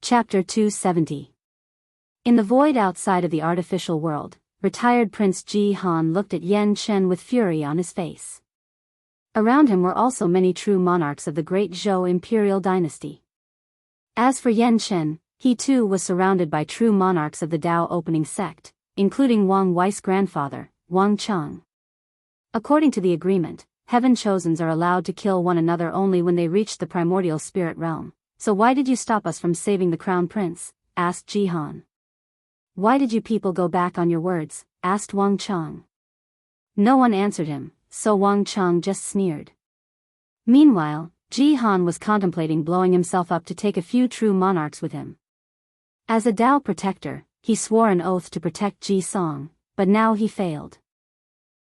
Chapter 270. In the void outside of the artificial world, retired Prince Ji Han looked at Yan Chen with fury on his face. Around him were also many true monarchs of the great Zhou imperial dynasty. As for Yan Chen, he too was surrounded by true monarchs of the Dao opening sect, including Wang Wei's grandfather, Wang Cheng. According to the agreement, heaven chosens are allowed to kill one another only when they reach the primordial spirit realm. So why did you stop us from saving the crown prince? Asked Ji Han. Why did you people go back on your words? Asked Wang Cheng. No one answered him, so Wang Cheng just sneered. Meanwhile, Ji Han was contemplating blowing himself up to take a few true monarchs with him. As a Dao protector, he swore an oath to protect Ji Song, but now he failed.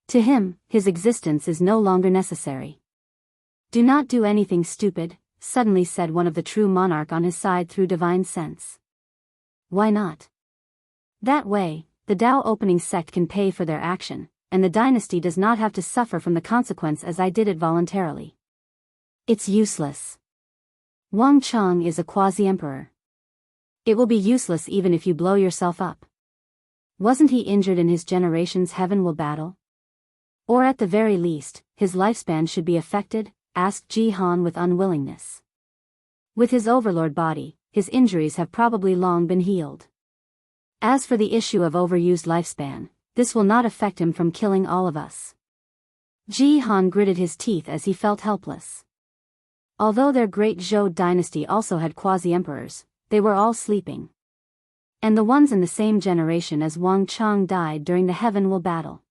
To him, his existence is no longer necessary. Do not do anything stupid, suddenly said one of the true monarch on his side through divine sense. Why not? That way, the Dao opening sect can pay for their action, and the dynasty does not have to suffer from the consequence as I did it voluntarily. It's useless. Wang Cheng is a quasi-emperor. It will be useless even if you blow yourself up. Wasn't he injured in his generation's heaven will battle? Or at the very least, his lifespan should be affected? Asked Ji Han with unwillingness. With his overlord body, his injuries have probably long been healed. As for the issue of overused lifespan, this will not affect him from killing all of us. Ji Han gritted his teeth as he felt helpless. Although their great Zhou dynasty also had quasi-emperors, they were all sleeping. And the ones in the same generation as Wang Cheng died during the heaven will battle.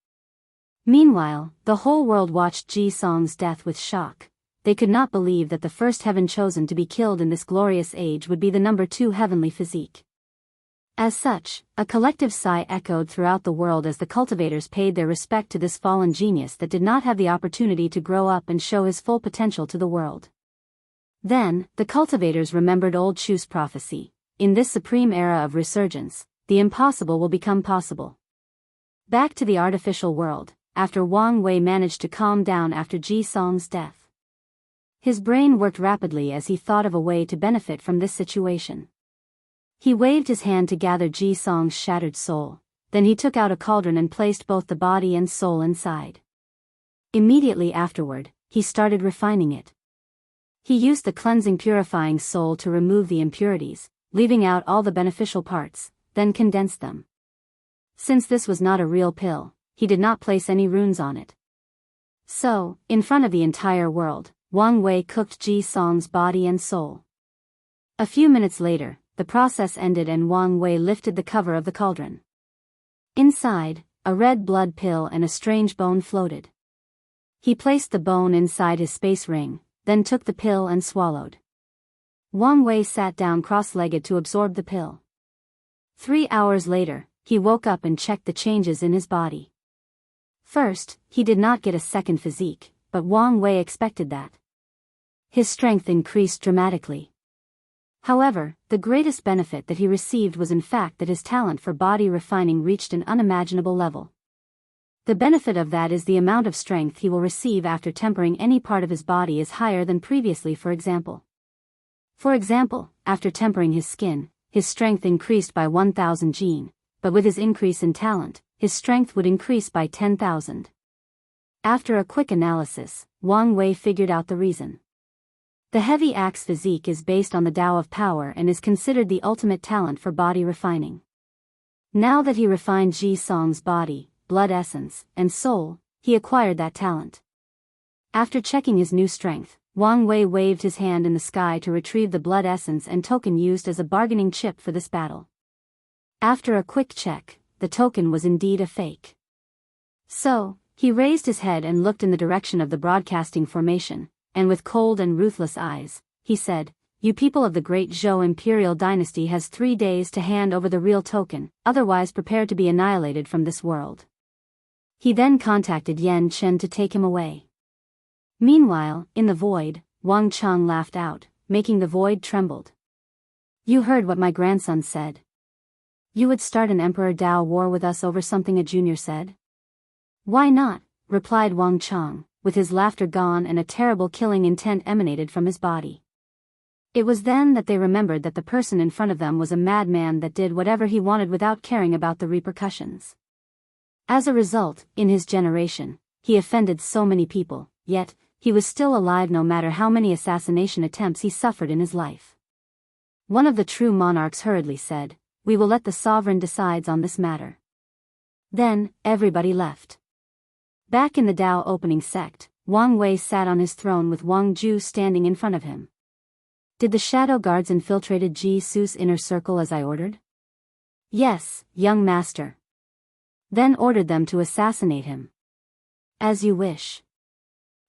Meanwhile, the whole world watched Ji Song's death with shock. They could not believe that the first heaven chosen to be killed in this glorious age would be the number 2 heavenly physique. As such, a collective sigh echoed throughout the world as the cultivators paid their respect to this fallen genius that did not have the opportunity to grow up and show his full potential to the world. Then, the cultivators remembered old Chu's prophecy. In this supreme era of resurgence, the impossible will become possible. Back to the artificial world, after Wang Wei managed to calm down after Ji Song's death. His brain worked rapidly as he thought of a way to benefit from this situation. He waved his hand to gather Ji Song's shattered soul, then he took out a cauldron and placed both the body and soul inside. Immediately afterward, he started refining it. He used the cleansing purifying soul to remove the impurities, leaving out all the beneficial parts, then condensed them. Since this was not a real pill, he did not place any runes on it. So, in front of the entire world, Wang Wei cooked Ji Song's body and soul. A few minutes later, the process ended and Wang Wei lifted the cover of the cauldron. Inside, a red blood pill and a strange bone floated. He placed the bone inside his space ring, then took the pill and swallowed. Wang Wei sat down cross-legged to absorb the pill. 3 hours later, he woke up and checked the changes in his body. First, he did not get a second physique, but Wang Wei expected that. His strength increased dramatically. However, the greatest benefit that he received was in fact that his talent for body refining reached an unimaginable level. The benefit of that is the amount of strength he will receive after tempering any part of his body is higher than previously. For example, after tempering his skin, his strength increased by 1,000 gene, but with his increase in talent, his strength would increase by 10,000. After a quick analysis, Wang Wei figured out the reason. The heavy axe physique is based on the Tao of power and is considered the ultimate talent for body refining. Now that he refined Ji Song's body, blood essence, and soul, he acquired that talent. After checking his new strength, Wang Wei waved his hand in the sky to retrieve the blood essence and token used as a bargaining chip for this battle. After a quick check, the token was indeed a fake. So, he raised his head and looked in the direction of the broadcasting formation, and with cold and ruthless eyes, he said, "You people of the great Zhou imperial dynasty has 3 days to hand over the real token, otherwise prepare to be annihilated from this world." He then contacted Yan Chen to take him away. Meanwhile, in the void, Wang Cheng laughed out, making the void trembled. "You heard what my grandson said. You would start an Emperor Dao war with us over something a junior said?" "Why not?" replied Wang Cheng, with his laughter gone and a terrible killing intent emanated from his body. It was then that they remembered that the person in front of them was a madman that did whatever he wanted without caring about the repercussions. As a result, in his generation, he offended so many people, yet, he was still alive no matter how many assassination attempts he suffered in his life. One of the true monarchs hurriedly said, "We will let the sovereign decide on this matter." Then, everybody left. Back in the Dao opening sect, Wang Wei sat on his throne with Wang Ju standing in front of him. Did the shadow guards infiltrated Ji Su's inner circle as I ordered? Yes, young master. Then ordered them to assassinate him. As you wish.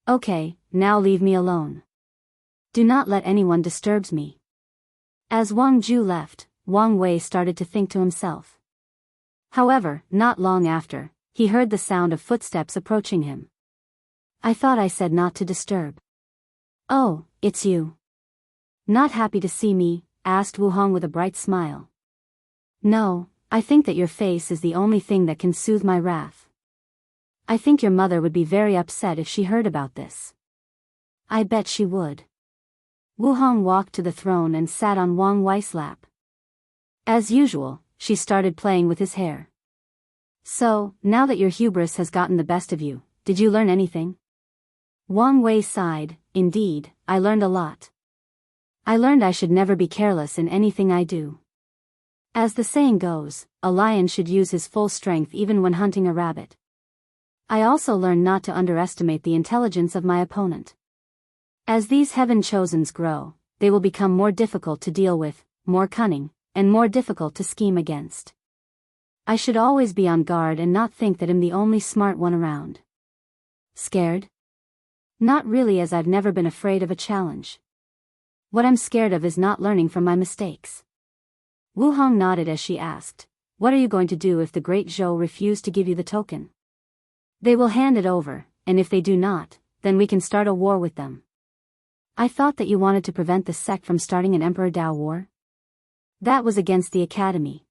Okay, now leave me alone. Do not let anyone disturb me. As Wang Ju left, Wang Wei started to think to himself. However, not long after, he heard the sound of footsteps approaching him. I thought I said not to disturb. Oh, it's you. Not happy to see me? Asked Wu Hong with a bright smile. No, I think that your face is the only thing that can soothe my wrath. I think your mother would be very upset if she heard about this. I bet she would. Wu Hong walked to the throne and sat on Wang Wei's lap. As usual, she started playing with his hair. So, now that your hubris has gotten the best of you, did you learn anything? Wang Wei sighed. Indeed, I learned a lot. I learned I should never be careless in anything I do. As the saying goes, a lion should use his full strength even when hunting a rabbit. I also learned not to underestimate the intelligence of my opponent. As these heaven-chosens grow, they will become more difficult to deal with, more cunning, and more difficult to scheme against. I should always be on guard and not think that I'm the only smart one around. Scared? Not really, as I've never been afraid of a challenge. What I'm scared of is not learning from my mistakes. Wu Hong nodded as she asked, what are you going to do if the great Zhou refuse to give you the token? They will hand it over, and if they do not, then we can start a war with them. I thought that you wanted to prevent the sect from starting an Emperor Dao war? That was against the academy.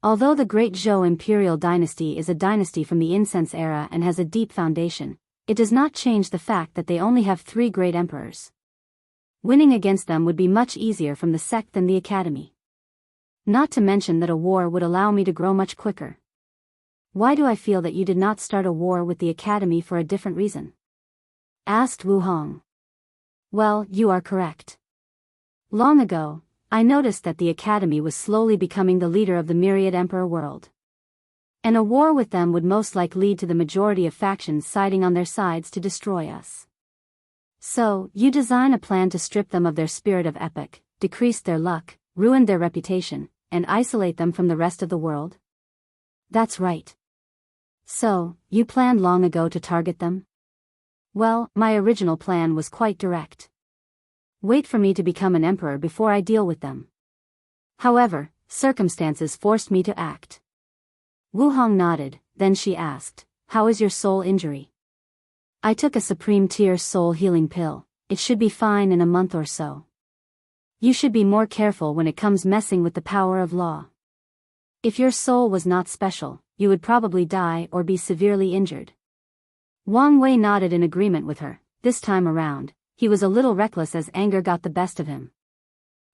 Although the Great Zhou imperial dynasty is a dynasty from the incense era and has a deep foundation, it does not change the fact that they only have 3 great emperors. Winning against them would be much easier from the sect than the academy. Not to mention that a war would allow me to grow much quicker. Why do I feel that you did not start a war with the academy for a different reason? Asked Wu Hong. Well, you are correct. Long ago, I noticed that the academy was slowly becoming the leader of the myriad emperor world. And a war with them would most likely lead to the majority of factions siding on their sides to destroy us. So, you design a plan to strip them of their spirit of epic, decrease their luck, ruin their reputation, and isolate them from the rest of the world? That's right. So, you planned long ago to target them? Well, my original plan was quite direct. Wait for me to become an emperor before I deal with them. However, circumstances forced me to act. Wu Hong nodded, then she asked, how is your soul injury? I took a supreme tier soul healing pill, it should be fine in a month or so. You should be more careful when it comes messing with the power of law. If your soul was not special, you would probably die or be severely injured. Wang Wei nodded in agreement with her. This time around, he was a little reckless as anger got the best of him.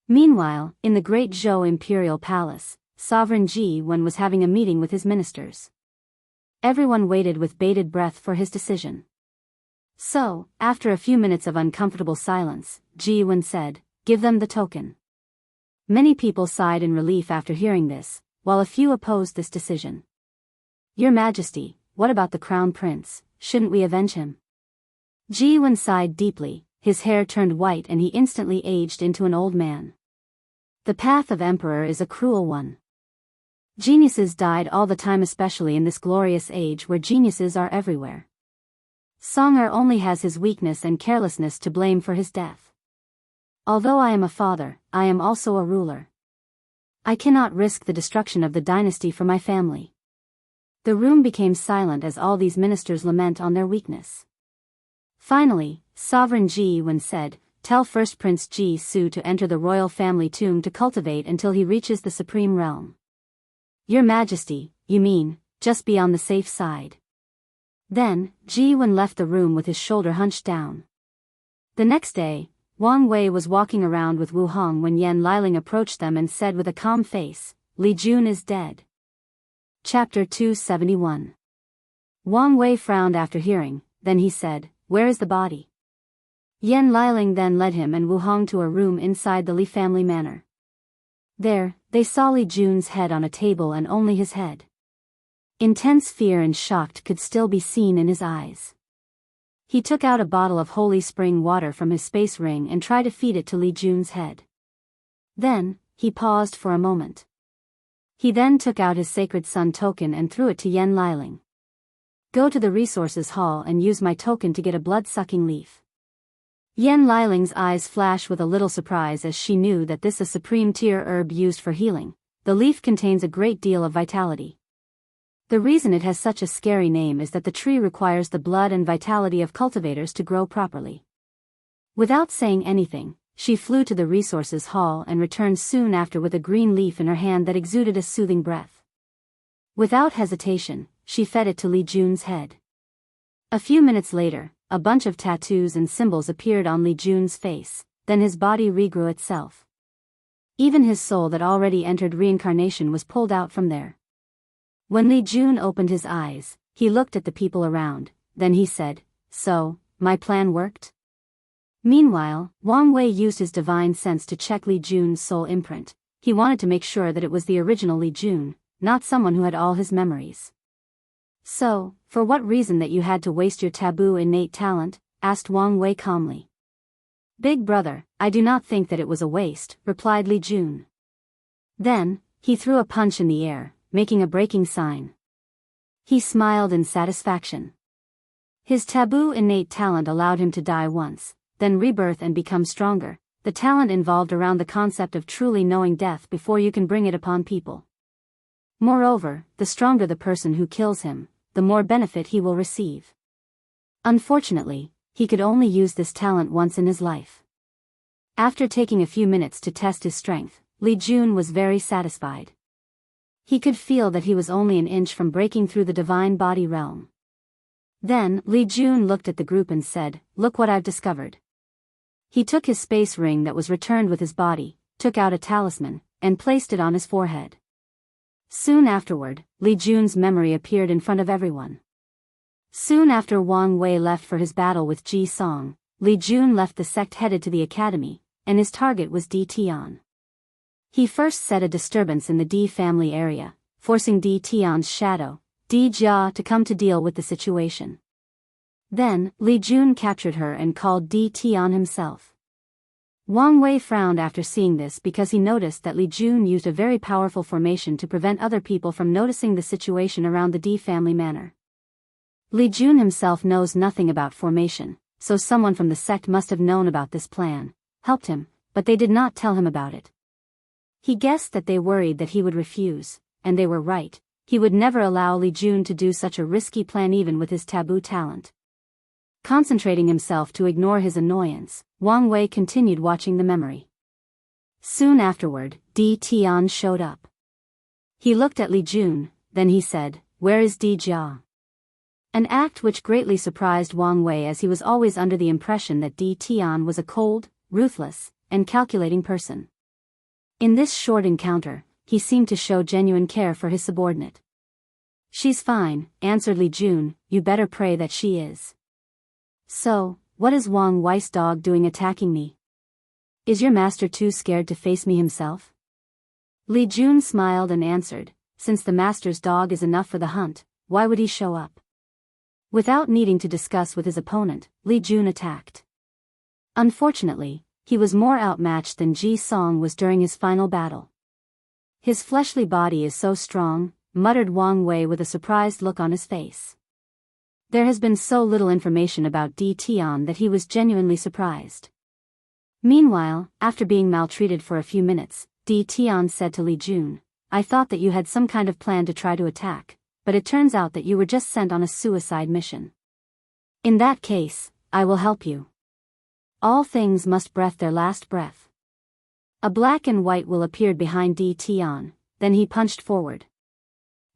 Meanwhile, in the Great Zhou Imperial Palace, Sovereign Ji Wen was having a meeting with his ministers. Everyone waited with bated breath for his decision. So, after a few minutes of uncomfortable silence, Ji Wen said, give them the token. Many people sighed in relief after hearing this, while a few opposed this decision. Your Majesty, what about the Crown Prince, shouldn't we avenge him? Ji Wen sighed deeply, his hair turned white and he instantly aged into an old man. The path of Emperor is a cruel one. Geniuses died all the time, especially in this glorious age where geniuses are everywhere. Song'er only has his weakness and carelessness to blame for his death. Although I am a father, I am also a ruler. I cannot risk the destruction of the dynasty for my family. The room became silent as all these ministers lament on their weakness. Finally, Sovereign Ji Wen said, tell First Prince Ji Su to enter the royal family tomb to cultivate until he reaches the supreme realm. Your Majesty, you mean, just be on the safe side. Then, Ji Wen left the room with his shoulder hunched down. The next day, Wang Wei was walking around with Wu Hong when Yan Liling approached them and said with a calm face, "Li Jun is dead." Chapter 271. Wang Wei frowned after hearing, then he said, "Where is the body?" Yan Liling then led him and Wu Hong to a room inside the Li family manor. There, they saw Li Jun's head on a table and only his head. Intense fear and shock could still be seen in his eyes. He took out a bottle of holy spring water from his space ring and tried to feed it to Li Jun's head. Then, he paused for a moment. He then took out his sacred sun token and threw it to Yan Liling. "Go to the resources hall and use my token to get a blood-sucking leaf." Yan Liling's eyes flashed with a little surprise as she knew that this is a supreme tier herb used for healing. The leaf contains a great deal of vitality. The reason it has such a scary name is that the tree requires the blood and vitality of cultivators to grow properly. Without saying anything, she flew to the resources hall and returned soon after with a green leaf in her hand that exuded a soothing breath. Without hesitation, she fed it to Li Jun's head. A few minutes later, a bunch of tattoos and symbols appeared on Li Jun's face, then his body regrew itself. Even his soul that already entered reincarnation was pulled out from there. When Li Jun opened his eyes, he looked at the people around, then he said, "So, my plan worked?" Meanwhile, Wang Wei used his divine sense to check Li Jun's soul imprint. He wanted to make sure that it was the original Li Jun, not someone who had all his memories. "So, for what reason that you had to waste your taboo innate talent?" asked Wang Wei calmly. "Big brother, I do not think that it was a waste," replied Li Jun. Then, he threw a punch in the air, making a breaking sign. He smiled in satisfaction. His taboo innate talent allowed him to die once, then rebirth and become stronger. The talent involved around the concept of truly knowing death before you can bring it upon people. Moreover, the stronger the person who kills him, the more benefit he will receive. Unfortunately, he could only use this talent once in his life. After taking a few minutes to test his strength, Li Jun was very satisfied. He could feel that he was only an inch from breaking through the divine body realm. Then, Li Jun looked at the group and said, "Look what I've discovered." He took his space ring that was returned with his body, took out a talisman, and placed it on his forehead. Soon afterward, Li Jun's memory appeared in front of everyone. Soon after Wang Wei left for his battle with Ji Song, Li Jun left the sect headed to the academy, and his target was Di Tian. He first set a disturbance in the Di family area, forcing Di Tian's shadow, Di Jia, to come to deal with the situation. Then, Li Jun captured her and called Di Tian himself. Wang Wei frowned after seeing this because he noticed that Li Jun used a very powerful formation to prevent other people from noticing the situation around the Di family manor. Li Jun himself knows nothing about formation, so someone from the sect must have known about this plan, helped him, but they did not tell him about it. He guessed that they worried that he would refuse, and they were right. He would never allow Li Jun to do such a risky plan even with his taboo talent. Concentrating himself to ignore his annoyance, Wang Wei continued watching the memory. Soon afterward, Di Tian showed up. He looked at Li Jun, then he said, "Where is Di Jia?" An act which greatly surprised Wang Wei, as he was always under the impression that Di Tian was a cold, ruthless, and calculating person. In this short encounter, he seemed to show genuine care for his subordinate. "She's fine," answered Li Jun, "you better pray that she is." "So, what is Wang Wei's dog doing attacking me? Is your master too scared to face me himself?" Li Jun smiled and answered, "Since the master's dog is enough for the hunt, why would he show up?" Without needing to discuss with his opponent, Li Jun attacked. Unfortunately, he was more outmatched than Ji Song was during his final battle. "His fleshly body is so strong," muttered Wang Wei with a surprised look on his face. There has been so little information about Di Tian that he was genuinely surprised. Meanwhile, after being maltreated for a few minutes, Di Tian said to Li Jun, "I thought that you had some kind of plan to try to attack, but it turns out that you were just sent on a suicide mission. In that case, I will help you. All things must breath their last breath." A black and white will appeared behind Di Tian, then he punched forward.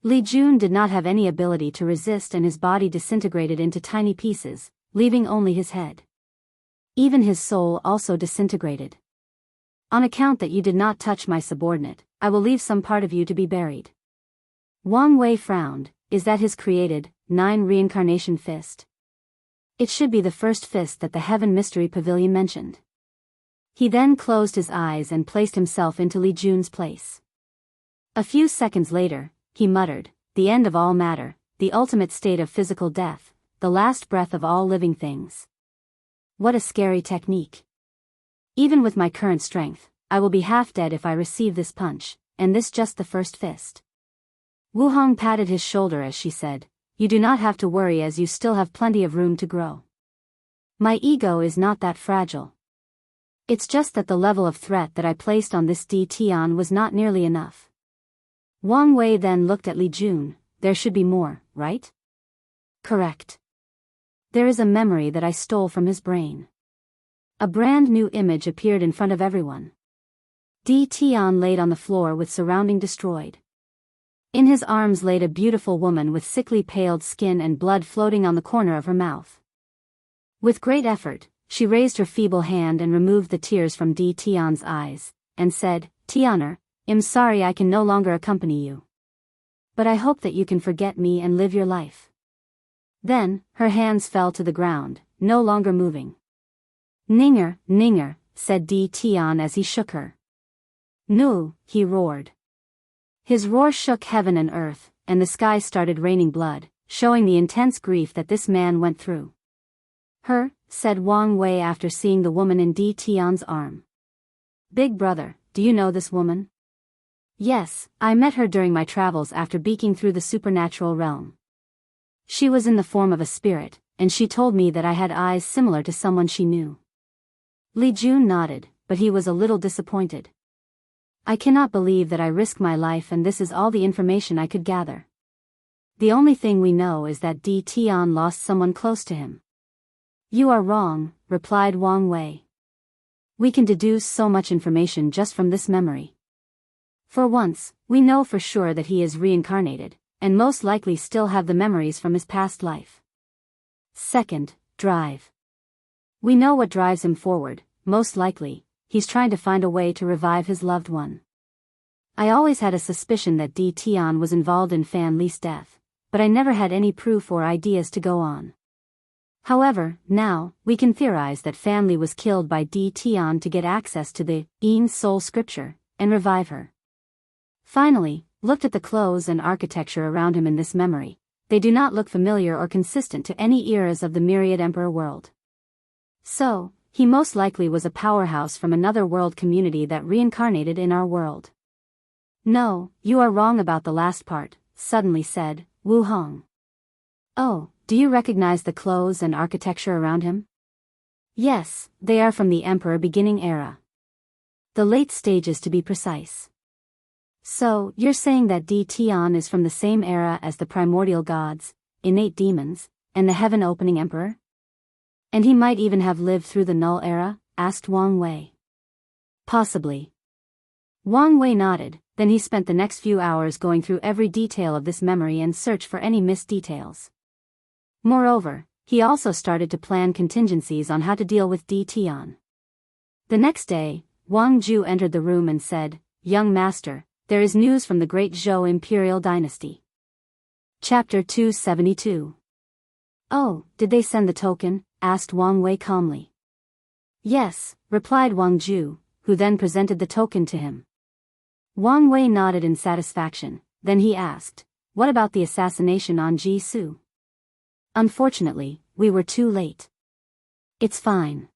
Li Jun did not have any ability to resist and his body disintegrated into tiny pieces, leaving only his head. Even his soul also disintegrated. On account that you did not touch my subordinate, I will leave some part of you to be buried. Wang Wei frowned. Is that his created, 9 reincarnation fist? It should be the first fist that the Heaven Mystery Pavilion mentioned. He then closed his eyes and placed himself into Li Jun's place. A few seconds later, he muttered, the end of all matter, the ultimate state of physical death, the last breath of all living things. What a scary technique. Even with my current strength, I will be half dead if I receive this punch, and this just the first fist. Wu Hong patted his shoulder as she said, you do not have to worry as you still have plenty of room to grow. My ego is not that fragile. It's just that the level of threat that I placed on this Di Tian was not nearly enough. Wang Wei then looked at Li Jun. There should be more, right? Correct. There is a memory that I stole from his brain. A brand new image appeared in front of everyone. Di Tian laid on the floor with surrounding destroyed. In his arms laid a beautiful woman with sickly paled skin and blood floating on the corner of her mouth. With great effort, she raised her feeble hand and removed the tears from Di Tian's eyes, and said, Tianer, I'm sorry I can no longer accompany you. But I hope that you can forget me and live your life. Then, her hands fell to the ground, no longer moving. Ninger, Ninger, said Di Tian as he shook her. No, he roared. His roar shook heaven and earth, and the sky started raining blood, showing the intense grief that this man went through. Her, said Wang Wei after seeing the woman in Di Tian's arm. Big brother, do you know this woman? Yes, I met her during my travels after beaking through the supernatural realm. She was in the form of a spirit, and she told me that I had eyes similar to someone she knew. Li Jun nodded, but he was a little disappointed. I cannot believe that I risked my life and this is all the information I could gather. The only thing we know is that Di Tian lost someone close to him. You are wrong, replied Wang Wei. We can deduce so much information just from this memory. For once, we know for sure that he is reincarnated, and most likely still have the memories from his past life. Second, drive. We know what drives him forward, most likely. He's trying to find a way to revive his loved one. I always had a suspicion that Di Tian was involved in Fan Li's death, but I never had any proof or ideas to go on. However, now, we can theorize that Fan Li was killed by Di Tian to get access to the Yin Soul Scripture, and revive her. Finally, looked at the clothes and architecture around him in this memory. They do not look familiar or consistent to any eras of the Myriad Emperor world. So, he most likely was a powerhouse from another world community that reincarnated in our world. No, you are wrong about the last part, suddenly said Wu Hong. Oh, do you recognize the clothes and architecture around him? Yes, they are from the Emperor beginning era. The late stages to be precise. So, you're saying that Di Tian is from the same era as the primordial gods, innate demons, and the heaven-opening emperor? And he might even have lived through the Null era? Asked Wang Wei. Possibly. Wang Wei nodded, then he spent the next few hours going through every detail of this memory and search for any missed details. Moreover, he also started to plan contingencies on how to deal with Di Tian. The next day, Wang Ju entered the room and said, Young master, there is news from the great Zhou imperial dynasty. Chapter 272. Oh, did they send the token? Asked Wang Wei calmly. Yes, replied Wang Ju, who then presented the token to him. Wang Wei nodded in satisfaction, then he asked, what about the assassination on Ji Su? Unfortunately, we were too late. It's fine.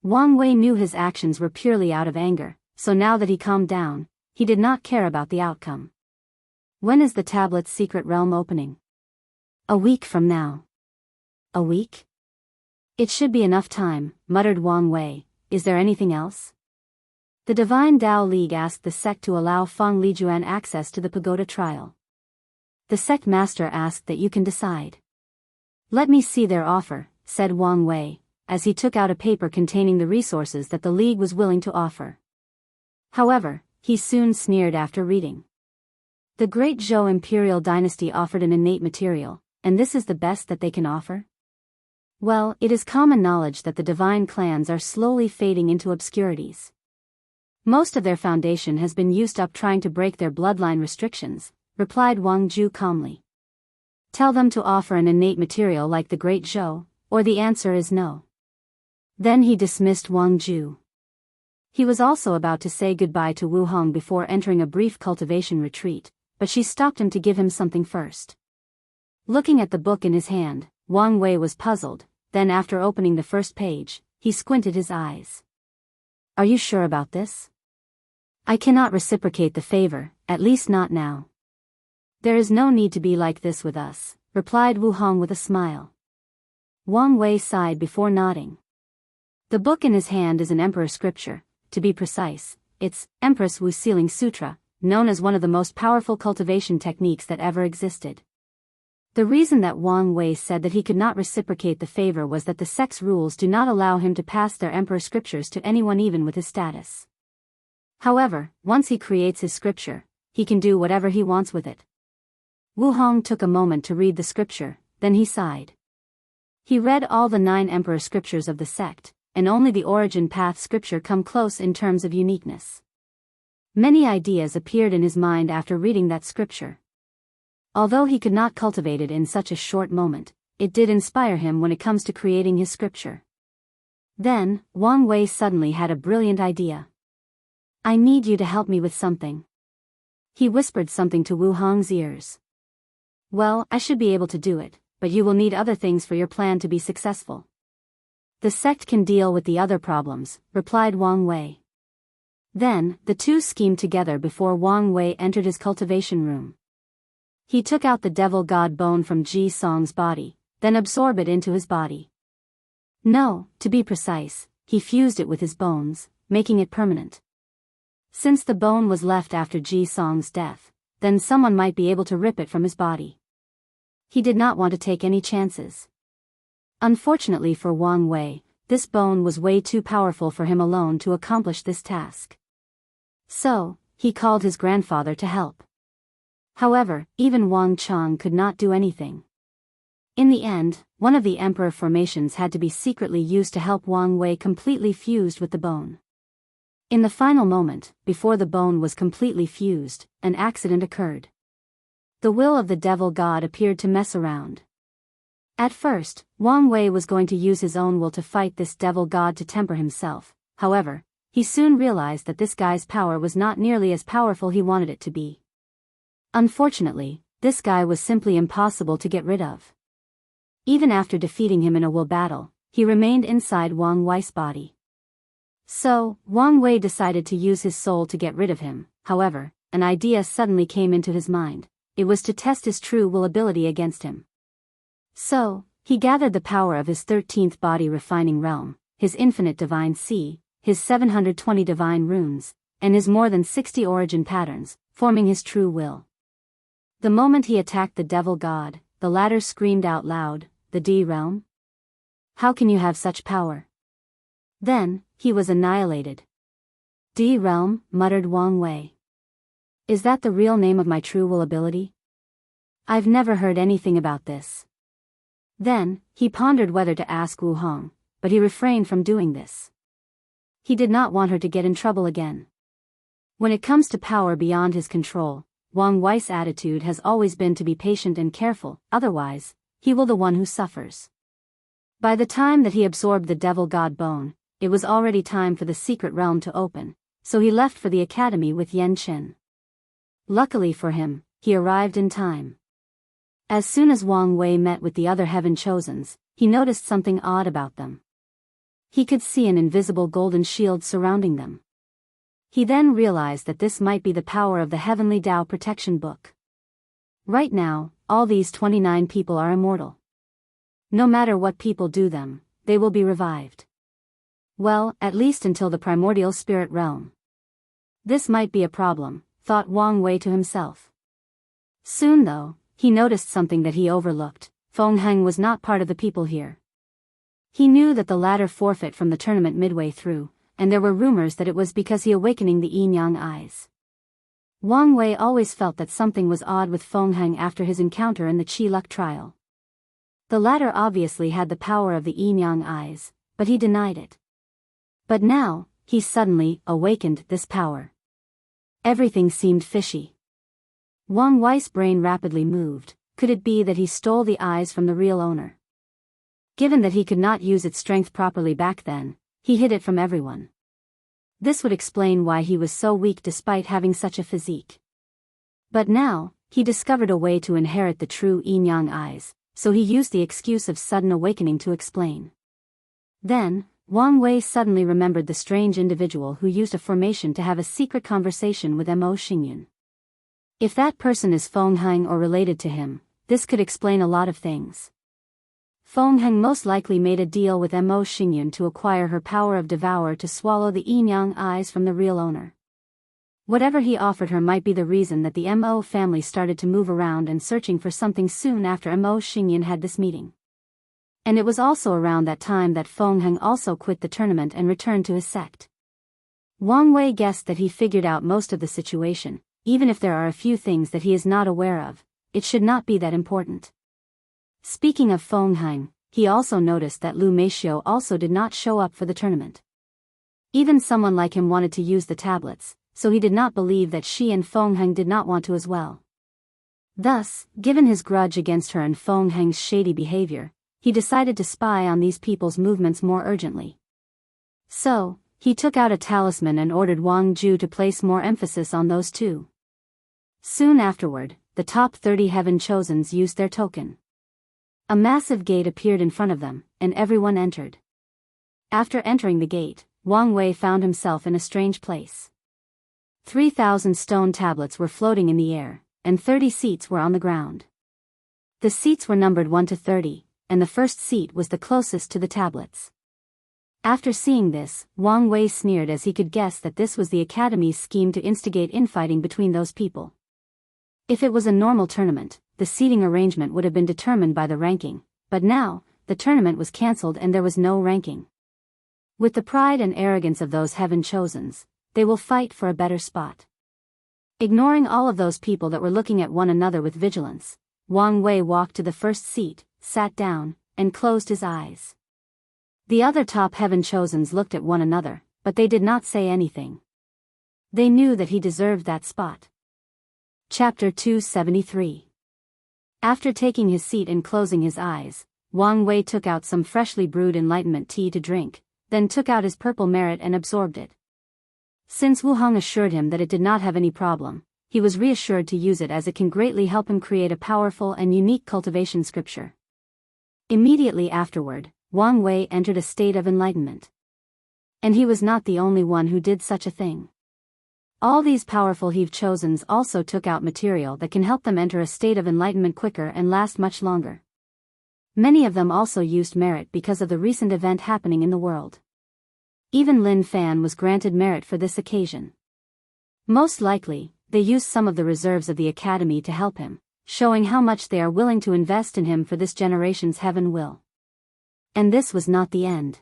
Wang Wei knew his actions were purely out of anger, so now that he calmed down, he did not care about the outcome. When is the tablet's secret realm opening? A week from now. A week? It should be enough time, muttered Wang Wei. Is there anything else? The Divine Tao League asked the sect to allow Feng Lijuan access to the pagoda trial. The sect master asked that you can decide. Let me see their offer, said Wang Wei, as he took out a paper containing the resources that the League was willing to offer. However, he soon sneered after reading. The great Zhou imperial dynasty offered an innate material, and this is the best that they can offer? Well, it is common knowledge that the divine clans are slowly fading into obscurities. Most of their foundation has been used up trying to break their bloodline restrictions, replied Wang Ju calmly. Tell them to offer an innate material like the Great Zhou, or the answer is no. Then he dismissed Wang Ju. He was also about to say goodbye to Wu Hong before entering a brief cultivation retreat, but she stopped him to give him something first. Looking at the book in his hand, Wang Wei was puzzled. Then after opening the first page, he squinted his eyes. Are you sure about this? I cannot reciprocate the favor, at least not now. There is no need to be like this with us, replied Wu Hong with a smile. Wang Wei sighed before nodding. The book in his hand is an emperor scripture, to be precise, it's Empress Wu Sealing Sutra, known as one of the most powerful cultivation techniques that ever existed. The reason that Wang Wei said that he could not reciprocate the favor was that the sect's rules do not allow him to pass their emperor scriptures to anyone even with his status. However, once he creates his scripture, he can do whatever he wants with it. Wu Hong took a moment to read the scripture, then he sighed. He read all the 9 emperor scriptures of the sect, and only the origin path scripture come close in terms of uniqueness. Many ideas appeared in his mind after reading that scripture. Although he could not cultivate it in such a short moment, it did inspire him when it comes to creating his scripture. Then, Wang Wei suddenly had a brilliant idea. I need you to help me with something. He whispered something to Wu Hong's ears. Well, I should be able to do it, but you will need other things for your plan to be successful. The sect can deal with the other problems, replied Wang Wei. Then, the two schemed together before Wang Wei entered his cultivation room. He took out the devil god bone from Ji Song's body, then absorbed it into his body. No, to be precise, he fused it with his bones, making it permanent. Since the bone was left after Ji Song's death, then someone might be able to rip it from his body. He did not want to take any chances. Unfortunately for Wang Wei, this bone was way too powerful for him alone to accomplish this task. So, he called his grandfather to help. However, even Wang Chang could not do anything. In the end, one of the emperor formations had to be secretly used to help Wang Wei completely fused with the bone. In the final moment, before the bone was completely fused, an accident occurred. The will of the devil god appeared to mess around. At first, Wang Wei was going to use his own will to fight this devil god to temper himself. However, he soon realized that this guy's power was not nearly as powerful he wanted it to be. Unfortunately, this guy was simply impossible to get rid of. Even after defeating him in a will battle, he remained inside Wang Wei's body. So, Wang Wei decided to use his soul to get rid of him. However, an idea suddenly came into his mind. It was to test his true will ability against him. So, he gathered the power of his 13th body refining realm, his infinite divine sea, his 720 divine runes, and his more than 60 origin patterns, forming his true will. The moment he attacked the devil god, the latter screamed out loud, "The D realm? How can you have such power?" Then, he was annihilated. D realm, muttered Wang Wei. Is that the real name of my true will ability? I've never heard anything about this. Then, he pondered whether to ask Wu Hong, but he refrained from doing this. He did not want her to get in trouble again. When it comes to power beyond his control, Wang Wei's attitude has always been to be patient and careful, otherwise, he will be the one who suffers. By the time that he absorbed the devil god bone, it was already time for the secret realm to open, so he left for the academy with Yan Chen. Luckily for him, he arrived in time. As soon as Wang Wei met with the other heaven chosens, he noticed something odd about them. He could see an invisible golden shield surrounding them. He then realized that this might be the power of the Heavenly Tao Protection Book. Right now, all these 29 people are immortal. No matter what people do them, they will be revived. Well, at least until the primordial spirit realm. This might be a problem, thought Wang Wei to himself. Soon though, he noticed something that he overlooked. Feng Heng was not part of the people here. He knew that the latter forfeit from the tournament midway through, and there were rumors that it was because he awakening the yin-yang eyes. Wang Wei always felt that something was odd with Feng Heng after his encounter in the Qi Luck trial. The latter obviously had the power of the yin-yang eyes, but he denied it. But now, he suddenly awakened this power. Everything seemed fishy. Wang Wei's brain rapidly moved. Could it be that he stole the eyes from the real owner? Given that he could not use its strength properly back then, he hid it from everyone. This would explain why he was so weak despite having such a physique. But now, he discovered a way to inherit the true yin-yang eyes, so he used the excuse of sudden awakening to explain. Then, Wang Wei suddenly remembered the strange individual who used a formation to have a secret conversation with Mo Xingyun. If that person is Feng Heng or related to him, this could explain a lot of things. Feng Heng most likely made a deal with Mo Xingyun to acquire her power of devour to swallow the yin-yang eyes from the real owner. Whatever he offered her might be the reason that the Mo family started to move around and searching for something soon after Mo Xingyun had this meeting. And it was also around that time that Feng Heng also quit the tournament and returned to his sect. Wang Wei guessed that he figured out most of the situation, even if there are a few things that he is not aware of, it should not be that important. Speaking of Feng Heng, he also noticed that Lu Meixiu also did not show up for the tournament. Even someone like him wanted to use the tablets, so he did not believe that she and Feng Heng did not want to as well. Thus, given his grudge against her and Feng Heng's shady behavior, he decided to spy on these people's movements more urgently. So, he took out a talisman and ordered Wang Ju to place more emphasis on those two. Soon afterward, the top 30 Heaven Chosens used their token. A massive gate appeared in front of them, and everyone entered. After entering the gate, Wang Wei found himself in a strange place. 3,000 stone tablets were floating in the air, and 30 seats were on the ground. The seats were numbered 1 to 30, and the first seat was the closest to the tablets. After seeing this, Wang Wei sneered as he could guess that this was the Academy's scheme to instigate infighting between those people. If it was a normal tournament, the seating arrangement would have been determined by the ranking, but now, the tournament was cancelled and there was no ranking. With the pride and arrogance of those Heaven Chosens, they will fight for a better spot. Ignoring all of those people that were looking at one another with vigilance, Wang Wei walked to the first seat, sat down, and closed his eyes. The other top Heaven Chosens looked at one another, but they did not say anything. They knew that he deserved that spot. Chapter 273. After taking his seat and closing his eyes, Wang Wei took out some freshly brewed enlightenment tea to drink, then took out his purple merit and absorbed it. Since Wu Hong assured him that it did not have any problem, he was reassured to use it as it can greatly help him create a powerful and unique cultivation scripture. Immediately afterward, Wang Wei entered a state of enlightenment. And he was not the only one who did such a thing. All these powerful Heave Chosens also took out material that can help them enter a state of enlightenment quicker and last much longer. Many of them also used merit because of the recent event happening in the world. Even Lin Fan was granted merit for this occasion. Most likely, they used some of the reserves of the Academy to help him, showing how much they are willing to invest in him for this generation's heaven will. And this was not the end.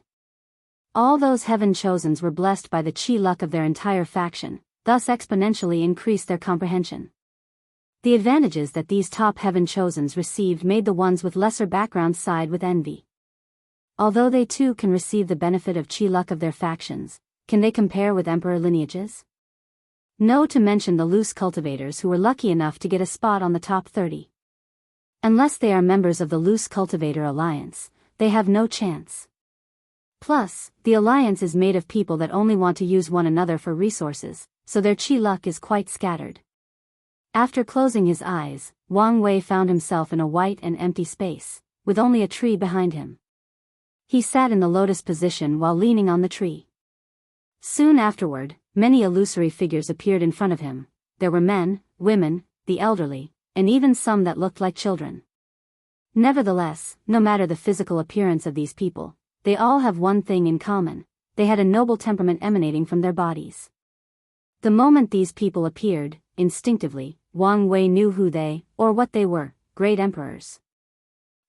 All those Heaven Chosens were blessed by the chi luck of their entire faction, thus exponentially increased their comprehension. The advantages that these top Heaven Chosens received made the ones with lesser backgrounds side with envy. Although they too can receive the benefit of chi luck of their factions, can they compare with emperor lineages? No, to mention the loose cultivators who were lucky enough to get a spot on the top 30. Unless they are members of the Loose Cultivator Alliance, they have no chance. Plus, the alliance is made of people that only want to use one another for resources, so their chi luck is quite scattered. After closing his eyes, Wang Wei found himself in a white and empty space, with only a tree behind him. He sat in the lotus position while leaning on the tree. Soon afterward, many illusory figures appeared in front of him. There were men, women, the elderly, and even some that looked like children. Nevertheless, no matter the physical appearance of these people, they all have one thing in common: they had a noble temperament emanating from their bodies. The moment these people appeared, instinctively, Wang Wei knew who they, or what they were: great emperors.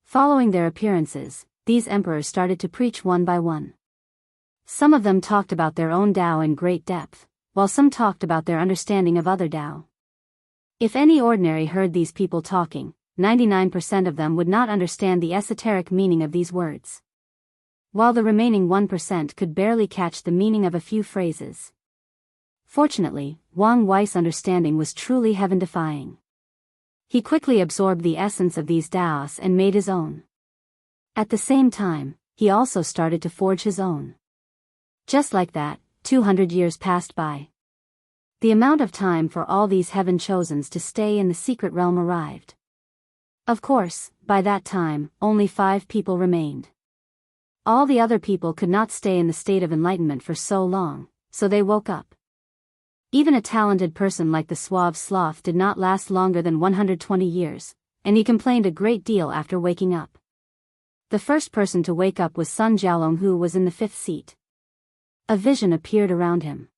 Following their appearances, these emperors started to preach one by one. Some of them talked about their own Tao in great depth, while some talked about their understanding of other Tao. If any ordinary heard these people talking, 99% of them would not understand the esoteric meaning of these words, while the remaining 1% could barely catch the meaning of a few phrases. Fortunately, Wang Wei's understanding was truly heaven-defying. He quickly absorbed the essence of these Daos and made his own. At the same time, he also started to forge his own. Just like that, 200 years passed by. The amount of time for all these heaven-chosens to stay in the secret realm arrived. Of course, by that time, only 5 people remained. All the other people could not stay in the state of enlightenment for so long, so they woke up. Even a talented person like the suave sloth did not last longer than 120 years, and he complained a great deal after waking up. The first person to wake up was Sun Jialong, who was in the 5th seat. A vision appeared around him.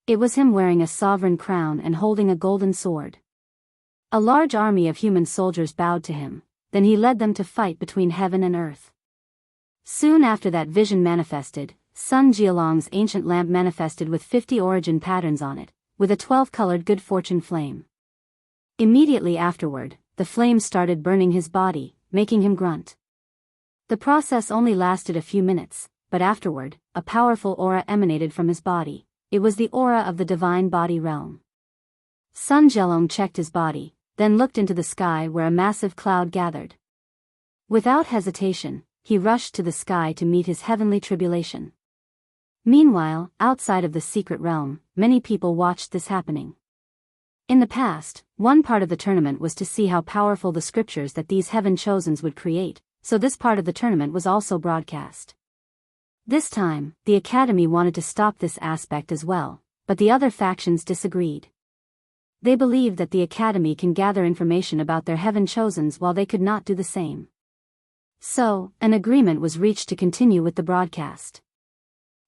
It was him wearing a sovereign crown and holding a golden sword. A large army of human soldiers bowed to him, then he led them to fight between heaven and earth. Soon after that vision manifested, Sun Jialong's ancient lamp manifested with 50 origin patterns on it, with a 12-colored good fortune flame. Immediately afterward, the flame started burning his body, making him grunt. The process only lasted a few minutes, but afterward, a powerful aura emanated from his body. It was the aura of the divine body realm. Sun Jialong checked his body, then looked into the sky where a massive cloud gathered. Without hesitation, he rushed to the sky to meet his heavenly tribulation. Meanwhile, outside of the secret realm, many people watched this happening. In the past, one part of the tournament was to see how powerful the scriptures that these heaven-chosens would create, so this part of the tournament was also broadcast. This time, the Academy wanted to stop this aspect as well, but the other factions disagreed. They believed that the Academy can gather information about their heaven-chosens while they could not do the same. So, an agreement was reached to continue with the broadcast.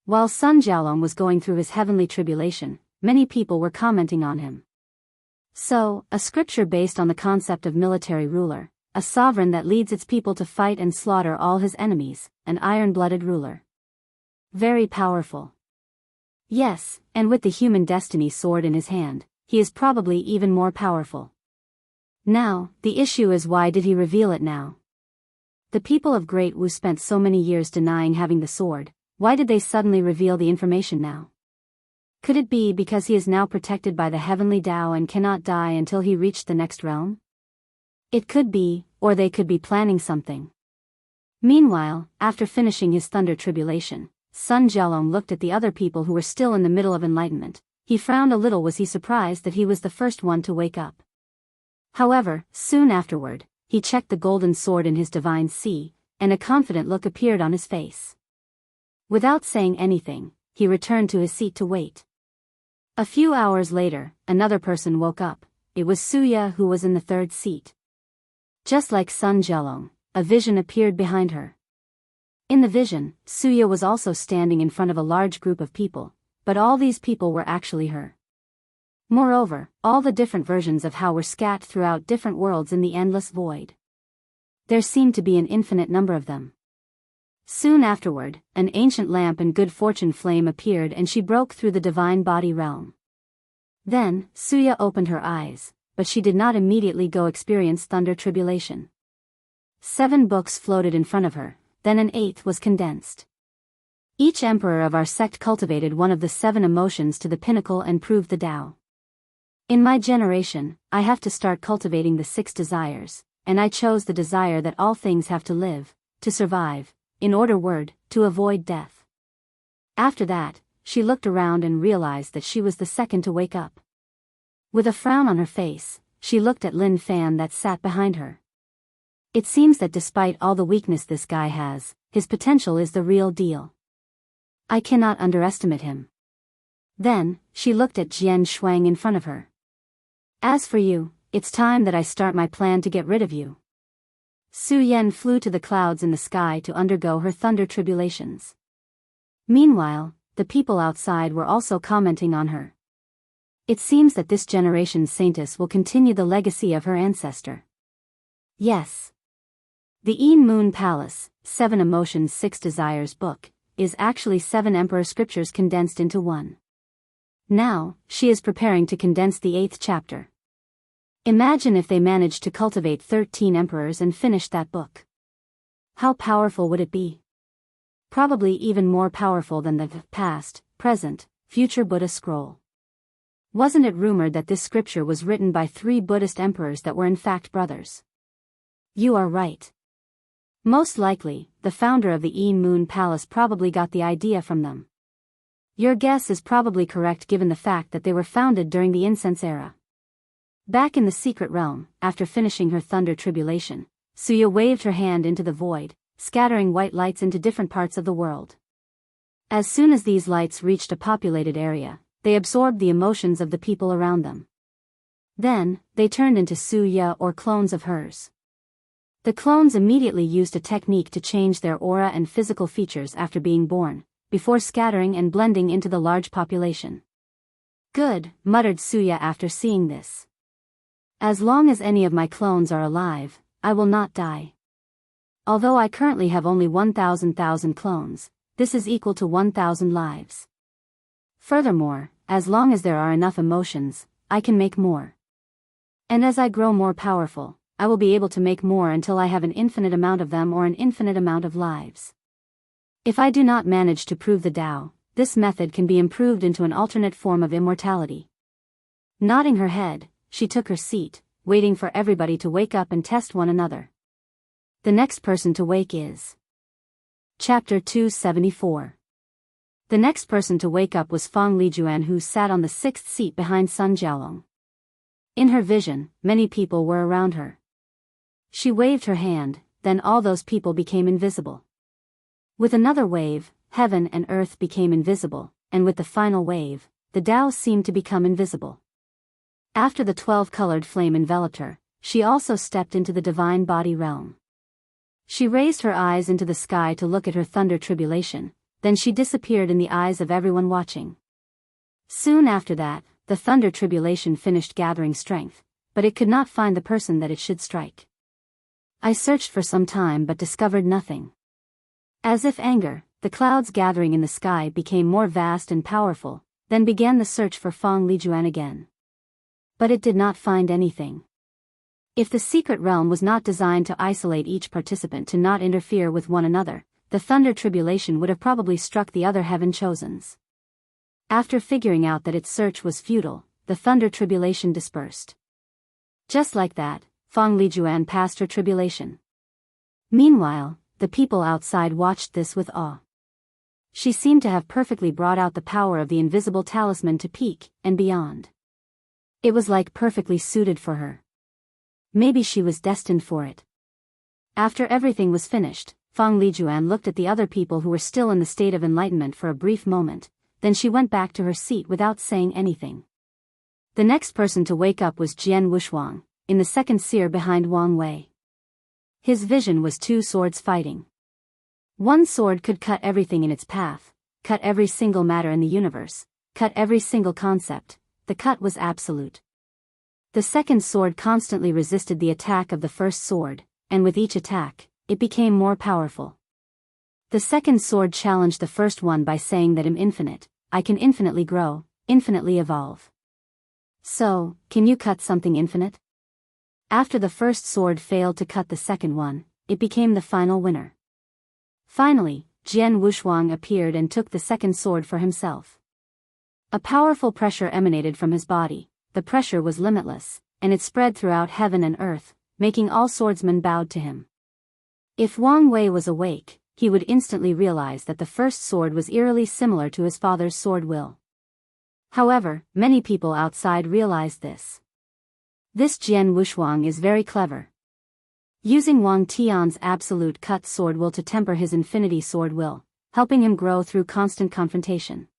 While Sun Jialong was going through his heavenly tribulation, many people were commenting on him. So, a scripture based on the concept of military ruler, a sovereign that leads its people to fight and slaughter all his enemies, an iron-blooded ruler. Very powerful. Yes, and with the human destiny sword in his hand, he is probably even more powerful. Now, the issue is, why did he reveal it now? The people of Great Wu spent so many years denying having the sword. Why did they suddenly reveal the information now? Could it be because he is now protected by the heavenly Tao and cannot die until he reached the next realm? It could be, or they could be planning something. Meanwhile, after finishing his thunder tribulation, Sun Jialong looked at the other people who were still in the middle of enlightenment. He frowned a little. Was he surprised that he was the first one to wake up? However, soon afterward, he checked the golden sword in his divine sea, and a confident look appeared on his face. Without saying anything, he returned to his seat to wait. A few hours later, another person woke up. It was Suya, who was in the 3rd seat. Just like Sun Jialong, a vision appeared behind her. In the vision, Suya was also standing in front of a large group of people, but all these people were actually her. Moreover, all the different versions of how were scattered throughout different worlds in the endless void. There seemed to be an infinite number of them. Soon afterward, an ancient lamp and good fortune flame appeared and she broke through the divine body realm. Then, Suya opened her eyes, but she did not immediately go experience thunder tribulation. 7 books floated in front of her, then an 8th was condensed. Each emperor of our sect cultivated one of the 7 emotions to the pinnacle and proved the Tao. In my generation, I have to start cultivating the 6 desires, and I chose the desire that all things have to live, to survive, in order to avoid death. After that, she looked around and realized that she was the second to wake up. With a frown on her face, she looked at Lin Fan that sat behind her. It seems that despite all the weakness this guy has, his potential is the real deal. I cannot underestimate him. Then, she looked at Jian Shuang in front of her. As for you, it's time that I start my plan to get rid of you. Su Yan flew to the clouds in the sky to undergo her thunder tribulations. Meanwhile, the people outside were also commenting on her. It seems that this generation's saintess will continue the legacy of her ancestor. Yes. The Een Moon Palace, 7 Emotions 6 Desires book, is actually 7 Emperor scriptures condensed into one. Now, she is preparing to condense the 8th chapter. Imagine if they managed to cultivate 13 emperors and finish that book. How powerful would it be? Probably even more powerful than the past, present, future Buddha scroll. Wasn't it rumored that this scripture was written by 3 Buddhist emperors that were in fact brothers? You are right. Most likely, the founder of the Moon Palace probably got the idea from them. Your guess is probably correct given the fact that they were founded during the incense era. Back in the secret realm, after finishing her thunder tribulation, Suya waved her hand into the void, scattering white lights into different parts of the world. As soon as these lights reached a populated area, they absorbed the emotions of the people around them. Then, they turned into Suya or clones of hers. The clones immediately used a technique to change their aura and physical features after being born, before scattering and blending into the large population. Good, muttered Suya after seeing this. As long as any of my clones are alive, I will not die. Although I currently have only 1,000 clones, this is equal to 1,000 lives. Furthermore, as long as there are enough emotions, I can make more. And as I grow more powerful, I will be able to make more until I have an infinite amount of them or an infinite amount of lives. If I do not manage to prove the Tao, this method can be improved into an alternate form of immortality. Nodding her head, she took her seat, waiting for everybody to wake up and test one another. The next person to wake is... Chapter 274. The next person to wake up was Fang Lijuan, who sat on the 6th seat behind Sun Jiaolong. In her vision, many people were around her. She waved her hand, then all those people became invisible. With another wave, heaven and earth became invisible, and with the final wave, the Tao seemed to become invisible. After the 12-colored flame enveloped her, she also stepped into the divine body realm. She raised her eyes into the sky to look at her thunder tribulation, then she disappeared in the eyes of everyone watching. Soon after that, the thunder tribulation finished gathering strength, but it could not find the person that it should strike. I searched for some time but discovered nothing. As if anger, the clouds gathering in the sky became more vast and powerful, then began the search for Fang Lijuan again. But it did not find anything. If the secret realm was not designed to isolate each participant to not interfere with one another, the thunder tribulation would have probably struck the other heaven chosens. After figuring out that its search was futile, the thunder tribulation dispersed. Just like that, Fang Lijuan passed her tribulation. Meanwhile, the people outside watched this with awe. She seemed to have perfectly brought out the power of the invisible talisman to peak and beyond. It was like perfectly suited for her. Maybe she was destined for it. After everything was finished, Fang Lijuan looked at the other people who were still in the state of enlightenment for a brief moment, then she went back to her seat without saying anything. The next person to wake up was Jian Wushuang, in the second seer behind Wang Wei. His vision was 2 swords fighting. One sword could cut everything in its path, cut every single matter in the universe, cut every single concept. The cut was absolute. The second sword constantly resisted the attack of the first sword, and with each attack, it became more powerful. The second sword challenged the first one by saying that I'm infinite, I can infinitely grow, infinitely evolve. So, can you cut something infinite? After the first sword failed to cut the second one, it became the final winner. Finally, Jian Wushuang appeared and took the second sword for himself. A powerful pressure emanated from his body. The pressure was limitless, and it spread throughout heaven and earth, making all swordsmen bowed to him. If Wang Wei was awake, he would instantly realize that the first sword was eerily similar to his father's sword will. However, many people outside realized this. This Jian Wushuang is very clever. Using Wang Tian's absolute cut sword will to temper his infinity sword will, helping him grow through constant confrontation.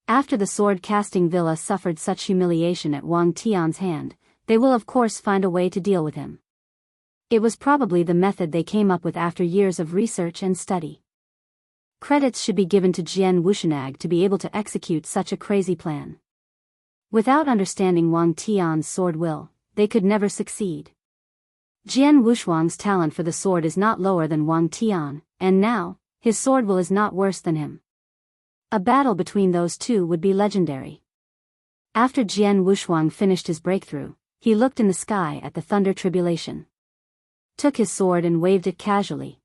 After the sword-casting villa suffered such humiliation at Wang Tian's hand, they will of course find a way to deal with him. It was probably the method they came up with after years of research and study. Credits should be given to Jian Wushuang to be able to execute such a crazy plan. Without understanding Wang Tian's sword will, they could never succeed. Jian Wushuang's talent for the sword is not lower than Wang Tian, and now, his sword will is not worse than him. A battle between those two would be legendary. After Jian Wushuang finished his breakthrough, he looked in the sky at the thunder tribulation. Took his sword and waved it casually.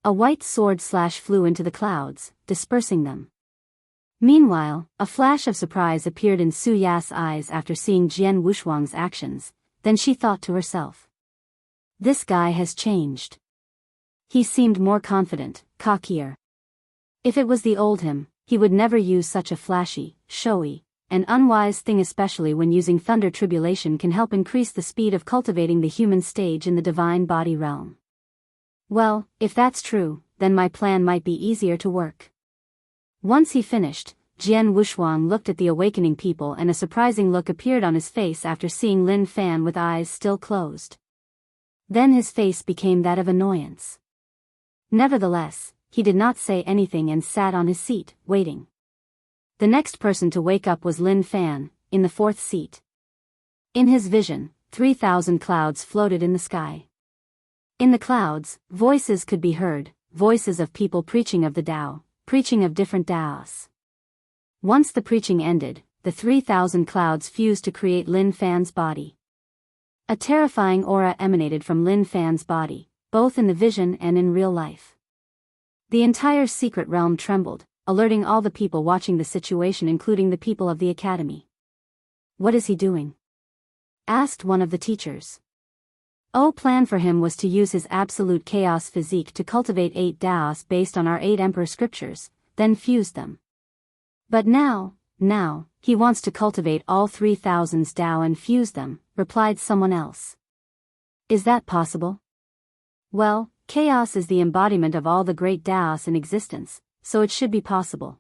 A white sword slash flew into the clouds, dispersing them. Meanwhile, a flash of surprise appeared in Su Ya's eyes after seeing Jian Wushuang's actions, then she thought to herself. This guy has changed. He seemed more confident, cockier. If it was the old him, he would never use such a flashy, showy, and unwise thing, especially when using thunder tribulation can help increase the speed of cultivating the human stage in the divine body realm. Well, if that's true, then my plan might be easier to work. Once he finished, Jian Wushuang looked at the awakening people and a surprising look appeared on his face after seeing Lin Fan with eyes still closed. Then his face became that of annoyance. Nevertheless, he did not say anything and sat on his seat, waiting. The next person to wake up was Lin Fan, in the fourth seat. In his vision, 3,000 clouds floated in the sky. In the clouds, voices could be heard, voices of people preaching of the Tao, preaching of different Taos. Once the preaching ended, the 3,000 clouds fused to create Lin Fan's body. A terrifying aura emanated from Lin Fan's body, both in the vision and in real life. The entire secret realm trembled, alerting all the people watching the situation, including the people of the academy. What is he doing? Asked one of the teachers. Plan for him was to use his absolute chaos physique to cultivate 8 Taos based on our 8 emperor scriptures, then fuse them. But now, he wants to cultivate all 3,000's Tao and fuse them, replied someone else. Is that possible? Well, chaos is the embodiment of all the great Taos in existence, so it should be possible.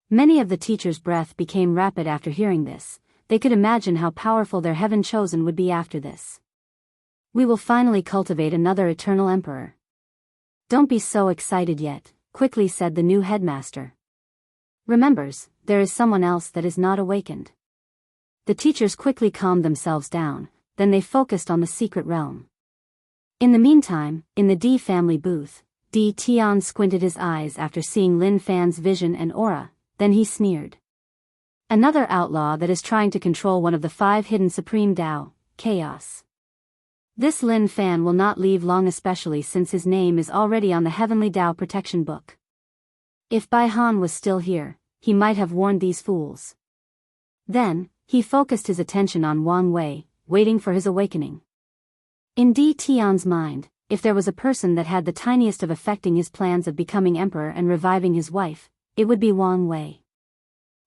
Many of the teachers' breath became rapid after hearing this. They could imagine how powerful their heaven chosen would be after this. We will finally cultivate another eternal emperor. Don't be so excited yet, quickly said the new headmaster. Remembers, there is someone else that is not awakened. The teachers quickly calmed themselves down, then they focused on the secret realm. In the meantime, in the D family booth, D Tian squinted his eyes after seeing Lin Fan's vision and aura, then he sneered. Another outlaw that is trying to control one of the 5 hidden supreme Tao, chaos. This Lin Fan will not leave long, especially since his name is already on the Heavenly Tao Protection Book. If Bai Han was still here, he might have warned these fools. Then, he focused his attention on Wang Wei, waiting for his awakening. In Di Tian's mind, if there was a person that had the tiniest of affecting his plans of becoming emperor and reviving his wife, it would be Wang Wei.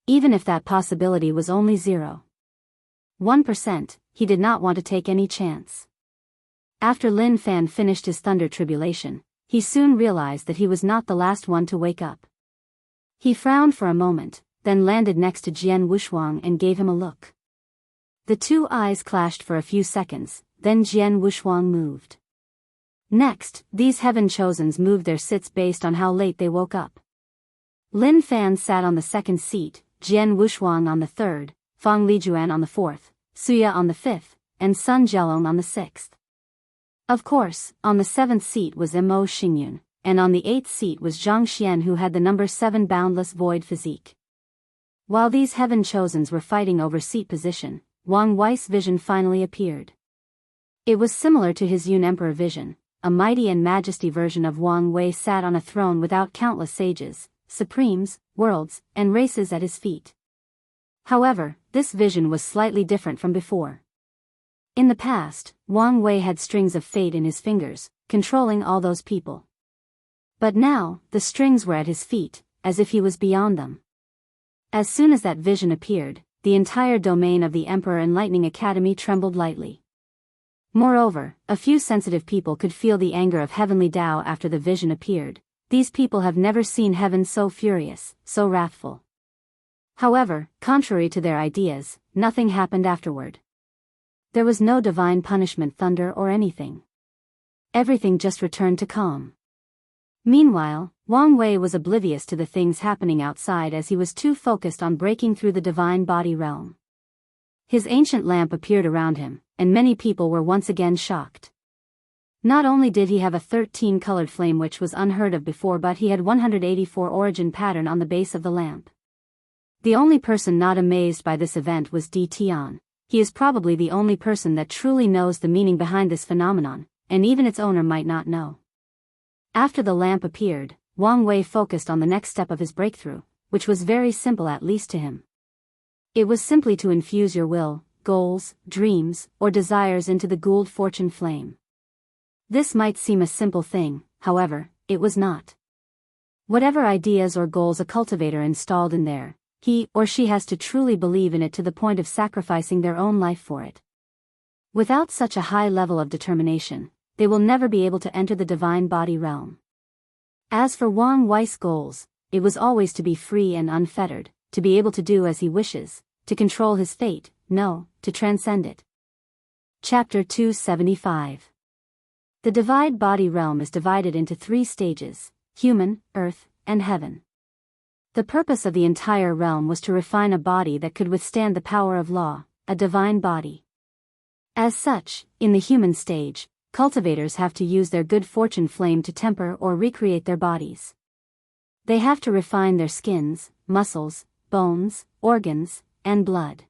Even if that possibility was only 0.1%, he did not want to take any chance. After Lin Fan finished his thunder tribulation, he soon realized that he was not the last one to wake up. He frowned for a moment, then landed next to Jian Wushuang and gave him a look. The two eyes clashed for a few seconds, then Jian Wushuang moved. Next, these heaven chosens moved their sits based on how late they woke up. Lin Fan sat on the second seat, Jian Wushuang on the third, Fang Lijuan on the fourth, Suya on the fifth, and Sun Jialong on the sixth. Of course, on the 7th seat was Mo Xingyun, and on the 8th seat was Zhang Xian, who had the number 7 boundless void physique. While these heaven chosens were fighting over seat position, Wang Wei's vision finally appeared. It was similar to his Yun Emperor vision. A mighty and majesty version of Wang Wei sat on a throne without countless sages, supremes, worlds, and races at his feet. However, this vision was slightly different from before. In the past, Wang Wei had strings of fate in his fingers, controlling all those people. But now, the strings were at his feet, as if he was beyond them. As soon as that vision appeared, the entire domain of the Emperor Enlightening Academy trembled lightly. Moreover, a few sensitive people could feel the anger of Heavenly Tao after the vision appeared. These people have never seen heaven so furious, so wrathful. However, contrary to their ideas, nothing happened afterward. There was no divine punishment, thunder, or anything. Everything just returned to calm. Meanwhile, Wang Wei was oblivious to the things happening outside as he was too focused on breaking through the divine body realm. His ancient lamp appeared around him, and many people were once again shocked. Not only did he have a 13-colored flame which was unheard of before, but he had 184 origin pattern on the base of the lamp. The only person not amazed by this event was Di Tian. he is probably the only person that truly knows the meaning behind this phenomenon, and even its owner might not know. After the lamp appeared, Wang Wei focused on the next step of his breakthrough, which was very simple at least to him. It was simply to infuse your will, goals, dreams, or desires into the Gould fortune flame. This might seem a simple thing, however, it was not. Whatever ideas or goals a cultivator installed in there, he or she has to truly believe in it to the point of sacrificing their own life for it. Without such a high level of determination, they will never be able to enter the divine body realm. As for Wang Wei's goals, it was always to be free and unfettered, to be able to do as he wishes, to control his fate, no, to transcend it. Chapter 275. The divine body realm is divided into 3 stages: human, earth, and heaven. The purpose of the entire realm was to refine a body that could withstand the power of law, a divine body. As such, in the human stage, cultivators have to use their good fortune flame to temper or recreate their bodies. They have to refine their skins, muscles, bones, organs, and blood.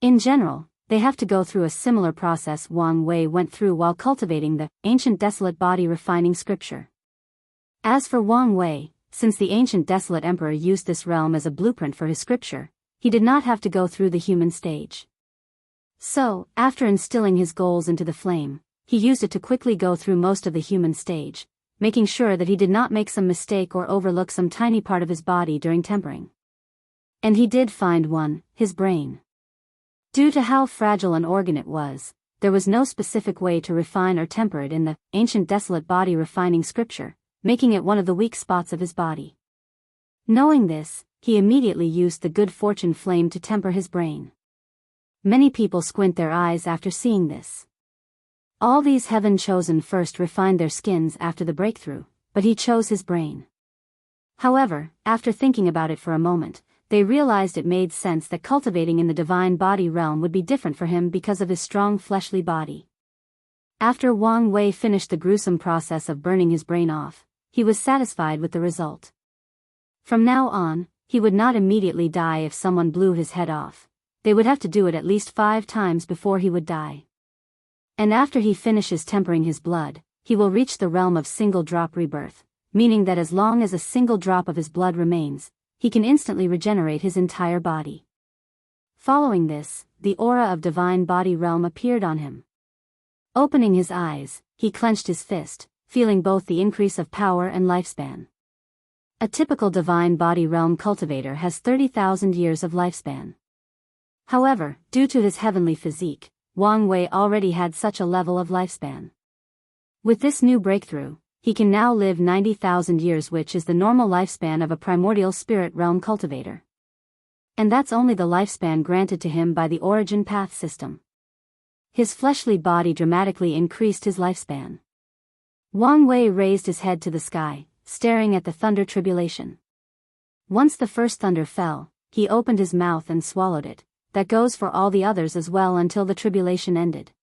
In general, they have to go through a similar process Wang Wei went through while cultivating the ancient desolate body refining scripture. As for Wang Wei, since the ancient desolate emperor used this realm as a blueprint for his scripture, he did not have to go through the human stage. So, after instilling his goals into the flame, he used it to quickly go through most of the human stage, making sure that he did not make some mistake or overlook some tiny part of his body during tempering. And he did find one, his brain. Due to how fragile an organ it was, there was no specific way to refine or temper it in the ancient desolate body refining scripture, making it one of the weak spots of his body. Knowing this, he immediately used the good fortune flame to temper his brain. Many people squint their eyes after seeing this. All these heaven-chosen first refined their skins after the breakthrough, but he chose his brain. However, after thinking about it for a moment, they realized it made sense that cultivating in the divine body realm would be different for him because of his strong fleshly body. After Wang Wei finished the gruesome process of burning his brain off, he was satisfied with the result. From now on, he would not immediately die if someone blew his head off. They would have to do it at least 5 times before he would die. And after he finishes tempering his blood, he will reach the realm of single-drop rebirth, meaning that as long as a single drop of his blood remains, he can instantly regenerate his entire body. Following this, the aura of divine body realm appeared on him. Opening his eyes, he clenched his fist, feeling both the increase of power and lifespan. A typical divine body realm cultivator has 30,000 years of lifespan. However, due to his heavenly physique, Wang Wei already had such a level of lifespan. With this new breakthrough, he can now live 90,000 years, which is the normal lifespan of a primordial spirit realm cultivator. And that's only the lifespan granted to him by the origin path system. His fleshly body dramatically increased his lifespan. Wang Wei raised his head to the sky, staring at the thunder tribulation. Once the first thunder fell, he opened his mouth and swallowed it. That goes for all the others as well until the tribulation ended.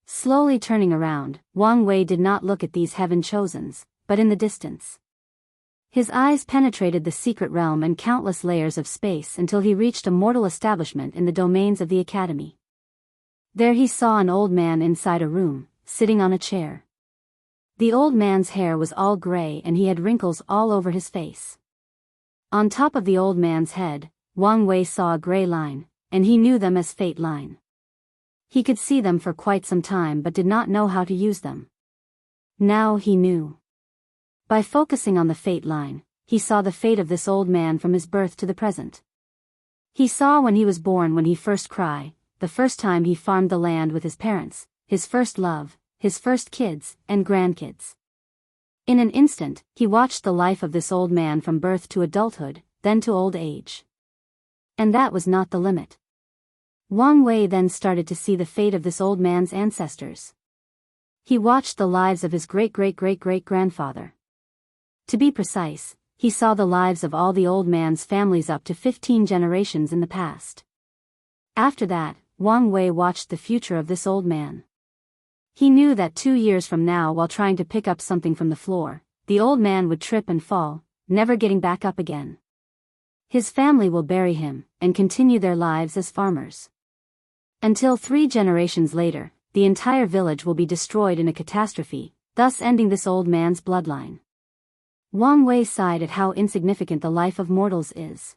Slowly turning around, Wang Wei did not look at these heaven-chosens, but in the distance. His eyes penetrated the secret realm and countless layers of space until he reached a mortal establishment in the domains of the academy. There he saw an old man inside a room, sitting on a chair. The old man's hair was all gray and he had wrinkles all over his face. On top of the old man's head, Wang Wei saw a gray line, and he knew them as fate line. He could see them for quite some time but did not know how to use them. Now he knew. By focusing on the fate line, he saw the fate of this old man from his birth to the present. He saw when he was born, when he first cried, the first time he farmed the land with his parents, his first love, his first kids and grandkids. In an instant, he watched the life of this old man from birth to adulthood, then to old age. And that was not the limit. Wang Wei then started to see the fate of this old man's ancestors. He watched the lives of his great-great-great-great-grandfather. To be precise, he saw the lives of all the old man's families up to 15 generations in the past. After that, Wang Wei watched the future of this old man. He knew that 2 years from now, while trying to pick up something from the floor, the old man would trip and fall, never getting back up again. His family will bury him, and continue their lives as farmers. Until 3 generations later, the entire village will be destroyed in a catastrophe, thus ending this old man's bloodline. Wang Wei sighed at how insignificant the life of mortals is.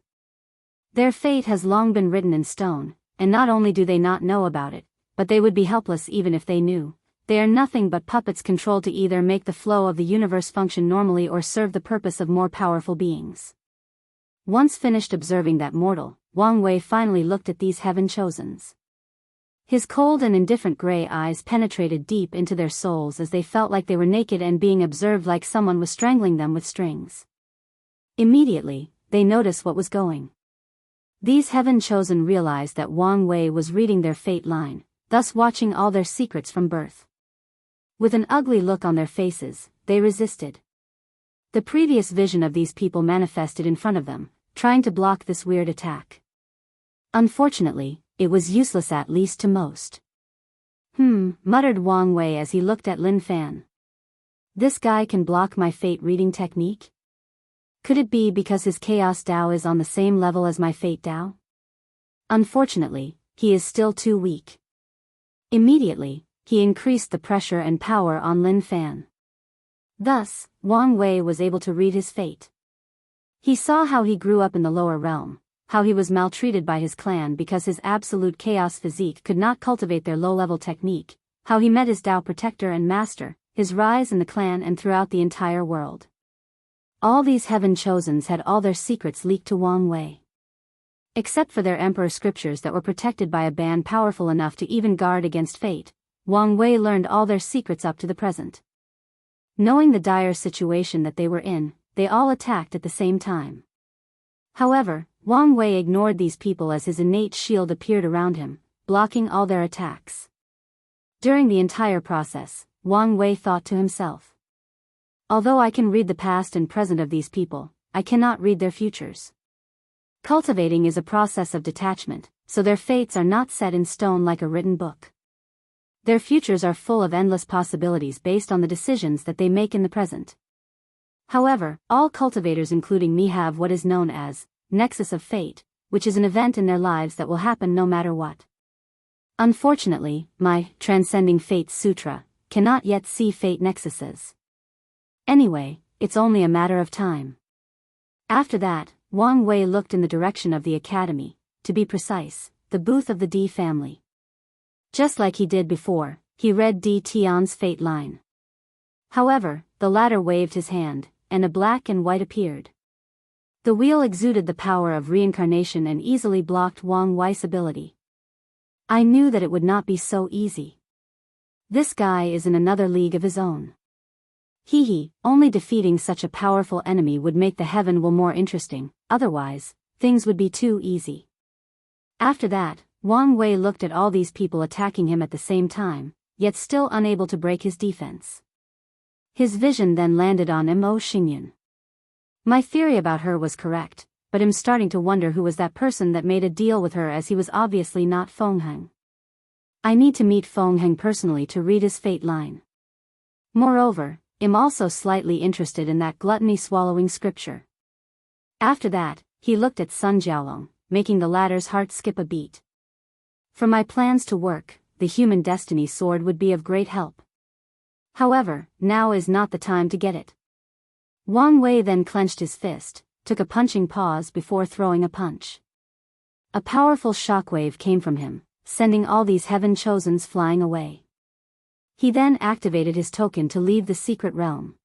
Their fate has long been written in stone, and not only do they not know about it, but they would be helpless even if they knew. They are nothing but puppets controlled to either make the flow of the universe function normally or serve the purpose of more powerful beings. Once finished observing that mortal, Wang Wei finally looked at these heaven-chosens. His cold and indifferent gray eyes penetrated deep into their souls as they felt like they were naked and being observed like someone was strangling them with strings. Immediately, they noticed what was going. These heaven-chosen realized that Wang Wei was reading their fate line, thus watching all their secrets from birth. With an ugly look on their faces, they resisted. The previous vision of these people manifested in front of them, trying to block this weird attack. Unfortunately, it was useless, at least to most. Muttered Wang Wei as he looked at Lin Fan. This guy can block my fate reading technique? Could it be because his Chaos Dao is on the same level as my Fate Dao? Unfortunately, he is still too weak. Immediately, he increased the pressure and power on Lin Fan. Thus, Wang Wei was able to read his fate. He saw how he grew up in the lower realm, how he was maltreated by his clan because his absolute chaos physique could not cultivate their low-level technique, how he met his Dao protector and master, his rise in the clan and throughout the entire world. All these heaven-chosens had all their secrets leaked to Wang Wei. Except for their emperor scriptures that were protected by a band powerful enough to even guard against fate, Wang Wei learned all their secrets up to the present. Knowing the dire situation that they were in, they all attacked at the same time. However, Wang Wei ignored these people as his innate shield appeared around him, blocking all their attacks. During the entire process, Wang Wei thought to himself, although I can read the past and present of these people, I cannot read their futures. Cultivating is a process of detachment, so their fates are not set in stone like a written book. Their futures are full of endless possibilities based on the decisions that they make in the present. However, all cultivators including me have what is known as Nexus of Fate, which is an event in their lives that will happen no matter what. Unfortunately, my Transcending Fate Sutra cannot yet see fate nexuses. Anyway, it's only a matter of time. After that, Wang Wei looked in the direction of the academy, to be precise, the booth of the D family. Just like he did before, he read Di Tian's fate line. However, the latter waved his hand, and a black and white appeared. The wheel exuded the power of reincarnation and easily blocked Wang Wei's ability. I knew that it would not be so easy. This guy is in another league of his own. Only defeating such a powerful enemy would make the heaven will more interesting, otherwise, things would be too easy. After that, Wang Wei looked at all these people attacking him at the same time, yet still unable to break his defense. His vision then landed on Mo Xingyun. My theory about her was correct, but I'm starting to wonder who was that person that made a deal with her, as he was obviously not Fengheng. I need to meet Fengheng personally to read his fate line. Moreover, I'm also slightly interested in that gluttony-swallowing scripture. After that, he looked at Sun Jiaolong, making the latter's heart skip a beat. For my plans to work, the human destiny sword would be of great help. However, now is not the time to get it. Wang Wei then clenched his fist, took a punching pause before throwing a punch. A powerful shockwave came from him, sending all these heaven-chosens flying away. He then activated his token to leave the secret realm.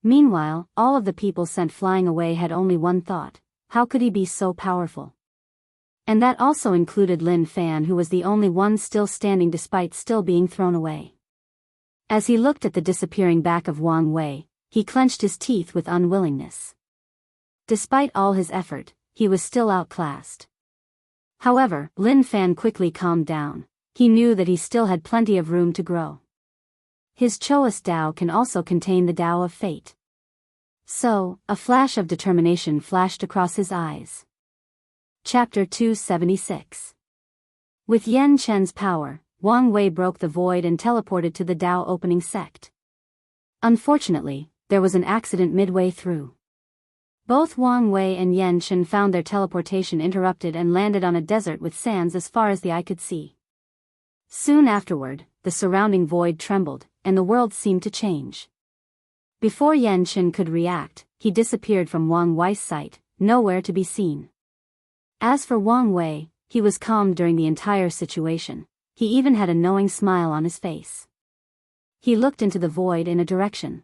Meanwhile, all of the people sent flying away had only one thought: how could he be so powerful? And that also included Lin Fan, who was the only one still standing despite still being thrown away. As he looked at the disappearing back of Wang Wei, he clenched his teeth with unwillingness. Despite all his effort, he was still outclassed. However, Lin Fan quickly calmed down. He knew that he still had plenty of room to grow. His Choas Dao can also contain the Dao of Fate. So, a flash of determination flashed across his eyes. Chapter 276. With Yan Chen's power, Wang Wei broke the void and teleported to the Dao opening sect. Unfortunately, there was an accident midway through. Both Wang Wei and Yan Chen found their teleportation interrupted and landed on a desert with sands as far as the eye could see. Soon afterward, the surrounding void trembled, and the world seemed to change. Before Yan Chen could react, he disappeared from Wang Wei's sight, nowhere to be seen. As for Wang Wei, he was calm during the entire situation. He even had a knowing smile on his face. He looked into the void in a direction.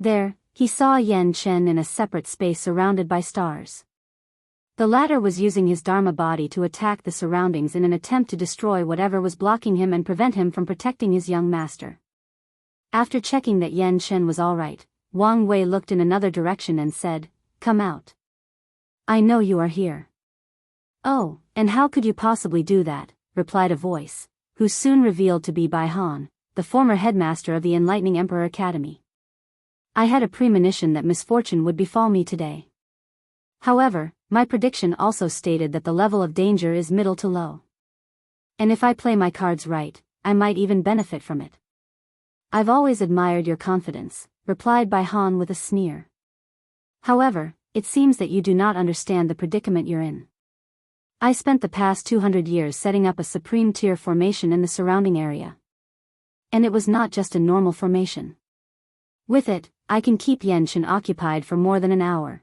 There, he saw Yan Chen in a separate space surrounded by stars. The latter was using his Dharma body to attack the surroundings in an attempt to destroy whatever was blocking him and prevent him from protecting his young master. After checking that Yan Chen was all right, Wang Wei looked in another direction and said, "Come out. I know you are here." "Oh, and how could you possibly do that?" replied a voice, who soon revealed to be Bai Han, the former headmaster of the Enlightening Emperor Academy. "I had a premonition that misfortune would befall me today. However, my prediction also stated that the level of danger is middle to low. And if I play my cards right, I might even benefit from it." "I've always admired your confidence," replied Bai Han with a sneer. "However, it seems that you do not understand the predicament you're in. I spent the past 200 years setting up a supreme tier formation in the surrounding area. And it was not just a normal formation. With it, I can keep Yan Chen occupied for more than an hour.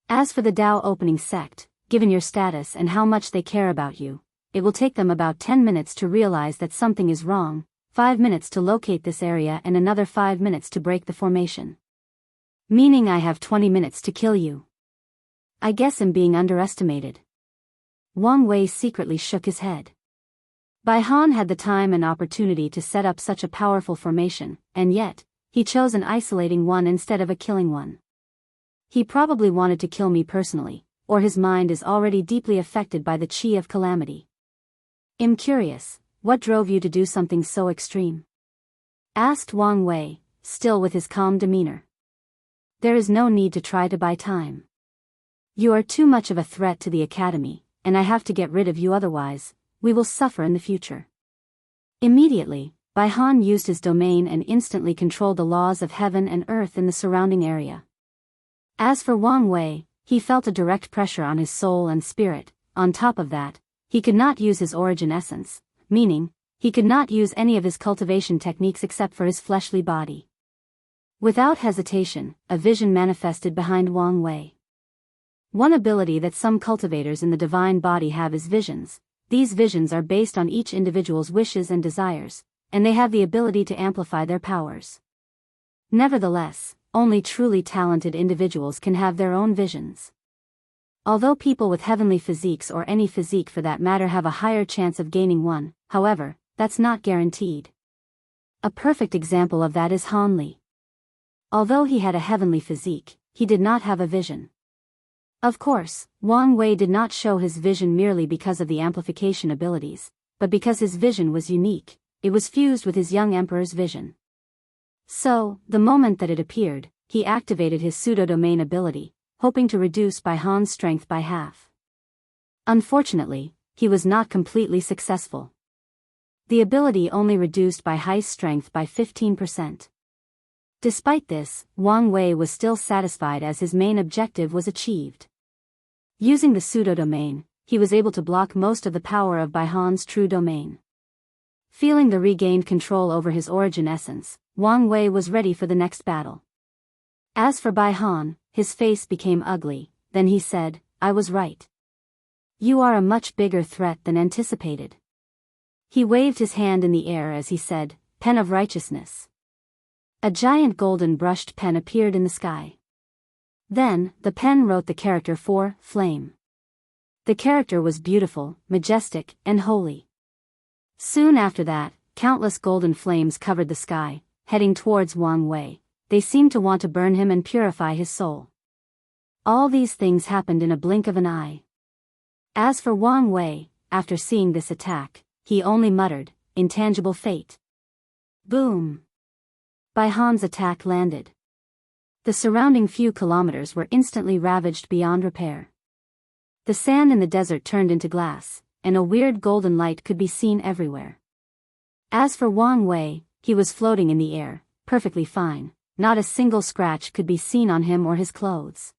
As for the Dao opening sect, given your status and how much they care about you, it will take them about 10 minutes to realize that something is wrong, 5 minutes to locate this area and another 5 minutes to break the formation. Meaning I have 20 minutes to kill you. I guess I'm being underestimated." Wang Wei secretly shook his head. Bai Han had the time and opportunity to set up such a powerful formation, and yet, he chose an isolating one instead of a killing one. He probably wanted to kill me personally, or his mind is already deeply affected by the chi of calamity. "I'm curious, what drove you to do something so extreme?" asked Wang Wei, still with his calm demeanor. "There is no need to try to buy time. You are too much of a threat to the academy, and I have to get rid of you, otherwise, we will suffer in the future." Immediately, Bai Han used his domain and instantly controlled the laws of heaven and earth in the surrounding area. As for Wang Wei, he felt a direct pressure on his soul and spirit. On top of that, he could not use his origin essence, meaning, he could not use any of his cultivation techniques except for his fleshly body. Without hesitation, a vision manifested behind Wang Wei. One ability that some cultivators in the divine body have is visions. These visions are based on each individual's wishes and desires, and they have the ability to amplify their powers. Nevertheless, only truly talented individuals can have their own visions. Although people with heavenly physiques or any physique for that matter have a higher chance of gaining one, however, that's not guaranteed. A perfect example of that is Han Li. Although he had a heavenly physique, he did not have a vision. Of course, Wang Wei did not show his vision merely because of the amplification abilities, but because his vision was unique. It was fused with his young emperor's vision. So, the moment that it appeared, he activated his pseudo-domain ability, hoping to reduce Bai Han's strength by half. Unfortunately, he was not completely successful. The ability only reduced Bai Han's strength by 15%. Despite this, Wang Wei was still satisfied as his main objective was achieved. Using the pseudo-domain, he was able to block most of the power of Bai Han's true domain. Feeling the regained control over his origin essence, Wang Wei was ready for the next battle. As for Bai Han, his face became ugly, then he said, "I was right. You are a much bigger threat than anticipated." He waved his hand in the air as he said, "Pen of Righteousness." A giant golden brushed pen appeared in the sky. Then, the pen wrote the character for flame. The character was beautiful, majestic, and holy. Soon after that, countless golden flames covered the sky, heading towards Wang Wei. They seemed to want to burn him and purify his soul. All these things happened in a blink of an eye. As for Wang Wei, after seeing this attack, he only muttered, "Intangible fate." Boom! Bai Han's attack landed. The surrounding few kilometers were instantly ravaged beyond repair. The sand in the desert turned into glass, and a weird golden light could be seen everywhere. As for Wang Wei, he was floating in the air, perfectly fine. Not a single scratch could be seen on him or his clothes.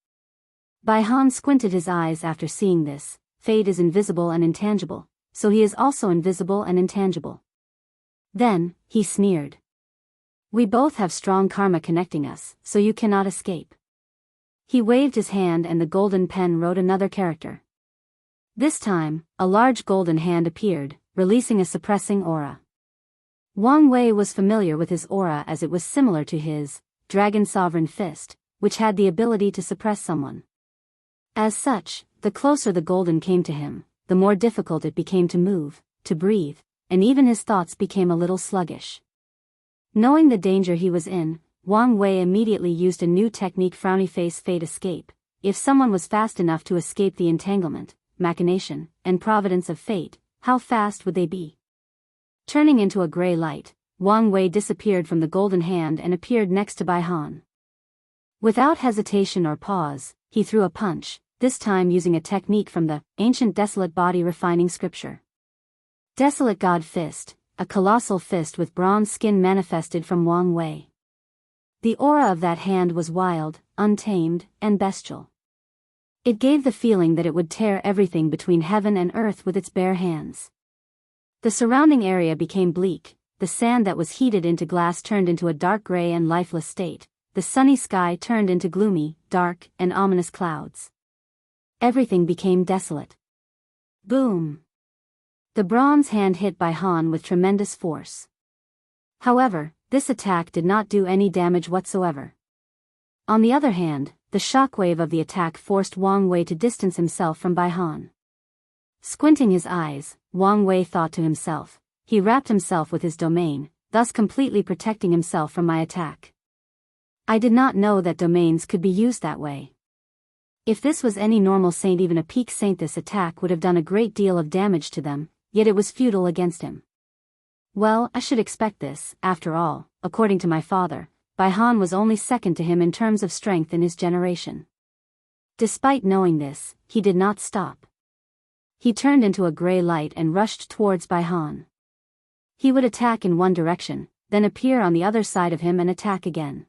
Bai Han squinted his eyes after seeing this. Fate is invisible and intangible, so he is also invisible and intangible. Then, he sneered. We both have strong karma connecting us, so you cannot escape. He waved his hand and the golden pen wrote another character. This time, a large golden hand appeared, releasing a suppressing aura. Wang Wei was familiar with his aura as it was similar to his Dragon Sovereign Fist, which had the ability to suppress someone. As such, the closer the golden came to him, the more difficult it became to move, to breathe, and even his thoughts became a little sluggish. Knowing the danger he was in, Wang Wei immediately used a new technique, frowny face fate escape. If someone was fast enough to escape the entanglement, machination, and providence of fate, how fast would they be? Turning into a gray light, Wang Wei disappeared from the golden hand and appeared next to Bai Han. Without hesitation or pause, he threw a punch, this time using a technique from the ancient desolate body refining scripture. Desolate God Fist, a colossal fist with bronze skin manifested from Wang Wei. The aura of that hand was wild, untamed, and bestial. It gave the feeling that it would tear everything between heaven and earth with its bare hands. The surrounding area became bleak, the sand that was heated into glass turned into a dark gray and lifeless state, the sunny sky turned into gloomy, dark, and ominous clouds. Everything became desolate. Boom! The bronze hand hit Bai Han with tremendous force. However, this attack did not do any damage whatsoever. On the other hand, the shockwave of the attack forced Wang Wei to distance himself from Bai Han. Squinting his eyes, Wang Wei thought to himself, he wrapped himself with his domain, thus completely protecting himself from my attack. I did not know that domains could be used that way. If this was any normal saint, even a peak saint, this attack would have done a great deal of damage to them, yet it was futile against him. Well, I should expect this, after all, according to my father, Bai Han was only second to him in terms of strength in his generation. Despite knowing this, he did not stop. He turned into a gray light and rushed towards Bai Han. He would attack in one direction, then appear on the other side of him and attack again.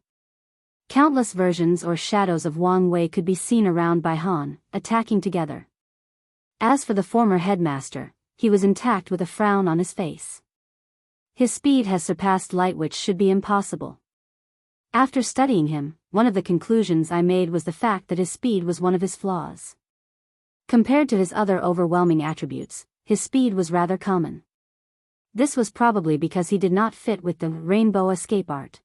Countless versions or shadows of Wang Wei could be seen around Bai Han, attacking together. As for the former headmaster, he was intact with a frown on his face. His speed has surpassed light, which should be impossible. After studying him, one of the conclusions I made was the fact that his speed was one of his flaws. Compared to his other overwhelming attributes, his speed was rather common. This was probably because he did not fit with the rainbow escape art.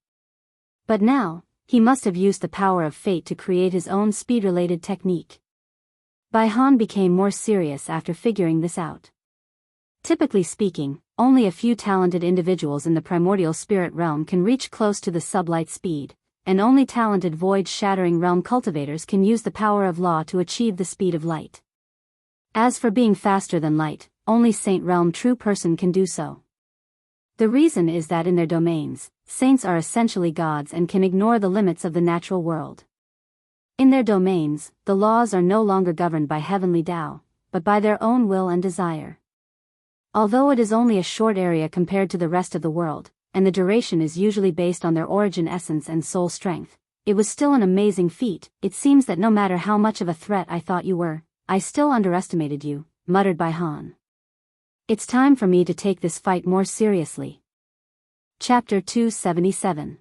But now, he must have used the power of fate to create his own speed-related technique. Bai Han became more serious after figuring this out. Typically speaking, only a few talented individuals in the primordial spirit realm can reach close to the sublight speed, and only talented void-shattering realm cultivators can use the power of law to achieve the speed of light. As for being faster than light, only Saint Realm true person can do so. The reason is that in their domains, saints are essentially gods and can ignore the limits of the natural world. In their domains, the laws are no longer governed by heavenly Tao, but by their own will and desire. Although it is only a short area compared to the rest of the world, and the duration is usually based on their origin essence and soul strength, it was still an amazing feat. It seems that no matter how much of a threat I thought you were, I still underestimated you, muttered Bai Han. It's time for me to take this fight more seriously. Chapter 277.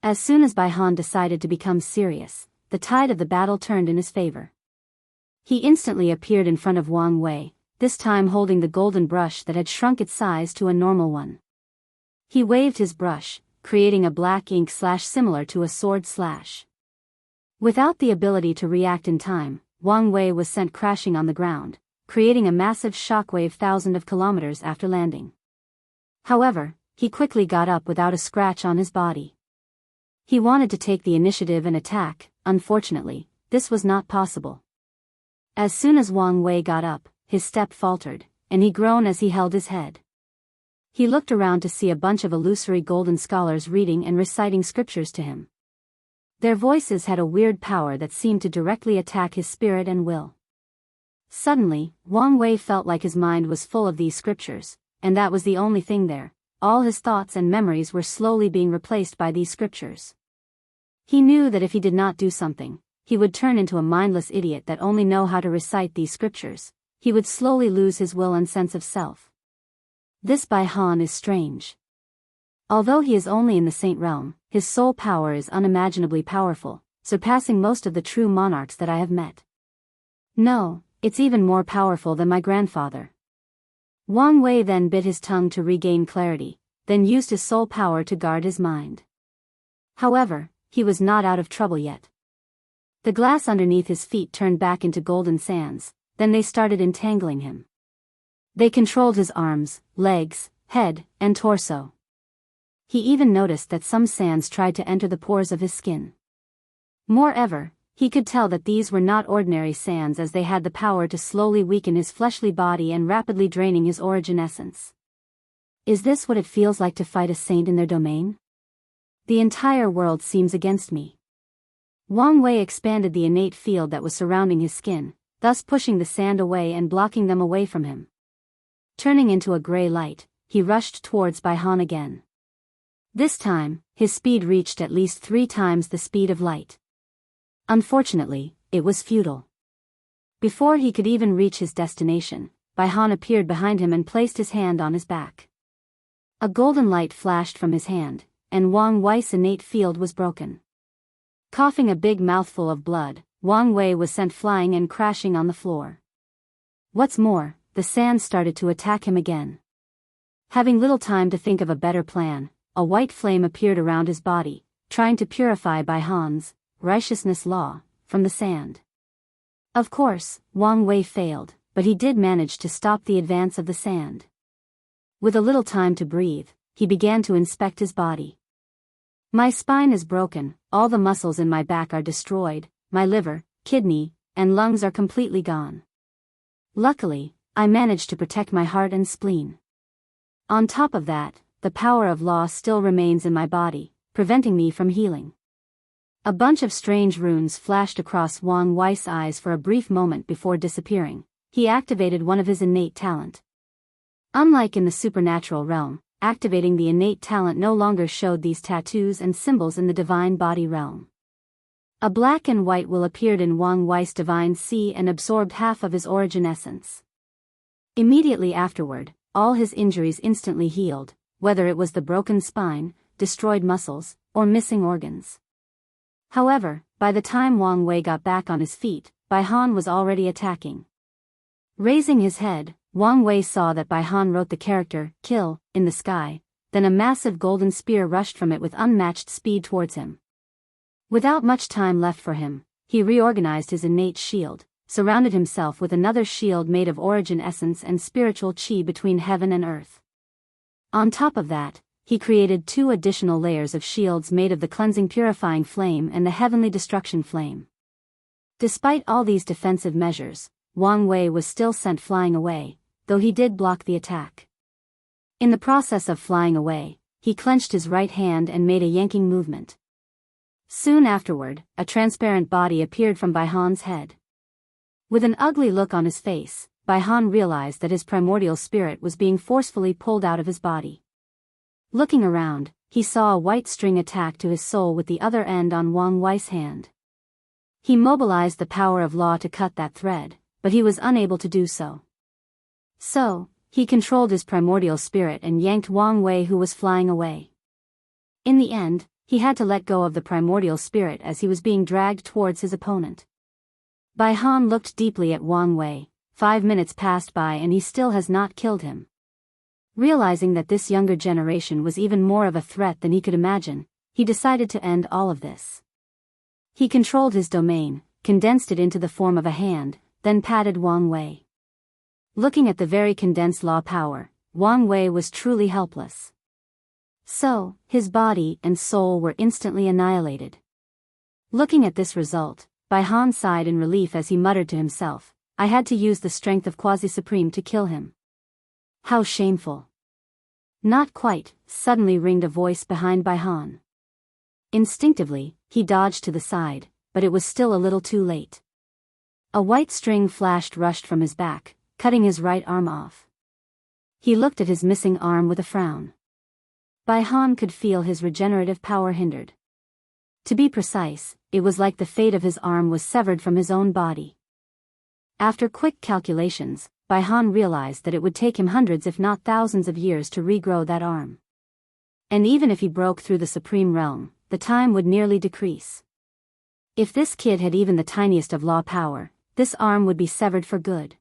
As soon as Bai Han decided to become serious, the tide of the battle turned in his favor. He instantly appeared in front of Wang Wei, this time holding the golden brush that had shrunk its size to a normal one. He waved his brush, creating a black ink slash similar to a sword slash. Without the ability to react in time, Wang Wei was sent crashing on the ground, creating a massive shockwave thousands of kilometers after landing. However, he quickly got up without a scratch on his body. He wanted to take the initiative and attack. Unfortunately, this was not possible. As soon as Wang Wei got up, his step faltered, and he groaned as he held his head. He looked around to see a bunch of illusory golden scholars reading and reciting scriptures to him. Their voices had a weird power that seemed to directly attack his spirit and will. Suddenly, Wang Wei felt like his mind was full of these scriptures, and that was the only thing there. All his thoughts and memories were slowly being replaced by these scriptures. He knew that if he did not do something, he would turn into a mindless idiot that only know how to recite these scriptures. he would slowly lose his will and sense of self. This Bai Han is strange. Although he is only in the saint realm, his soul power is unimaginably powerful, surpassing most of the true monarchs that I have met. No, it's even more powerful than my grandfather. Wang Wei then bit his tongue to regain clarity, then used his soul power to guard his mind. However, he was not out of trouble yet. The glass underneath his feet turned back into golden sands, then they started entangling him. They controlled his arms, legs, head, and torso. He even noticed that some sands tried to enter the pores of his skin. Moreover, he could tell that these were not ordinary sands as they had the power to slowly weaken his fleshly body and rapidly draining his origin essence. Is this what it feels like to fight a saint in their domain? The entire world seems against me. Wang Wei expanded the innate field that was surrounding his skin, thus pushing the sand away and blocking them away from him. Turning into a gray light, he rushed towards Bai Han again. This time, his speed reached at least 3 times the speed of light. Unfortunately, it was futile. Before he could even reach his destination, Bai Han appeared behind him and placed his hand on his back. A golden light flashed from his hand, and Wang Wei's innate field was broken. Coughing a big mouthful of blood, Wang Wei was sent flying and crashing on the floor. What's more, the sand started to attack him again. Having little time to think of a better plan, a white flame appeared around his body, trying to purify Bai Han's righteousness law from the sand. Of course, Wang Wei failed, but he did manage to stop the advance of the sand. With a little time to breathe, he began to inspect his body. My spine is broken, all the muscles in my back are destroyed, my liver, kidney, and lungs are completely gone. Luckily, I managed to protect my heart and spleen. On top of that, the power of law still remains in my body, preventing me from healing. A bunch of strange runes flashed across Wang Wei's eyes for a brief moment before disappearing. He activated one of his innate talent. Unlike in the supernatural realm, activating the innate talent no longer showed these tattoos and symbols in the divine body realm. A black and white will appeared in Wang Wei's divine sea and absorbed half of his origin essence. Immediately afterward, all his injuries instantly healed, whether it was the broken spine, destroyed muscles, or missing organs. However, by the time Wang Wei got back on his feet, Bai Han was already attacking. Raising his head, Wang Wei saw that Bai Han wrote the character, "Kill," in the sky, then a massive golden spear rushed from it with unmatched speed towards him. Without much time left for him, he reorganized his innate shield, surrounded himself with another shield made of origin essence and spiritual chi between heaven and earth. On top of that, he created 2 additional layers of shields made of the cleansing purifying flame and the heavenly destruction flame. Despite all these defensive measures, Wang Wei was still sent flying away, though he did block the attack. In the process of flying away, he clenched his right hand and made a yanking movement. Soon afterward, a transparent body appeared from Bai Han's head. With an ugly look on his face, Bai Han realized that his primordial spirit was being forcefully pulled out of his body. Looking around, he saw a white string attach to his soul with the other end on Wang Wei's hand. He mobilized the power of law to cut that thread, but he was unable to do so. So, he controlled his primordial spirit and yanked Wang Wei, who was flying away. In the end, he had to let go of the primordial spirit as he was being dragged towards his opponent. Bai Han looked deeply at Wang Wei. 5 minutes passed by and he still has not killed him. Realizing that this younger generation was even more of a threat than he could imagine, he decided to end all of this. He controlled his domain, condensed it into the form of a hand, then patted Wang Wei. Looking at the very condensed law power, Wang Wei was truly helpless. So, his body and soul were instantly annihilated. Looking at this result, Bai Han sighed in relief as he muttered to himself, "I had to use the strength of Quasi-Supreme to kill him. How shameful." "Not quite," suddenly ringed a voice behind Bai Han. Instinctively, he dodged to the side, but it was still a little too late. A white string rushed from his back, cutting his right arm off. He looked at his missing arm with a frown. Bai Han could feel his regenerative power hindered. To be precise, it was like the fate of his arm was severed from his own body. After quick calculations, Bai Han realized that it would take him hundreds if not thousands of years to regrow that arm. And even if he broke through the Supreme Realm, the time would nearly decrease. If this kid had even the tiniest of law power, this arm would be severed for good.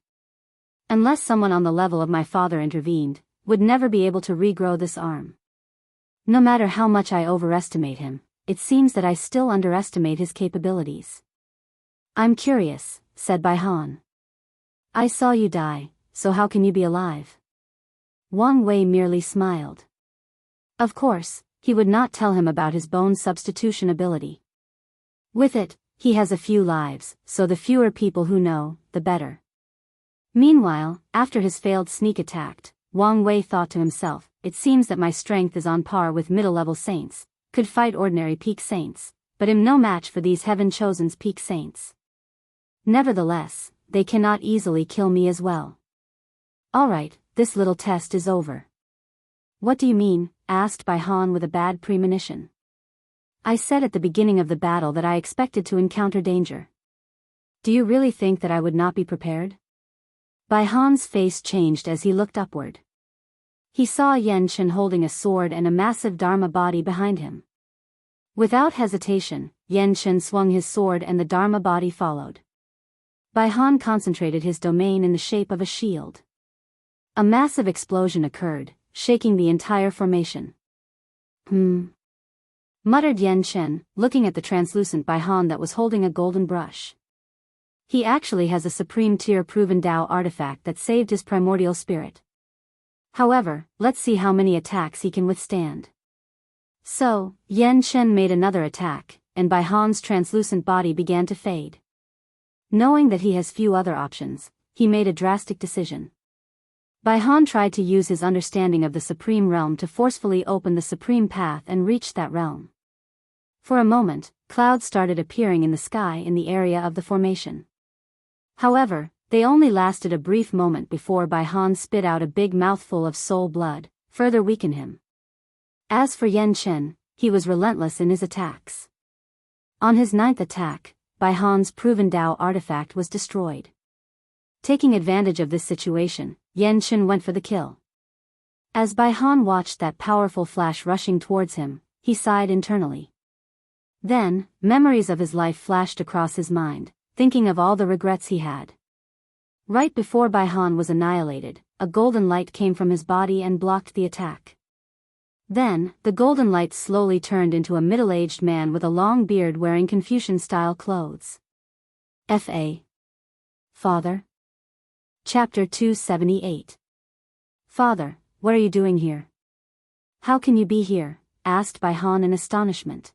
Unless someone on the level of my father intervened, would never be able to regrow this arm. No matter how much I overestimate him, it seems that I still underestimate his capabilities. I'm curious, said Bai Han. I saw you die, so how can you be alive? Wang Wei merely smiled. Of course, he would not tell him about his bone substitution ability. With it, he has a few lives, so the fewer people who know, the better. Meanwhile, after his failed sneak attack, Wang Wei thought to himself, it seems that my strength is on par with middle-level saints, could fight ordinary peak saints, but am no match for these heaven-chosen's peak saints. Nevertheless, they cannot easily kill me as well. Alright, this little test is over. What do you mean? Asked Bai Han with a bad premonition. I said at the beginning of the battle that I expected to encounter danger. Do you really think that I would not be prepared? Bai Han's face changed as he looked upward. He saw Yan Chen holding a sword and a massive Dharma body behind him. Without hesitation, Yan Chen swung his sword and the Dharma body followed. Bai Han concentrated his domain in the shape of a shield. A massive explosion occurred, shaking the entire formation. Muttered Yan Chen, looking at the translucent Bai Han that was holding a golden brush. He actually has a supreme tier proven Dao artifact that saved his primordial spirit. However, let's see how many attacks he can withstand. So, Yan Chen made another attack, and Bai Han's translucent body began to fade. Knowing that he has few other options, he made a drastic decision. Bai Han tried to use his understanding of the Supreme Realm to forcefully open the Supreme Path and reach that realm. For a moment, clouds started appearing in the sky in the area of the formation. However, they only lasted a brief moment before Bai Han spit out a big mouthful of soul blood, further weaken him. As for Yan Chen, he was relentless in his attacks. On his 9th attack, Bai Han's proven Dao artifact was destroyed. Taking advantage of this situation, Yan Chen went for the kill. As Bai Han watched that powerful flash rushing towards him, he sighed internally. Then, memories of his life flashed across his mind, thinking of all the regrets he had. Right before Bai Han was annihilated, a golden light came from his body and blocked the attack. Then, the golden light slowly turned into a middle-aged man with a long beard wearing Confucian-style clothes. F.A. Father? Chapter 278. Father, what are you doing here? How can you be here? Asked Bai Han in astonishment.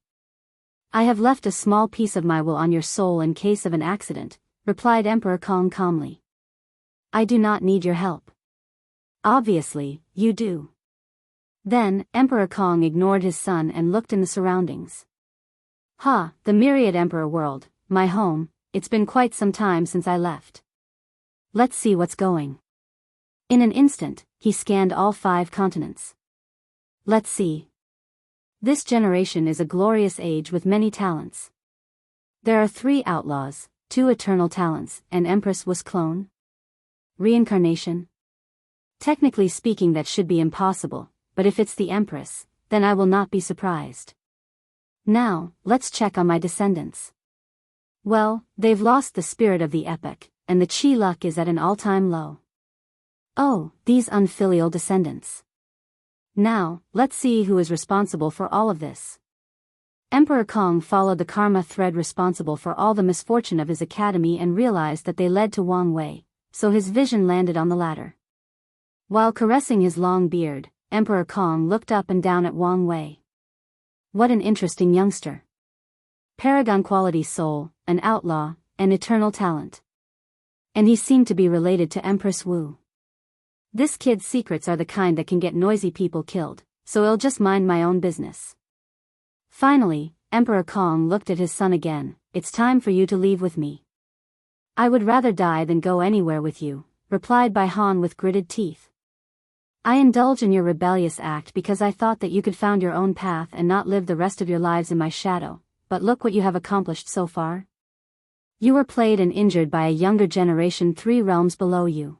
I have left a small piece of my will on your soul in case of an accident, replied Emperor Kong calmly. I do not need your help. Obviously, you do. Then, Emperor Kong ignored his son and looked in the surroundings. The myriad Emperor world, my home, it's been quite some time since I left. Let's see what's going. In an instant, he scanned all 5 continents. Let's see. This generation is a glorious age with many talents. There are 3 outlaws, 2 eternal talents, and Empress was clone? Reincarnation? Technically speaking that should be impossible, but if it's the Empress, then I will not be surprised. Now, let's check on my descendants. Well, they've lost the spirit of the epoch, and the chi luck is at an all-time low. Oh, these unfilial descendants. Now, let's see who is responsible for all of this. Emperor Kong followed the karma thread responsible for all the misfortune of his academy and realized that they led to Wang Wei, so his vision landed on the latter. While caressing his long beard, Emperor Kong looked up and down at Wang Wei. What an interesting youngster. Paragon quality soul, an outlaw, an eternal talent. And he seemed to be related to Empress Wu. This kid's secrets are the kind that can get noisy people killed, so I'll just mind my own business. Finally, Emperor Kong looked at his son again. It's time for you to leave with me. I would rather die than go anywhere with you, replied Bai Han with gritted teeth. I indulge in your rebellious act because I thought that you could found your own path and not live the rest of your lives in my shadow, but look what you have accomplished so far. You were played and injured by a younger generation 3 realms below you.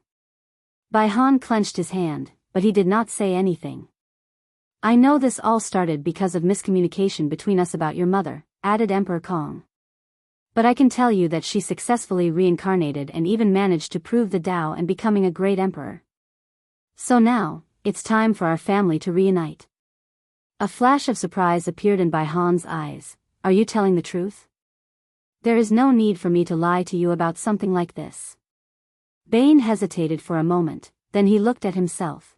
Bai Han clenched his hand, but he did not say anything. I know this all started because of miscommunication between us about your mother, added Emperor Kong. But I can tell you that she successfully reincarnated and even managed to prove the Tao and becoming a great emperor. So now, it's time for our family to reunite. A flash of surprise appeared in Bai Han's eyes. Are you telling the truth? There is no need for me to lie to you about something like this. Bane hesitated for a moment, then he looked at himself.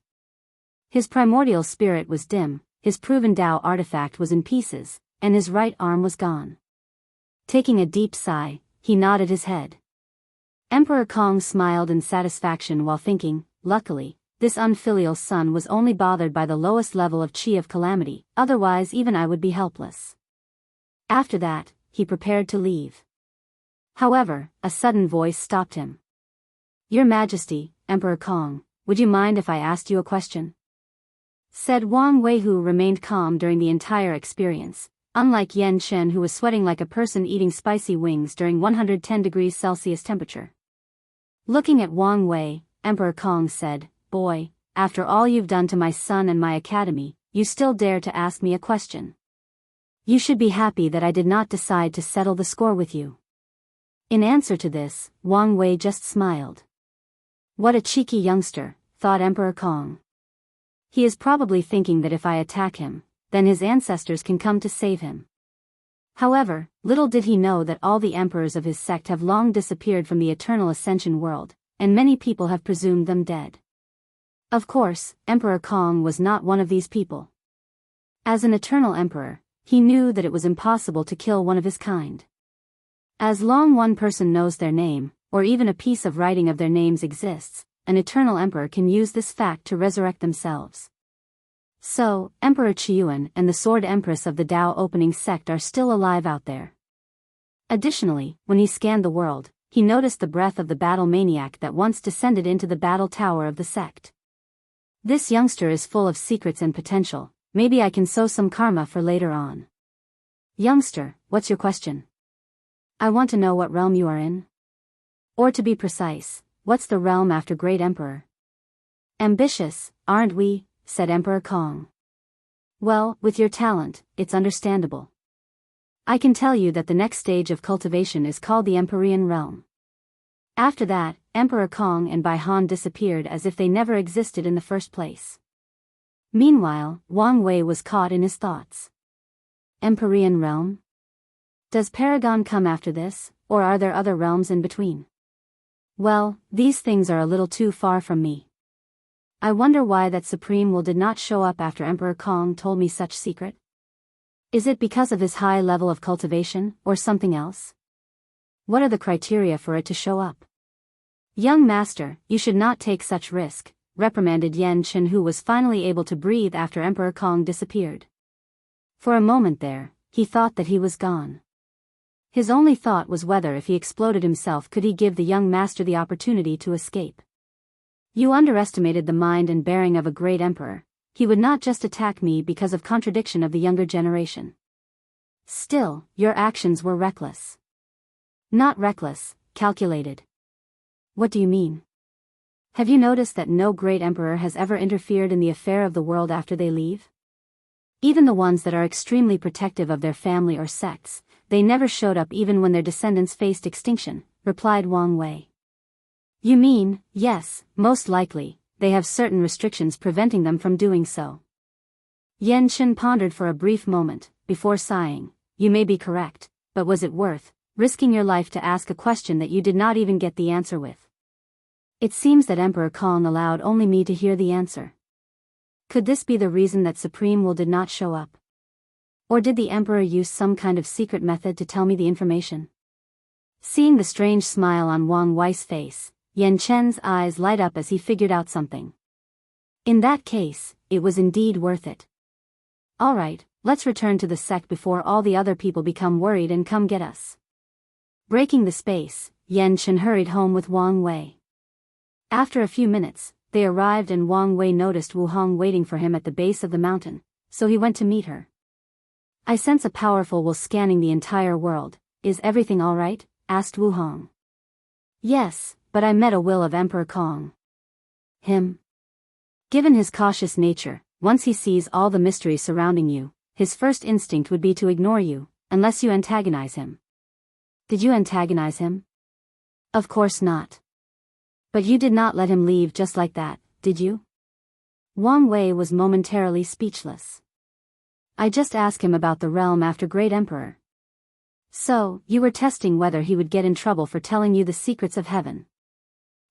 His primordial spirit was dim, his proven Tao artifact was in pieces, and his right arm was gone. Taking a deep sigh, he nodded his head. Emperor Kong smiled in satisfaction while thinking, luckily, this unfilial son was only bothered by the lowest level of chi of calamity, otherwise even I would be helpless. After that, he prepared to leave. However, a sudden voice stopped him. Your Majesty, Emperor Kong, would you mind if I asked you a question? Said Wang Wei, who remained calm during the entire experience, unlike Yan Chen, who was sweating like a person eating spicy wings during 110 degrees Celsius temperature. Looking at Wang Wei, Emperor Kong said, Boy, after all you've done to my son and my academy, you still dare to ask me a question. You should be happy that I did not decide to settle the score with you. In answer to this, Wang Wei just smiled. What a cheeky youngster, thought Emperor Kong. He is probably thinking that if I attack him, then his ancestors can come to save him. However, little did he know that all the emperors of his sect have long disappeared from the eternal ascension world, and many people have presumed them dead. Of course, Emperor Kong was not one of these people. As an eternal emperor, he knew that it was impossible to kill one of his kind. As long one person knows their name, or even a piece of writing of their names exists, an eternal emperor can use this fact to resurrect themselves. So, Emperor Qiyuan and the Sword Empress of the Tao Opening sect are still alive out there. Additionally, when he scanned the world, he noticed the breath of the battle maniac that once descended into the battle tower of the sect. This youngster is full of secrets and potential, maybe I can sow some karma for later on. Youngster, what's your question? I want to know what realm you are in. Or to be precise, what's the realm after Great Emperor? Ambitious, aren't we? Said Emperor Kong. Well, with your talent, it's understandable. I can tell you that the next stage of cultivation is called the Empyrean realm. After that, Emperor Kong and Bai Han disappeared as if they never existed in the first place. Meanwhile, Wang Wei was caught in his thoughts. Empyrean realm? Does Paragon come after this, or are there other realms in between? Well, these things are a little too far from me. I wonder why that Supreme Will did not show up after Emperor Kong told me such secret? Is it because of his high level of cultivation, or something else? What are the criteria for it to show up? Young master, you should not take such risk, reprimanded Yan Chen, who was finally able to breathe after Emperor Kong disappeared. For a moment there, he thought that he was gone. His only thought was whether if he exploded himself could he give the young master the opportunity to escape. You underestimated the mind and bearing of a great emperor. He would not just attack me because of contradiction of the younger generation. Still, your actions were reckless. Not reckless, calculated. What do you mean? Have you noticed that no great emperor has ever interfered in the affair of the world after they leave? Even the ones that are extremely protective of their family or sects, they never showed up even when their descendants faced extinction, replied Wang Wei. You mean, yes, most likely, they have certain restrictions preventing them from doing so. Yan Chen pondered for a brief moment, before sighing, you may be correct, but was it worth risking your life to ask a question that you did not even get the answer with? It seems that Emperor Kong allowed only me to hear the answer. Could this be the reason that Supreme Will did not show up? Or did the Emperor use some kind of secret method to tell me the information? Seeing the strange smile on Wang Wei's face, Yan Chen's eyes light up as he figured out something. In that case, it was indeed worth it. Alright, let's return to the sect before all the other people become worried and come get us. Breaking the space, Yan Chen hurried home with Wang Wei. After a few minutes, they arrived and Wang Wei noticed Wu Hong waiting for him at the base of the mountain, so he went to meet her. I sense a powerful will scanning the entire world. Is everything alright? Asked Wu Hong. Yes, but I met a will of Emperor Kong. him? Given his cautious nature, once he sees all the mystery surrounding you, his first instinct would be to ignore you, unless you antagonize him. Did you antagonize him? Of course not. But you did not let him leave just like that, did you? Wang Wei was momentarily speechless. I just asked him about the realm after Great Emperor. So, you were testing whether he would get in trouble for telling you the secrets of heaven.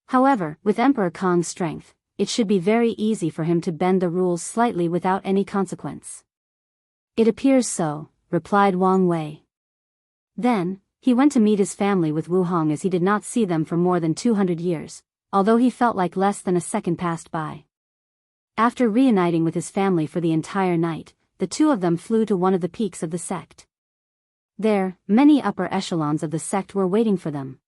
However, with Emperor Kong's strength, it should be very easy for him to bend the rules slightly without any consequence. It appears so, replied Wang Wei. Then, he went to meet his family with Wu Hong as he did not see them for more than 200 years, although he felt like less than a second passed by. After reuniting with his family for the entire night, the two of them flew to one of the peaks of the sect. There, many upper echelons of the sect were waiting for them.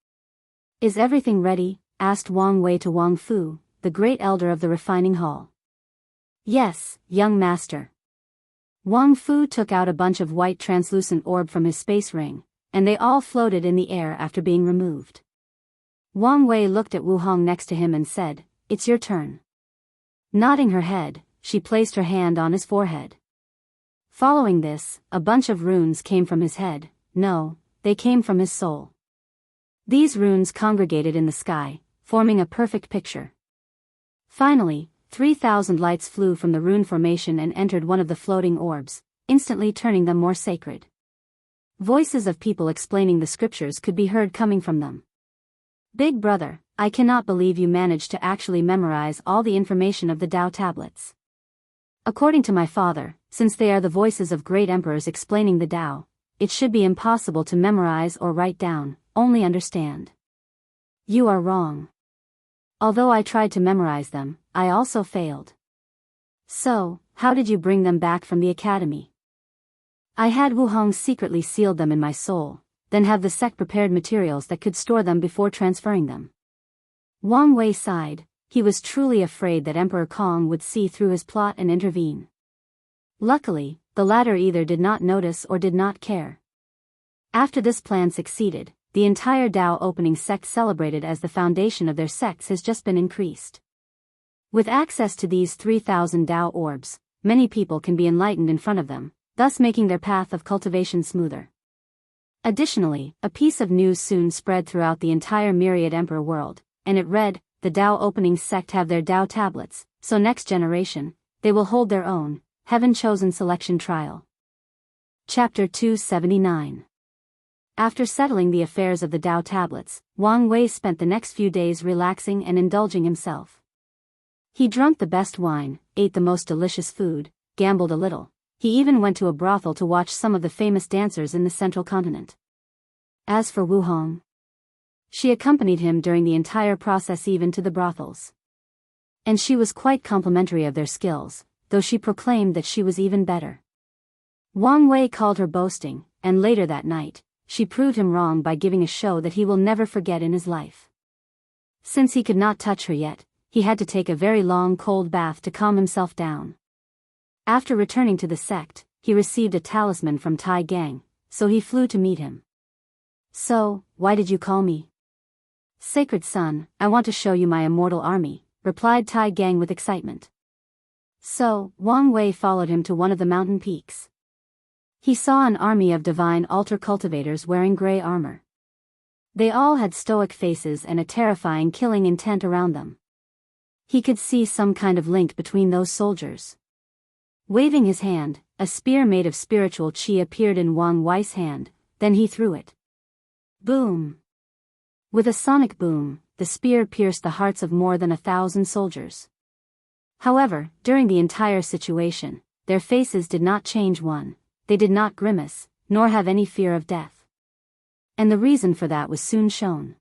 Is everything ready? Asked Wang Wei to Wang Fu, the great elder of the refining hall. Yes, young master. Wang Fu took out a bunch of white translucent orb from his space ring, and they all floated in the air after being removed. Wang Wei looked at Wu Hong next to him and said, "It's your turn." Nodding her head, she placed her hand on his forehead. Following this, a bunch of runes came from his head. No, they came from his soul. These runes congregated in the sky, forming a perfect picture. Finally, 3,000 lights flew from the rune formation and entered one of the floating orbs, instantly turning them more sacred. Voices of people explaining the scriptures could be heard coming from them. Big brother, I cannot believe you managed to actually memorize all the information of the Tao tablets. According to my father, since they are the voices of great emperors explaining the Tao, it should be impossible to memorize or write down, only understand. You are wrong. Although I tried to memorize them, I also failed. So, how did you bring them back from the academy? I had Wu Hong secretly sealed them in my soul, then have the sect prepared materials that could store them before transferring them. Wang Wei sighed. He was truly afraid that Emperor Kong would see through his plot and intervene. Luckily, the latter either did not notice or did not care. After this plan succeeded, the entire Tao opening sect celebrated as the foundation of their sects has just been increased. With access to these 3,000 Tao orbs, many people can be enlightened in front of them, thus making their path of cultivation smoother. Additionally, a piece of news soon spread throughout the entire Myriad Emperor world, and it read, the Tao opening sect have their Tao tablets, so next generation, they will hold their own, heaven-chosen selection trial. Chapter 279. After settling the affairs of the Tao tablets, Wang Wei spent the next few days relaxing and indulging himself. He drank the best wine, ate the most delicious food, gambled a little. He even went to a brothel to watch some of the famous dancers in the central continent. As for Wu Hong, she accompanied him during the entire process, even to the brothels. And she was quite complimentary of their skills, though she proclaimed that she was even better. Wang Wei called her boasting, and later that night, she proved him wrong by giving a show that he will never forget in his life. Since he could not touch her yet, he had to take a very long cold bath to calm himself down. After returning to the sect, he received a talisman from Tai Gang, so he flew to meet him. So, why did you call me? Sacred son, I want to show you my immortal army, replied Tai Gang with excitement. So, Wang Wei followed him to one of the mountain peaks. He saw an army of divine altar cultivators wearing gray armor. They all had stoic faces and a terrifying killing intent around them. He could see some kind of link between those soldiers. Waving his hand, a spear made of spiritual chi appeared in Wang Wei's hand, then he threw it. Boom! With a sonic boom, the spear pierced the hearts of more than 1,000 soldiers. However, during the entire situation, their faces did not change one, they did not grimace, nor have any fear of death. And the reason for that was soon shown.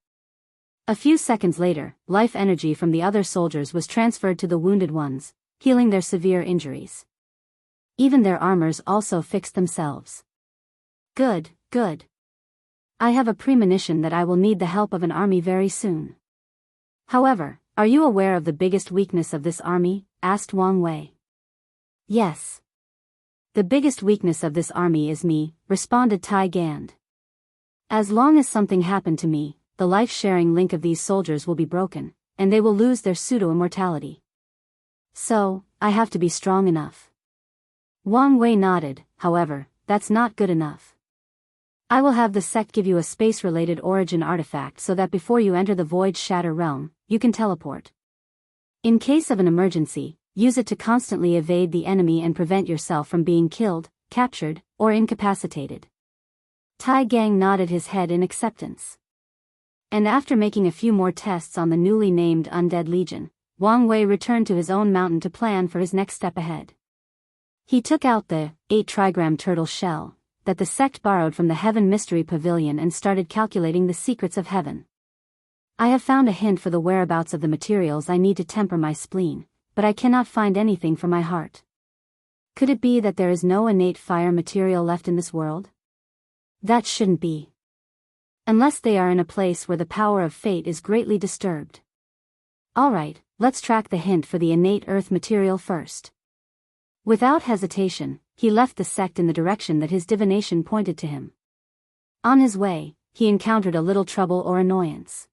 A few seconds later, life energy from the other soldiers was transferred to the wounded ones, healing their severe injuries. Even their armors also fixed themselves. Good, good. I have a premonition that I will need the help of an army very soon. However, are you aware of the biggest weakness of this army? Asked Wang Wei. Yes. The biggest weakness of this army is me, responded Tai Gand. As long as something happened to me, the life-sharing link of these soldiers will be broken, and they will lose their pseudo-immortality. So, I have to be strong enough. Wang Wei nodded. However, that's not good enough. I will have the sect give you a space-related origin artifact so that before you enter the Void Shatter realm, you can teleport. In case of an emergency, use it to constantly evade the enemy and prevent yourself from being killed, captured, or incapacitated. Tai Gang nodded his head in acceptance. And after making a few more tests on the newly named Undead Legion, Wang Wei returned to his own mountain to plan for his next step ahead. He took out the 8-trigram turtle shell that the sect borrowed from the Heaven Mystery Pavilion and started calculating the secrets of heaven. I have found a hint for the whereabouts of the materials I need to temper my spleen, but I cannot find anything for my heart. Could it be that there is no innate fire material left in this world? That shouldn't be. Unless they are in a place where the power of fate is greatly disturbed. Alright, let's track the hint for the innate earth material first. Without hesitation, he left the sect in the direction that his divination pointed to him. On his way, he encountered a little trouble or annoyance.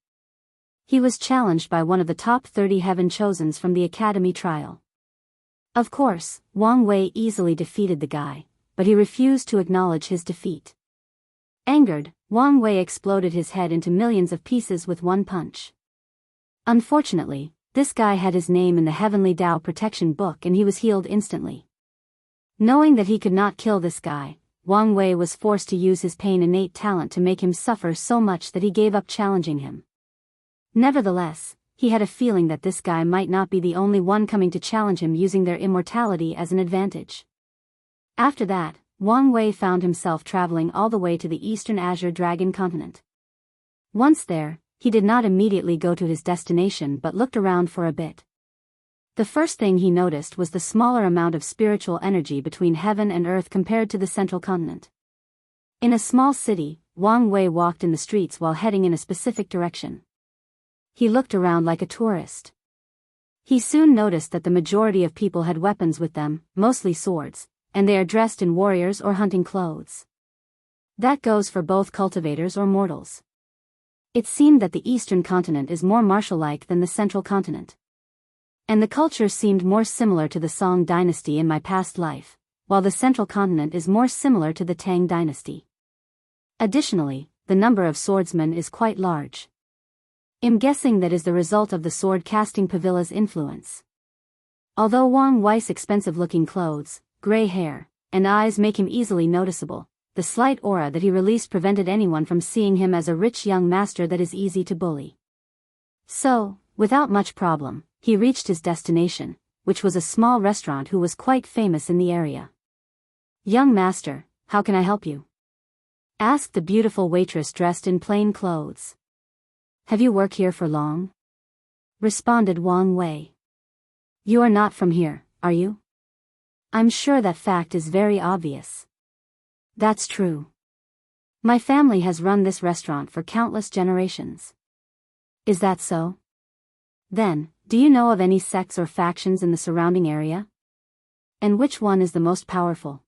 He was challenged by one of the top 30 Heaven Chosens from the Academy trial. Of course, Wang Wei easily defeated the guy, but he refused to acknowledge his defeat. Angered, Wang Wei exploded his head into millions of pieces with one punch. Unfortunately, this guy had his name in the Heavenly Tao Protection Book and he was healed instantly. Knowing that he could not kill this guy, Wang Wei was forced to use his pain innate talent to make him suffer so much that he gave up challenging him. Nevertheless, he had a feeling that this guy might not be the only one coming to challenge him using their immortality as an advantage. After that, Wang Wei found himself traveling all the way to the Eastern Azure Dragon continent. Once there, he did not immediately go to his destination but looked around for a bit. The first thing he noticed was the smaller amount of spiritual energy between heaven and earth compared to the central continent. In a small city, Wang Wei walked in the streets while heading in a specific direction. He looked around like a tourist. He soon noticed that the majority of people had weapons with them, mostly swords, and they are dressed in warriors or hunting clothes. That goes for both cultivators or mortals. It seemed that the eastern continent is more martial-like than the central continent. And the culture seemed more similar to the Song dynasty in my past life, while the central continent is more similar to the Tang dynasty. Additionally, the number of swordsmen is quite large. I'm guessing that is the result of the sword-casting Pavilla's influence. Although Wang Wei's expensive-looking clothes, gray hair, and eyes make him easily noticeable, the slight aura that he released prevented anyone from seeing him as a rich young master that is easy to bully. So, without much problem, he reached his destination, which was a small restaurant who was quite famous in the area. "Young master, how can I help you?" asked the beautiful waitress dressed in plain clothes. "Have you worked here for long?" responded Wang Wei. "You are not from here, are you?" "I'm sure that fact is very obvious." "That's true. My family has run this restaurant for countless generations." "Is that so? Then, do you know of any sects or factions in the surrounding area? And which one is the most powerful?"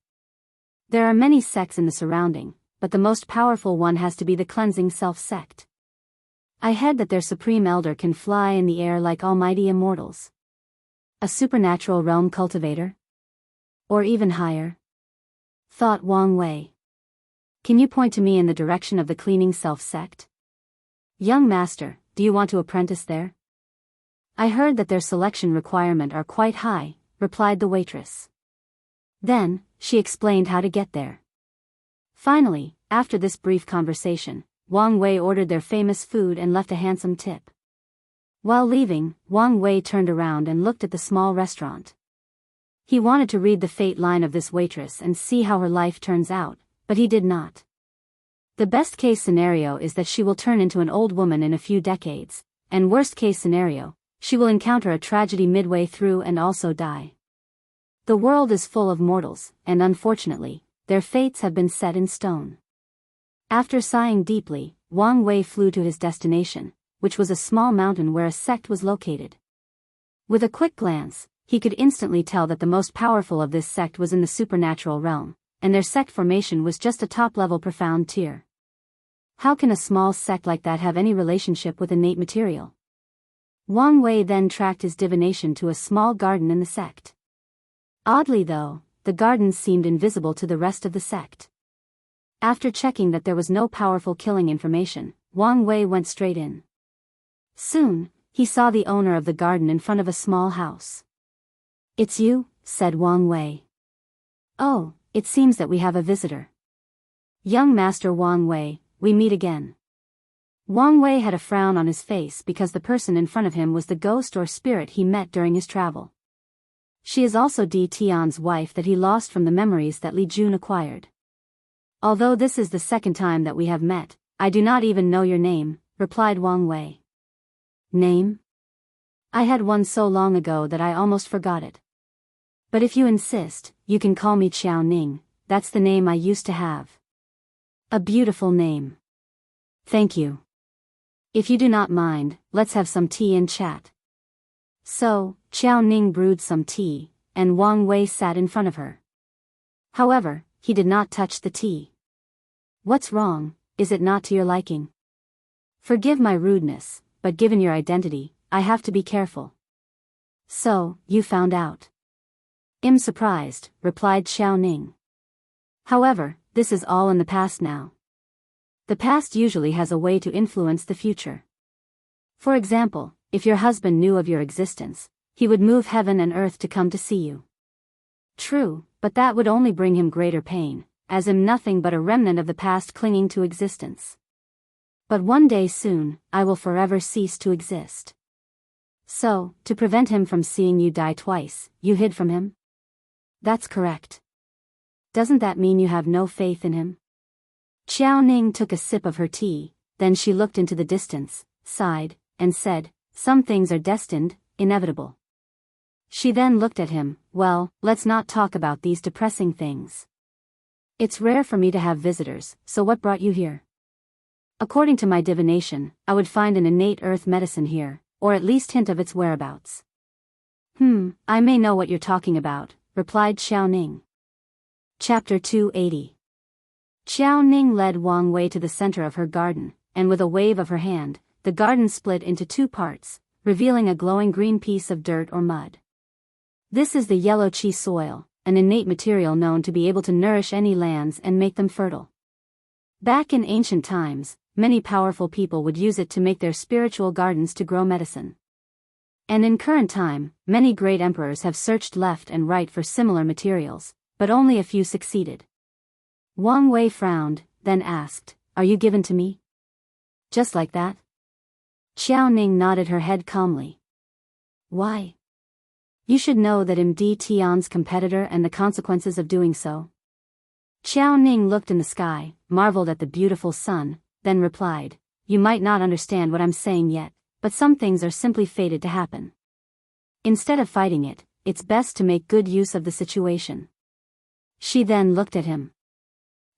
"There are many sects in the surrounding, but the most powerful one has to be the Cleansing Self sect. I heard that their supreme elder can fly in the air like almighty immortals. A supernatural realm cultivator? Or even higher?" thought Wang Wei. "Can you point to me in the direction of the Cleansing Self sect?" "Young master, do you want to apprentice there?" "I heard that their selection requirement are quite high," replied the waitress. Then, she explained how to get there. Finally, after this brief conversation, Wang Wei ordered their famous food and left a handsome tip. While leaving, Wang Wei turned around and looked at the small restaurant. He wanted to read the fate line of this waitress and see how her life turns out, but he did not. The best case scenario is that she will turn into an old woman in a few decades, and worst case scenario, she will encounter a tragedy midway through and also die. The world is full of mortals, and unfortunately, their fates have been set in stone. After sighing deeply, Wang Wei flew to his destination, which was a small mountain where a sect was located. With a quick glance, he could instantly tell that the most powerful of this sect was in the supernatural realm, and their sect formation was just a top-level profound tier. How can a small sect like that have any relationship with innate material? Wang Wei then tracked his divination to a small garden in the sect. Oddly though, the gardens seemed invisible to the rest of the sect. After checking that there was no powerful killing information, Wang Wei went straight in. Soon, he saw the owner of the garden in front of a small house. "It's you," said Wang Wei. "Oh, it seems that we have a visitor. Young Master Wang Wei, we meet again." Wang Wei had a frown on his face because the person in front of him was the ghost or spirit he met during his travel. She is also Di Tian's wife that he lost from the memories that Li Jun acquired. "Although this is the second time that we have met, I do not even know your name," replied Wang Wei. "Name? I had one so long ago that I almost forgot it. But if you insist, you can call me Xiao Ning, that's the name I used to have." "A beautiful name. Thank you. If you do not mind, let's have some tea and chat." So, Xiao Ning brewed some tea, and Wang Wei sat in front of her. However, he did not touch the tea. "What's wrong, is it not to your liking? Forgive my rudeness, but given your identity, I have to be careful." "So, you found out?" "I'm surprised," replied Xiao Ning. "However, this is all in the past now. The past usually has a way to influence the future. For example, if your husband knew of your existence, he would move heaven and earth to come to see you." "True, but that would only bring him greater pain, as I'm nothing but a remnant of the past clinging to existence. But one day soon, I will forever cease to exist." "So, to prevent him from seeing you die twice, you hid from him?" "That's correct." "Doesn't that mean you have no faith in him?" Xiao Ning took a sip of her tea, then she looked into the distance, sighed, and said, "Some things are destined, inevitable." She then looked at him. "Well, let's not talk about these depressing things. It's rare for me to have visitors, so what brought you here?" "According to my divination, I would find an innate earth medicine here, or at least hint of its whereabouts." I may know what you're talking about," replied Xiao Ning. Chapter 280. Xiao Ning led Wang Wei to the center of her garden, and with a wave of her hand, the garden split into two parts, revealing a glowing green piece of dirt or mud. This is the yellow qi soil, an innate material known to be able to nourish any lands and make them fertile. Back in ancient times, many powerful people would use it to make their spiritual gardens to grow medicine. And in current time, many great emperors have searched left and right for similar materials, but only a few succeeded. Wang Wei frowned, then asked, "Are you given to me?" "Just like that?" Xiao Ning nodded her head calmly. "Why?" "You should know that I'm Di Tian's competitor and the consequences of doing so." Xiao Ning looked in the sky, marveled at the beautiful sun, then replied, "You might not understand what I'm saying yet, but some things are simply fated to happen. Instead of fighting it, it's best to make good use of the situation." She then looked at him.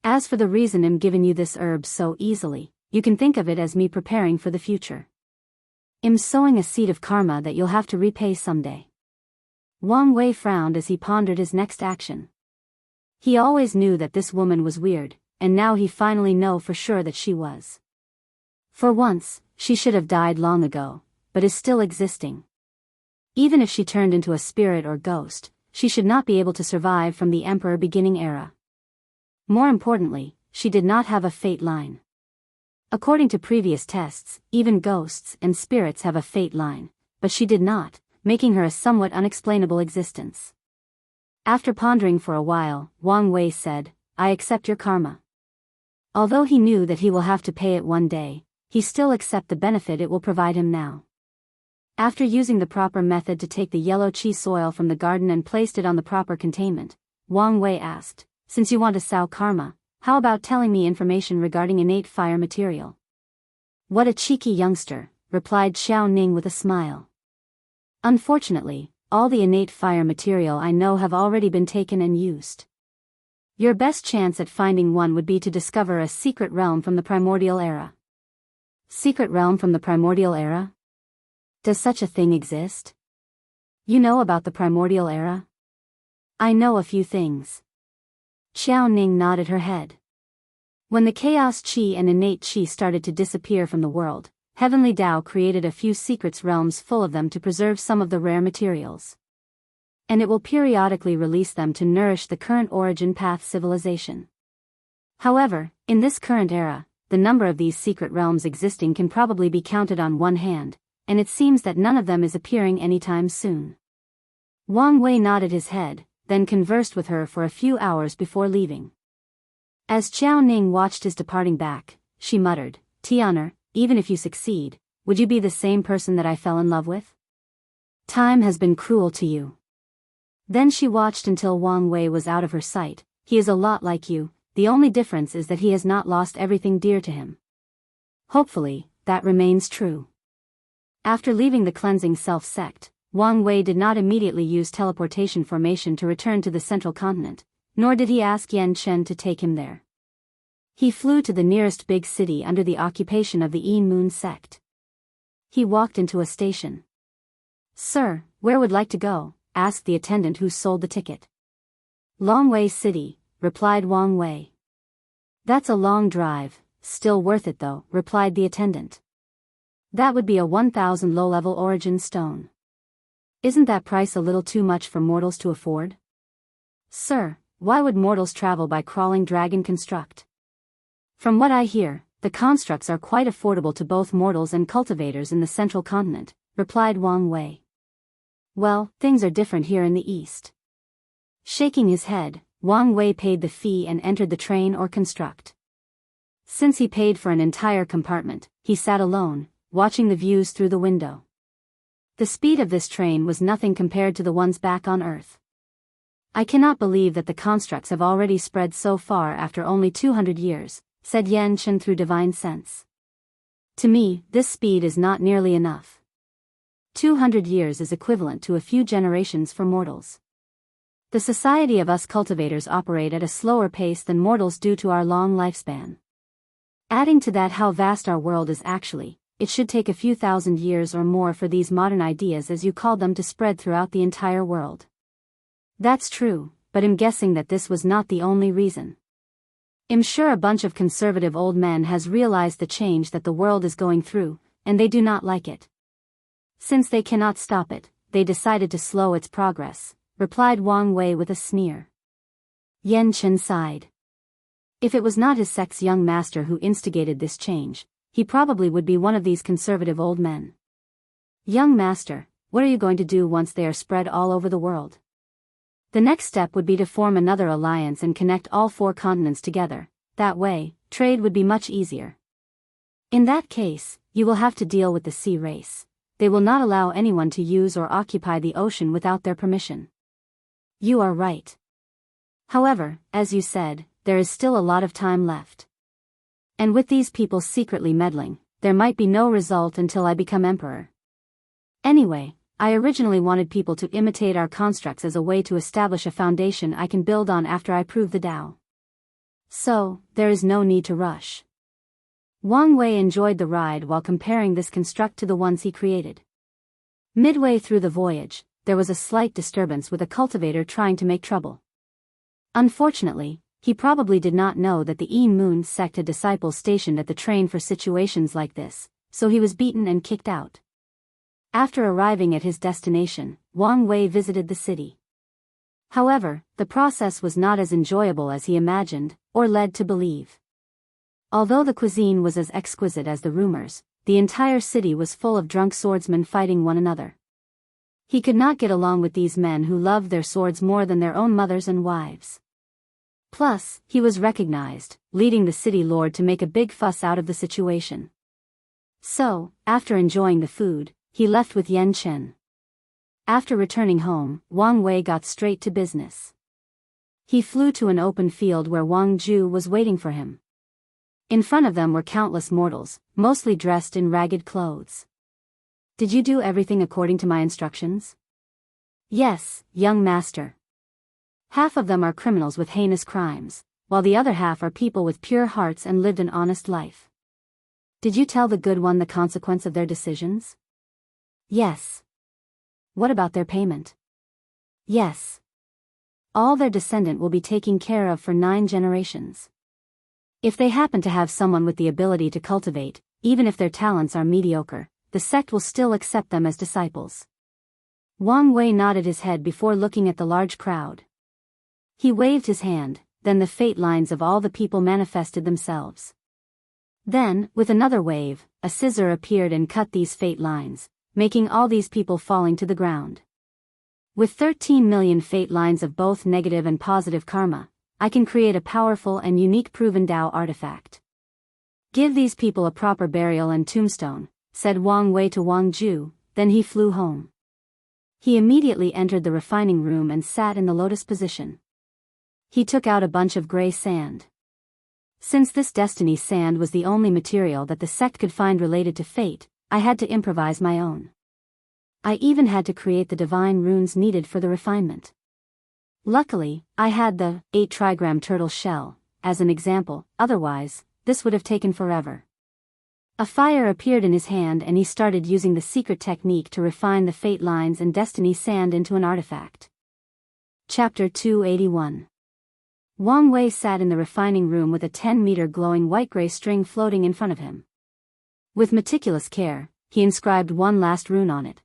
"As for the reason I'm giving you this herb so easily, you can think of it as me preparing for the future. I'm sowing a seed of karma that you'll have to repay someday." Wang Wei frowned as he pondered his next action. He always knew that this woman was weird, and now he finally knew for sure that she was. For once, she should have died long ago, but is still existing. Even if she turned into a spirit or ghost, she should not be able to survive from the Emperor beginning era. More importantly, she did not have a fate line. According to previous tests, even ghosts and spirits have a fate line, but she did not, making her a somewhat unexplainable existence. After pondering for a while, Wang Wei said, "I accept your karma." Although he knew that he will have to pay it one day, he still accepts the benefit it will provide him now. After using the proper method to take the yellow qi soil from the garden and placed it on the proper containment, Wang Wei asked, "Since you want to sow karma, how about telling me information regarding innate fire material?" "What a cheeky youngster," replied Xiao Ning with a smile. "Unfortunately, all the innate fire material I know have already been taken and used. Your best chance at finding one would be to discover a secret realm from the primordial era." "Secret realm from the primordial era? Does such a thing exist?" "You know about the primordial era?" "I know a few things." Xiao Ning nodded her head. When the chaos qi and innate qi started to disappear from the world, Heavenly Tao created a few secrets realms full of them to preserve some of the rare materials. And it will periodically release them to nourish the current origin path civilization. However, in this current era, the number of these secret realms existing can probably be counted on one hand, and it seems that none of them is appearing anytime soon. Wang Wei nodded his head, then conversed with her for a few hours before leaving. As Qiao Ning watched his departing back, she muttered, "Tian'er, even if you succeed, would you be the same person that I fell in love with? Time has been cruel to you." Then she watched until Wang Wei was out of her sight. "He is a lot like you, the only difference is that he has not lost everything dear to him." Hopefully, that remains true. After leaving the cleansing self-sect, Wang Wei did not immediately use teleportation formation to return to the central continent, nor did he ask Yan Chen to take him there. He flew to the nearest big city under the occupation of the Yin Moon sect. He walked into a station. "Sir, where would like to go?" asked the attendant who sold the ticket. "Longwei City," replied Wang Wei. "That's a long drive, still worth it though," replied the attendant. "That would be a 1,000 low-level origin stone. Isn't that price a little too much for mortals to afford?" "Sir, why would mortals travel by crawling dragon construct? From what I hear, the constructs are quite affordable to both mortals and cultivators in the central continent," replied Wang Wei. "Well, things are different here in the east." Shaking his head, Wang Wei paid the fee and entered the train or construct. Since he paid for an entire compartment, he sat alone, watching the views through the window. The speed of this train was nothing compared to the ones back on Earth. "I cannot believe that the constructs have already spread so far after only 200 years, said Yan Chen through divine sense. "To me, this speed is not nearly enough. 200 years is equivalent to a few generations for mortals. The society of us cultivators operate at a slower pace than mortals due to our long lifespan. Adding to that how vast our world is actually, it should take a few thousand years or more for these modern ideas as you call them to spread throughout the entire world." "That's true, but I'm guessing that this was not the only reason. I'm sure a bunch of conservative old men has realized the change that the world is going through, and they do not like it. Since they cannot stop it, they decided to slow its progress," replied Wang Wei with a sneer. Yan Chen sighed. If it was not his sect's young master who instigated this change, he probably would be one of these conservative old men. "Young master, what are you going to do once they are spread all over the world?" "The next step would be to form another alliance and connect all 4 continents together. That way, trade would be much easier." "In that case, you will have to deal with the sea race. They will not allow anyone to use or occupy the ocean without their permission." "You are right. However, as you said, there is still a lot of time left. And with these people secretly meddling, there might be no result until I become emperor. Anyway, I originally wanted people to imitate our constructs as a way to establish a foundation I can build on after I prove the Tao. So, there is no need to rush." Wang Wei enjoyed the ride while comparing this construct to the ones he created. Midway through the voyage, there was a slight disturbance with a cultivator trying to make trouble. Unfortunately, he probably did not know that the Yin Moon sect had disciples stationed at the train for situations like this, so he was beaten and kicked out. After arriving at his destination, Wang Wei visited the city. However, the process was not as enjoyable as he imagined, or led to believe. Although the cuisine was as exquisite as the rumors, the entire city was full of drunk swordsmen fighting one another. He could not get along with these men who loved their swords more than their own mothers and wives. Plus, he was recognized, leading the city lord to make a big fuss out of the situation. So, after enjoying the food, he left with Yan Chen. After returning home, Wang Wei got straight to business. He flew to an open field where Wang Ju was waiting for him. In front of them were countless mortals, mostly dressed in ragged clothes. "Did you do everything according to my instructions?" "Yes, young master. Half of them are criminals with heinous crimes, while the other half are people with pure hearts and lived an honest life." "Did you tell the good one the consequence of their decisions?" "Yes." "What about their payment?" "Yes. All their descendant will be taken care of for 9 generations. If they happen to have someone with the ability to cultivate, even if their talents are mediocre, the sect will still accept them as disciples. Wang Wei nodded his head before looking at the large crowd. He waved his hand, then the fate lines of all the people manifested themselves. Then, with another wave, a scissor appeared and cut these fate lines, making all these people falling to the ground. With 13 million fate lines of both negative and positive karma, I can create a powerful and unique proven Tao artifact. Give these people a proper burial and tombstone, said Wang Wei to Wang Ju, then he flew home. He immediately entered the refining room and sat in the lotus position. He took out a bunch of gray sand. Since this destiny sand was the only material that the sect could find related to fate, I had to improvise my own. I even had to create the divine runes needed for the refinement. Luckily, I had the 8 trigram turtle shell, as an example, otherwise, this would have taken forever. A fire appeared in his hand and he started using the secret technique to refine the fate lines and destiny sand into an artifact. Chapter 281. Wang Wei sat in the refining room with a 10-meter glowing white-gray string floating in front of him. With meticulous care, he inscribed one last rune on it.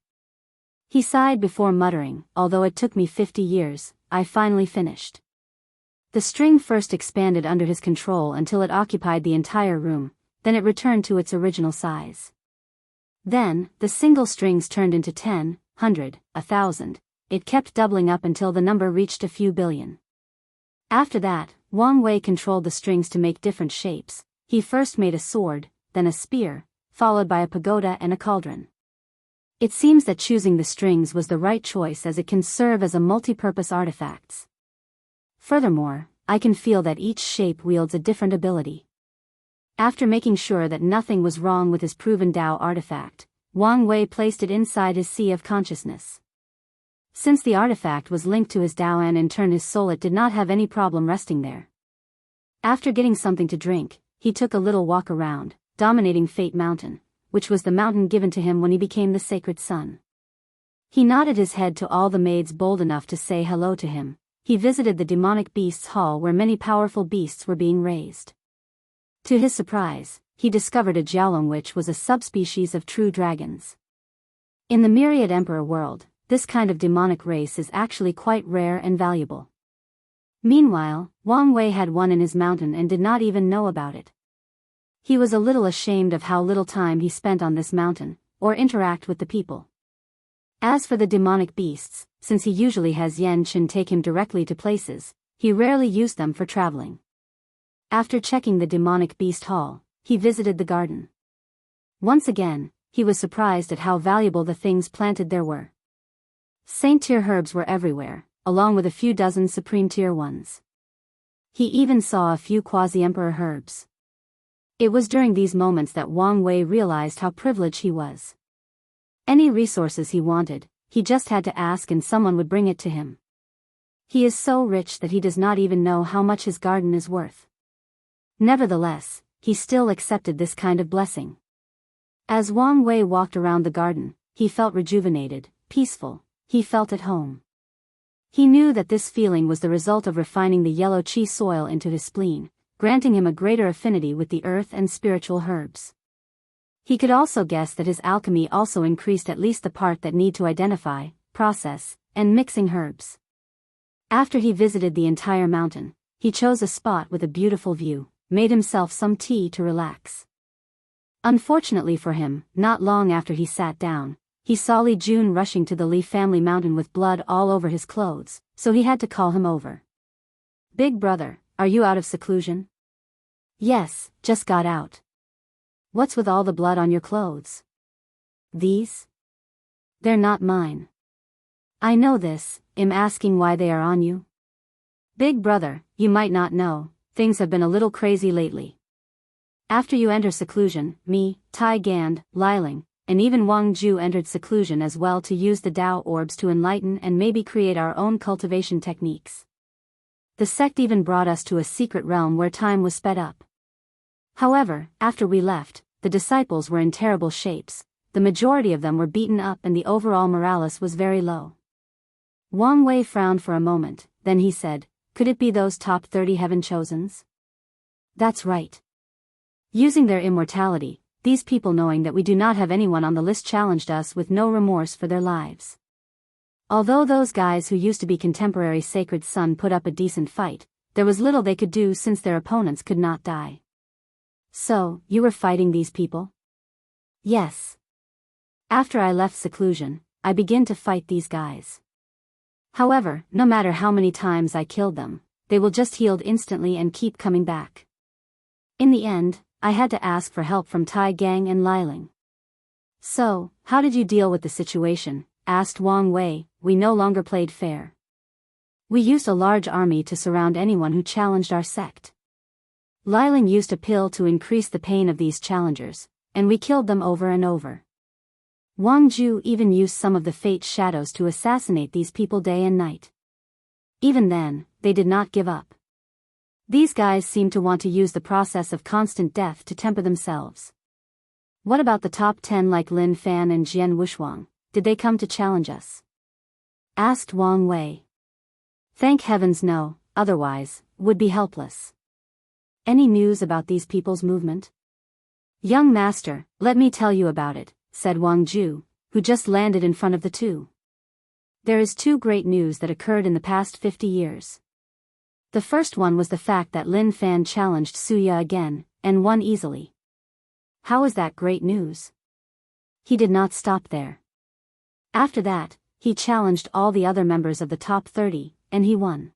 He sighed before muttering, although it took me 50 years, I finally finished. The string first expanded under his control until it occupied the entire room, then it returned to its original size. Then, the single strings turned into 10, 100, 1,000, it kept doubling up until the number reached a few billion. After that, Wang Wei controlled the strings to make different shapes. He first made a sword, then a spear, followed by a pagoda and a cauldron. It seems that choosing the strings was the right choice as it can serve as a multi-purpose artifacts. Furthermore, I can feel that each shape wields a different ability. After making sure that nothing was wrong with his proven Tao artifact, Wang Wei placed it inside his sea of consciousness. Since the artifact was linked to his Tao and in turn his soul, it did not have any problem resting there. After getting something to drink, he took a little walk around, dominating Fate Mountain, which was the mountain given to him when he became the sacred son. He nodded his head to all the maids bold enough to say hello to him. He visited the demonic beasts hall where many powerful beasts were being raised. To his surprise, he discovered a Jiaolong, which was a subspecies of true dragons. In the myriad emperor world, this kind of demonic race is actually quite rare and valuable. Meanwhile, Wang Wei had one in his mountain and did not even know about it. He was a little ashamed of how little time he spent on this mountain, or interact with the people. As for the demonic beasts, since he usually has Yan Chen take him directly to places, he rarely used them for traveling. After checking the demonic beast hall, he visited the garden. Once again, he was surprised at how valuable the things planted there were. Saint-tier herbs were everywhere, along with a few dozen supreme-tier ones. He even saw a few quasi-emperor herbs. It was during these moments that Wang Wei realized how privileged he was. Any resources he wanted, he just had to ask and someone would bring it to him. He is so rich that he does not even know how much his garden is worth. Nevertheless, he still accepted this kind of blessing. As Wang Wei walked around the garden, he felt rejuvenated, peaceful, he felt at home. He knew that this feeling was the result of refining the yellow qi soil into his spleen, granting him a greater affinity with the earth and spiritual herbs. He could also guess that his alchemy also increased at least the part that need to identify, process, and mixing herbs. After he visited the entire mountain, he chose a spot with a beautiful view, made himself some tea to relax. Unfortunately for him, not long after he sat down, he saw Li Jun rushing to the Li family mountain with blood all over his clothes, so he had to call him over. "Big brother, are you out of seclusion?" "Yes, just got out." "What's with all the blood on your clothes?" "These? They're not mine." "I know this, I'm asking why they are on you." "Big brother, you might not know, things have been a little crazy lately. After you enter seclusion, me, Tai Gand, Liling, and even Wang Ju entered seclusion as well to use the Tao orbs to enlighten and maybe create our own cultivation techniques. The sect even brought us to a secret realm where time was sped up. However, after we left, the disciples were in terrible shapes, the majority of them were beaten up and the overall morale was very low." Wang Wei frowned for a moment, then he said, "Could it be those top 30 heaven chosens?" "That's right. Using their immortality, these people, knowing that we do not have anyone on the list, challenged us with no remorse for their lives. Although those guys who used to be contemporary Sacred Son put up a decent fight, there was little they could do since their opponents could not die. So, you were fighting these people? Yes. After I left seclusion, I began to fight these guys. However, no matter how many times I killed them, they will just heal instantly and keep coming back. In the end, I had to ask for help from Tai Gang and Liling. So, how did you deal with the situation? Asked Wang Wei. We no longer played fair. We used a large army to surround anyone who challenged our sect. Liling used a pill to increase the pain of these challengers, and we killed them over and over. Wang Ju even used some of the fate shadows to assassinate these people day and night. Even then, they did not give up. These guys seemed to want to use the process of constant death to temper themselves. What about the top 10 like Lin Fan and Jian Wushuang? Did they come to challenge us? Asked Wang Wei. Thank heavens no, otherwise, would be helpless. Any news about these people's movement? Young master, let me tell you about it, said Wang Ju, who just landed in front of the two. There is two great news that occurred in the past 50 years. The first one was the fact that Lin Fan challenged Suya again, and won easily. How is that great news? He did not stop there. After that, he challenged all the other members of the top 30, and he won.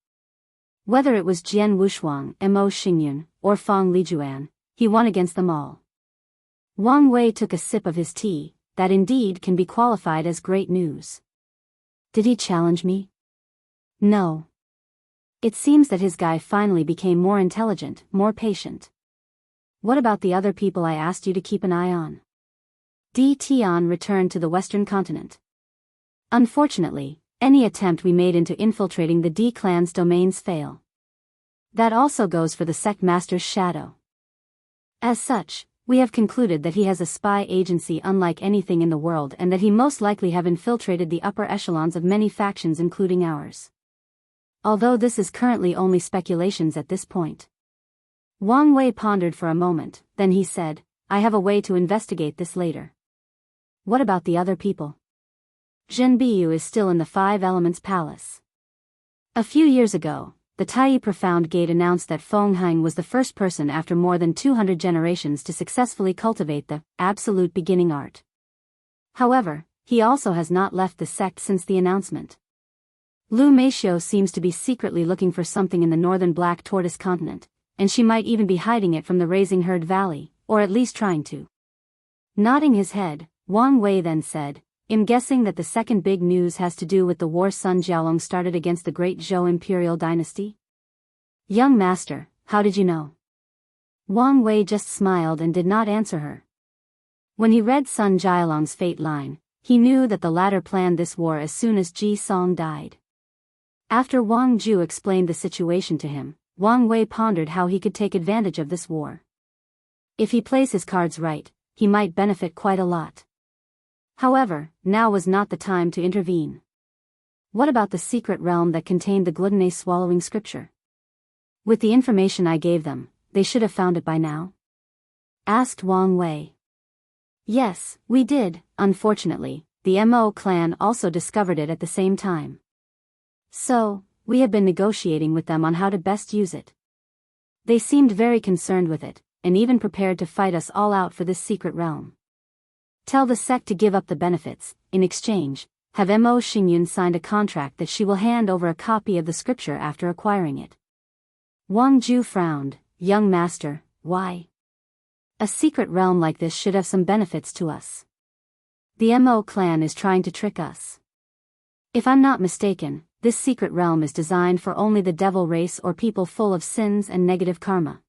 Whether it was Jian Wushuang, Mo Xingyun, or Fang Lijuan, he won against them all. Wang Wei took a sip of his tea. That indeed can be qualified as great news. Did he challenge me? No. It seems that his guy finally became more intelligent, more patient. What about the other people I asked you to keep an eye on? Di Tian returned to the Western continent. Unfortunately, any attempt we made into infiltrating the D clan's domains fail. That also goes for the sect master's shadow. As such, we have concluded that he has a spy agency unlike anything in the world, and that he most likely have infiltrated the upper echelons of many factions including ours. Although this is currently only speculations at this point. Wang Wei pondered for a moment, then he said, I have a way to investigate this later. What about the other people? Zhen Biyu is still in the Five Elements Palace. A few years ago, the Tai Profound Gate announced that Feng Hang was the first person after more than 200 generations to successfully cultivate the absolute beginning art. However, he also has not left the sect since the announcement. Lu Meishio seems to be secretly looking for something in the northern Black Tortoise continent, and she might even be hiding it from the Raising Herd Valley, or at least trying to. Nodding his head, Wang Wei then said, I'm guessing that the second big news has to do with the war Sun Jiaolong started against the great Zhou imperial dynasty? Young master, how did you know? Wang Wei just smiled and did not answer her. When he read Sun Jiaolong's fate line, he knew that the latter planned this war as soon as Ji Song died. After Wang Ju explained the situation to him, Wang Wei pondered how he could take advantage of this war. If he plays his cards right, he might benefit quite a lot. However, now was not the time to intervene. What about the secret realm that contained the gluttony swallowing scripture? With the information I gave them, they should have found it by now? Asked Wang Wei. Yes, we did. Unfortunately, the Mo clan also discovered it at the same time. So, we have been negotiating with them on how to best use it. They seemed very concerned with it, and even prepared to fight us all out for this secret realm. Tell the sect to give up the benefits. In exchange, have Mo Xingyun signed a contract that she will hand over a copy of the scripture after acquiring it. Wang Ju frowned. Young master, why? A secret realm like this should have some benefits to us. The Mo clan is trying to trick us. If I'm not mistaken, this secret realm is designed for only the devil race or people full of sins and negative karma.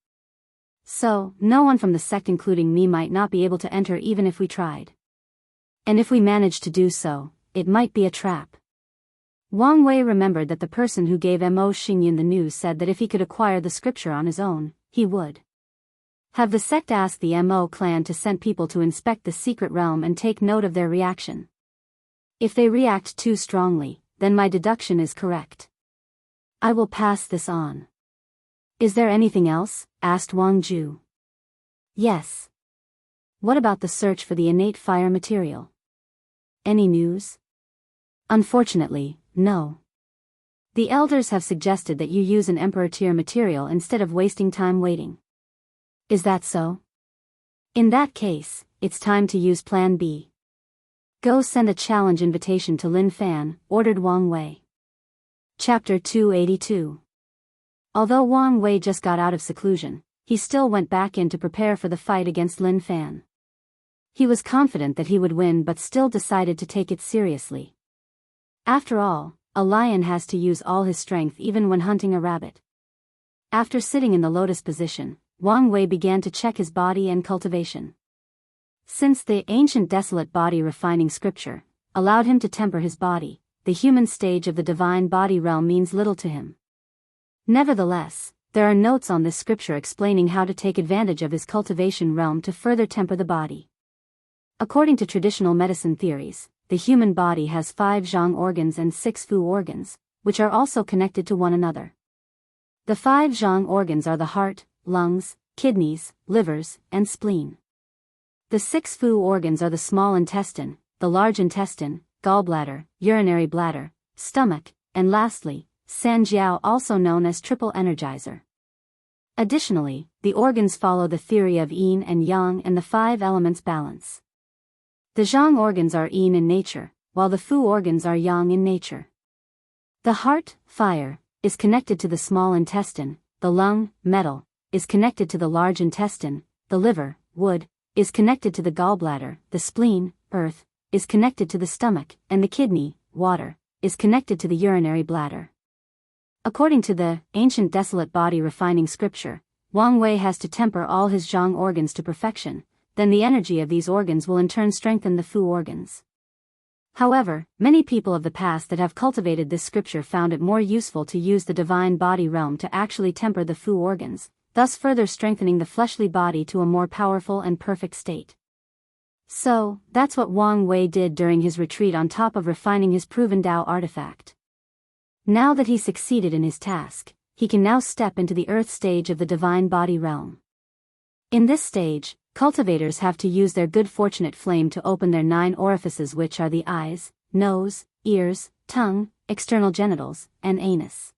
So, no one from the sect including me might not be able to enter even if we tried. And if we managed to do so, it might be a trap. Wang Wei remembered that the person who gave Mo Xingyun the news said that if he could acquire the scripture on his own, he would. Have the sect asked the Mo clan to send people to inspect the secret realm and take note of their reaction. If they react too strongly, then my deduction is correct. I will pass this on. Is there anything else? Asked Wang Ju. Yes. what about the search for the innate fire material? Any news? Unfortunately, no. The elders have suggested that you use an emperor tier material instead of wasting time waiting. Is that so? In that case, it's time to use Plan B. Go send a challenge invitation to Lin Fan, ordered Wang Wei. Chapter 282. Although Wang Wei just got out of seclusion, he still went back in to prepare for the fight against Lin Fan. He was confident that he would win but still decided to take it seriously. After all, a lion has to use all his strength even when hunting a rabbit. After sitting in the lotus position, Wang Wei began to check his body and cultivation. Since the ancient desolate body refining scripture allowed him to temper his body, the human stage of the divine body realm means little to him. Nevertheless, there are notes on this scripture explaining how to take advantage of his cultivation realm to further temper the body. According to traditional medicine theories, the human body has 5 zhang organs and 6 fu organs, which are also connected to one another. The 5 zhang organs are the heart, lungs, kidneys, livers, and spleen. The 6 fu organs are the small intestine, the large intestine, gallbladder, urinary bladder, stomach, and lastly, Sanjiao, also known as triple energizer. Additionally, the organs follow the theory of yin and yang and the 5 elements balance. The zhang organs are yin in nature, while the fu organs are yang in nature. The heart, fire, is connected to the small intestine, the lung, metal, is connected to the large intestine, the liver, wood, is connected to the gallbladder, the spleen, earth, is connected to the stomach, and the kidney, water, is connected to the urinary bladder. According to the ancient desolate body refining scripture, Wang Wei has to temper all his zhang organs to perfection, then the energy of these organs will in turn strengthen the fu organs. However, many people of the past that have cultivated this scripture found it more useful to use the divine body realm to actually temper the fu organs, thus further strengthening the fleshly body to a more powerful and perfect state. So, that's what Wang Wei did during his retreat on top of refining his proven Tao artifact. Now that he succeeded in his task, he can now step into the earth stage of the divine body realm. In this stage, cultivators have to use their good fortunate flame to open their 9 orifices, which are the eyes, nose, ears, tongue, external genitals, and anus.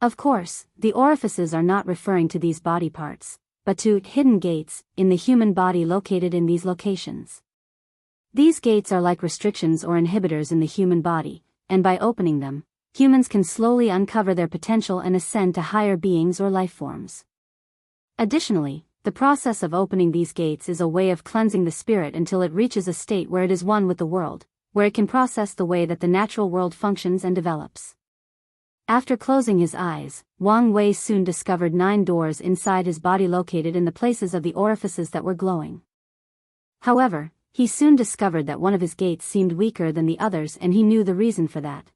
Of course, the orifices are not referring to these body parts, but to hidden gates in the human body located in these locations. These gates are like restrictions or inhibitors in the human body, and by opening them, humans can slowly uncover their potential and ascend to higher beings or life forms. Additionally, the process of opening these gates is a way of cleansing the spirit until it reaches a state where it is one with the world, where it can process the way that the natural world functions and develops. After closing his eyes, Wang Wei soon discovered 9 doors inside his body located in the places of the orifices that were glowing. However, he soon discovered that one of his gates seemed weaker than the others, and he knew the reason for that.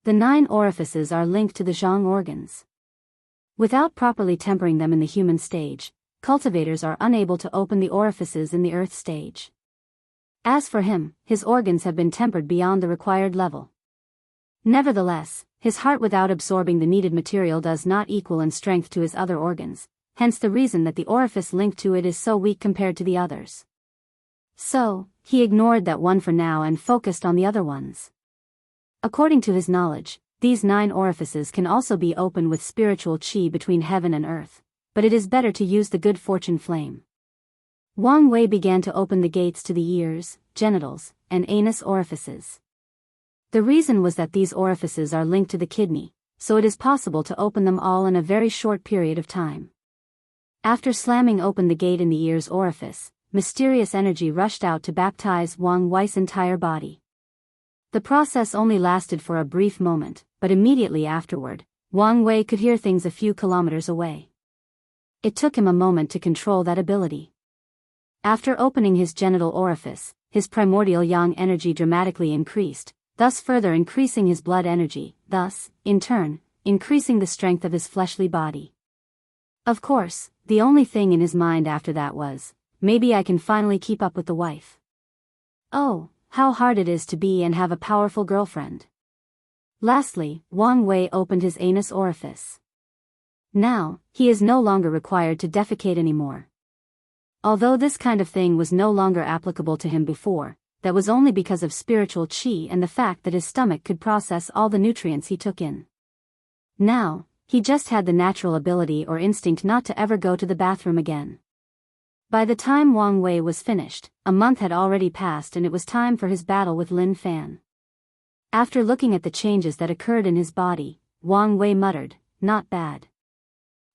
The 9 orifices are linked to the zhang organs. Without properly tempering them in the human stage, cultivators are unable to open the orifices in the earth stage. As for him, his organs have been tempered beyond the required level. Nevertheless, his heart without absorbing the needed material does not equal in strength to his other organs, hence the reason that the orifice linked to it is so weak compared to the others. So, he ignored that one for now and focused on the other ones. According to his knowledge, these 9 orifices can also be opened with spiritual qi between heaven and earth, but it is better to use the good fortune flame. Wang Wei began to open the gates to the ears, genitals, and anus orifices. The reason was that these orifices are linked to the kidney, so it is possible to open them all in a very short period of time. After slamming open the gate in the ears orifice, mysterious energy rushed out to baptize Wang Wei's entire body. The process only lasted for a brief moment, but immediately afterward, Wang Wei could hear things a few kilometers away. It took him a moment to control that ability. After opening his genital orifice, his primordial yang energy dramatically increased, thus further increasing his blood energy, thus, in turn, increasing the strength of his fleshly body. Of course, the only thing in his mind after that was, maybe I can finally keep up with the wife. Oh, how hard it is to be and have a powerful girlfriend. Lastly, Wang Wei opened his anus orifice. Now, he is no longer required to defecate anymore. Although this kind of thing was no longer applicable to him before, that was only because of spiritual chi and the fact that his stomach could process all the nutrients he took in. Now, he just had the natural ability or instinct not to ever go to the bathroom again. By the time Wang Wei was finished, a month had already passed and it was time for his battle with Lin Fan. After looking at the changes that occurred in his body, Wang Wei muttered, "Not bad."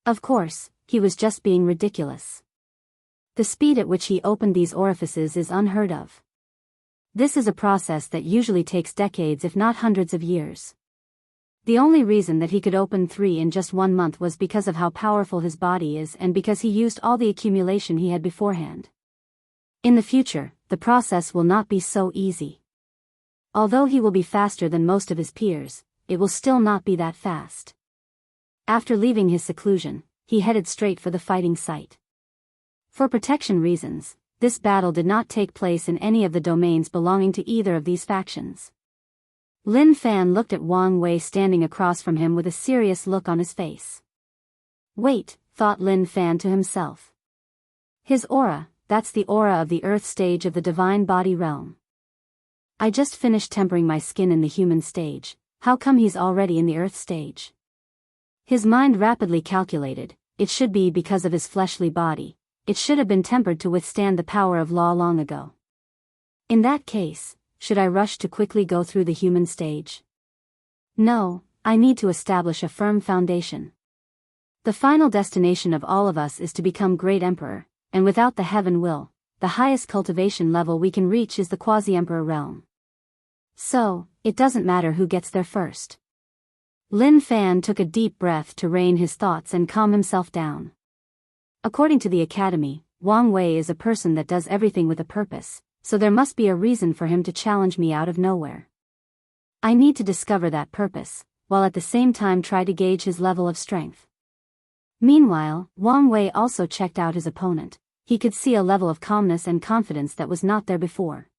Of course, he was just being ridiculous. The speed at which he opened these orifices is unheard of. This is a process that usually takes decades if not hundreds of years. The only reason that he could open 3 in just 1 month was because of how powerful his body is and because he used all the accumulation he had beforehand. In the future, the process will not be so easy. Although he will be faster than most of his peers, it will still not be that fast. After leaving his seclusion, he headed straight for the fighting site. For protection reasons, this battle did not take place in any of the domains belonging to either of these factions. Lin Fan looked at Wang Wei standing across from him with a serious look on his face. Wait, thought Lin Fan to himself. His aura, that's the aura of the earth stage of the divine body realm. I just finished tempering my skin in the human stage, how come he's already in the earth stage? His mind rapidly calculated, it should be because of his fleshly body. It should have been tempered to withstand the power of law long ago. In that case, should I rush to quickly go through the human stage? No, I need to establish a firm foundation. The final destination of all of us is to become great emperor, and without the heaven will, the highest cultivation level we can reach is the quasi-emperor realm. So, it doesn't matter who gets there first. Lin Fan took a deep breath to rein his thoughts and calm himself down. According to the academy, Wang Wei is a person that does everything with a purpose, so there must be a reason for him to challenge me out of nowhere. I need to discover that purpose, while at the same time try to gauge his level of strength. Meanwhile, Wang Wei also checked out his opponent. He could see a level of calmness and confidence that was not there before.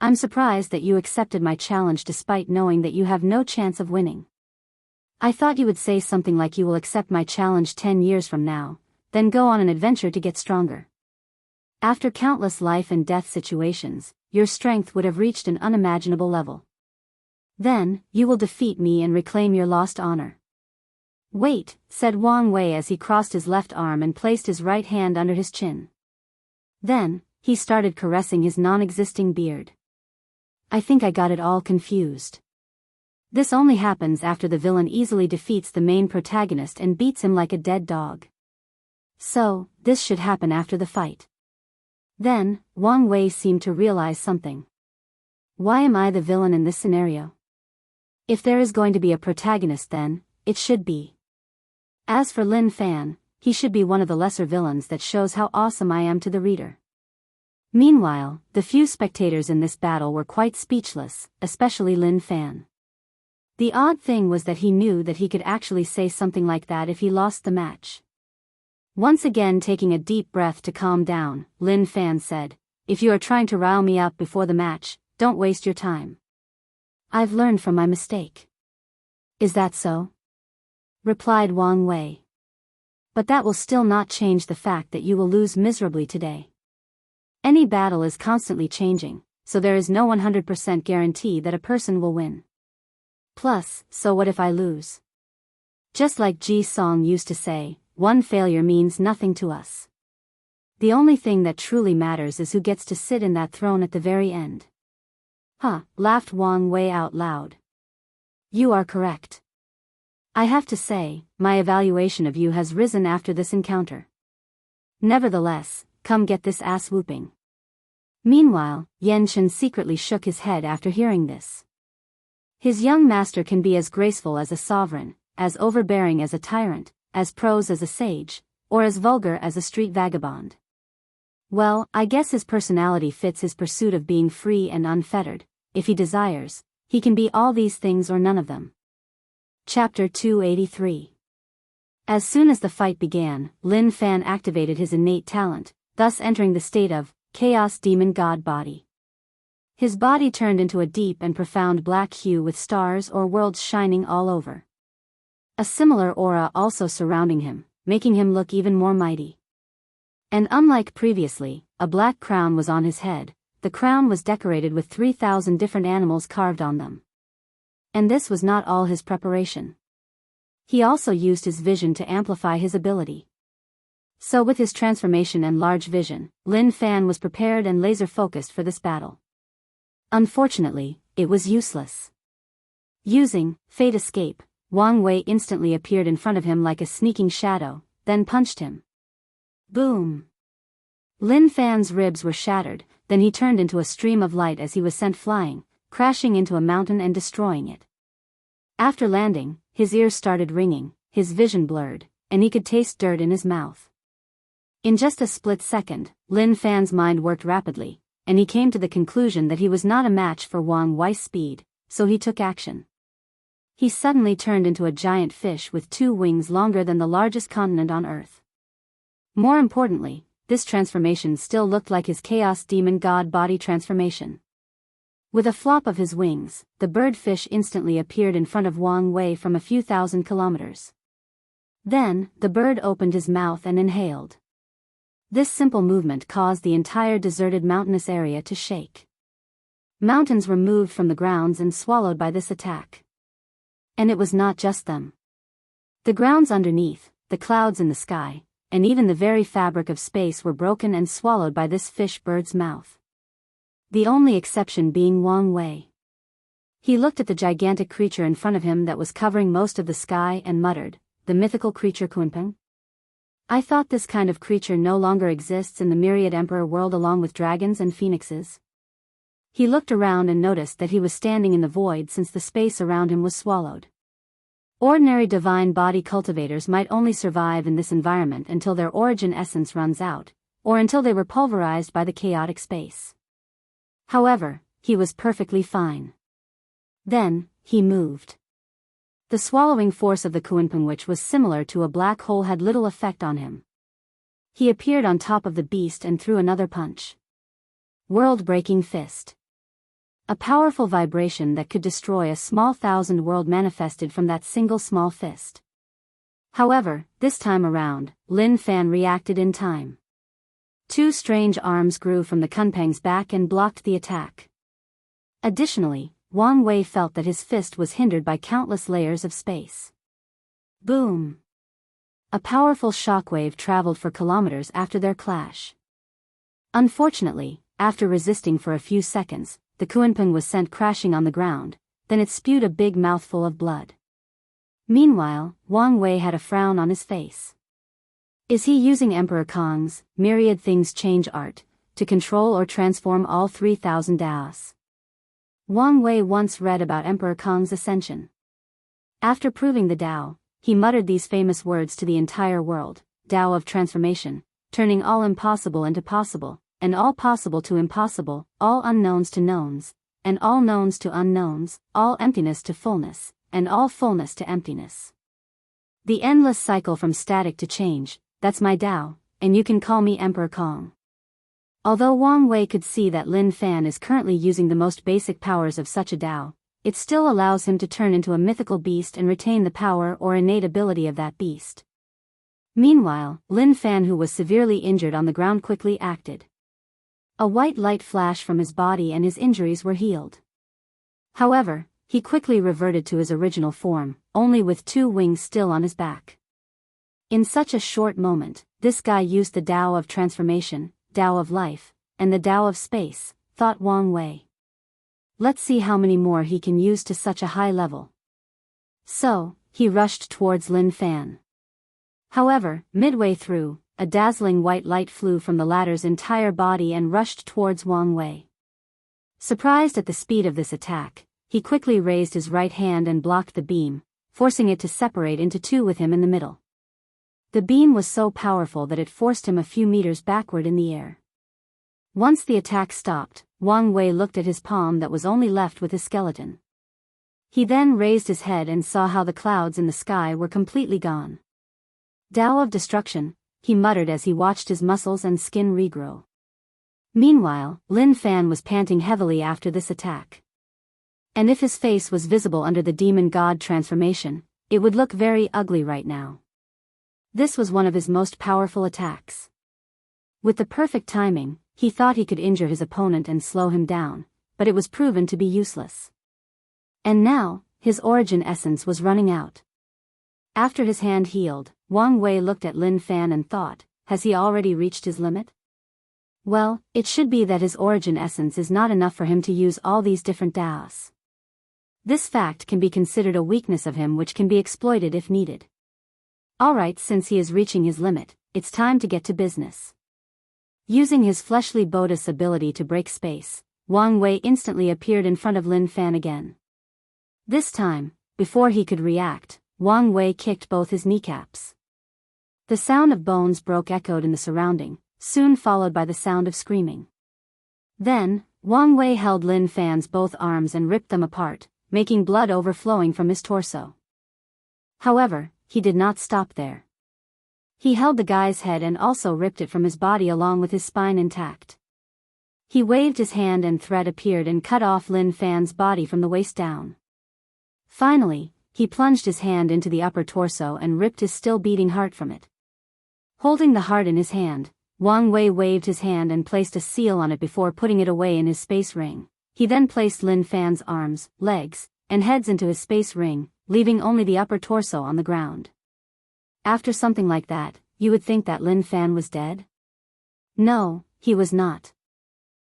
I'm surprised that you accepted my challenge despite knowing that you have no chance of winning. I thought you would say something like you will accept my challenge 10 years from now, then go on an adventure to get stronger. After countless life and death situations, your strength would have reached an unimaginable level. Then, you will defeat me and reclaim your lost honor. Wait, said Wang Wei as he crossed his left arm and placed his right hand under his chin. Then, he started caressing his non-existing beard. I think I got it all confused. This only happens after the villain easily defeats the main protagonist and beats him like a dead dog. So, this should happen after the fight. Then, Wang Wei seemed to realize something. Why am I the villain in this scenario? If there is going to be a protagonist then, it should be. As for Lin Fan, he should be one of the lesser villains that shows how awesome I am to the reader. Meanwhile, the few spectators in this battle were quite speechless, especially Lin Fan. The odd thing was that he knew that he could actually say something like that if he lost the match. Once again taking a deep breath to calm down, Lin Fan said, if you are trying to rile me up before the match, don't waste your time. I've learned from my mistake. Is that so? Replied Wang Wei. But that will still not change the fact that you will lose miserably today. Any battle is constantly changing, so there is no 100% guarantee that a person will win. Plus, so what if I lose? Just like Ji Song used to say, one failure means nothing to us. The only thing that truly matters is who gets to sit in that throne at the very end. Huh, laughed Wang Wei out loud. You are correct. I have to say, my evaluation of you has risen after this encounter. Nevertheless, come get this ass whooping. Meanwhile, Yan Chen secretly shook his head after hearing this. His young master can be as graceful as a sovereign, as overbearing as a tyrant, as prose as a sage, or as vulgar as a street vagabond. Well, I guess his personality fits his pursuit of being free and unfettered. If he desires, he can be all these things or none of them. Chapter 283. As soon as the fight began, Lin Fan activated his innate talent, thus entering the state of Chaos Demon God Body. His body turned into a deep and profound black hue with stars or worlds shining all over. A similar aura also surrounding him, making him look even more mighty. And unlike previously, a black crown was on his head. The crown was decorated with 3,000 different animals carved on them. And this was not all his preparation. He also used his vision to amplify his ability. So with his transformation and large vision, Lin Fan was prepared and laser-focused for this battle. Unfortunately, it was useless. Using Fate Escape, Wang Wei instantly appeared in front of him like a sneaking shadow, then punched him. Boom! Lin Fan's ribs were shattered, then he turned into a stream of light as he was sent flying, crashing into a mountain and destroying it. After landing, his ears started ringing, his vision blurred, and he could taste dirt in his mouth. In just a split second, Lin Fan's mind worked rapidly, and he came to the conclusion that he was not a match for Wang Wei's speed, so he took action. He suddenly turned into a giant fish with 2 wings longer than the largest continent on Earth. More importantly, this transformation still looked like his Chaos Demon God body transformation. With a flop of his wings, the bird fish instantly appeared in front of Wang Wei from a few thousand kilometers. Then, the bird opened his mouth and inhaled. This simple movement caused the entire deserted mountainous area to shake. Mountains were moved from the grounds and swallowed by this attack. And it was not just them. The grounds underneath, the clouds in the sky, and even the very fabric of space were broken and swallowed by this fish-bird's mouth. The only exception being Wang Wei. He looked at the gigantic creature in front of him that was covering most of the sky and muttered, "The mythical creature Kunpeng? I thought this kind of creature no longer exists in the myriad emperor world along with dragons and phoenixes." He looked around and noticed that he was standing in the void since the space around him was swallowed. Ordinary divine body cultivators might only survive in this environment until their origin essence runs out, or until they were pulverized by the chaotic space. However, he was perfectly fine. Then, he moved. The swallowing force of the Kunpeng, which was similar to a black hole, had little effect on him. He appeared on top of the beast and threw another punch. World-breaking fist. A powerful vibration that could destroy a small 1,000 world manifested from that single small fist. However, this time around, Lin Fan reacted in time. 2 strange arms grew from the Kunpeng's back and blocked the attack. Additionally, Wang Wei felt that his fist was hindered by countless layers of space. Boom! A powerful shockwave traveled for kilometers after their clash. Unfortunately, after resisting for a few seconds, the Kunpeng was sent crashing on the ground, then it spewed a big mouthful of blood. Meanwhile, Wang Wei had a frown on his face. Is he using Emperor Kong's myriad things change art to control or transform all 3,000 Daos? Wang Wei once read about Emperor Kong's ascension. After proving the Tao, he muttered these famous words to the entire world: Tao of transformation, turning all impossible into possible, and all possible to impossible, all unknowns to knowns, and all knowns to unknowns, all emptiness to fullness, and all fullness to emptiness. The endless cycle from static to change, that's my Tao, and you can call me Emperor Kong. Although Wang Wei could see that Lin Fan is currently using the most basic powers of such a Tao, it still allows him to turn into a mythical beast and retain the power or innate ability of that beast. Meanwhile, Lin Fan, who was severely injured on the ground, quickly acted. A white light flashed from his body and his injuries were healed. However, he quickly reverted to his original form, only with 2 wings still on his back. In such a short moment, this guy used the Tao of transformation, Tao of life, and the Tao of space, thought Wang Wei. Let's see how many more he can use to such a high level. So, he rushed towards Lin Fan. However, midway through, a dazzling white light flew from the latter's entire body and rushed towards Wang Wei. Surprised at the speed of this attack, he quickly raised his right hand and blocked the beam, forcing it to separate into 2 with him in the middle. The beam was so powerful that it forced him a few meters backward in the air. Once the attack stopped, Wang Wei looked at his palm that was only left with his skeleton. He then raised his head and saw how the clouds in the sky were completely gone. Tao of destruction, he muttered as he watched his muscles and skin regrow. Meanwhile, Lin Fan was panting heavily after this attack. And if his face was visible under the demon god transformation, it would look very ugly right now. This was one of his most powerful attacks. With the perfect timing, he thought he could injure his opponent and slow him down, but it was proven to be useless. And now, his origin essence was running out. After his hand healed, Wang Wei looked at Lin Fan and thought, has he already reached his limit? Well, it should be that his origin essence is not enough for him to use all these different daos. This fact can be considered a weakness of him which can be exploited if needed. Alright, since he is reaching his limit, it's time to get to business. Using his fleshly Bodhi's ability to break space, Wang Wei instantly appeared in front of Lin Fan again. This time, before he could react, Wang Wei kicked both his kneecaps. The sound of bones broke echoed in the surrounding, soon followed by the sound of screaming. Then, Wang Wei held Lin Fan's both arms and ripped them apart, making blood overflowing from his torso. However, he did not stop there. He held the guy's head and also ripped it from his body along with his spine intact. He waved his hand and thread appeared and cut off Lin Fan's body from the waist down. Finally, he plunged his hand into the upper torso and ripped his still beating heart from it. Holding the heart in his hand, Wang Wei waved his hand and placed a seal on it before putting it away in his space ring. He then placed Lin Fan's arms, legs, and heads into his space ring, leaving only the upper torso on the ground. After something like that, you would think that Lin Fan was dead? No, he was not.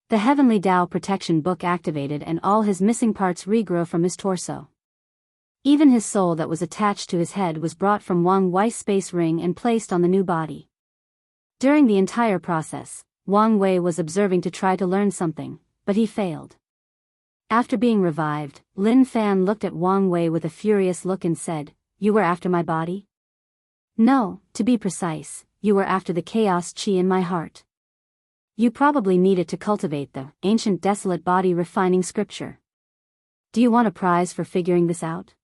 The Heavenly Tao Protection Book activated and all his missing parts regrew from his torso. Even his soul that was attached to his head was brought from Wang Wei's space ring and placed on the new body. During the entire process, Wang Wei was observing to try to learn something, but he failed. After being revived, Lin Fan looked at Wang Wei with a furious look and said, "You were after my body?" "No, to be precise, you were after the chaos chi in my heart. You probably needed to cultivate the ancient desolate body refining scripture. Do you want a prize for figuring this out?"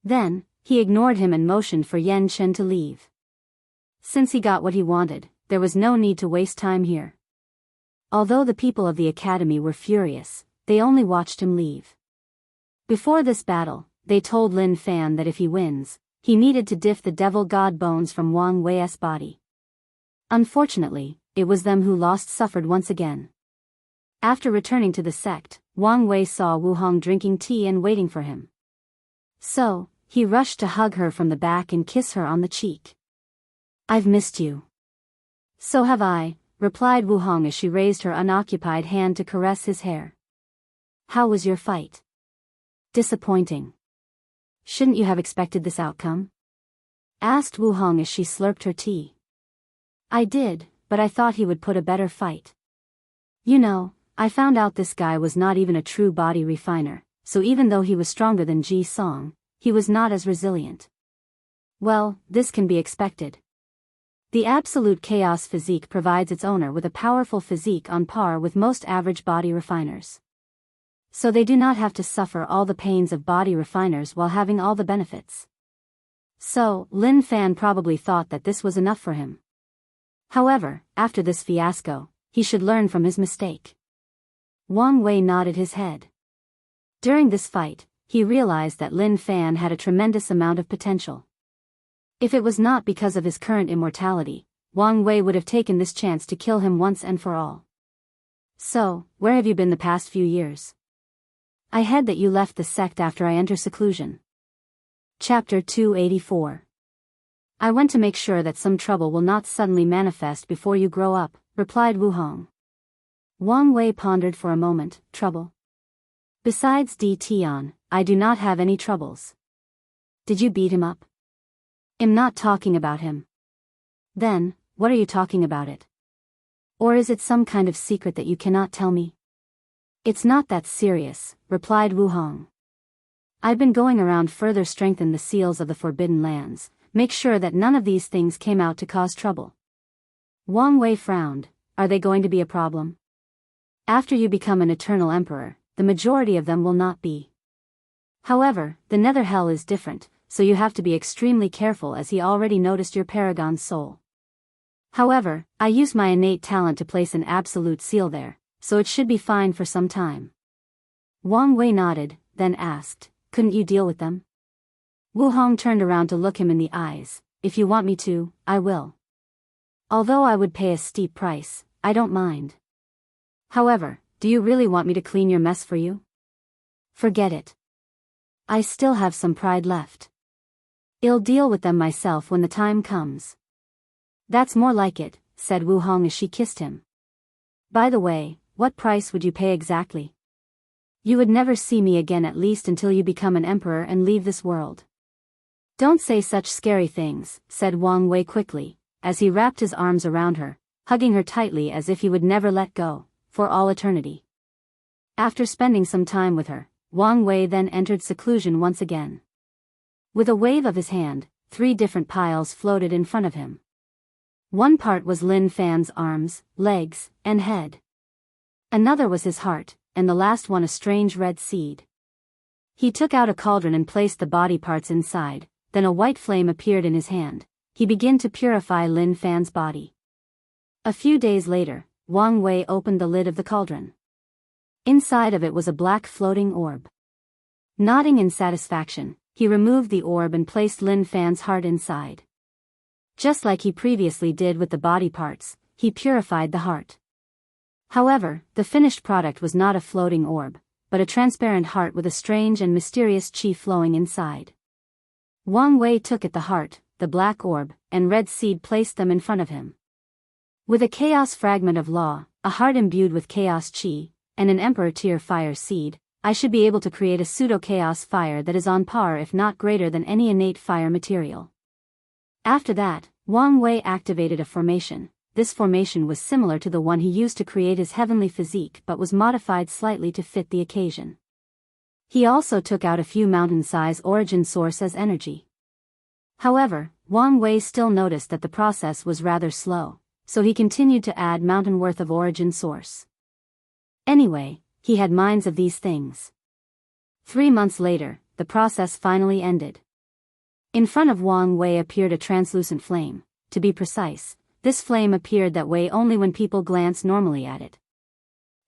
Then, he ignored him and motioned for Yan Chen to leave. Since he got what he wanted, there was no need to waste time here. Although the people of the academy were furious, they only watched him leave. Before this battle, they told Lin Fan that if he wins, he needed to diff the devil god bones from Wang Wei's body. Unfortunately, it was them who suffered once again. After returning to the sect, Wang Wei saw Wu Hong drinking tea and waiting for him. So, he rushed to hug her from the back and kiss her on the cheek. "I've missed you." "So have I," replied Wu Hong as she raised her unoccupied hand to caress his hair. "How was your fight?" "Disappointing." "Shouldn't you have expected this outcome?" asked Wu Hong as she slurped her tea. "I did, but I thought he would put a better fight. You know, I found out this guy was not even a true body refiner, so even though he was stronger than Ji Song, he was not as resilient." "Well, this can be expected. The absolute chaos physique provides its owner with a powerful physique on par with most average body refiners. So they do not have to suffer all the pains of body refiners while having all the benefits." So, Lin Fan probably thought that this was enough for him. However, after this fiasco, he should learn from his mistake. Wang Wei nodded his head. During this fight, he realized that Lin Fan had a tremendous amount of potential. If it was not because of his current immortality, Wang Wei would have taken this chance to kill him once and for all. "So, where have you been the past few years?" "I heard that you left the sect after I entered seclusion." Chapter 284. "I went to make sure that some trouble will not suddenly manifest before you grow up," replied Wu Hong. Wang Wei pondered for a moment. "Trouble? Besides Di Tian, I do not have any troubles." "Did you beat him up?" "I'm not talking about him." "Then, what are you talking about it? Or is it some kind of secret that you cannot tell me?" "It's not that serious," replied Wu Hong. "I've been going around further strengthen the seals of the Forbidden Lands, make sure that none of these things came out to cause trouble." Wang Wei frowned. "Are they going to be a problem?" "After you become an eternal emperor, the majority of them will not be. However, the nether hell is different, so you have to be extremely careful as he already noticed your paragon's soul. However, I used my innate talent to place an absolute seal there, so it should be fine for some time." Wang Wei nodded, then asked, "Couldn't you deal with them?" Wu Hong turned around to look him in the eyes. "If you want me to, I will." Although I would pay a steep price, I don't mind. However, do you really want me to clean your mess for you? Forget it. I still have some pride left. I'll deal with them myself when the time comes. That's more like it, said Wu Hong as she kissed him. By the way, what price would you pay exactly? You would never see me again, at least until you become an emperor and leave this world. Don't say such scary things, said Wang Wei quickly, as he wrapped his arms around her, hugging her tightly as if he would never let go, for all eternity. After spending some time with her, Wang Wei then entered seclusion once again. With a wave of his hand, 3 different piles floated in front of him. One part was Lin Fan's arms, legs, and head. Another was his heart, and the last one a strange red seed. He took out a cauldron and placed the body parts inside, then a white flame appeared in his hand. He began to purify Lin Fan's body. A few days later, Wang Wei opened the lid of the cauldron. Inside of it was a black floating orb. Nodding in satisfaction, he removed the orb and placed Lin Fan's heart inside. Just like he previously did with the body parts, he purified the heart. However, the finished product was not a floating orb, but a transparent heart with a strange and mysterious chi flowing inside. Wang Wei took the heart, the black orb, and red seed, placed them in front of him. With a chaos fragment of law, a heart imbued with chaos chi, and an emperor tier fire seed, I should be able to create a pseudo-chaos fire that is on par if not greater than any innate fire material. After that, Wang Wei activated a formation. This formation was similar to the one he used to create his heavenly physique but was modified slightly to fit the occasion. He also took out a few mountain-size origin source as energy. However, Wang Wei still noticed that the process was rather slow, so he continued to add mountain worth of origin source. Anyway, he had minds of these things. 3 months later, the process finally ended. In front of Wang Wei appeared a translucent flame. To be precise, this flame appeared that way only when people glanced normally at it.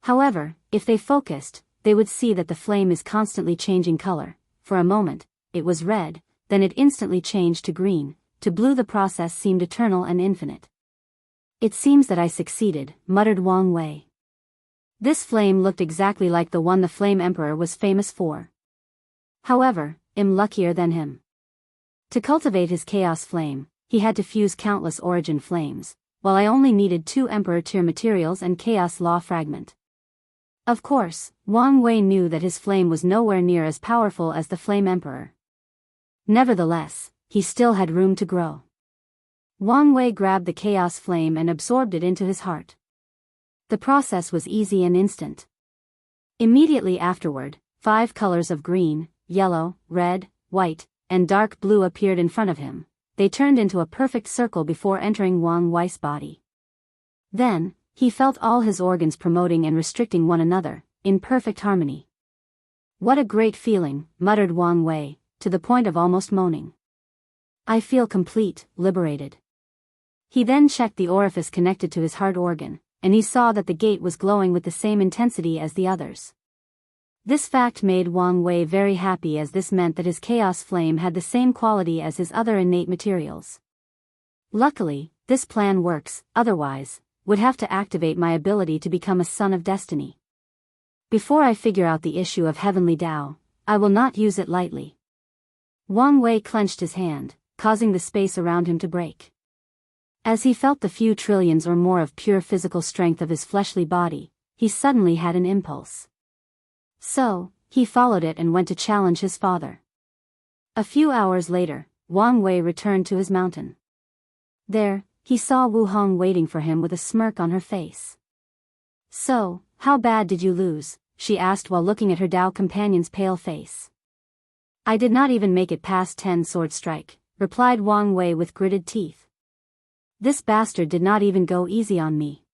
However, if they focused, they would see that the flame is constantly changing color. For a moment, it was red, then it instantly changed to green, to blue. The process seemed eternal and infinite. It seems that I succeeded, muttered Wang Wei. This flame looked exactly like the one the Flame Emperor was famous for. However, I'm luckier than him. To cultivate his chaos flame, he had to fuse countless origin flames, while I only needed 2 Emperor tier materials and chaos law fragment. Of course, Wang Wei knew that his flame was nowhere near as powerful as the Flame Emperor. Nevertheless, he still had room to grow. Wang Wei grabbed the chaos flame and absorbed it into his heart. The process was easy and instant. Immediately afterward, 5 colors of green, yellow, red, white, and dark blue appeared in front of him. They turned into a perfect circle before entering Wang Wei's body. Then, he felt all his organs promoting and restricting one another, in perfect harmony. What a great feeling, muttered Wang Wei, to the point of almost moaning. I feel complete, liberated. He then checked the orifice connected to his heart organ, and he saw that the gate was glowing with the same intensity as the others. This fact made Wang Wei very happy, as this meant that his chaos flame had the same quality as his other innate materials. Luckily, this plan works, otherwise, would have to activate my ability to become a son of destiny. Before I figure out the issue of heavenly Tao, I will not use it lightly. Wang Wei clenched his hand, causing the space around him to break. As he felt the few trillions or more of pure physical strength of his fleshly body, he suddenly had an impulse. So, he followed it and went to challenge his father. A few hours later, Wang Wei returned to his mountain. There, he saw Wu Hong waiting for him with a smirk on her face. So, how bad did you lose? She asked while looking at her Tao companion's pale face. I did not even make it past 10 sword strike, replied Wang Wei with gritted teeth. This bastard did not even go easy on me.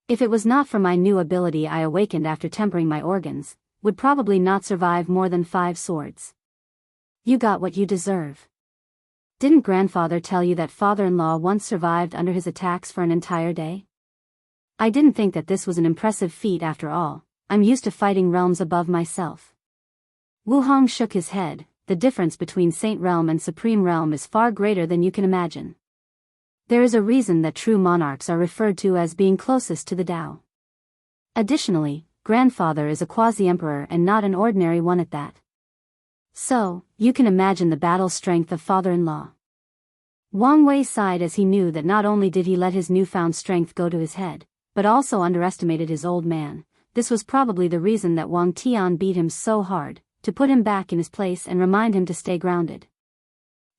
If it was not for my new ability I awakened after tempering my organs, would probably not survive more than 5 swords. You got what you deserve. Didn't grandfather tell you that father-in-law once survived under his attacks for an entire day? I didn't think that this was an impressive feat after all. I'm used to fighting realms above myself. Wu Hong shook his head. The difference between Saint Realm and Supreme Realm is far greater than you can imagine. There is a reason that true monarchs are referred to as being closest to the Tao. Additionally, grandfather is a quasi-emperor and not an ordinary one at that. So, you can imagine the battle strength of father-in-law. Wang Wei sighed as he knew that not only did he let his newfound strength go to his head, but also underestimated his old man. This was probably the reason that Wang Tian beat him so hard, to put him back in his place and remind him to stay grounded.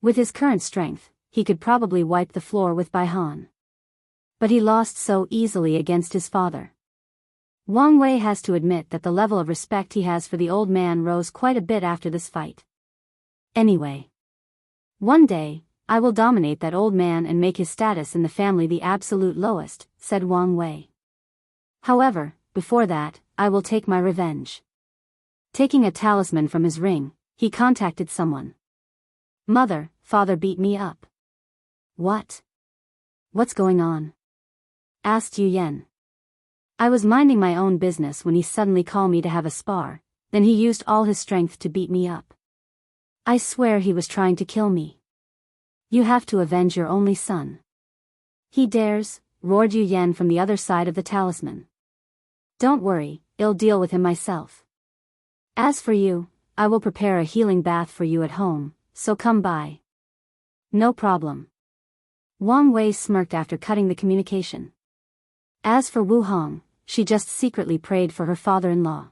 With his current strength, he could probably wipe the floor with Bai Han. But he lost so easily against his father. Wang Wei has to admit that the level of respect he has for the old man rose quite a bit after this fight. Anyway. One day, I will dominate that old man and make his status in the family the absolute lowest, said Wang Wei. However, before that, I will take my revenge. Taking a talisman from his ring, he contacted someone. Mother, father beat me up. What? What's going on? Asked Yu Yan. I was minding my own business when he suddenly called me to have a spar, then he used all his strength to beat me up. I swear he was trying to kill me. You have to avenge your only son. He dares, roared Yu Yan from the other side of the talisman. Don't worry, I'll deal with him myself. As for you, I will prepare a healing bath for you at home, so come by. No problem. Wang Wei smirked after cutting the communication. As for Wu Hong, she just secretly prayed for her father-in-law.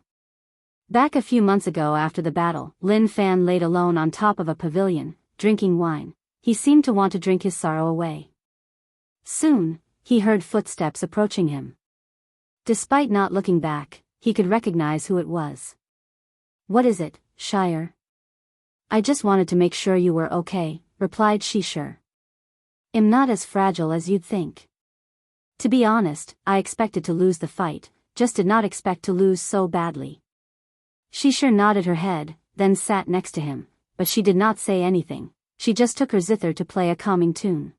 Back a few months ago after the battle, Lin Fan laid alone on top of a pavilion, drinking wine. He seemed to want to drink his sorrow away. Soon, he heard footsteps approaching him. Despite not looking back, he could recognize who it was. What is it, Shire? I just wanted to make sure you were okay, replied Shishir. I'm not as fragile as you'd think. To be honest, I expected to lose the fight, just did not expect to lose so badly. Shishir nodded her head, then sat next to him, but she did not say anything, she just took her zither to play a calming tune.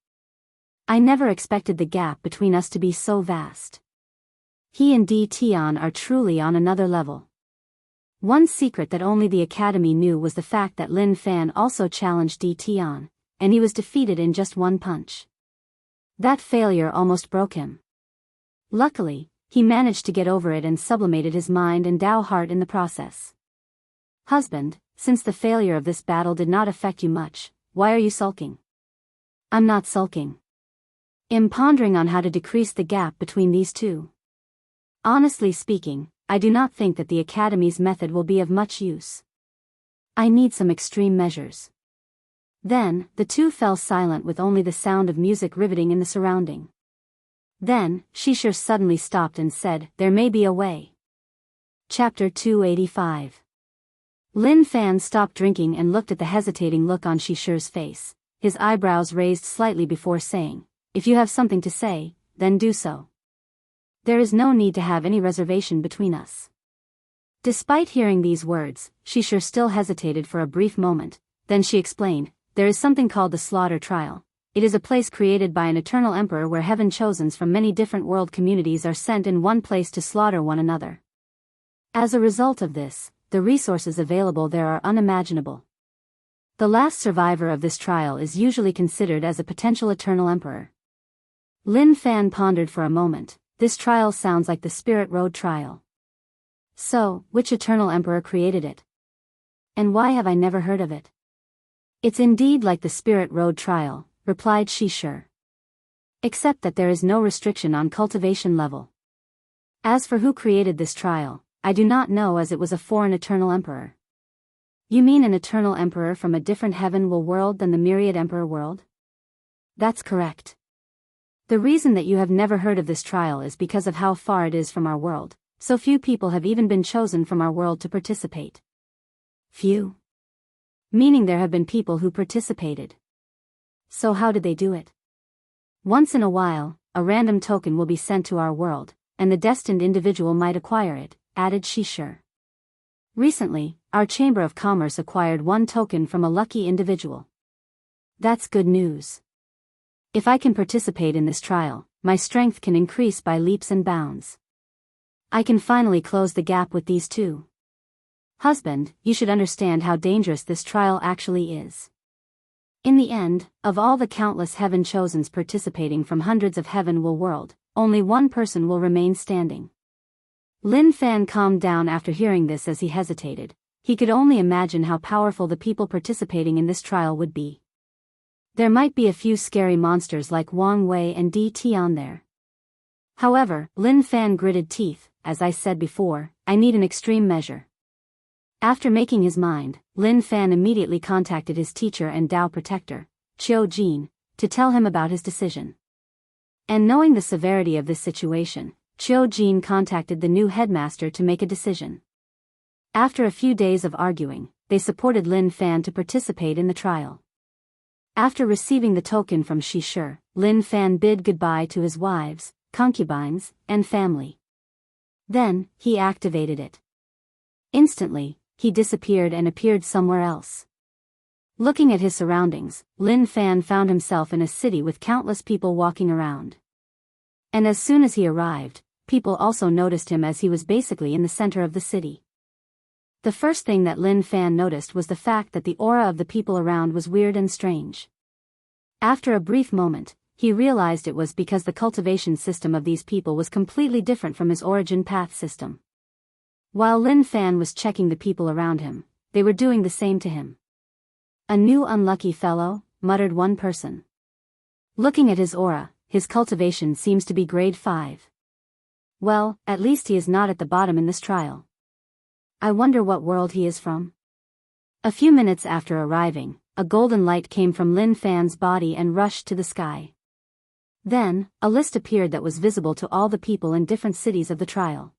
I never expected the gap between us to be so vast. He and Di Tian are truly on another level. One secret that only the Academy knew was the fact that Lin Fan also challenged Di Tian, and he was defeated in just one punch. That failure almost broke him. Luckily, he managed to get over it and sublimated his mind and Dao heart in the process. Husband, since the failure of this battle did not affect you much, why are you sulking? I'm not sulking. I'm pondering on how to decrease the gap between these two. Honestly speaking, I do not think that the Academy's method will be of much use. I need some extreme measures. Then, the two fell silent with only the sound of music riveting in the surrounding. Then, Shishir suddenly stopped and said, there may be a way. Chapter 285. Lin Fan stopped drinking and looked at the hesitating look on Shishir's face, his eyebrows raised slightly before saying, if you have something to say, then do so. There is no need to have any reservation between us. Despite hearing these words, Shishir still hesitated for a brief moment, then she explained, there is something called the Slaughter Trial. It is a place created by an eternal emperor where heaven chosens from many different world communities are sent in one place to slaughter one another. As a result of this, the resources available there are unimaginable. The last survivor of this trial is usually considered as a potential eternal emperor. Lin Fan pondered for a moment. This trial sounds like the Spirit Road trial. So, which eternal emperor created it? And why have I never heard of it? It's indeed like the Spirit Road trial, replied Shishir. Except that there is no restriction on cultivation level. As for who created this trial, I do not know as it was a foreign eternal emperor. You mean an eternal emperor from a different heaven world than the myriad emperor world? That's correct. The reason that you have never heard of this trial is because of how far it is from our world, so few people have even been chosen from our world to participate. Few? Meaning there have been people who participated. So how did they do it? Once in a while, a random token will be sent to our world, and the destined individual might acquire it, added Shishir. Recently, our Chamber of Commerce acquired one token from a lucky individual. That's good news. If I can participate in this trial, my strength can increase by leaps and bounds. I can finally close the gap with these two. Husband, you should understand how dangerous this trial actually is. In the end, of all the countless heaven chosens participating from hundreds of heaven will world, only one person will remain standing. Lin Fan calmed down after hearing this as he hesitated. He could only imagine how powerful the people participating in this trial would be. There might be a few scary monsters like Wang Wei and Di Tian there. However, Lin Fan gritted teeth. As I said before, I need an extreme measure. After making his mind, Lin Fan immediately contacted his teacher and Tao protector, Qiu Jin, to tell him about his decision. And knowing the severity of this situation, Qiu Jin contacted the new headmaster to make a decision. After a few days of arguing, they supported Lin Fan to participate in the trial. After receiving the token from Shi Shi, Lin Fan bid goodbye to his wives, concubines, and family. Then, he activated it. Instantly, he disappeared and appeared somewhere else. Looking at his surroundings, Lin Fan found himself in a city with countless people walking around. And as soon as he arrived, people also noticed him as he was basically in the center of the city. The first thing that Lin Fan noticed was the fact that the aura of the people around was weird and strange. After a brief moment, he realized it was because the cultivation system of these people was completely different from his origin path system. While Lin Fan was checking the people around him, they were doing the same to him. "A new unlucky fellow," muttered one person. Looking at his aura, his cultivation seems to be grade 5. Well, at least he is not at the bottom in this trial. I wonder what world he is from. A few minutes after arriving, a golden light came from Lin Fan's body and rushed to the sky. Then, a list appeared that was visible to all the people in different cities of the trial.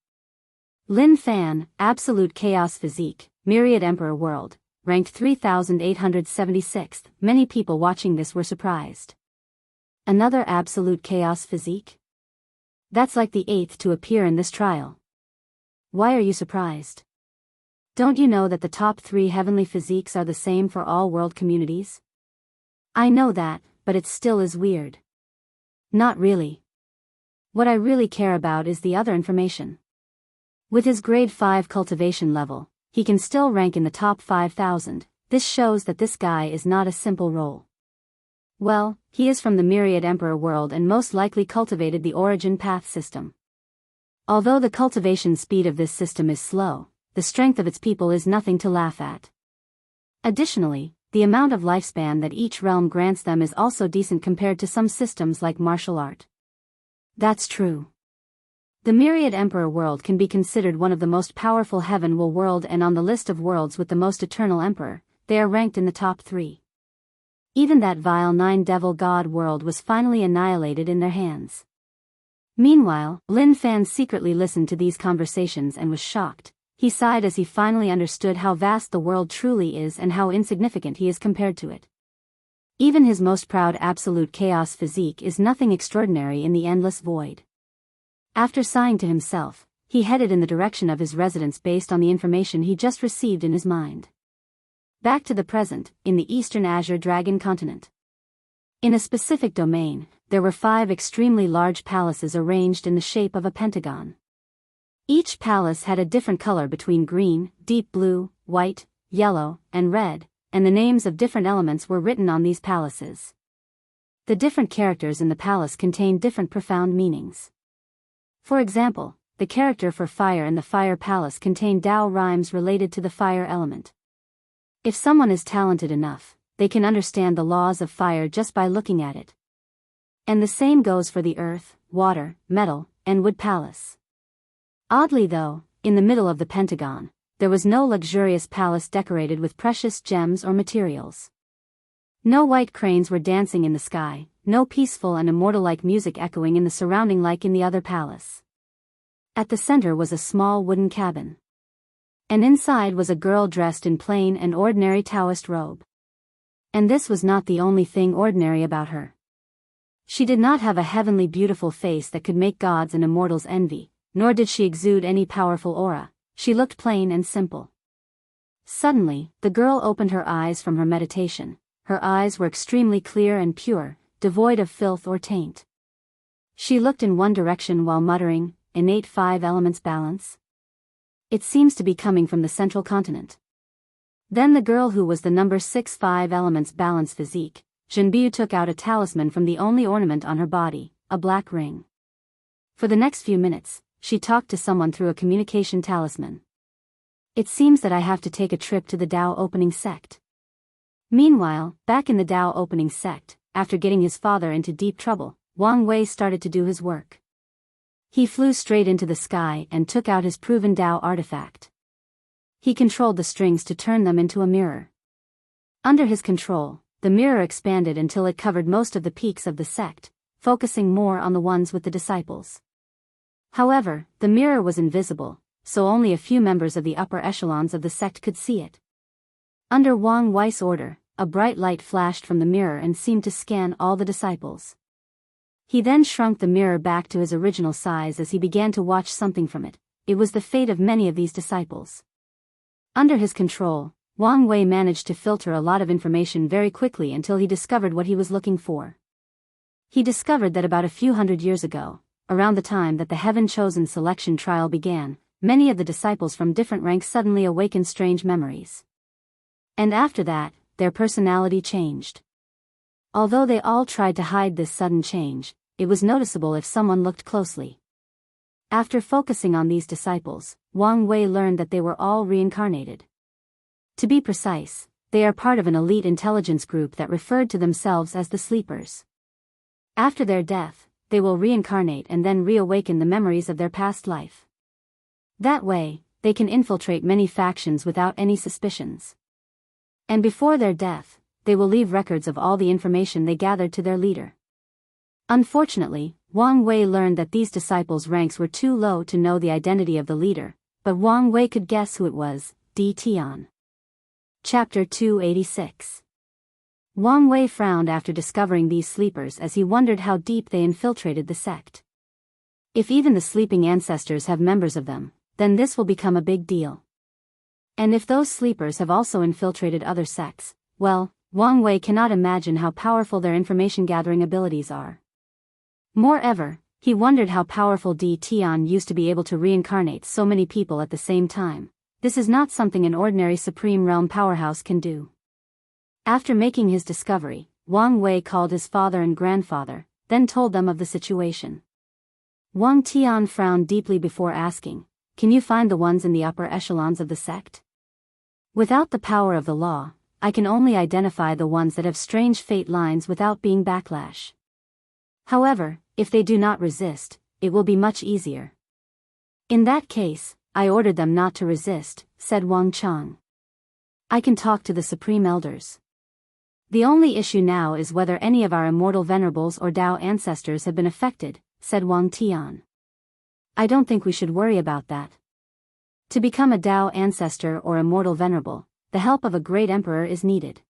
Lin Fan, Absolute Chaos Physique, Myriad Emperor World, ranked 3876th. Many people watching this were surprised. Another Absolute Chaos Physique? That's like the 8th to appear in this trial. Why are you surprised? Don't you know that the top 3 heavenly physiques are the same for all world communities? I know that, but it still is weird. Not really. What I really care about is the other information. With his grade 5 cultivation level, he can still rank in the top 5,000. This shows that this guy is not a simple role. Well, he is from the Myriad Emperor world and most likely cultivated the origin path system. Although the cultivation speed of this system is slow, the strength of its people is nothing to laugh at. Additionally, the amount of lifespan that each realm grants them is also decent compared to some systems like martial art. That's true. The Myriad Emperor world can be considered one of the most powerful heaven world, and on the list of worlds with the most eternal emperor, they are ranked in the top 3. Even that vile 9 devil god world was finally annihilated in their hands. Meanwhile, Lin Fan secretly listened to these conversations and was shocked. He sighed as he finally understood how vast the world truly is and how insignificant he is compared to it. Even his most proud absolute chaos physique is nothing extraordinary in the endless void. After sighing to himself, he headed in the direction of his residence based on the information he just received in his mind. Back to the present, in the Eastern Azure Dragon continent. In a specific domain, there were 5 extremely large palaces arranged in the shape of a pentagon. Each palace had a different color between green, deep blue, white, yellow, and red, and the names of different elements were written on these palaces. The different characters in the palace contained different profound meanings. For example, the character for fire in the fire palace contained Tao rhymes related to the fire element. If someone is talented enough, they can understand the laws of fire just by looking at it. And the same goes for the earth, water, metal, and wood palace. Oddly though, in the middle of the pentagon, there was no luxurious palace decorated with precious gems or materials. No white cranes were dancing in the sky, no peaceful and immortal-like music echoing in the surrounding like in the other palace. At the center was a small wooden cabin. And inside was a girl dressed in plain and ordinary Taoist robe. And this was not the only thing ordinary about her. She did not have a heavenly beautiful face that could make gods and immortals envy, nor did she exude any powerful aura. She looked plain and simple. Suddenly, the girl opened her eyes from her meditation. Her eyes were extremely clear and pure, devoid of filth or taint. She looked in one direction while muttering, "Innate 5 elements balance." It seems to be coming from the central continent. Then the girl who was the number 6 5 elements balance physique, Jinbiu took out a talisman from the only ornament on her body, a black ring. For the next few minutes, she talked to someone through a communication talisman. It seems that I have to take a trip to the Dao opening sect. Meanwhile, back in the Dao opening sect, after getting his father into deep trouble, Wang Wei started to do his work. He flew straight into the sky and took out his proven Dao artifact. He controlled the strings to turn them into a mirror. Under his control, the mirror expanded until it covered most of the peaks of the sect, focusing more on the ones with the disciples. However, the mirror was invisible, so only a few members of the upper echelons of the sect could see it. Under Wang Wei's order, a bright light flashed from the mirror and seemed to scan all the disciples. He then shrunk the mirror back to his original size as he began to watch something from it. It was the fate of many of these disciples. Under his control, Wang Wei managed to filter a lot of information very quickly until he discovered what he was looking for. He discovered that about a few hundred years ago, around the time that the Heaven-Chosen selection trial began, many of the disciples from different ranks suddenly awakened strange memories. And after that, their personality changed. Although they all tried to hide this sudden change, it was noticeable if someone looked closely. After focusing on these disciples, Wang Wei learned that they were all reincarnated. To be precise, they are part of an elite intelligence group that referred to themselves as the Sleepers. After their death, they will reincarnate and then reawaken the memories of their past life. That way, they can infiltrate many factions without any suspicions. And before their death, they will leave records of all the information they gathered to their leader. Unfortunately, Wang Wei learned that these disciples' ranks were too low to know the identity of the leader, but Wang Wei could guess who it was, Di Tian. Chapter 286. Wang Wei frowned after discovering these sleepers as he wondered how deep they infiltrated the sect. If even the sleeping ancestors have members of them, then this will become a big deal. And if those sleepers have also infiltrated other sects, well, Wang Wei cannot imagine how powerful their information-gathering abilities are. Moreover, he wondered how powerful Di Tian used to be able to reincarnate so many people at the same time. This is not something an ordinary Supreme Realm powerhouse can do. After making his discovery, Wang Wei called his father and grandfather, then told them of the situation. Wang Tian frowned deeply before asking, "Can you find the ones in the upper echelons of the sect?" "Without the power of the law, I can only identify the ones that have strange fate lines without being backlash. However, if they do not resist, it will be much easier." "In that case, I ordered them not to resist," said Wang Chang. "I can talk to the Supreme Elders. The only issue now is whether any of our immortal venerables or Dao ancestors have been affected," said Wang Tian. "I don't think we should worry about that. To become a Dao ancestor or immortal venerable, the help of a great emperor is needed.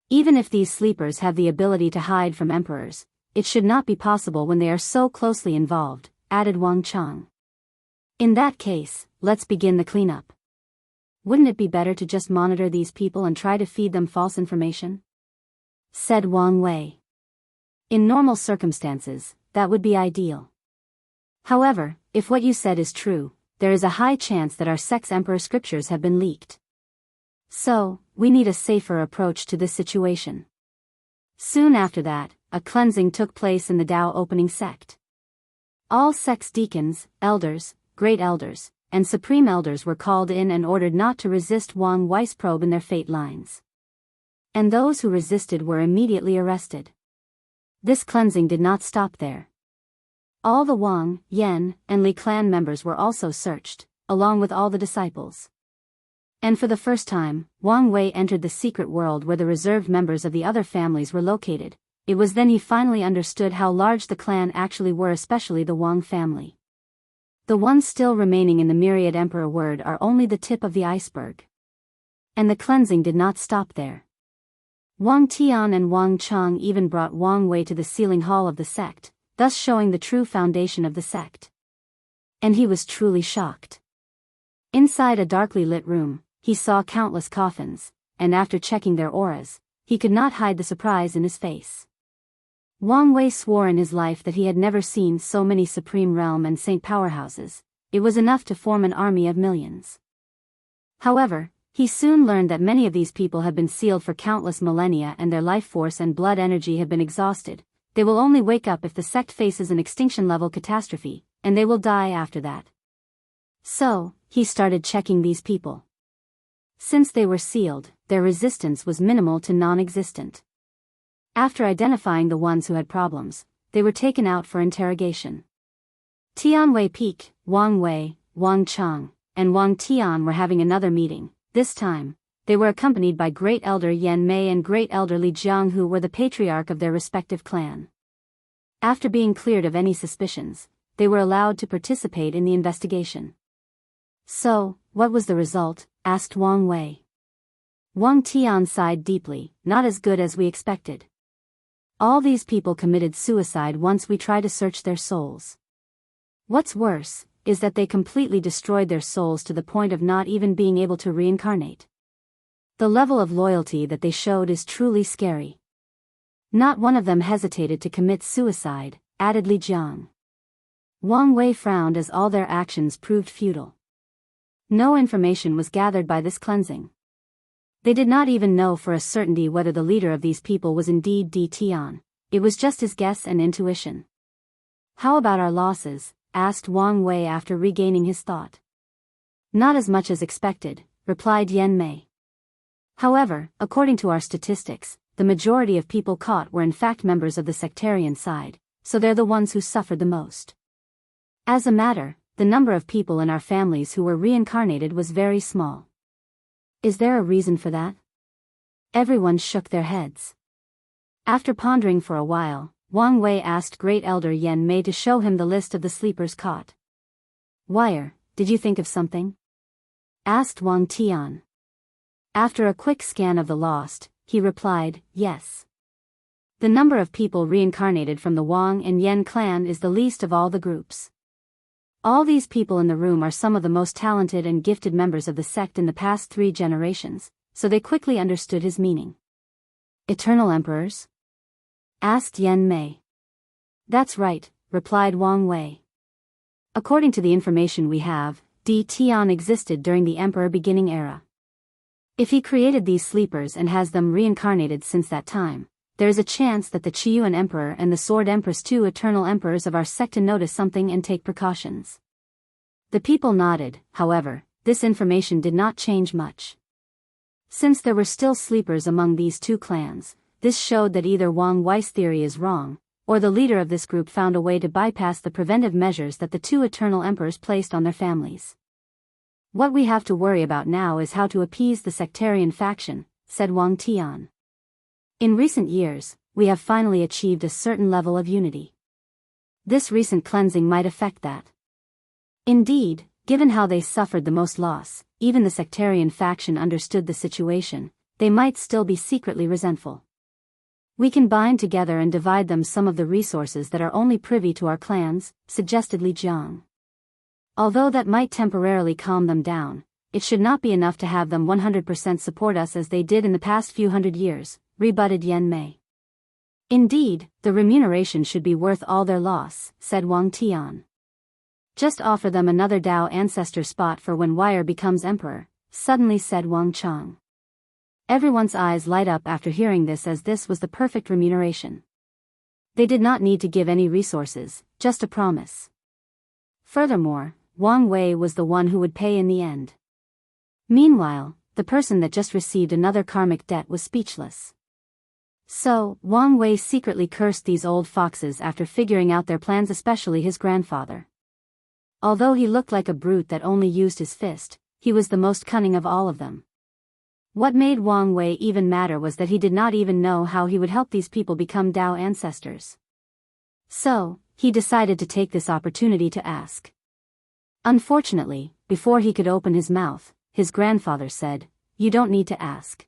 Even if these sleepers have the ability to hide from emperors, it should not be possible when they are so closely involved," added Wang Chang. "In that case, let's begin the cleanup. Wouldn't it be better to just monitor these people and try to feed them false information?" said Wang Wei. "In normal circumstances, that would be ideal. However, if what you said is true, there is a high chance that our sect's emperor scriptures have been leaked. So, we need a safer approach to this situation." Soon after that, a cleansing took place in the Dao opening sect. All sect's deacons, elders, great elders, and supreme elders were called in and ordered not to resist Wang Wei's probe in their fate lines. And those who resisted were immediately arrested. This cleansing did not stop there. All the Wang, Yan, and Li clan members were also searched, along with all the disciples. And for the first time, Wang Wei entered the secret world where the reserved members of the other families were located. It was then he finally understood how large the clan actually were, especially the Wang family. The ones still remaining in the myriad emperor word are only the tip of the iceberg. And the cleansing did not stop there. Wang Tian and Wang Chang even brought Wang Wei to the sealing hall of the sect, thus showing the true foundation of the sect. And he was truly shocked. Inside a darkly lit room, he saw countless coffins, and after checking their auras, he could not hide the surprise in his face. Wang Wei swore in his life that he had never seen so many Supreme Realm and Saint powerhouses. It was enough to form an army of millions. However, He soon learned that many of these people have been sealed for countless millennia and their life force and blood energy have been exhausted. They will only wake up if the sect faces an extinction-level catastrophe, and they will die after that. So, he started checking these people. Since they were sealed, their resistance was minimal to non-existent. After identifying the ones who had problems, they were taken out for interrogation. Tianwei Peak, Wang Wei, Wang Chang, and Wang Tian were having another meeting. This time, they were accompanied by Great Elder Yan Mei and Great Elder Li Jiang, who were the patriarch of their respective clan. After being cleared of any suspicions, they were allowed to participate in the investigation. So, what was the result? Asked Wang Wei. Wang Tian sighed deeply. Not as good as we expected. All these people committed suicide once we tried to search their souls. What's worse, is that they completely destroyed their souls to the point of not even being able to reincarnate. The level of loyalty that they showed is truly scary. Not one of them hesitated to commit suicide, added Li Jiang. Wang Wei frowned as all their actions proved futile. No information was gathered by this cleansing. They did not even know for a certainty whether the leader of these people was indeed Di Tian. It was just his guess and intuition. How about our losses? Asked Wang Wei after regaining his thought. Not as much as expected, replied Yan Mei. However, according to our statistics, the majority of people caught were in fact members of the sectarian side, so they're the ones who suffered the most. As a matter, the number of people in our families who were reincarnated was very small. Is there a reason for that? Everyone shook their heads. After pondering for a while, Wang Wei asked Great Elder Yan Mei to show him the list of the sleepers caught. Wire, did you think of something? Asked Wang Tian. After a quick scan of the lost, he replied, yes. The number of people reincarnated from the Wang and Yan clan is the least of all the groups. All these people in the room are some of the most talented and gifted members of the sect in the past 3 generations, so they quickly understood his meaning. Eternal Emperors? Asked Yan Mei. That's right, replied Wang Wei. According to the information we have, Di Tian existed during the Emperor beginning era. If he created these sleepers and has them reincarnated since that time, there is a chance that the Qiyuan Emperor and the Sword Empress, 2 eternal emperors of our sect, notice something and take precautions. The people nodded. However, this information did not change much. Since there were still sleepers among these 2 clans, this showed that either Wang Wei's theory is wrong, or the leader of this group found a way to bypass the preventive measures that the 2 eternal emperors placed on their families. What we have to worry about now is how to appease the sectarian faction, said Wang Tian. In recent years, we have finally achieved a certain level of unity. This recent cleansing might affect that. Indeed, given how they suffered the most loss, even the sectarian faction understood the situation. They might still be secretly resentful. We can bind together and divide them some of the resources that are only privy to our clans, suggested Li Jiang. Although that might temporarily calm them down, it should not be enough to have them 100% support us as they did in the past few hundred years, rebutted Yan Mei. Indeed, the remuneration should be worth all their loss, said Wang Tian. Just offer them another Dao ancestor spot for when Wire becomes emperor, suddenly said Wang Chang. Everyone's eyes light up after hearing this, as this was the perfect remuneration. They did not need to give any resources, just a promise. Furthermore, Wang Wei was the one who would pay in the end. Meanwhile, the person that just received another karmic debt was speechless. So, Wang Wei secretly cursed these old foxes after figuring out their plans, especially his grandfather. Although he looked like a brute that only used his fist, he was the most cunning of all of them. What made Wang Wei even madder was that he did not even know how he would help these people become Dao ancestors. So, he decided to take this opportunity to ask. Unfortunately, before he could open his mouth, his grandfather said, "You don't need to ask.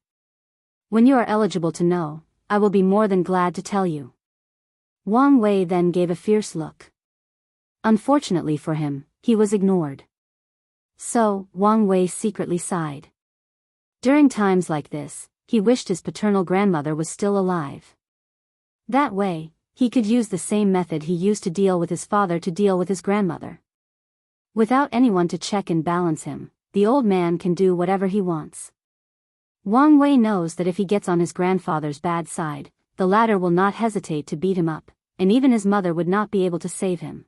When you are eligible to know, I will be more than glad to tell you." Wang Wei then gave a fierce look. Unfortunately for him, he was ignored. So, Wang Wei secretly sighed. During times like this, he wished his paternal grandmother was still alive. That way, he could use the same method he used to deal with his father to deal with his grandmother. Without anyone to check and balance him, the old man can do whatever he wants. Wang Wei knows that if he gets on his grandfather's bad side, the latter will not hesitate to beat him up, and even his mother would not be able to save him.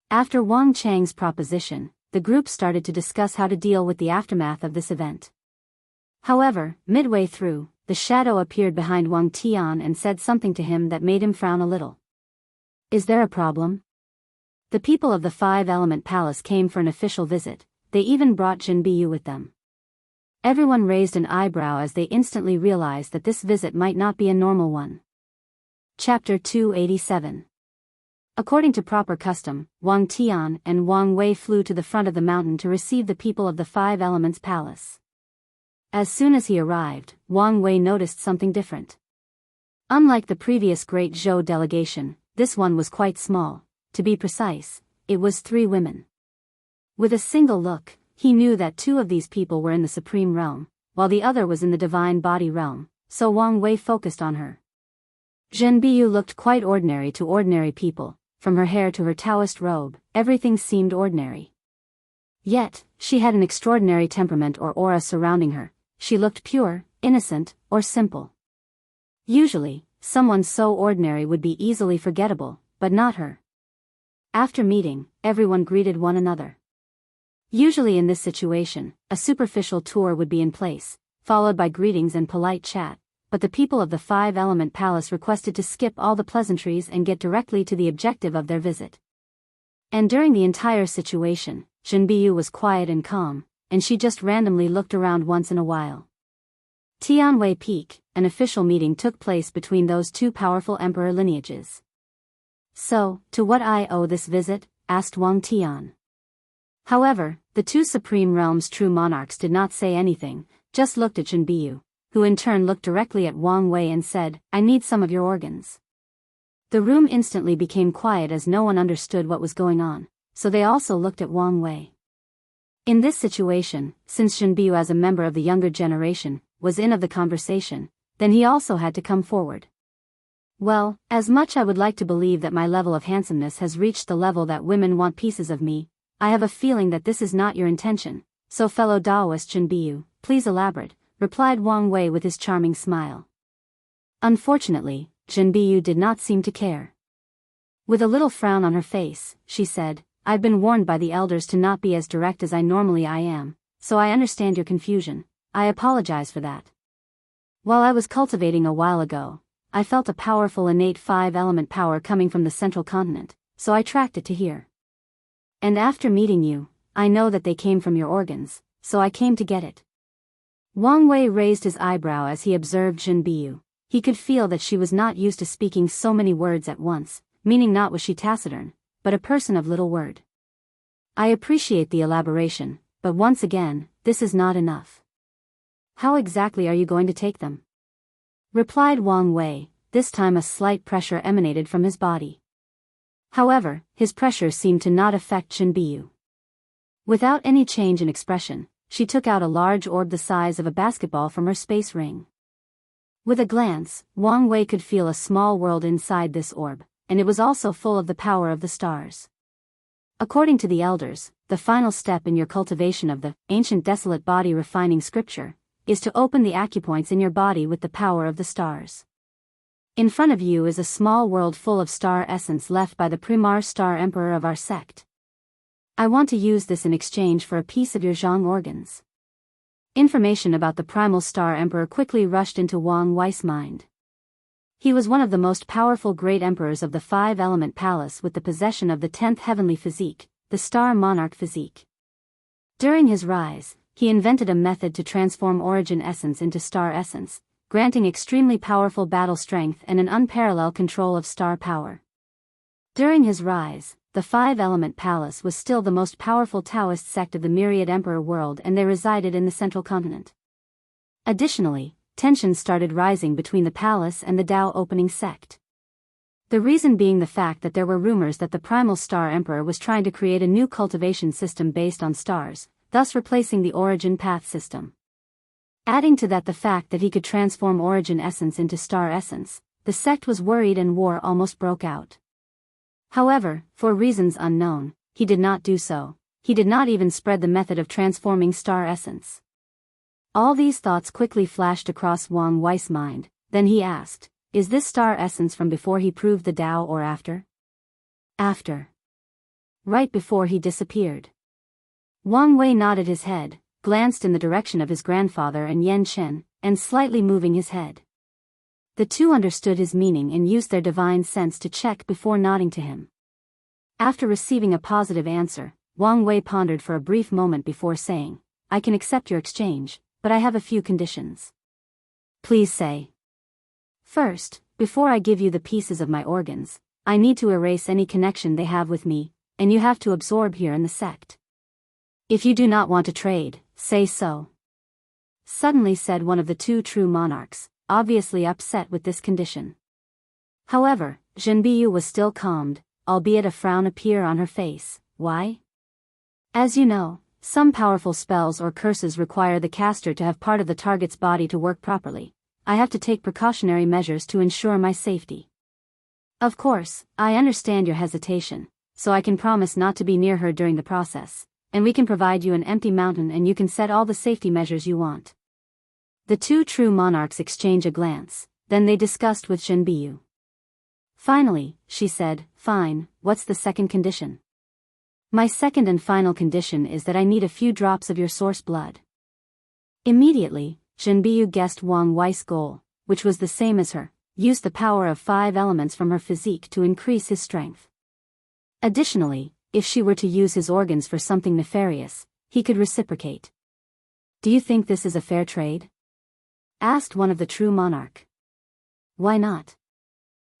After Wang Chang's proposition, the group started to discuss how to deal with the aftermath of this event. However, midway through, the shadow appeared behind Wang Tian and said something to him that made him frown a little. Is there a problem? The people of the Five-Element Palace came for an official visit. They even brought Jin Biyu with them. Everyone raised an eyebrow as they instantly realized that this visit might not be a normal one. Chapter 287. According to proper custom, Wang Tian and Wang Wei flew to the front of the mountain to receive the people of the Five Elements Palace. As soon as he arrived, Wang Wei noticed something different. Unlike the previous Great Zhou delegation, this one was quite small. To be precise, it was 3 women. With a single look, he knew that 2 of these people were in the Supreme Realm, while the other was in the Divine Body Realm, so Wang Wei focused on her. Jin Biyu looked quite ordinary to ordinary people. From her hair to her Taoist robe, everything seemed ordinary. Yet, she had an extraordinary temperament or aura surrounding her. She looked pure, innocent, or simple. Usually, someone so ordinary would be easily forgettable, but not her. After meeting, everyone greeted one another. Usually in this situation, a superficial tour would be in place, followed by greetings and polite chat. But the people of the Five-Element Palace requested to skip all the pleasantries and get directly to the objective of their visit. And during the entire situation, Jin Biyu was quiet and calm, and she just randomly looked around once in a while. Tianwei Peak, an official meeting took place between those 2 powerful emperor lineages. So, to what I owe this visit? Asked Wang Tian. However, the 2 Supreme Realms' true monarchs did not say anything, just looked at Jin Biyu, who in turn looked directly at Wang Wei and said, I need some of your organs. The room instantly became quiet as no one understood what was going on, so they also looked at Wang Wei. In this situation, since Jin Biyu as a member of the younger generation, was in of the conversation, then he also had to come forward. Well, as much I would like to believe that my level of handsomeness has reached the level that women want pieces of me, I have a feeling that this is not your intention, so fellow Taoist Jin Biyu, please elaborate, replied Wang Wei with his charming smile. Unfortunately, Jin Biyu did not seem to care. With a little frown on her face, she said, I've been warned by the elders to not be as direct as I normally am, so I understand your confusion. I apologize for that. While I was cultivating a while ago, I felt a powerful innate 5-element power coming from the central continent, so I tracked it to here. And after meeting you, I know that they came from your organs, so I came to get it. Wang Wei raised his eyebrow as he observed Jin Biyu. He could feel that she was not used to speaking so many words at once, meaning not was she taciturn, but a person of little word. I appreciate the elaboration, but once again, this is not enough. How exactly are you going to take them? Replied Wang Wei, this time a slight pressure emanated from his body. However, his pressure seemed to not affect Jin Biyu. Without any change in expression, she took out a large orb the size of a basketball from her space ring. With a glance, Wang Wei could feel a small world inside this orb, and it was also full of the power of the stars. According to the elders, the final step in your cultivation of the ancient desolate body refining scripture is to open the acupoints in your body with the power of the stars. In front of you is a small world full of star essence left by the Primar Star Emperor of our sect. I want to use this in exchange for a piece of your Zhang organs. Information about the Primal Star Emperor quickly rushed into Wang Wei's mind. He was one of the most powerful great emperors of the 5-element palace with the possession of the 10th heavenly physique, the Star Monarch physique. During his rise, he invented a method to transform origin essence into star essence, granting extremely powerful battle strength and an unparalleled control of star power. During his rise, the 5-element palace was still the most powerful Taoist sect of the myriad emperor world, and they resided in the central continent. Additionally, tensions started rising between the palace and the Tao opening sect. The reason being the fact that there were rumors that the primal star emperor was trying to create a new cultivation system based on stars, thus replacing the origin path system. Adding to that the fact that he could transform origin essence into star essence, the sect was worried and war almost broke out. However, for reasons unknown, he did not do so. He did not even spread the method of transforming star essence. All these thoughts quickly flashed across Wang Wei's mind, then he asked, is this star essence from before he proved the Tao or after? After. Right before he disappeared. Wang Wei nodded his head, glanced in the direction of his grandfather and Yan Chen, and slightly moving his head. The two understood his meaning and used their divine sense to check before nodding to him. After receiving a positive answer, Wang Wei pondered for a brief moment before saying, I can accept your exchange, but I have a few conditions. Please say. First, before I give you the pieces of my organs, I need to erase any connection they have with me, and you have to absorb here in the sect. If you do not want to trade, say so. Suddenly said one of the two true monarchs, obviously upset with this condition. However, Zhenbiyu was still calmed, albeit a frown appeared on her face. Why? As you know, some powerful spells or curses require the caster to have part of the target's body to work properly. I have to take precautionary measures to ensure my safety. Of course, I understand your hesitation, so I can promise not to be near her during the process, and we can provide you an empty mountain and you can set all the safety measures you want. The two true monarchs exchange a glance, then they discussed with Zhenbiyu. Finally, she said, fine, what's the second condition? My second and final condition is that I need a few drops of your source blood. Immediately, Zhenbiyu guessed Wang Wei's goal, which was the same as her, used the power of 5 elements from her physique to increase his strength. Additionally, if she were to use his organs for something nefarious, he could reciprocate. Do you think this is a fair trade? Asked one of the true monarch. Why not?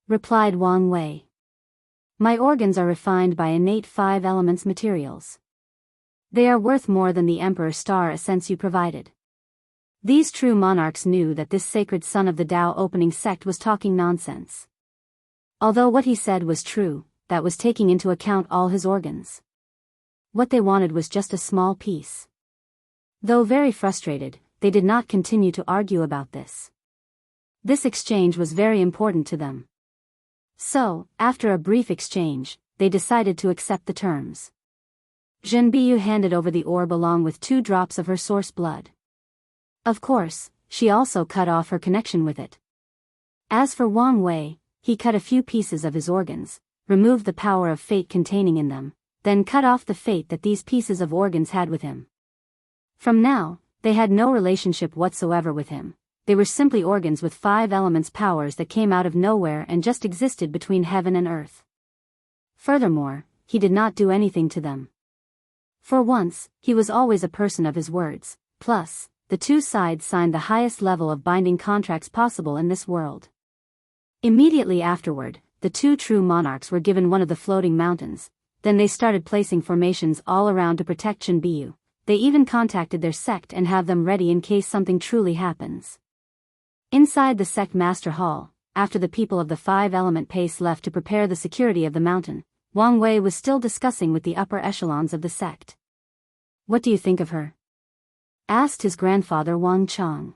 Replied Wang Wei. My organs are refined by innate 5 elements materials. They are worth more than the Emperor Star Essence you provided. These true monarchs knew that this sacred son of the Tao opening sect was talking nonsense. Although what he said was true, that was taking into account all his organs. What they wanted was just a small piece. Though very frustrated, they did not continue to argue about this. This exchange was very important to them. So, after a brief exchange, they decided to accept the terms. Zhenbiyu handed over the orb along with 2 drops of her source blood. Of course, she also cut off her connection with it. As for Wang Wei, he cut a few pieces of his organs, removed the power of fate containing in them, then cut off the fate that these pieces of organs had with him. From now, they had no relationship whatsoever with him. They were simply organs with 5 elements powers that came out of nowhere and just existed between heaven and earth. Furthermore, he did not do anything to them. For once, he was always a person of his words, plus, the two sides signed the highest level of binding contracts possible in this world. Immediately afterward, the two true monarchs were given one of the floating mountains, then they started placing formations all around to protect Zhenbiyu. They even contacted their sect and have them ready in case something truly happens. Inside the sect master hall, after the people of the 5-element pace left to prepare the security of the mountain, Wang Wei was still discussing with the upper echelons of the sect. What do you think of her? Asked his grandfather Wang Chang.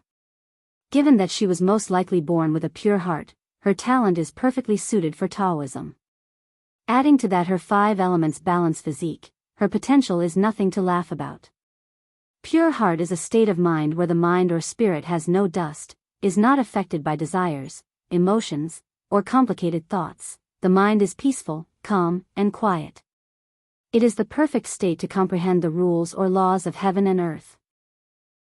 Given that she was most likely born with a pure heart, her talent is perfectly suited for Taoism. Adding to that her 5 elements balance physique, her potential is nothing to laugh about. Pure heart is a state of mind where the mind or spirit has no dust, is not affected by desires, emotions, or complicated thoughts. The mind is peaceful, calm, and quiet. It is the perfect state to comprehend the rules or laws of heaven and earth.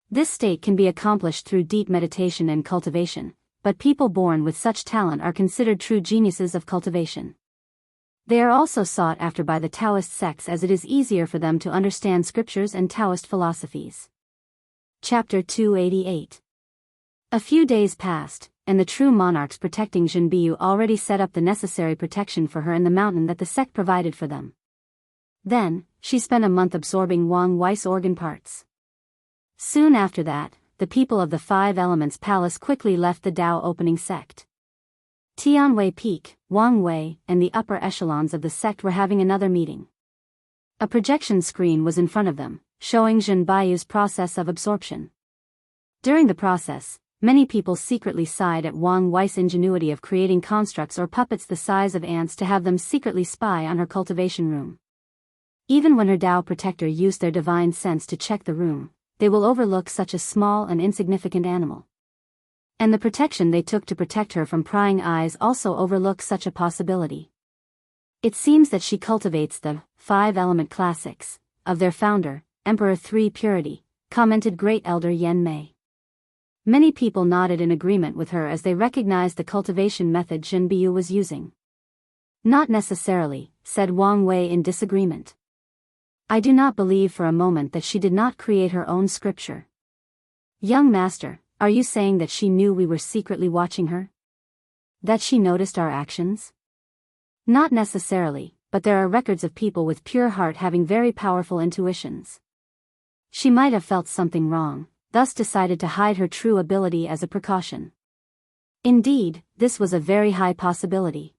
This state can be accomplished through deep meditation and cultivation, but people born with such talent are considered true geniuses of cultivation. They are also sought after by the Taoist sects as it is easier for them to understand scriptures and Taoist philosophies. Chapter 288. A few days passed, and the true monarchs protecting Zhenbiyu already set up the necessary protection for her in the mountain that the sect provided for them. Then, she spent a month absorbing Wang Wei's organ parts. Soon after that, the people of the 5 Elements Palace quickly left the Tao opening sect. Tianwei Peak, Wang Wei, and the upper echelons of the sect were having another meeting. A projection screen was in front of them, showing Zhenbiyu's process of absorption. During the process, many people secretly sighed at Wang Wei's ingenuity of creating constructs or puppets the size of ants to have them secretly spy on her cultivation room. Even when her Tao protector used their divine sense to check the room, they will overlook such a small and insignificant animal. And the protection they took to protect her from prying eyes also overlooks such a possibility. It seems that she cultivates the 5-element classics of their founder, Emperor 3 Purity, commented Great Elder Yen Mei. Many people nodded in agreement with her as they recognized the cultivation method Jin Biu was using. Not necessarily, said Wang Wei in disagreement. I do not believe for a moment that she did not create her own scripture. Young master, are you saying that she knew we were secretly watching her? That she noticed our actions? Not necessarily, but there are records of people with pure heart having very powerful intuitions. She might have felt something wrong, thus decided to hide her true ability as a precaution. Indeed, this was a very high possibility.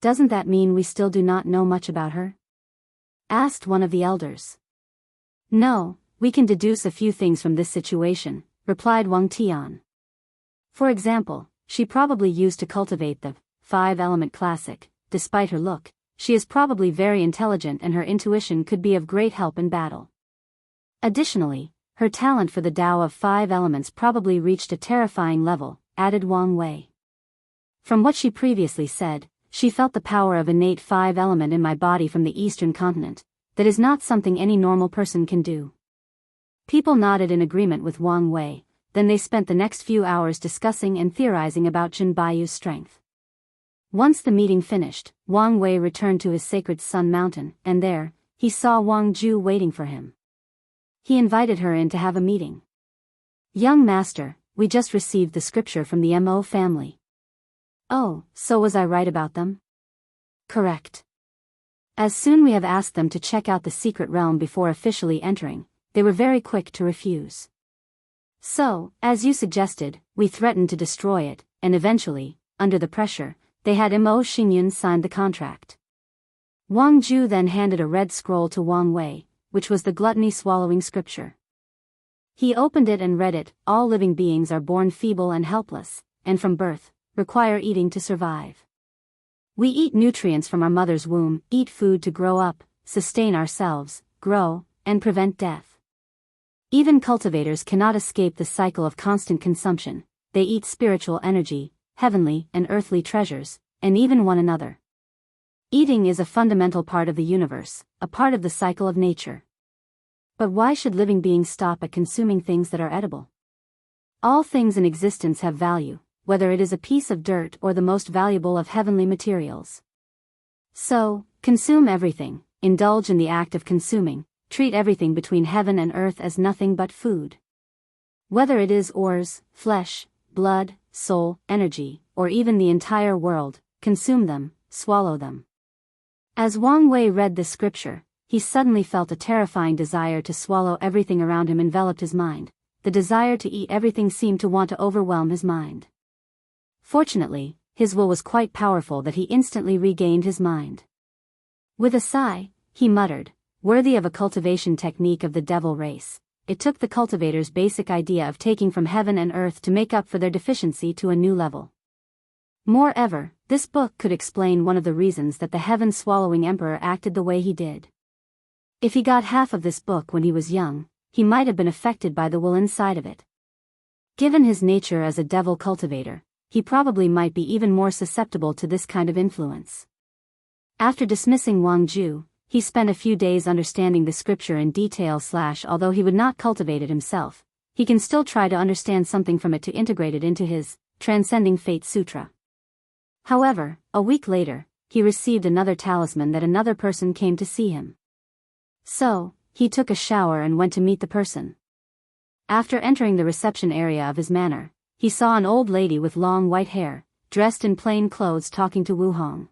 Doesn't that mean we still do not know much about her? Asked one of the elders. No, we can deduce a few things from this situation, replied Wang Tian. For example, she probably used to cultivate the 5-element classic. Despite her look, she is probably very intelligent and her intuition could be of great help in battle. Additionally, her talent for the Tao of 5 elements probably reached a terrifying level, added Wang Wei. From what she previously said, she felt the power of innate 5 element in my body from the eastern continent. That is not something any normal person can do. People nodded in agreement with Wang Wei, then they spent the next few hours discussing and theorizing about Jin Biu's strength. Once the meeting finished, Wang Wei returned to his sacred Sun Mountain, and there, he saw Wang Ju waiting for him. He invited her in to have a meeting. Young master, we just received the scripture from the Mo family. Oh, so was I right about them? Correct. As soon we have asked them to check out the secret realm before officially entering, they were very quick to refuse. So, as you suggested, we threatened to destroy it, and eventually, under the pressure, they had Mo Xingyun sign the contract. Wang Ju then handed a red scroll to Wang Wei, which was the gluttony swallowing scripture. He opened it and read it. All living beings are born feeble and helpless, and from birth, require eating to survive. We eat nutrients from our mother's womb, eat food to grow up, sustain ourselves, grow, and prevent death. Even cultivators cannot escape the cycle of constant consumption. They eat spiritual energy, heavenly and earthly treasures, and even one another. Eating is a fundamental part of the universe, a part of the cycle of nature. But why should living beings stop at consuming things that are edible? All things in existence have value, whether it is a piece of dirt or the most valuable of heavenly materials. So, consume everything, indulge in the act of consuming, treat everything between heaven and earth as nothing but food. Whether it is ores, flesh, blood, soul, energy, or even the entire world, consume them, swallow them. As Wang Wei read this scripture, he suddenly felt a terrifying desire to swallow everything around him enveloped his mind. The desire to eat everything seemed to want to overwhelm his mind. Fortunately, his will was quite powerful that he instantly regained his mind. With a sigh, he muttered, worthy of a cultivation technique of the devil race. It took the cultivator's basic idea of taking from heaven and earth to make up for their deficiency to a new level. Moreover, this book could explain one of the reasons that the heaven-swallowing emperor acted the way he did. If he got half of this book when he was young, he might have been affected by the will inside of it. Given his nature as a devil cultivator, he probably might be even more susceptible to this kind of influence. After dismissing Wang Ju, he spent a few days understanding the scripture in detail. Although he would not cultivate it himself, he can still try to understand something from it to integrate it into his Transcending Fate Sutra. However, a week later, he received another talisman that another person came to see him. So, he took a shower and went to meet the person. After entering the reception area of his manor, he saw an old lady with long white hair, dressed in plain clothes talking to Wu Hong.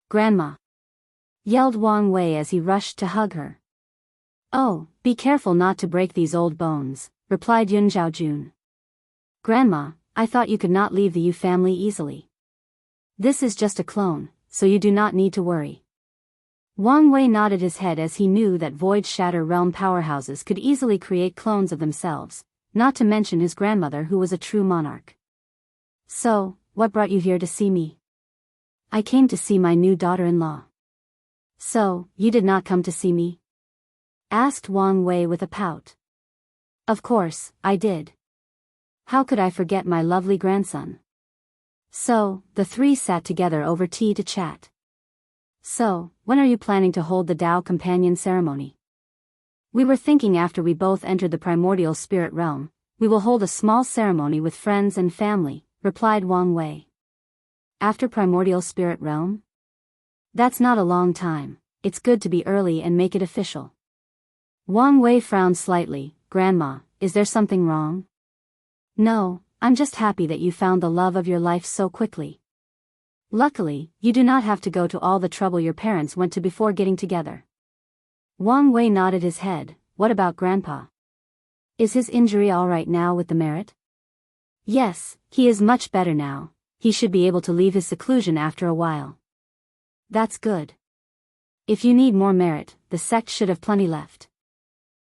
"Grandma!" yelled Wang Wei as he rushed to hug her. "Oh, be careful not to break these old bones," replied Yun Zhaojun. "Grandma, I thought you could not leave the Yu family easily. This is just a clone, so you do not need to worry." Wang Wei nodded his head as he knew that Void Shatter Realm powerhouses could easily create clones of themselves, not to mention his grandmother who was a true monarch. "So, what brought you here to see me?" "I came to see my new daughter-in-law." "So, you did not come to see me?" asked Wang Wei with a pout. Of course, I did. How could I forget my lovely grandson? So, the three sat together over tea to chat. So, when are you planning to hold the Tao companion ceremony? We were thinking after we both entered the primordial spirit realm, we will hold a small ceremony with friends and family, replied Wang Wei. After primordial spirit realm? That's not a long time, it's good to be early and make it official. Wang Wei frowned slightly. Grandma, is there something wrong? No, I'm just happy that you found the love of your life so quickly. Luckily, you do not have to go to all the trouble your parents went to before getting together. Wang Wei nodded his head. What about Grandpa? Is his injury all right now with the merit? Yes, he is much better now. He should be able to leave his seclusion after a while. That's good. If you need more merit, the sect should have plenty left.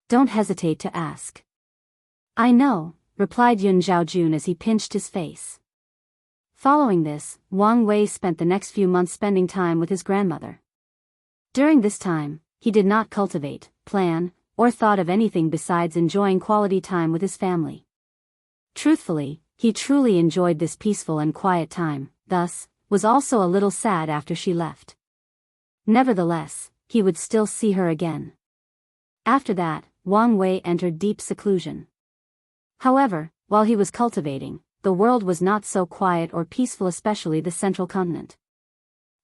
Don't hesitate to ask. I know, replied Yun Zhaojun as he pinched his face. Following this, Wang Wei spent the next few months spending time with his grandmother. During this time, he did not cultivate, plan, or thought of anything besides enjoying quality time with his family. Truthfully, he truly enjoyed this peaceful and quiet time, thus, was also a little sad after she left. Nevertheless, he would still see her again. After that, Wang Wei entered deep seclusion. However, while he was cultivating, the world was not so quiet or peaceful, especially the central continent.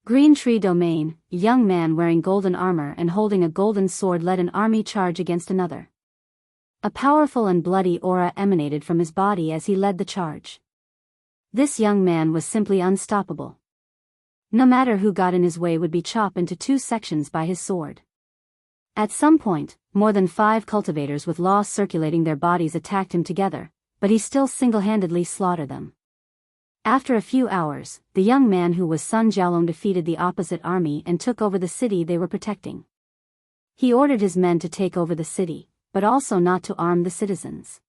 Green Tree Domain, a young man wearing golden armor and holding a golden sword led an army charge against another. A powerful and bloody aura emanated from his body as he led the charge. This young man was simply unstoppable. No matter who got in his way would be chopped into two sections by his sword. At some point, more than 5 cultivators with law circulating their bodies attacked him together, but he still single-handedly slaughtered them. After a few hours, the young man who was Sun Jiaolong defeated the opposite army and took over the city they were protecting. He ordered his men to take over the city, but also not to arm the citizens.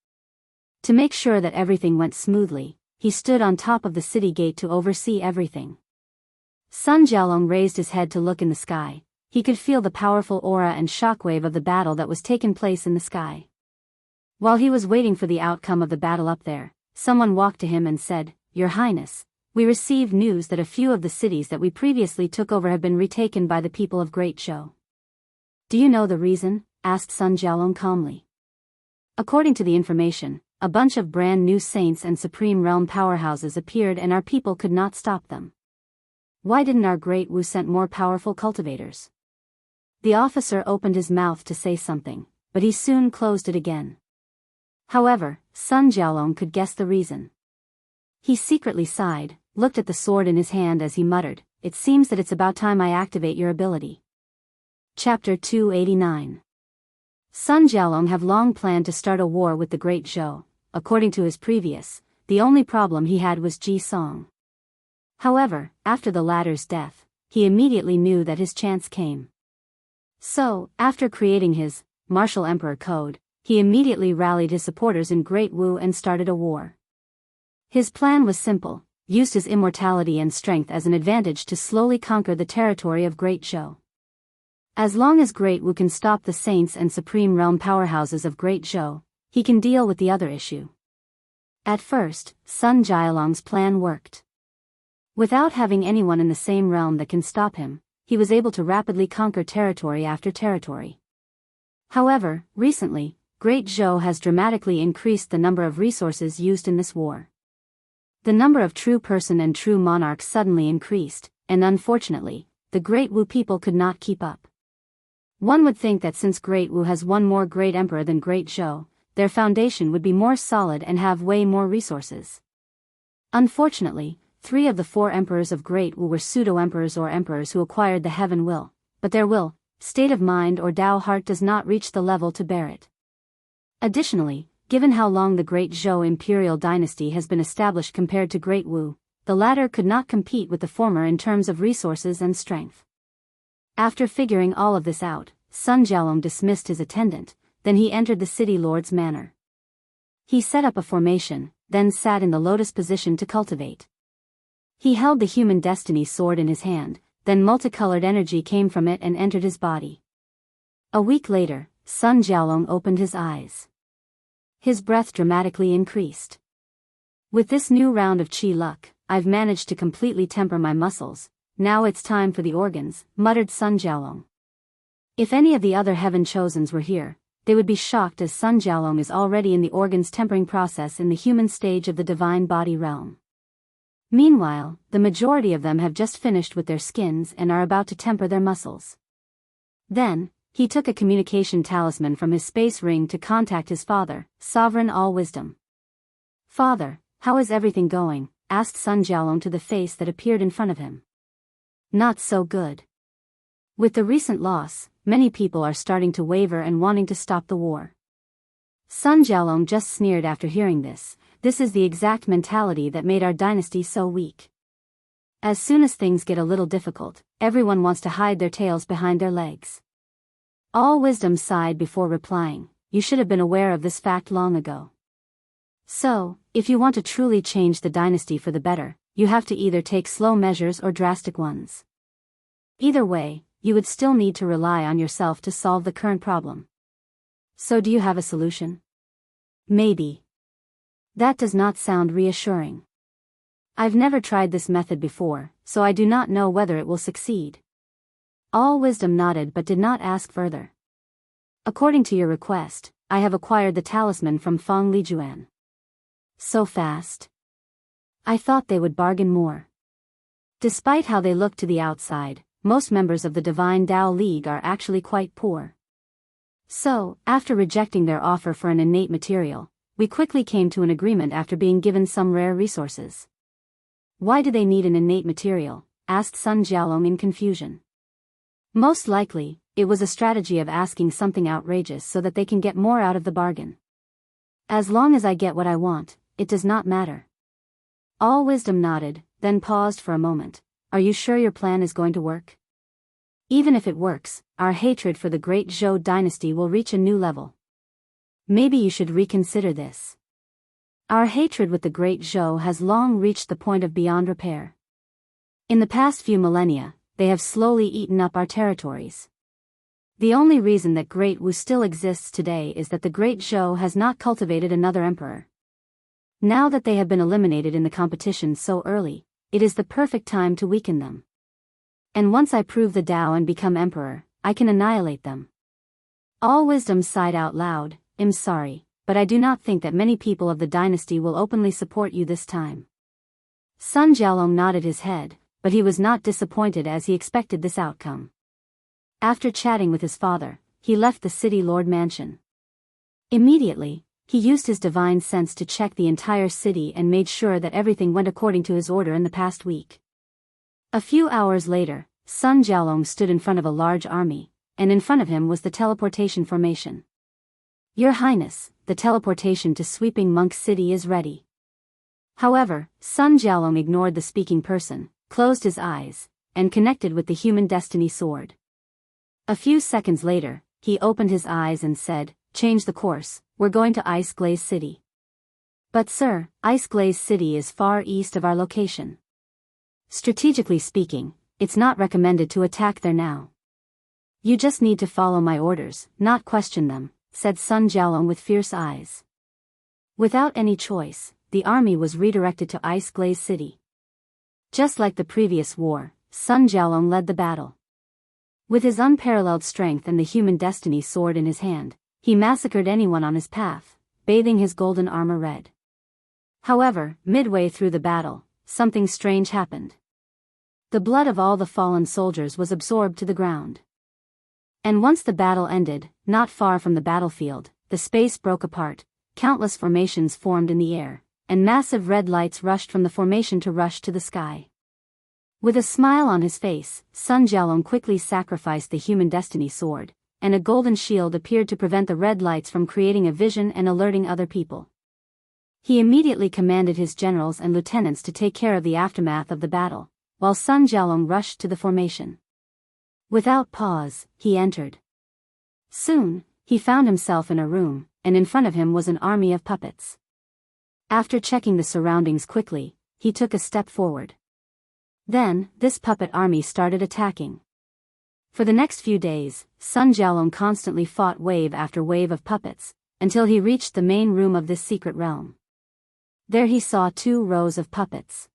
To make sure that everything went smoothly, he stood on top of the city gate to oversee everything. Sun Jiaolong raised his head to look in the sky. He could feel the powerful aura and shockwave of the battle that was taking place in the sky. While he was waiting for the outcome of the battle up there, someone walked to him and said, "Your Highness, we received news that a few of the cities that we previously took over have been retaken by the people of Great Zhou." "Do you know the reason?" asked Sun Jiaolong calmly. "According to the information, a bunch of brand new saints and supreme realm powerhouses appeared and our people could not stop them. Why didn't our Great Wu send more powerful cultivators?" The officer opened his mouth to say something, but he soon closed it again. However, Sun Jiaolong could guess the reason. He secretly sighed, looked at the sword in his hand as he muttered, "It seems that it's about time I activate your ability." Chapter 289. Sun Jiaolong have long planned to start a war with the Great Zhou. According to his previous, the only problem he had was Ji Song. However, after the latter's death, he immediately knew that his chance came. So, after creating his Martial Emperor Code, he immediately rallied his supporters in Great Wu and started a war. His plan was simple, used his immortality and strength as an advantage to slowly conquer the territory of Great Zhou. As long as Great Wu can stop the saints and supreme realm powerhouses of Great Zhou, he can deal with the other issue. At first, Sun Jiaolong's plan worked. Without having anyone in the same realm that can stop him, he was able to rapidly conquer territory after territory. However, recently, Great Zhou has dramatically increased the number of resources used in this war. The number of true person and true monarchs suddenly increased, and unfortunately, the Great Wu people could not keep up. One would think that since Great Wu has one more great emperor than Great Zhou, their foundation would be more solid and have way more resources. Unfortunately, 3 of the 4 emperors of Great Wu were pseudo-emperors or emperors who acquired the heaven will, but their will, state of mind or Tao heart does not reach the level to bear it. Additionally, given how long the Great Zhou imperial dynasty has been established compared to Great Wu, the latter could not compete with the former in terms of resources and strength. After figuring all of this out, Sun Jiaolong dismissed his attendant, then he entered the city lord's manor. He set up a formation, then sat in the lotus position to cultivate. He held the human destiny sword in his hand, then multicolored energy came from it and entered his body. A week later, Sun Jiaolong opened his eyes. His breath dramatically increased. With this new round of chi luck, I've managed to completely temper my muscles. Now it's time for the organs, muttered Sun Jiaolong. If any of the other heaven chosens were here, they would be shocked, as Sun Jiaolong is already in the organs tempering process in the human stage of the divine body realm. Meanwhile, the majority of them have just finished with their skins and are about to temper their muscles. Then, he took a communication talisman from his space ring to contact his father, Sovereign All-Wisdom. "Father, how is everything going?" asked Sun Jiaolong to the face that appeared in front of him. "Not so good. With the recent loss, many people are starting to waver and wanting to stop the war." Sun Jiaolong just sneered after hearing this. This is the exact mentality that made our dynasty so weak. As soon as things get a little difficult, everyone wants to hide their tails behind their legs. All Wisdom sighed before replying, "You should have been aware of this fact long ago. So, if you want to truly change the dynasty for the better, you have to either take slow measures or drastic ones. Either way, you would still need to rely on yourself to solve the current problem. So do you have a solution?" "Maybe. That does not sound reassuring. I've never tried this method before, so I do not know whether it will succeed." All Wisdom nodded but did not ask further. "According to your request, I have acquired the talisman from Feng Lijuan." "So fast? I thought they would bargain more." Despite how they look to the outside, most members of the Divine Tao League are actually quite poor. So, after rejecting their offer for an innate material, we quickly came to an agreement after being given some rare resources. "Why do they need an innate material?" asked Sun Jiaolong in confusion. "Most likely, it was a strategy of asking something outrageous so that they can get more out of the bargain. As long as I get what I want, it does not matter." All Wisdom nodded, then paused for a moment. "Are you sure your plan is going to work? Even if it works, our hatred for the great Zhou dynasty will reach a new level. Maybe you should reconsider this. Our hatred with the great Zhou has long reached the point of beyond repair. In the past few millennia, they have slowly eaten up our territories. The only reason that Great Wu still exists today is that the great Zhou has not cultivated another emperor. Now that they have been eliminated in the competition so early, it is the perfect time to weaken them. And once I prove the Tao and become emperor, I can annihilate them." All Wisdom sighed out loud. "I'm sorry, but I do not think that many people of the dynasty will openly support you this time." Sun Jiaolong nodded his head, but he was not disappointed as he expected this outcome. After chatting with his father, he left the city lord mansion. Immediately, he used his divine sense to check the entire city and made sure that everything went according to his order in the past week. A few hours later, Sun Jiaolong stood in front of a large army, and in front of him was the teleportation formation. "Your Highness, the teleportation to Sweeping Monk City is ready." However, Sun Jiaolong ignored the speaking person, closed his eyes, and connected with the human destiny sword. A few seconds later, he opened his eyes and said, "Change the course, we're going to Ice Glaze City." "But sir, Ice Glaze City is far east of our location. Strategically speaking, it's not recommended to attack there now." "You just need to follow my orders, not question them," said Sun Jiaolong with fierce eyes. Without any choice, the army was redirected to Ice Glaze City. Just like the previous war, Sun Jiaolong led the battle. With his unparalleled strength and the human destiny sword in his hand, he massacred anyone on his path, bathing his golden armor red. However, midway through the battle, something strange happened. The blood of all the fallen soldiers was absorbed to the ground. And once the battle ended, not far from the battlefield, the space broke apart, countless formations formed in the air, and massive red lights rushed from the formation to rush to the sky. With a smile on his face, Sun Jiaolong quickly sacrificed the human destiny sword, and a golden shield appeared to prevent the red lights from creating a vision and alerting other people. He immediately commanded his generals and lieutenants to take care of the aftermath of the battle, while Sun Jiaolong rushed to the formation. Without pause, he entered. Soon, he found himself in a room, and in front of him was an army of puppets. After checking the surroundings quickly, he took a step forward. Then, this puppet army started attacking. For the next few days, Sun Jiaolong constantly fought wave after wave of puppets, until he reached the main room of this secret realm. There he saw 2 rows of puppets.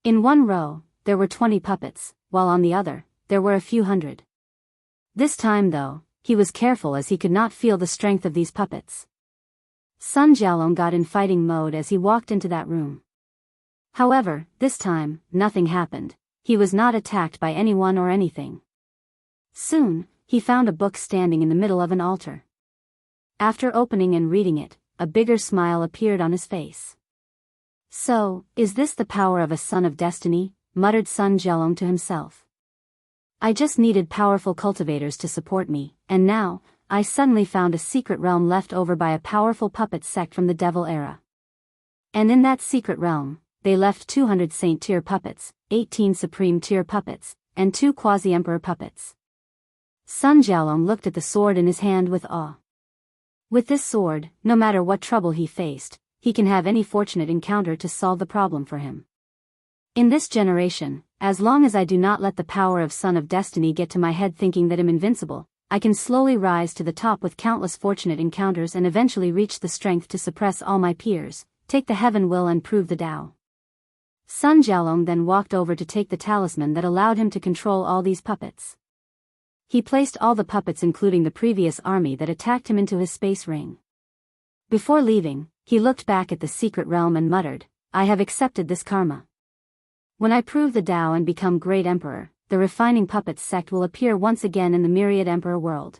In one row, there were 20 puppets, while on the other, there were a few hundred. This time though, he was careful as he could not feel the strength of these puppets. Sun Jialong got in fighting mode as he walked into that room. However, this time, nothing happened. He was not attacked by anyone or anything. Soon, he found a book standing in the middle of an altar. After opening and reading it, a bigger smile appeared on his face. So, is this the power of a son of destiny? Muttered Sun Jialong to himself. I just needed powerful cultivators to support me, and now, I suddenly found a secret realm left over by a powerful puppet sect from the Devil era. And in that secret realm, they left 200 Saint-tier puppets, 18 Supreme-tier puppets, and 2 Quasi-Emperor puppets. Sun Jialong looked at the sword in his hand with awe. With this sword, no matter what trouble he faced, he can have any fortunate encounter to solve the problem for him. In this generation, as long as I do not let the power of Son of Destiny get to my head thinking that I'm invincible, I can slowly rise to the top with countless fortunate encounters and eventually reach the strength to suppress all my peers, take the heaven will and prove the Tao. Sun Jialong then walked over to take the talisman that allowed him to control all these puppets. He placed all the puppets including the previous army that attacked him into his space ring. Before leaving, he looked back at the secret realm and muttered, I have accepted this karma. When I prove the Tao and become great emperor, the refining puppets sect will appear once again in the myriad emperor world.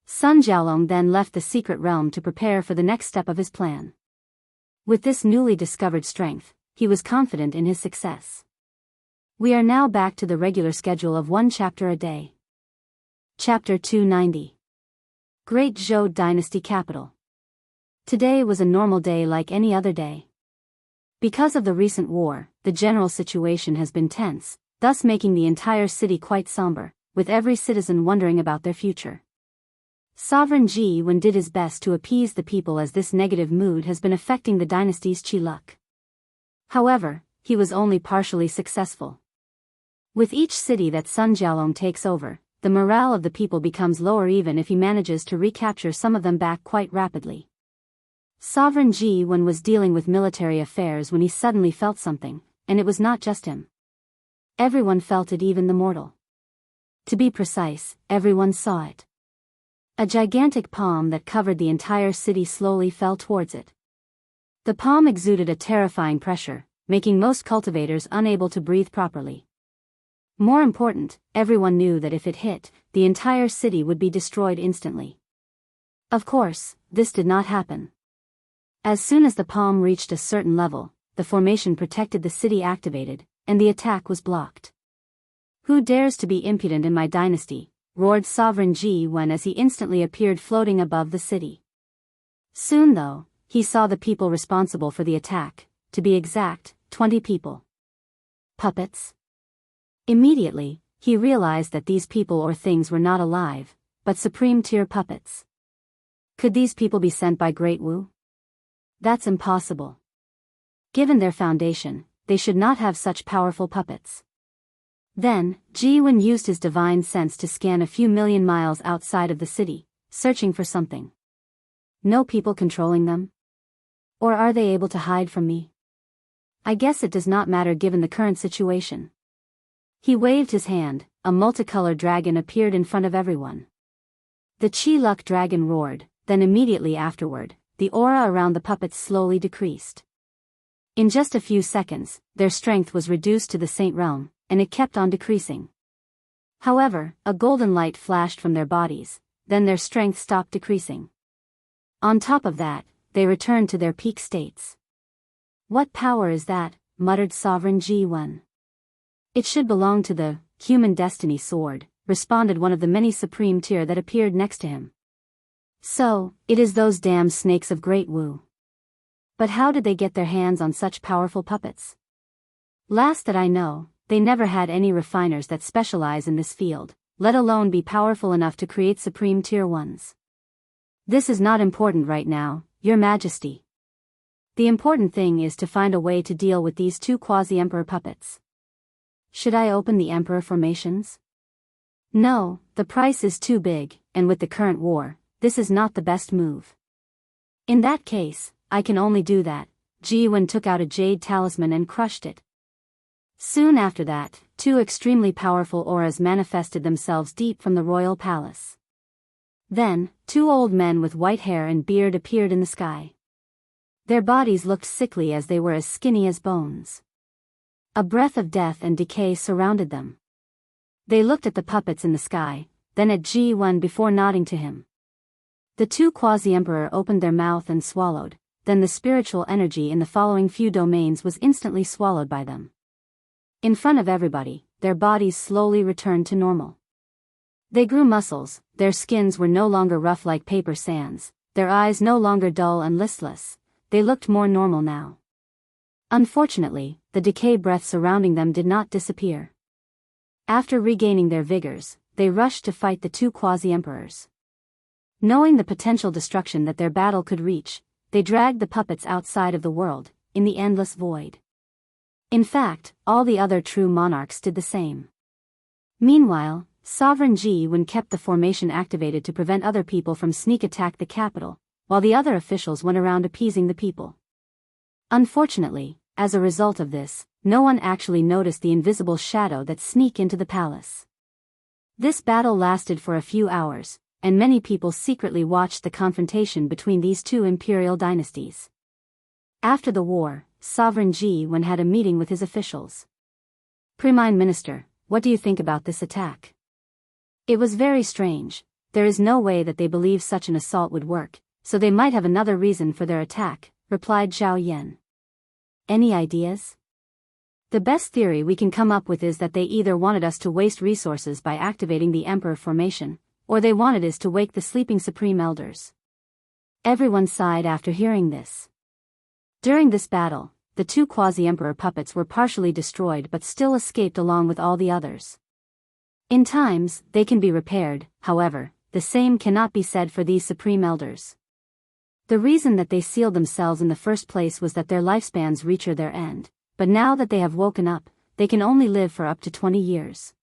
Sun Jialong then left the secret realm to prepare for the next step of his plan. With this newly discovered strength, he was confident in his success. We are now back to the regular schedule of 1 chapter a day. Chapter 290. Great Zhou Dynasty Capital. Today was a normal day like any other day. Because of the recent war, the general situation has been tense, thus making the entire city quite somber, with every citizen wondering about their future. Sovereign Ji Wen did his best to appease the people as this negative mood has been affecting the dynasty's qi luck. However, he was only partially successful. With each city that Sun Jialong takes over, the morale of the people becomes lower even if he manages to recapture some of them back quite rapidly. Sovereign Ji Wen was dealing with military affairs when he suddenly felt something, and it was not just him. Everyone felt it, even the mortal. To be precise, everyone saw it. A gigantic palm that covered the entire city slowly fell towards it. The palm exuded a terrifying pressure, making most cultivators unable to breathe properly. More important, everyone knew that if it hit, the entire city would be destroyed instantly. Of course, this did not happen. As soon as the palm reached a certain level, the formation protected the city activated, and the attack was blocked. Who dares to be impudent in my dynasty? Roared Sovereign Ji Wen as he instantly appeared floating above the city. Soon though, he saw the people responsible for the attack, to be exact, 20 people. Puppets? Immediately, he realized that these people or things were not alive, but supreme-tier puppets. Could these people be sent by Great Wu? That's impossible. Given their foundation, they should not have such powerful puppets. Then, Ji Wen used his divine sense to scan a few million miles outside of the city, searching for something. No people controlling them? Or are they able to hide from me? I guess it does not matter given the current situation. He waved his hand, a multicolored dragon appeared in front of everyone. The Qi Luck dragon roared, then immediately afterward, the aura around the puppets slowly decreased. In just a few seconds, their strength was reduced to the Saint realm, and it kept on decreasing. However, a golden light flashed from their bodies, then their strength stopped decreasing. On top of that, they returned to their peak states. What power is that? Muttered Sovereign Ji Wen. It should belong to the human destiny sword, responded one of the many supreme tier that appeared next to him. So, it is those damn snakes of Great Wu. But how did they get their hands on such powerful puppets? Last that I know, they never had any refiners that specialize in this field, let alone be powerful enough to create supreme tier ones. This is not important right now, Your Majesty. The important thing is to find a way to deal with these 2 quasi-emperor puppets. Should I open the emperor formations? No, the price is too big, and with the current war, this is not the best move. In that case, I can only do that. Ji-Wen took out a jade talisman and crushed it. Soon after that, two extremely powerful auras manifested themselves deep from the royal palace. Then, two old men with white hair and beard appeared in the sky. Their bodies looked sickly as they were as skinny as bones. A breath of death and decay surrounded them. They looked at the puppets in the sky, then at Ji-Wen before nodding to him. The two quasi-emperor opened their mouth and swallowed, then the spiritual energy in the following few domains was instantly swallowed by them. In front of everybody, their bodies slowly returned to normal. They grew muscles, their skins were no longer rough like paper sands, their eyes no longer dull and listless, they looked more normal now. Unfortunately, the decay breath surrounding them did not disappear. After regaining their vigors, they rushed to fight the two quasi-emperors. Knowing the potential destruction that their battle could reach, they dragged the puppets outside of the world, in the endless void. In fact, all the other true monarchs did the same. Meanwhile, Sovereign Ji-Wen kept the formation activated to prevent other people from sneak attack the capital, while the other officials went around appeasing the people. Unfortunately, as a result of this, no one actually noticed the invisible shadow that sneaked into the palace. This battle lasted for a few hours, and many people secretly watched the confrontation between these two imperial dynasties. After the war, Sovereign Ji-Wen had a meeting with his officials. Prime Minister, what do you think about this attack? It was very strange. There is no way that they believe such an assault would work, so they might have another reason for their attack, replied Zhao Yan. Any ideas? The best theory we can come up with is that they either wanted us to waste resources by activating the Emperor formation, or they wanted us to wake the sleeping Supreme Elders. Everyone sighed after hearing this. During this battle, the two quasi-emperor puppets were partially destroyed but still escaped along with all the others. In times, they can be repaired, however, the same cannot be said for these Supreme Elders. The reason that they sealed themselves in the first place was that their lifespans reach their end, but now that they have woken up, they can only live for up to 20 years.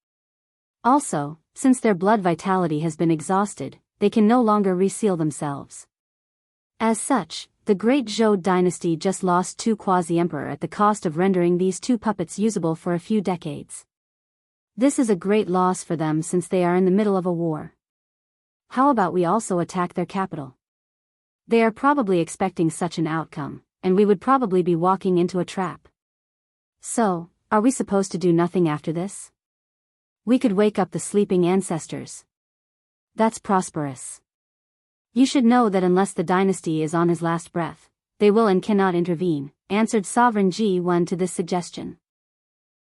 Also, since their blood vitality has been exhausted, they can no longer reseal themselves. As such, the great Zhou dynasty just lost two quasi-emperor at the cost of rendering these two puppets usable for a few decades. This is a great loss for them since they are in the middle of a war. How about we also attack their capital? They are probably expecting such an outcome, and we would probably be walking into a trap. So, are we supposed to do nothing after this? We could wake up the sleeping ancestors. That's prosperous. You should know that unless the dynasty is on his last breath, they will and cannot intervene, answered Sovereign Ji-Wen to this suggestion.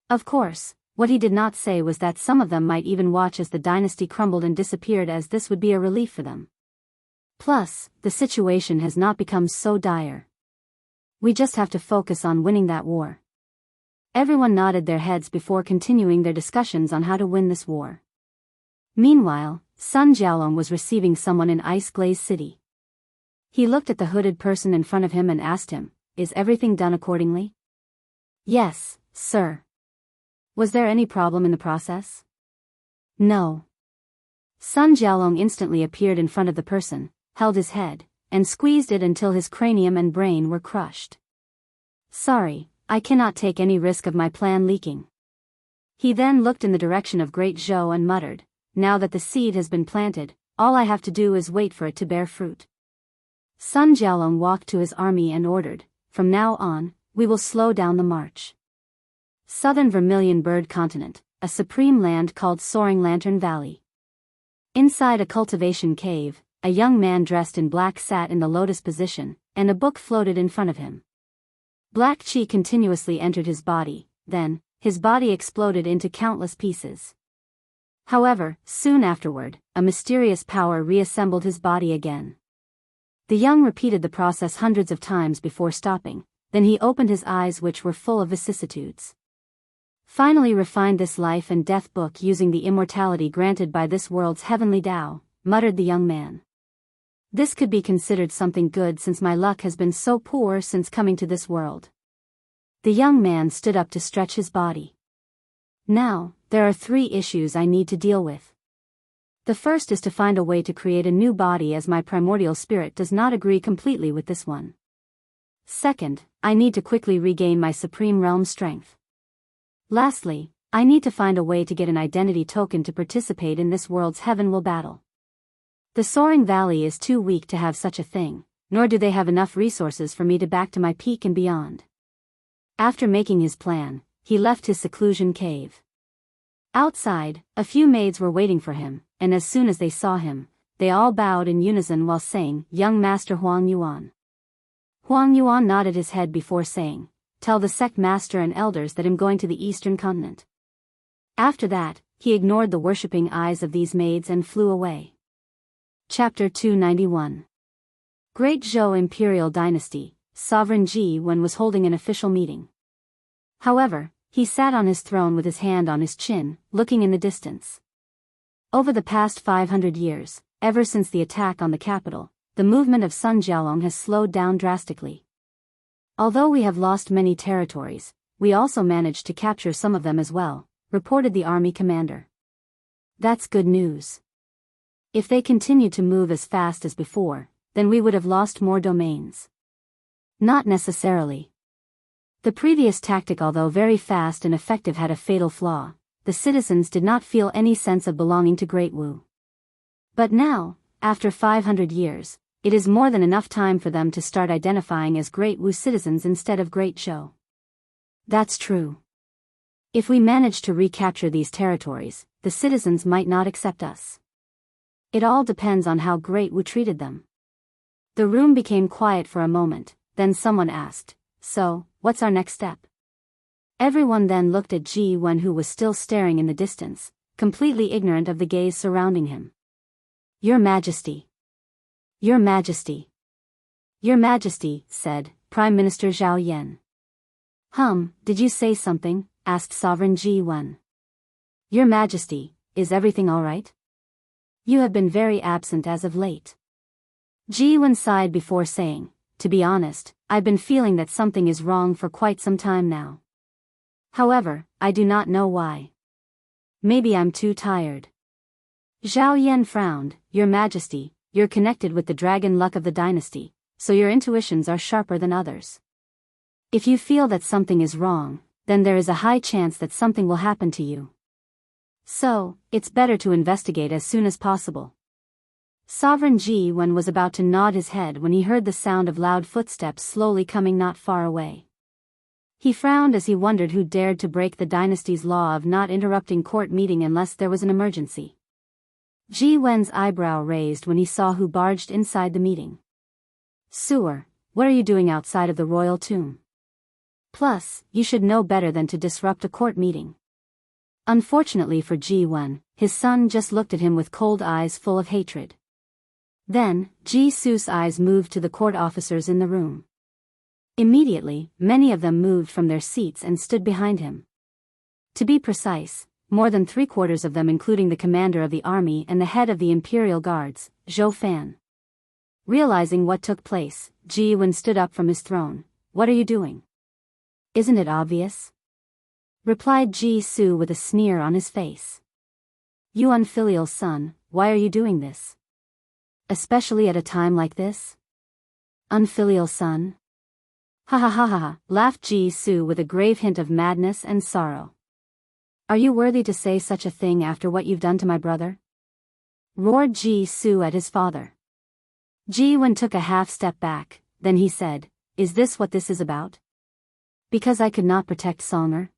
Of course, what he did not say was that some of them might even watch as the dynasty crumbled and disappeared, as this would be a relief for them. Plus, the situation has not become so dire. We just have to focus on winning that war. Everyone nodded their heads before continuing their discussions on how to win this war. Meanwhile, Sun Jiaolong was receiving someone in Ice Glaze City. He looked at the hooded person in front of him and asked him, "Is everything done accordingly?" "Yes, sir." "Was there any problem in the process?" "No." Sun Jiaolong instantly appeared in front of the person, held his head, and squeezed it until his cranium and brain were crushed. "Sorry, I cannot take any risk of my plan leaking." He then looked in the direction of Great Zhou and muttered, "Now that the seed has been planted, all I have to do is wait for it to bear fruit." Sun Jiaolong walked to his army and ordered, "From now on, we will slow down the march." Southern Vermilion Bird Continent, a supreme land called Soaring Lantern Valley. Inside a cultivation cave, a young man dressed in black sat in the lotus position, and a book floated in front of him. Black chi continuously entered his body, then, his body exploded into countless pieces. However, soon afterward, a mysterious power reassembled his body again. The young repeated the process hundreds of times before stopping, then he opened his eyes, which were full of vicissitudes. "Finally refined this life and death book using the immortality granted by this world's heavenly Tao," muttered the young man. "This could be considered something good since my luck has been so poor since coming to this world." The young man stood up to stretch his body. "Now, there are 3 issues I need to deal with. The first is to find a way to create a new body, as my primordial spirit does not agree completely with this one. Second, I need to quickly regain my supreme realm strength. Lastly, I need to find a way to get an identity token to participate in this world's heavenward battle. The Soaring Valley is too weak to have such a thing, nor do they have enough resources for me to back to my peak and beyond. After making his plan, he left his seclusion cave. Outside, a few maids were waiting for him, and as soon as they saw him, they all bowed in unison while saying, "Young Master Huang Yuan." Huang Yuan nodded his head before saying, "Tell the sect master and elders that I'm going to the eastern continent." After that, he ignored the worshipping eyes of these maids and flew away. Chapter 291. Great Zhou Imperial Dynasty, Sovereign Ji Wen was holding an official meeting. However, he sat on his throne with his hand on his chin, looking in the distance. Over the past 500 years, ever since the attack on the capital, the movement of Sun Jiaolong has slowed down drastically. Although we have lost many territories, we also managed to capture some of them as well, reported the army commander. That's good news. If they continued to move as fast as before, then we would have lost more domains. Not necessarily. The previous tactic, although very fast and effective, had a fatal flaw. The citizens did not feel any sense of belonging to Great Wu. But now, after 500 years, it is more than enough time for them to start identifying as Great Wu citizens instead of Great Zhou. That's true. If we manage to recapture these territories, the citizens might not accept us. It all depends on how Great Wu treated them. The room became quiet for a moment, then someone asked, "So, what's our next step?" Everyone then looked at Ji Wen, who was still staring in the distance, completely ignorant of the gaze surrounding him. "Your Majesty. Your Majesty. Your Majesty," said Prime Minister Zhao Yan. Did you say something?" asked Sovereign Ji Wen. "Your Majesty, is everything all right? You have been very absent as of late." Ji Wen sighed before saying, "To be honest, I've been feeling that something is wrong for quite some time now. However, I do not know why. Maybe I'm too tired." Zhao Yan frowned. "Your Majesty, you're connected with the dragon luck of the dynasty, so your intuitions are sharper than others. If you feel that something is wrong, then there is a high chance that something will happen to you. So, it's better to investigate as soon as possible." Sovereign Ji Wen was about to nod his head when he heard the sound of loud footsteps slowly coming not far away. He frowned as he wondered who dared to break the dynasty's law of not interrupting court meeting unless there was an emergency. Ji Wen's eyebrow raised when he saw who barged inside the meeting. "Sewer, what are you doing outside of the royal tomb? Plus, you should know better than to disrupt a court meeting." Unfortunately for Ji Wen, his son just looked at him with cold eyes full of hatred. Then, Ji Su's eyes moved to the court officers in the room. Immediately, many of them moved from their seats and stood behind him. To be precise, more than 3/4 of them, including the commander of the army and the head of the Imperial Guards, Zhou Fan. Realizing what took place, Ji Wen stood up from his throne. "What are you doing?" "Isn't it obvious?" replied Ji Su with a sneer on his face. "You unfilial son, why are you doing this? Especially at a time like this?" "Unfilial son?" "Ha ha ha ha ha," laughed Ji Su with a grave hint of madness and sorrow. "Are you worthy to say such a thing after what you've done to my brother?" roared Ji Su at his father. Ji Wen took a half step back, then he said, "Is this what this is about? Because I could not protect Songer?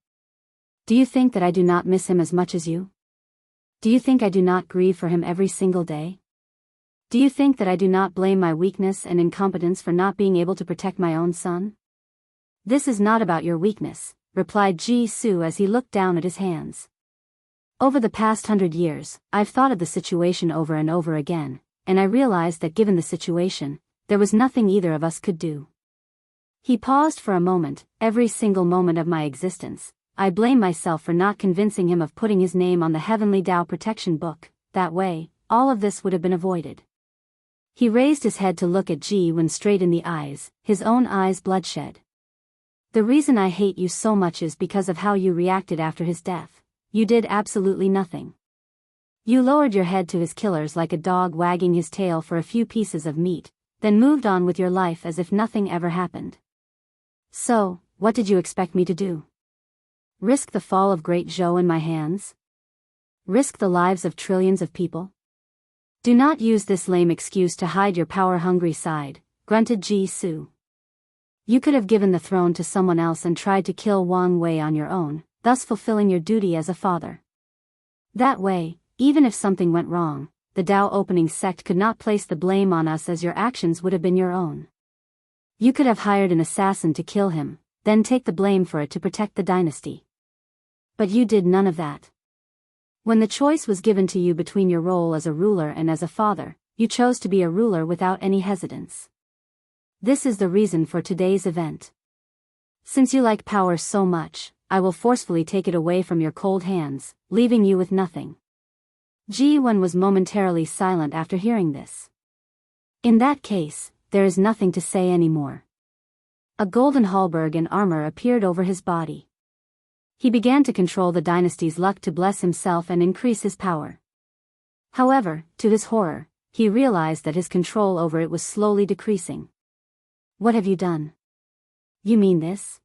Do you think that I do not miss him as much as you? Do you think I do not grieve for him every single day? Do you think that I do not blame my weakness and incompetence for not being able to protect my own son?" "This is not about your weakness," replied Ji Su as he looked down at his hands. "Over the past 100 years, I've thought of the situation over and over again, and I realized that given the situation, there was nothing either of us could do." He paused for a moment. "Every single moment of my existence, I blame myself for not convincing him of putting his name on the Heavenly Tao Protection Book. That way, all of this would have been avoided." He raised his head to look at Ji Wen straight in the eyes, his own eyes bloodshot. "The reason I hate you so much is because of how you reacted after his death. You did absolutely nothing. You lowered your head to his killers like a dog wagging his tail for a few pieces of meat, then moved on with your life as if nothing ever happened. So, what did you expect me to do? Risk the fall of Great Zhou in my hands? Risk the lives of trillions of people? Do not use this lame excuse to hide your power-hungry side, grunted Ji Su. You could have given the throne to someone else and tried to kill Wang Wei on your own, thus fulfilling your duty as a father. That way, even if something went wrong, the Dao opening sect could not place the blame on us as your actions would have been your own. You could have hired an assassin to kill him, then take the blame for it to protect the dynasty. But you did none of that. When the choice was given to you between your role as a ruler and as a father, you chose to be a ruler without any hesitance. This is the reason for today's event. Since you like power so much, I will forcefully take it away from your cold hands, leaving you with nothing. Ji Wen was momentarily silent after hearing this. In that case, there is nothing to say anymore. A golden halberd and armor appeared over his body. He began to control the dynasty's luck to bless himself and increase his power. However, to his horror, he realized that his control over it was slowly decreasing. What have you done? You mean this?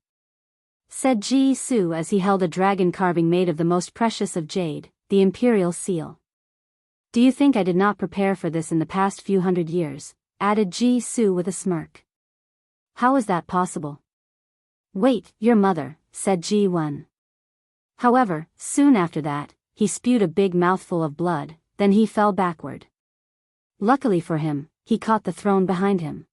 Said Ji Su as he held a dragon carving made of the most precious of jade, the imperial seal. Do you think I did not prepare for this in the past few hundred years? Added Ji Su with a smirk. How is that possible? Wait, your mother, said Ji Wen. However, soon after that, he spewed a big mouthful of blood, then he fell backward. Luckily for him, he caught the throne behind him.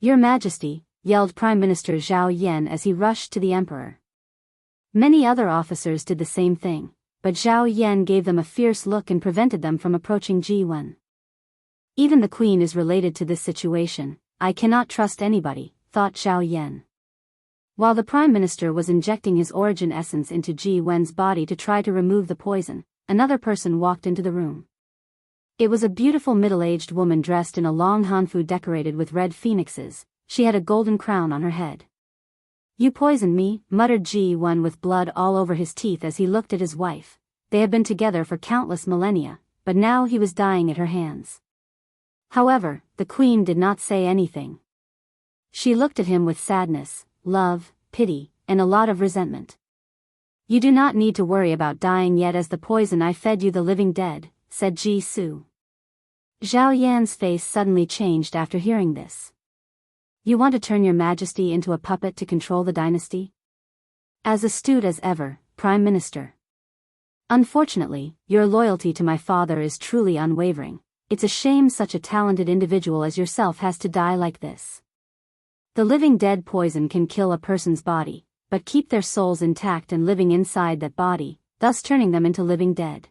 Your Majesty, yelled Prime Minister Zhao Yan as he rushed to the emperor. Many other officers did the same thing, but Zhao Yan gave them a fierce look and prevented them from approaching Ji Wen. Even the queen is related to this situation, I cannot trust anybody, thought Zhao Yan. While the prime minister was injecting his origin essence into Ji Wen's body to try to remove the poison, another person walked into the room. It was a beautiful middle-aged woman dressed in a long hanfu decorated with red phoenixes. She had a golden crown on her head. You poisoned me, muttered Ji Wen with blood all over his teeth as he looked at his wife. They had been together for countless millennia, but now he was dying at her hands. However, the queen did not say anything. She looked at him with sadness, love, pity, and a lot of resentment. You do not need to worry about dying yet as the poison I fed you the living dead, said Ji Su. Zhao Yan's face suddenly changed after hearing this. You want to turn your majesty into a puppet to control the dynasty? As astute as ever, Prime Minister. Unfortunately, your loyalty to my father is truly unwavering. It's a shame such a talented individual as yourself has to die like this. The living dead poison can kill a person's body, but keep their souls intact and living inside that body, thus turning them into living dead.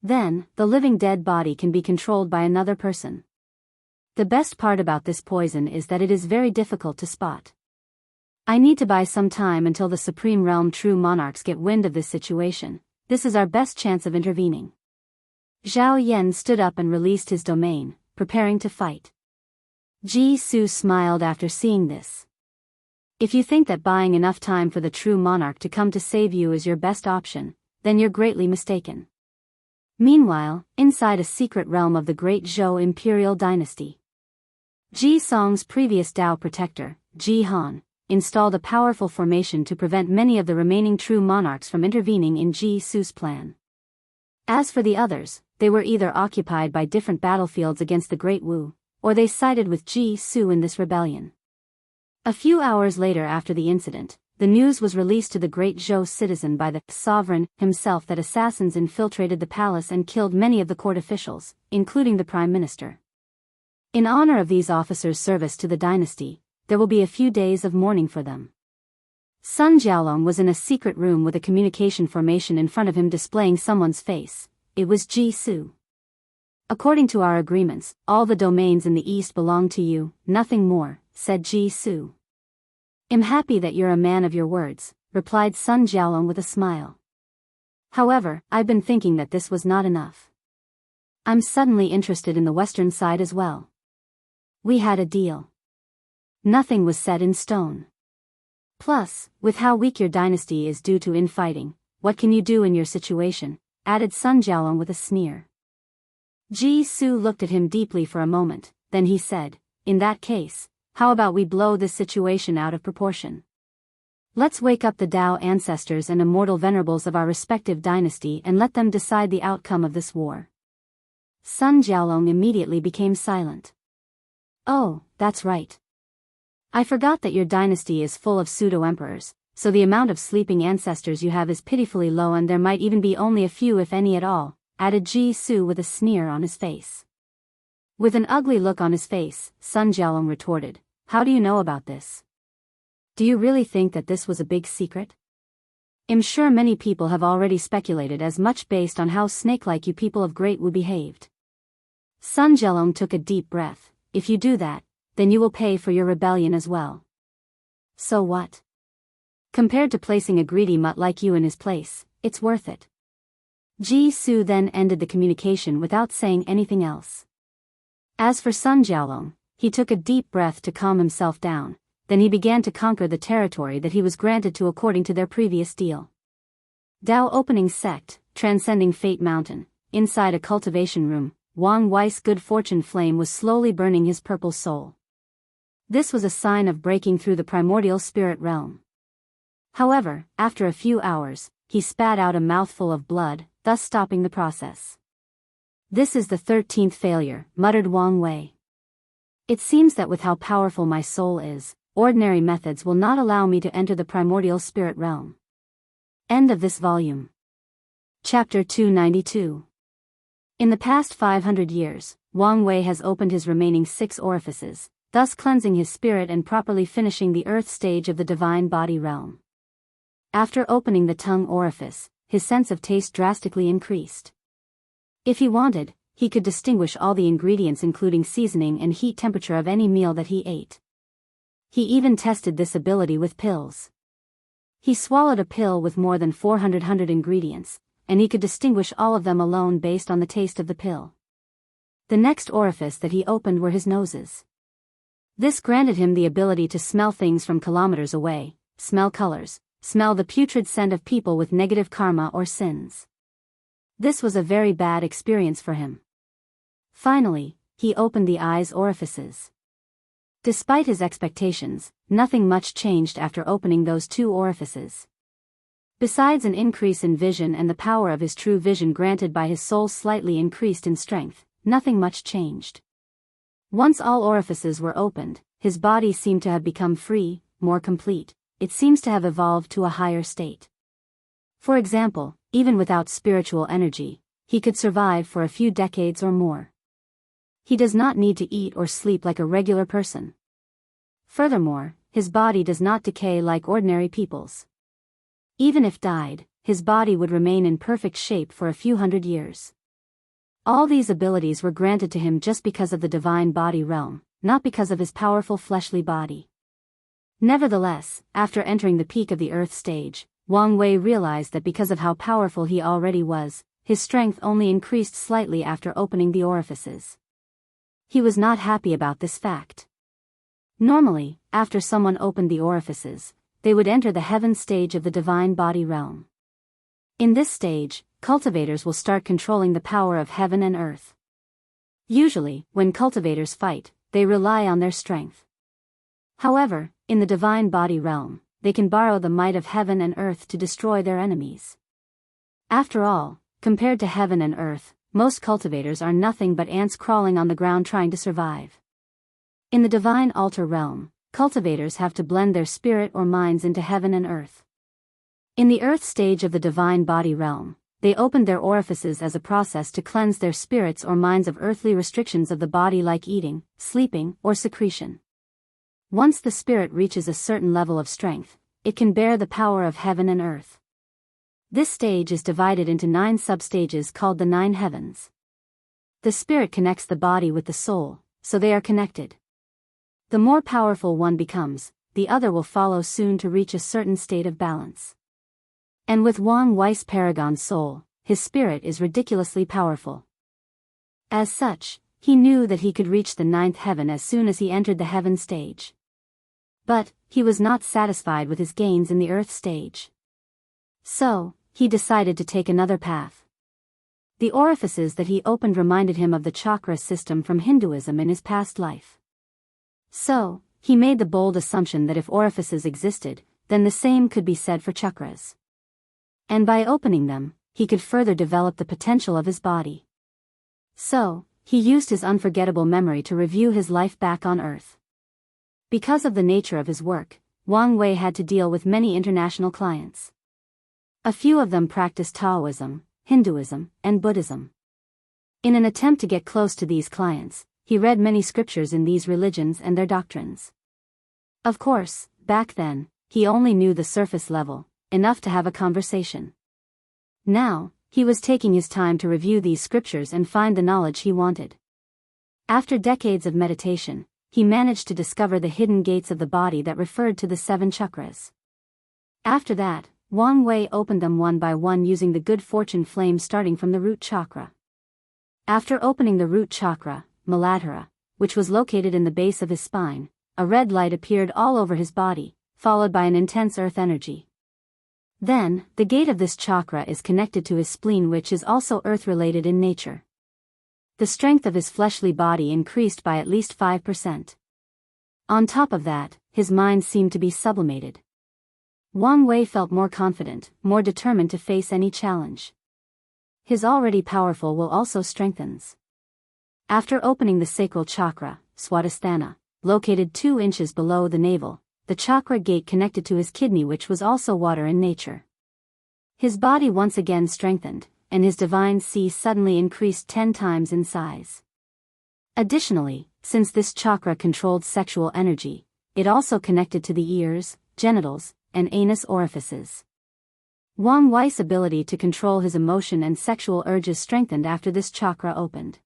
Then, the living dead body can be controlled by another person. The best part about this poison is that it is very difficult to spot. I need to buy some time until the Supreme Realm true monarchs get wind of this situation. This is our best chance of intervening. Zhao Yan stood up and released his domain, preparing to fight. Ji Su smiled after seeing this. If you think that buying enough time for the true monarch to come to save you is your best option, then you're greatly mistaken. Meanwhile, inside a secret realm of the Great Zhou Imperial Dynasty, Ji Song's previous Dao protector, Ji Han, installed a powerful formation to prevent many of the remaining true monarchs from intervening in Ji Su's plan. As for the others, they were either occupied by different battlefields against the Great Wu, or they sided with Ji Su in this rebellion. A few hours later after the incident, the news was released to the Great Zhou citizen by the sovereign himself that assassins infiltrated the palace and killed many of the court officials, including the prime minister. In honor of these officers' service to the dynasty, there will be a few days of mourning for them. Sun Jiaolong was in a secret room with a communication formation in front of him displaying someone's face. It was Ji Su. According to our agreements, all the domains in the east belong to you, nothing more, said Ji Su. I'm happy that you're a man of your words, replied Sun Jiaolong with a smile. However, I've been thinking that this was not enough. I'm suddenly interested in the western side as well. We had a deal. Nothing was set in stone. Plus, with how weak your dynasty is due to infighting, what can you do in your situation? added Sun Jiaolong with a sneer. Ji Su looked at him deeply for a moment, then he said, "In that case, how about we blow this situation out of proportion? Let's wake up the Dao ancestors and immortal venerables of our respective dynasty and let them decide the outcome of this war." Sun Jiaolong immediately became silent. "Oh, that's right. I forgot that your dynasty is full of pseudo-emperors, so the amount of sleeping ancestors you have is pitifully low and there might even be only a few if any at all," added Ji Su with a sneer on his face. With an ugly look on his face, Sun Jiaolong retorted, "How do you know about this? Do you really think that this was a big secret? I'm sure many people have already speculated as much based on how snake-like you people of Great Wu behaved." Sun Jiaolong took a deep breath. "If you do that, then you will pay for your rebellion as well. So what? Compared to placing a greedy mutt like you in his place, it's worth it." Ji Su then ended the communication without saying anything else. As for Sun Jiaolong, he took a deep breath to calm himself down, then he began to conquer the territory that he was granted to according to their previous deal. Dao Opening Sect, Transcending Fate Mountain, inside a cultivation room, Wang Wei's good fortune flame was slowly burning his purple soul. This was a sign of breaking through the primordial spirit realm. However, after a few hours, he spat out a mouthful of blood, thus stopping the process. "This is the 13th failure," muttered Wang Wei. "It seems that with how powerful my soul is, ordinary methods will not allow me to enter the primordial spirit realm." End of this volume. Chapter 292. In the past 500 years, Wang Wei has opened his remaining 6 orifices, thus cleansing his spirit and properly finishing the earth stage of the divine body realm. After opening the tongue orifice, his sense of taste drastically increased. If he wanted, he could distinguish all the ingredients including seasoning and heat temperature of any meal that he ate. He even tested this ability with pills. He swallowed a pill with more than 400 ingredients, and he could distinguish all of them alone based on the taste of the pill. The next orifice that he opened were his noses. This granted him the ability to smell things from kilometers away, smell colors, smell the putrid scent of people with negative karma or sins. This was a very bad experience for him. Finally, he opened the eyes orifices. Despite his expectations, nothing much changed after opening those 2 orifices. Besides an increase in vision and the power of his true vision granted by his soul slightly increased in strength, nothing much changed. Once all orifices were opened, his body seemed to have become free, more complete. It seems to have evolved to a higher state. For example, even without spiritual energy, he could survive for a few decades or more. He does not need to eat or sleep like a regular person. Furthermore, his body does not decay like ordinary people's. Even if died, his body would remain in perfect shape for a few hundred years. All these abilities were granted to him just because of the divine body realm, not because of his powerful fleshly body. Nevertheless, after entering the peak of the earth stage, Wang Wei realized that because of how powerful he already was, his strength only increased slightly after opening the orifices. He was not happy about this fact. Normally, after someone opened the orifices, they would enter the heaven stage of the divine body realm. In this stage, cultivators will start controlling the power of heaven and earth. Usually, when cultivators fight, they rely on their strength. However, in the divine body realm, they can borrow the might of heaven and earth to destroy their enemies. After all, compared to heaven and earth, most cultivators are nothing but ants crawling on the ground trying to survive. In the divine altar realm, cultivators have to blend their spirit or minds into heaven and earth. In the earth stage of the divine body realm, they opened their orifices as a process to cleanse their spirits or minds of earthly restrictions of the body like eating, sleeping, or secretion. Once the spirit reaches a certain level of strength, it can bear the power of heaven and earth. This stage is divided into 9 substages called the 9 heavens. The spirit connects the body with the soul, so they are connected. The more powerful one becomes, the other will follow soon to reach a certain state of balance. And with Wang Wei's paragon soul, his spirit is ridiculously powerful. As such, he knew that he could reach the 9th heaven as soon as he entered the heaven stage. But, he was not satisfied with his gains in the earth stage. So, he decided to take another path. The orifices that he opened reminded him of the chakra system from Hinduism in his past life. So, he made the bold assumption that if orifices existed, then the same could be said for chakras. And by opening them, he could further develop the potential of his body. So, he used his unforgettable memory to review his life back on Earth. Because of the nature of his work, Wang Wei had to deal with many international clients. A few of them practiced Taoism, Hinduism, and Buddhism. In an attempt to get close to these clients, he read many scriptures in these religions and their doctrines. Of course, back then, he only knew the surface level, enough to have a conversation. Now, he was taking his time to review these scriptures and find the knowledge he wanted. After decades of meditation, he managed to discover the hidden gates of the body that referred to the 7 chakras. After that, Wang Wei opened them one by one using the good fortune flame starting from the root chakra. After opening the root chakra, Muladhara, which was located in the base of his spine, a red light appeared all over his body, followed by an intense earth energy. Then, the gate of this chakra is connected to his spleen, which is also earth-related in nature. The strength of his fleshly body increased by at least 5%. On top of that, his mind seemed to be sublimated. Wang Wei felt more confident, more determined to face any challenge. His already powerful will also strengthens. After opening the sacral chakra, Swadhisthana, located 2 inches below the navel, the chakra gate connected to his kidney, which was also water in nature. His body once again strengthened, and his divine C suddenly increased 10 times in size. Additionally, since this chakra controlled sexual energy, it also connected to the ears, genitals, and anus orifices. Wang Wei's ability to control his emotion and sexual urges strengthened after this chakra opened.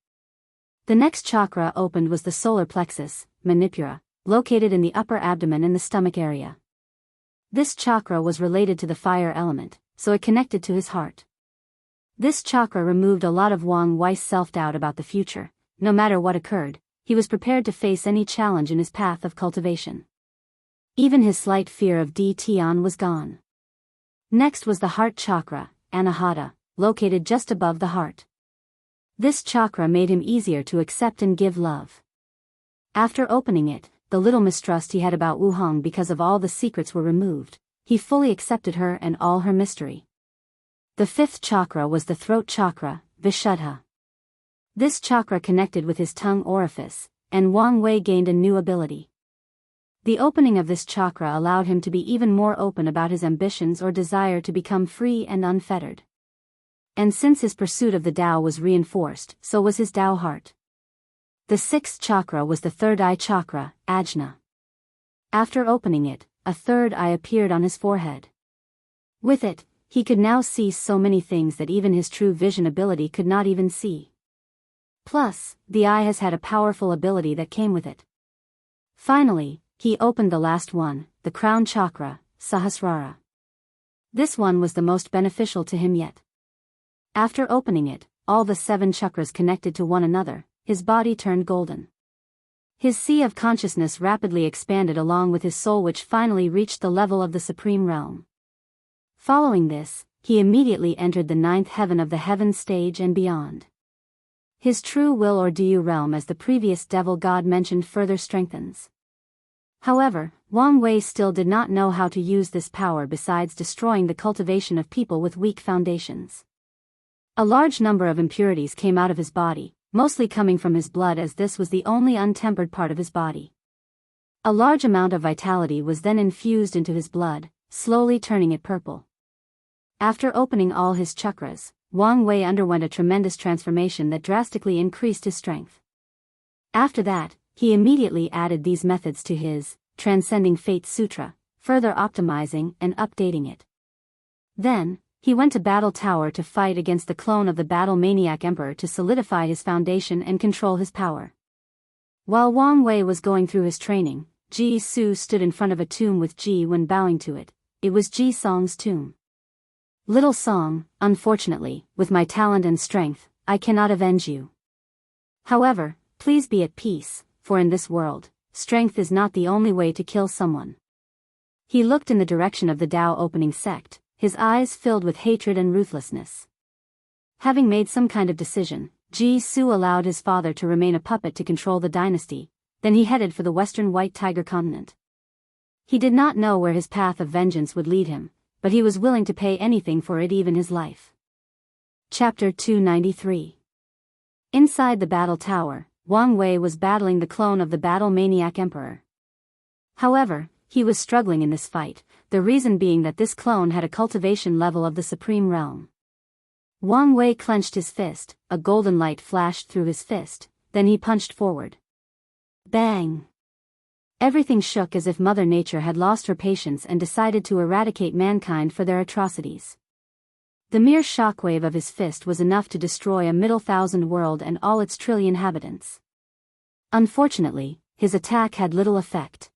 The next chakra opened was the solar plexus, Manipura, located in the upper abdomen in the stomach area. This chakra was related to the fire element, so it connected to his heart. This chakra removed a lot of Wang Wei's self-doubt about the future. No matter what occurred, he was prepared to face any challenge in his path of cultivation. Even his slight fear of Tian was gone. Next was the heart chakra, Anahata, located just above the heart. This chakra made him easier to accept and give love. After opening it, the little mistrust he had about Wu Hong because of all the secrets were removed. He fully accepted her and all her mystery. The 5th chakra was the throat chakra, Vishuddha. This chakra connected with his tongue orifice, and Wang Wei gained a new ability. The opening of this chakra allowed him to be even more open about his ambitions or desire to become free and unfettered. And since his pursuit of the Tao was reinforced, so was his Tao heart. The 6th chakra was the third eye chakra, Ajna. After opening it, a third eye appeared on his forehead. With it, he could now see so many things that even his true vision ability could not even see. Plus, the eye has had a powerful ability that came with it. Finally, he opened the last one, the crown chakra, Sahasrara. This one was the most beneficial to him yet. After opening it, all the 7 chakras connected to one another, his body turned golden. His sea of consciousness rapidly expanded along with his soul, which finally reached the level of the supreme realm. Following this, he immediately entered the 9th heaven of the heaven stage and beyond. His true will or Diyu realm, as the previous devil god mentioned, further strengthens. However, Wang Wei still did not know how to use this power besides destroying the cultivation of people with weak foundations. A large number of impurities came out of his body, mostly coming from his blood, as this was the only untempered part of his body. A large amount of vitality was then infused into his blood, slowly turning it purple. After opening all his chakras, Wang Wei underwent a tremendous transformation that drastically increased his strength. After that, he immediately added these methods to his Transcending Fate Sutra, further optimizing and updating it. Then, he went to Battle Tower to fight against the clone of the Battle Maniac Emperor to solidify his foundation and control his power. While Wang Wei was going through his training, Ji Su stood in front of a tomb with Ji Wen bowing to it. It was Ji Song's tomb. Little Song, unfortunately, with my talent and strength, I cannot avenge you. However, please be at peace, for in this world, strength is not the only way to kill someone. He looked in the direction of the Tao opening sect, his eyes filled with hatred and ruthlessness. Having made some kind of decision, Ji-Su allowed his father to remain a puppet to control the dynasty, then he headed for the western White Tiger continent. He did not know where his path of vengeance would lead him, but he was willing to pay anything for it, even his life. Chapter 293. Inside the battle tower, Wang Wei was battling the clone of the battle-maniac emperor. However, he was struggling in this fight, the reason being that this clone had a cultivation level of the supreme realm. Wang Wei clenched his fist, a golden light flashed through his fist, then he punched forward. Bang! Everything shook as if Mother Nature had lost her patience and decided to eradicate mankind for their atrocities. The mere shockwave of his fist was enough to destroy a middle thousand world and all its trillion inhabitants. Unfortunately, his attack had little effect.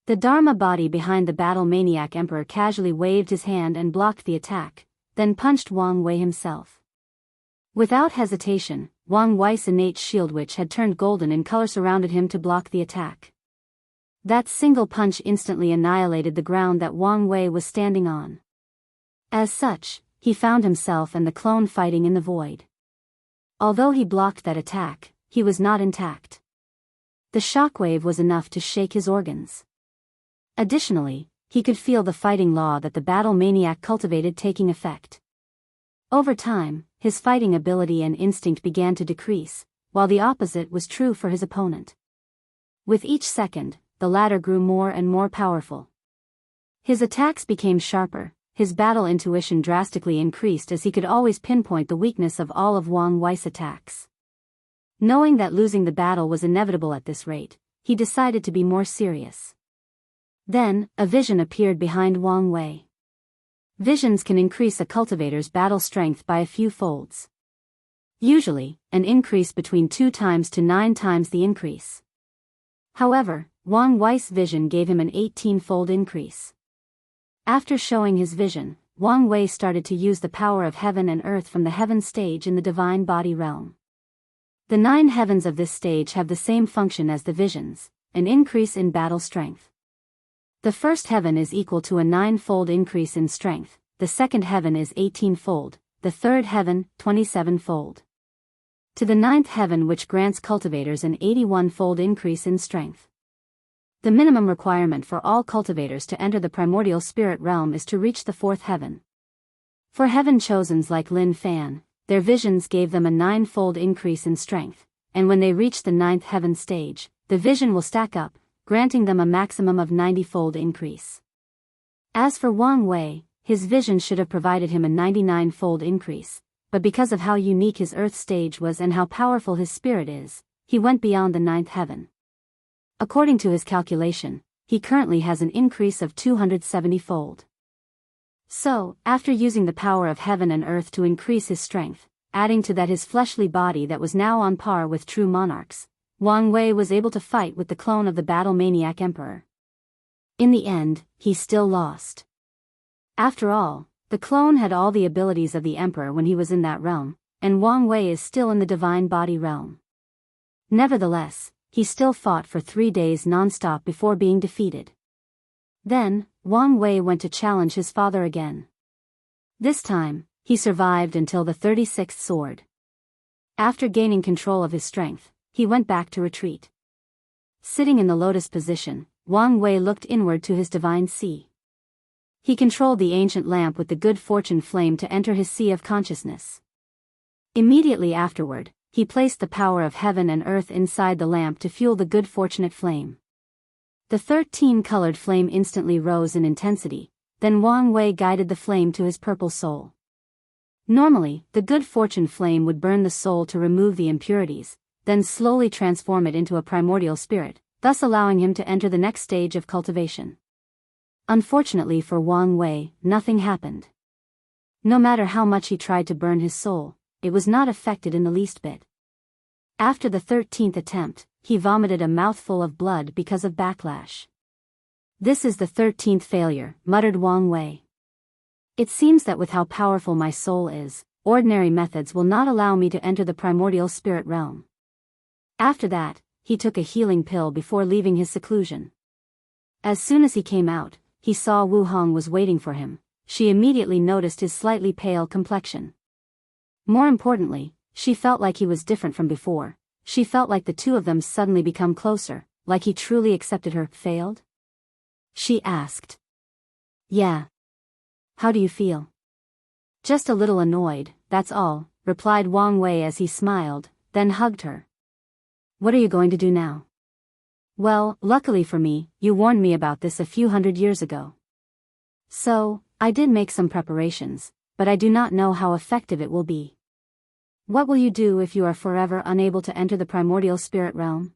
The Dharma body behind the battle-maniac emperor casually waved his hand and blocked the attack, then punched Wang Wei himself. Without hesitation, Wang Wei's innate shield, which had turned golden in color, surrounded him to block the attack. That single punch instantly annihilated the ground that Wang Wei was standing on. As such, he found himself and the clone fighting in the void. Although he blocked that attack, he was not intact. The shockwave was enough to shake his organs. Additionally, he could feel the fighting law that the battle maniac cultivated taking effect. Over time, his fighting ability and instinct began to decrease, while the opposite was true for his opponent. With each second, the latter grew more and more powerful. His attacks became sharper, his battle intuition drastically increased as he could always pinpoint the weakness of all of Wang Wei's attacks. Knowing that losing the battle was inevitable at this rate, he decided to be more serious. Then, a vision appeared behind Wang Wei. Visions can increase a cultivator's battle strength by a few folds. Usually, an increase between 2 times to 9 times the increase. However, Wang Wei's vision gave him an 18-fold increase. After showing his vision, Wang Wei started to use the power of heaven and earth from the heaven stage in the divine body realm. The 9 heavens of this stage have the same function as the visions, an increase in battle strength. The first heaven is equal to a 9-fold increase in strength, the second heaven is 18-fold, the third heaven, 27-fold. To the 9th heaven, which grants cultivators an 81-fold increase in strength. The minimum requirement for all cultivators to enter the primordial spirit realm is to reach the 4th heaven. For heaven chosens like Lin Fan, their visions gave them a 9-fold increase in strength, and when they reach the 9th heaven stage, the vision will stack up, granting them a maximum of 90-fold increase. As for Wang Wei, his vision should have provided him a 99-fold increase, but because of how unique his earth stage was and how powerful his spirit is, he went beyond the 9th heaven. According to his calculation, he currently has an increase of 270-fold. So, after using the power of heaven and earth to increase his strength, adding to that his fleshly body that was now on par with true monarchs, Wang Wei was able to fight with the clone of the battle-maniac emperor. In the end, he still lost. After all, the clone had all the abilities of the emperor when he was in that realm, and Wang Wei is still in the divine body realm. Nevertheless, he still fought for 3 days non-stop before being defeated. Then, Wang Wei went to challenge his father again. This time, he survived until the 36th sword. After gaining control of his strength, he went back to retreat. Sitting in the lotus position, Wang Wei looked inward to his divine sea. He controlled the ancient lamp with the good fortune flame to enter his sea of consciousness. Immediately afterward, he placed the power of heaven and earth inside the lamp to fuel the good fortunate flame. The 13-colored flame instantly rose in intensity, then Wang Wei guided the flame to his purple soul. Normally, the good fortune flame would burn the soul to remove the impurities, then slowly transform it into a primordial spirit, thus allowing him to enter the next stage of cultivation. Unfortunately for Wang Wei, nothing happened. No matter how much he tried to burn his soul, it was not affected in the least bit. After the 13th attempt, he vomited a mouthful of blood because of backlash. "This is the 13th failure," muttered Wang Wei. "It seems that with how powerful my soul is, ordinary methods will not allow me to enter the primordial spirit realm." After that, he took a healing pill before leaving his seclusion. As soon as he came out, he saw Wu Hong was waiting for him. She immediately noticed his slightly pale complexion. More importantly, she felt like he was different from before. She felt like the two of them suddenly become closer, like he truly accepted her. Failed? She asked. Yeah. How do you feel? Just a little annoyed, that's all, replied Wang Wei as he smiled, then hugged her. What are you going to do now? Well, luckily for me, you warned me about this a few hundred years ago. So, I did make some preparations, but I do not know how effective it will be. What will you do if you are forever unable to enter the primordial spirit realm?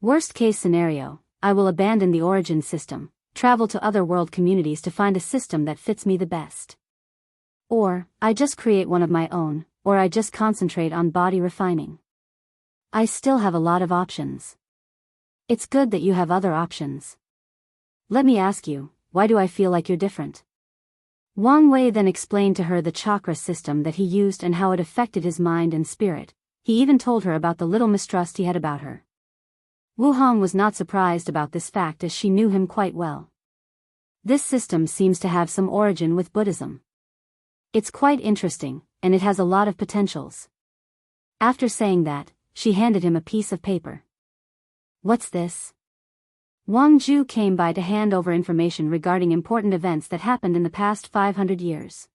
Worst case scenario, I will abandon the origin system, travel to other world communities to find a system that fits me the best. Or, I just create one of my own, or I just concentrate on body refining. I still have a lot of options. It's good that you have other options. Let me ask you, why do I feel like you're different? Wang Wei then explained to her the chakra system that he used and how it affected his mind and spirit. He even told her about the little mistrust he had about her. Wu Hong was not surprised about this fact as she knew him quite well. This system seems to have some origin with Buddhism. It's quite interesting, and it has a lot of potentials. After saying that, she handed him a piece of paper. What's this? Wang Zhu came by to hand over information regarding important events that happened in the past 500 years.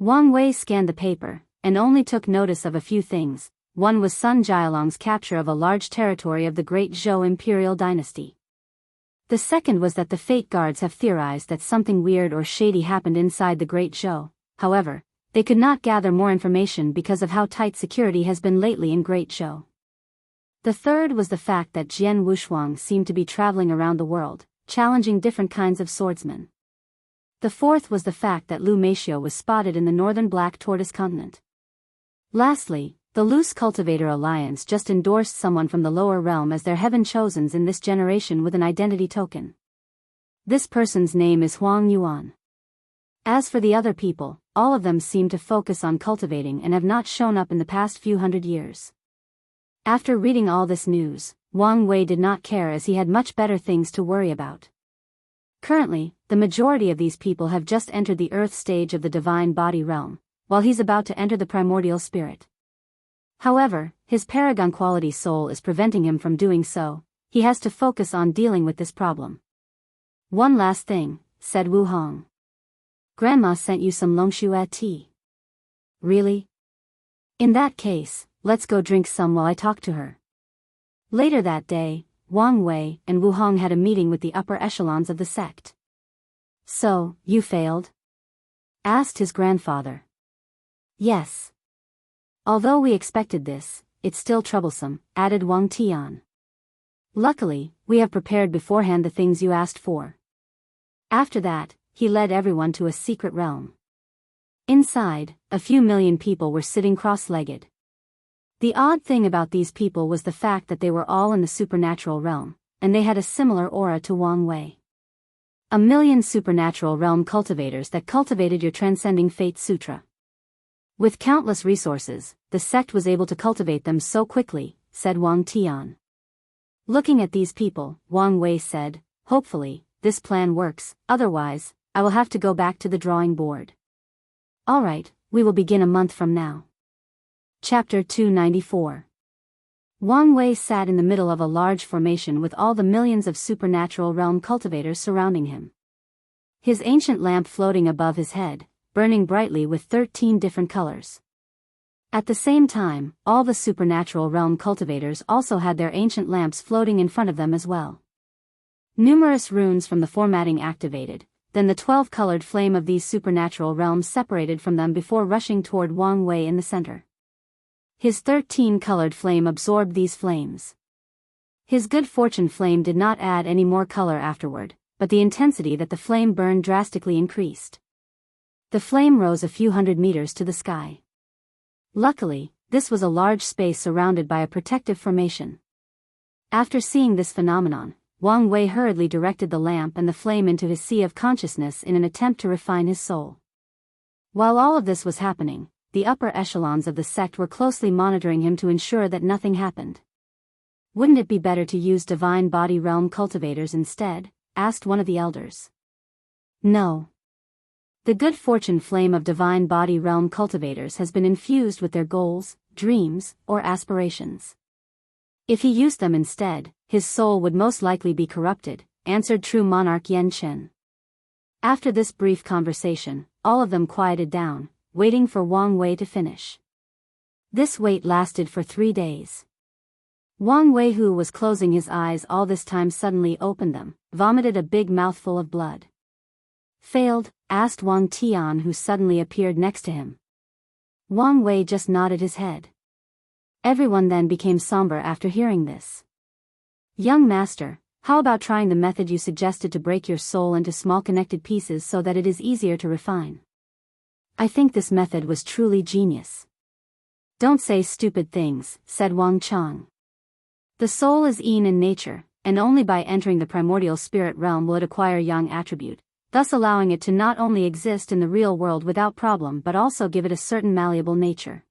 Wang Wei scanned the paper, and only took notice of a few things. One was Sun Jialong's capture of a large territory of the Great Zhou imperial dynasty. The second was that the Fate Guards have theorized that something weird or shady happened inside the Great Zhou. However, they could not gather more information because of how tight security has been lately in Great Zhou. The third was the fact that Jian Wushuang seemed to be traveling around the world, challenging different kinds of swordsmen. The fourth was the fact that Lu Meishio was spotted in the northern Black Tortoise continent. Lastly, the Loose Cultivator Alliance just endorsed someone from the lower realm as their heaven chosens in this generation with an identity token. This person's name is Huang Yuan. As for the other people, all of them seem to focus on cultivating and have not shown up in the past few hundred years. After reading all this news, Wang Wei did not care as he had much better things to worry about. Currently, the majority of these people have just entered the earth stage of the divine body realm, while he's about to enter the primordial spirit. However, his paragon quality soul is preventing him from doing so. He has to focus on dealing with this problem. One last thing, said Wu Hong. Grandma sent you some longshu tea. Really? In that case, let's go drink some while I talk to her. Later that day, Wang Wei and Wu Hong had a meeting with the upper echelons of the sect. So, you failed? Asked his grandfather. Yes. Although we expected this, it's still troublesome, added Wang Tian. Luckily, we have prepared beforehand the things you asked for. After that, he led everyone to a secret realm. Inside, a few million people were sitting cross-legged. The odd thing about these people was the fact that they were all in the supernatural realm, and they had a similar aura to Wang Wei. 1,000,000 supernatural realm cultivators that cultivated your transcending fate sutra. With countless resources, the sect was able to cultivate them so quickly, said Wang Tian. Looking at these people, Wang Wei said, hopefully, this plan works, otherwise, I will have to go back to the drawing board. Alright, we will begin a month from now. Chapter 294. Wang Wei sat in the middle of a large formation with all the millions of supernatural realm cultivators surrounding him. His ancient lamp floating above his head, burning brightly with 13 different colors. At the same time, all the supernatural realm cultivators also had their ancient lamps floating in front of them as well. Numerous runes from the formatting activated, then the 12-colored flame of these supernatural realms separated from them before rushing toward Wang Wei in the center. His 13-colored flame absorbed these flames. His good fortune flame did not add any more color afterward, but the intensity that the flame burned drastically increased. The flame rose a few hundred meters to the sky. Luckily, this was a large space surrounded by a protective formation. After seeing this phenomenon, Wang Wei hurriedly directed the lamp and the flame into his sea of consciousness in an attempt to refine his soul. While all of this was happening, the upper echelons of the sect were closely monitoring him to ensure that nothing happened. Wouldn't it be better to use divine body realm cultivators instead? Asked one of the elders. No. The good fortune flame of divine body realm cultivators has been infused with their goals, dreams, or aspirations. If he used them instead, his soul would most likely be corrupted, answered true monarch Yan Chen. After this brief conversation, all of them quieted down, waiting for Wang Wei to finish. This wait lasted for 3 days. Wang Wei, who was closing his eyes all this time, suddenly opened them, vomited a big mouthful of blood. Failed? Asked Wang Tian, who suddenly appeared next to him. Wang Wei just nodded his head. Everyone then became somber after hearing this. Young master, how about trying the method you suggested to break your soul into small connected pieces so that it is easier to refine? I think this method was truly genius. Don't say stupid things, said Wang Chang. The soul is yin in nature, and only by entering the primordial spirit realm will it acquire yang attribute, thus allowing it to not only exist in the real world without problem but also give it a certain malleable nature.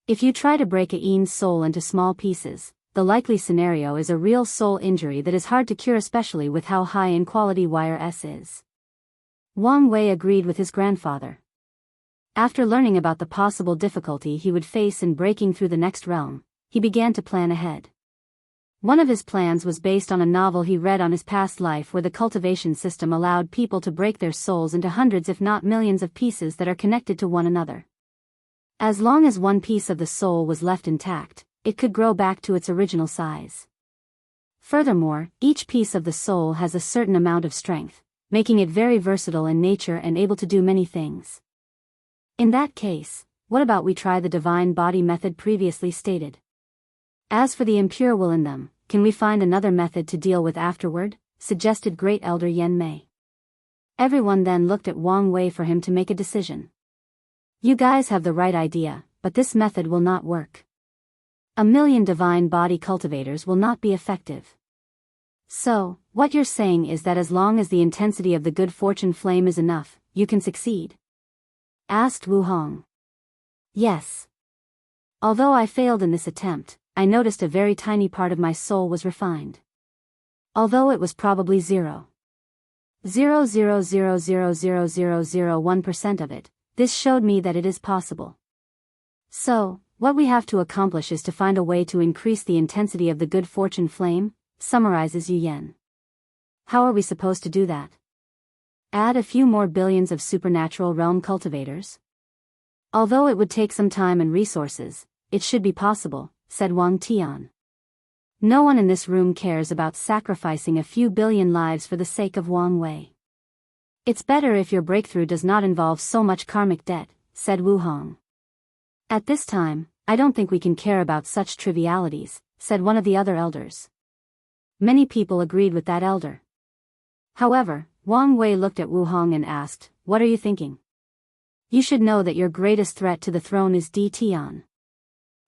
If you try to break a yin soul into small pieces, the likely scenario is a real soul injury that is hard to cure, especially with how high in quality wire S is. Wang Wei agreed with his grandfather. After learning about the possible difficulty he would face in breaking through the next realm, he began to plan ahead. One of his plans was based on a novel he read on his past life, where the cultivation system allowed people to break their souls into hundreds if not millions of pieces that are connected to one another. As long as one piece of the soul was left intact, it could grow back to its original size. Furthermore, each piece of the soul has a certain amount of strength, making it very versatile in nature and able to do many things. In that case, what about we try the divine body method previously stated? As for the impure will in them, can we find another method to deal with afterward? Suggested Great Elder Yen Mei. Everyone then looked at Wang Wei for him to make a decision. You guys have the right idea, but this method will not work. 1,000,000 divine body cultivators will not be effective. So, what you're saying is that as long as the intensity of the good fortune flame is enough, you can succeed? Asked Wu Hong. Yes. Although I failed in this attempt, I noticed a very tiny part of my soul was refined. Although it was probably 0.000000001% of it, this showed me that it is possible. So, what we have to accomplish is to find a way to increase the intensity of the good fortune flame, summarizes Yu Yen. How are we supposed to do that? Add a few more billions of supernatural realm cultivators? Although it would take some time and resources, it should be possible, said Wang Tian. No one in this room cares about sacrificing a few billion lives for the sake of Wang Wei. It's better if your breakthrough does not involve so much karmic debt, said Wu Hong. At this time, I don't think we can care about such trivialities, said one of the other elders. Many people agreed with that elder. However, Wang Wei looked at Wu Hong and asked, what are you thinking? You should know that your greatest threat to the throne is Di Tian.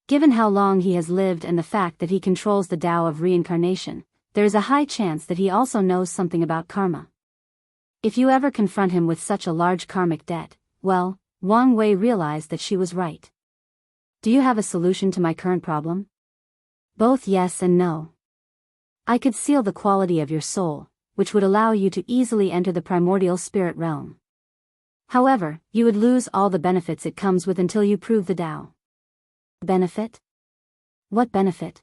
Given how long he has lived and the fact that he controls the Tao of reincarnation, there is a high chance that he also knows something about karma. If you ever confront him with such a large karmic debt, well, Wang Wei realized that she was right. Do you have a solution to my current problem? Both yes and no. I could seal the quality of your soul, which would allow you to easily enter the primordial spirit realm. However, you would lose all the benefits it comes with until you prove the Tao. Benefit? What benefit?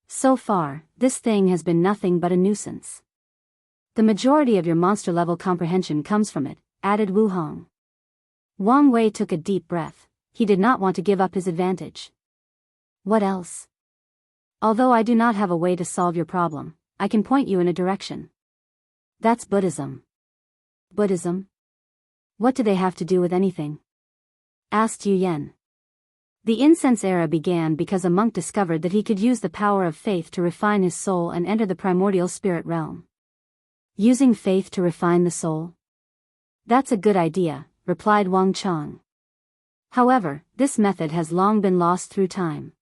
So far, this thing has been nothing but a nuisance. The majority of your monster-level comprehension comes from it, added Wu Hong. Wang Wei took a deep breath. He did not want to give up his advantage. What else? Although I do not have a way to solve your problem, I can point you in a direction. That's Buddhism. Buddhism? What do they have to do with anything? Asked Yu Yen. The incense era began because a monk discovered that he could use the power of faith to refine his soul and enter the primordial spirit realm. Using faith to refine the soul? That's a good idea, replied Wang Chang. However, this method has long been lost through time.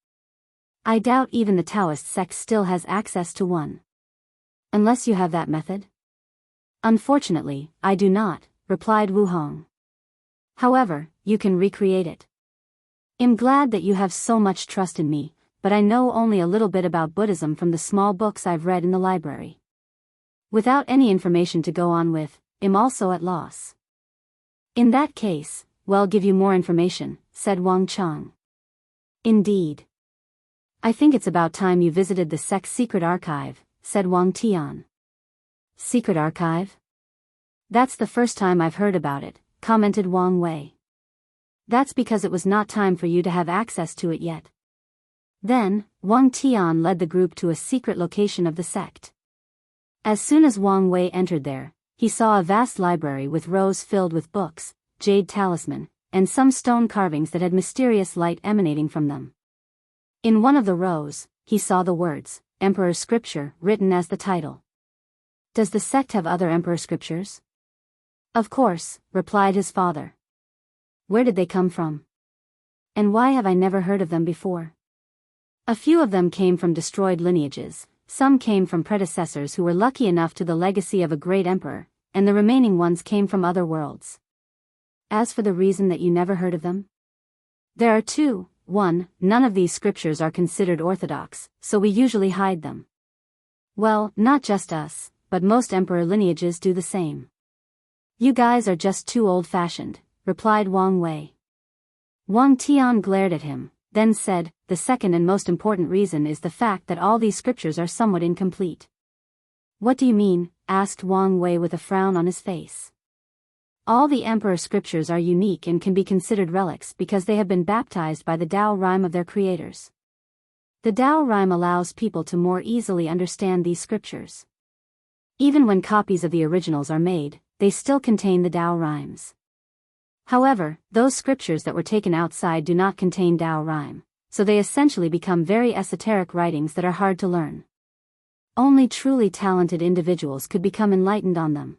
I doubt even the Taoist sect still has access to one. Unless you have that method? Unfortunately, I do not, replied Wu Hong. However, you can recreate it. I'm glad that you have so much trust in me, but I know only a little bit about Buddhism from the small books I've read in the library. Without any information to go on with, I'm also at loss. In that case, we'll give you more information, said Wang Chang. Indeed. I think it's about time you visited the sect's secret archive, said Wang Tian. Secret archive? That's the first time I've heard about it, commented Wang Wei. That's because it was not time for you to have access to it yet. Then, Wang Tian led the group to a secret location of the sect. As soon as Wang Wei entered there, he saw a vast library with rows filled with books, jade talisman, and some stone carvings that had mysterious light emanating from them. In one of the rows, he saw the words, Emperor's Scripture, written as the title. Does the sect have other Emperor Scriptures? Of course, replied his father. Where did they come from? And why have I never heard of them before? A few of them came from destroyed lineages, some came from predecessors who were lucky enough to the legacy of a great emperor, and the remaining ones came from other worlds. As for the reason that you never heard of them? There are two. 1. None of these scriptures are considered orthodox, so we usually hide them. Well, not just us, but most emperor lineages do the same. You guys are just too old-fashioned, replied Wang Wei. Wang Tian glared at him, then said, the second and most important reason is the fact that all these scriptures are somewhat incomplete. What do you mean? Asked Wang Wei with a frown on his face. All the emperor scriptures are unique and can be considered relics because they have been baptized by the Tao rhyme of their creators. The Tao rhyme allows people to more easily understand these scriptures. Even when copies of the originals are made, they still contain the Tao rhymes. However, those scriptures that were taken outside do not contain Tao rhyme, so they essentially become very esoteric writings that are hard to learn. Only truly talented individuals could become enlightened on them.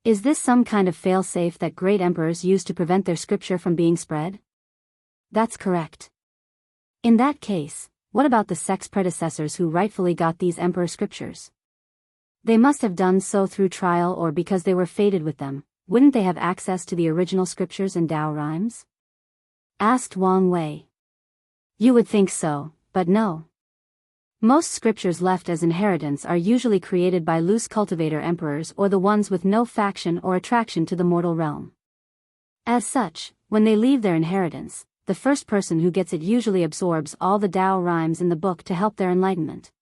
Is this some kind of fail-safe that great emperors use to prevent their scripture from being spread? That's correct. In that case, what about the sect's predecessors who rightfully got these emperor scriptures? They must have done so through trial or because they were fated with them. Wouldn't they have access to the original scriptures and Tao rhymes? Asked Wang Wei. You would think so, but no. Most scriptures left as inheritance are usually created by loose cultivator emperors or the ones with no faction or attraction to the mortal realm. As such, when they leave their inheritance, the first person who gets it usually absorbs all the Tao rhymes in the book to help their enlightenment.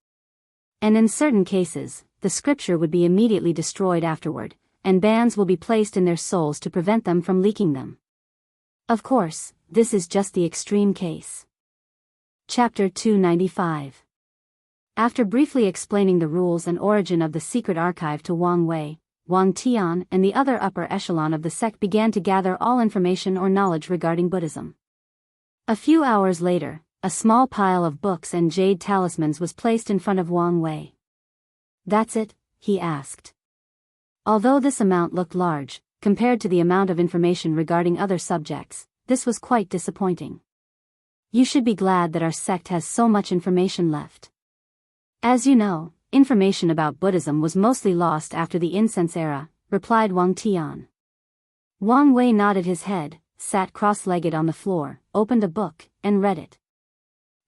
And in certain cases, the scripture would be immediately destroyed afterward, and bans will be placed in their souls to prevent them from leaking them. Of course, this is just the extreme case. Chapter 295. After briefly explaining the rules and origin of the secret archive to Wang Wei, Wang Tian and the other upper echelon of the sect began to gather all information or knowledge regarding Buddhism. A few hours later, a small pile of books and jade talismans was placed in front of Wang Wei. That's it? He asked. Although this amount looked large, compared to the amount of information regarding other subjects, this was quite disappointing. You should be glad that our sect has so much information left. As you know, information about Buddhism was mostly lost after the incense era, replied Wang Tian. Wang Wei nodded his head, sat cross-legged on the floor, opened a book, and read it.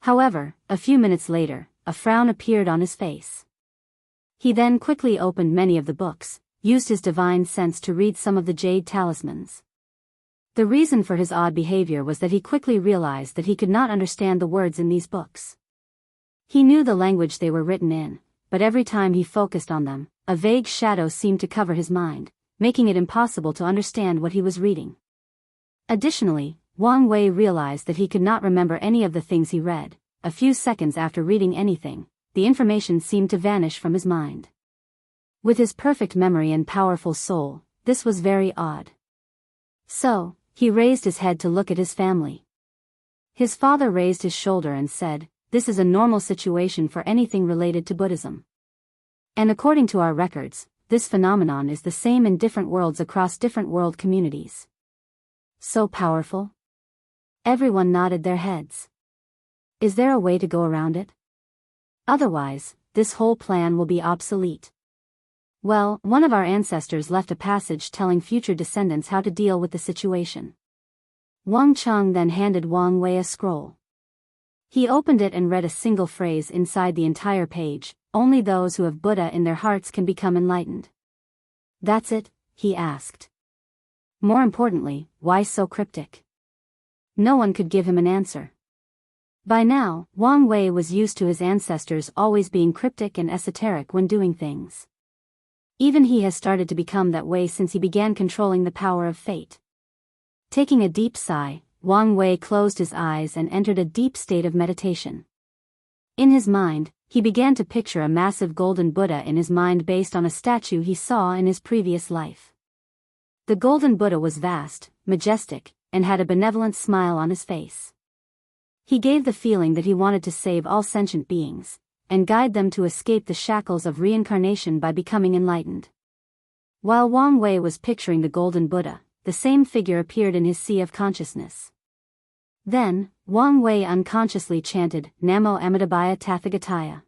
However, a few minutes later, a frown appeared on his face. He then quickly opened many of the books, used his divine sense to read some of the jade talismans. The reason for his odd behavior was that he quickly realized that he could not understand the words in these books. He knew the language they were written in, but every time he focused on them, a vague shadow seemed to cover his mind, making it impossible to understand what he was reading. Additionally, Wang Wei realized that he could not remember any of the things he read. A few seconds after reading anything, the information seemed to vanish from his mind. With his perfect memory and powerful soul, this was very odd. So, he raised his head to look at his family. His father raised his shoulder and said, "This is a normal situation for anything related to Buddhism. And according to our records, this phenomenon is the same in different worlds across different world communities." So powerful? Everyone nodded their heads. Is there a way to go around it? Otherwise, this whole plan will be obsolete. Well, one of our ancestors left a passage telling future descendants how to deal with the situation. Wang Chang then handed Wang Wei a scroll. He opened it and read a single phrase inside the entire page, "Only those who have Buddha in their hearts can become enlightened." That's it? He asked. More importantly, why so cryptic? No one could give him an answer. By now, Wang Wei was used to his ancestors always being cryptic and esoteric when doing things. Even he has started to become that way since he began controlling the power of fate. Taking a deep sigh, Wang Wei closed his eyes and entered a deep state of meditation. In his mind, he began to picture a massive golden Buddha in his mind based on a statue he saw in his previous life. The golden Buddha was vast, majestic, and had a benevolent smile on his face. He gave the feeling that he wanted to save all sentient beings, and guide them to escape the shackles of reincarnation by becoming enlightened. While Wang Wei was picturing the golden Buddha, the same figure appeared in his sea of consciousness. Then, Wang Wei unconsciously chanted, Namo Amitabhaya Tathagataya.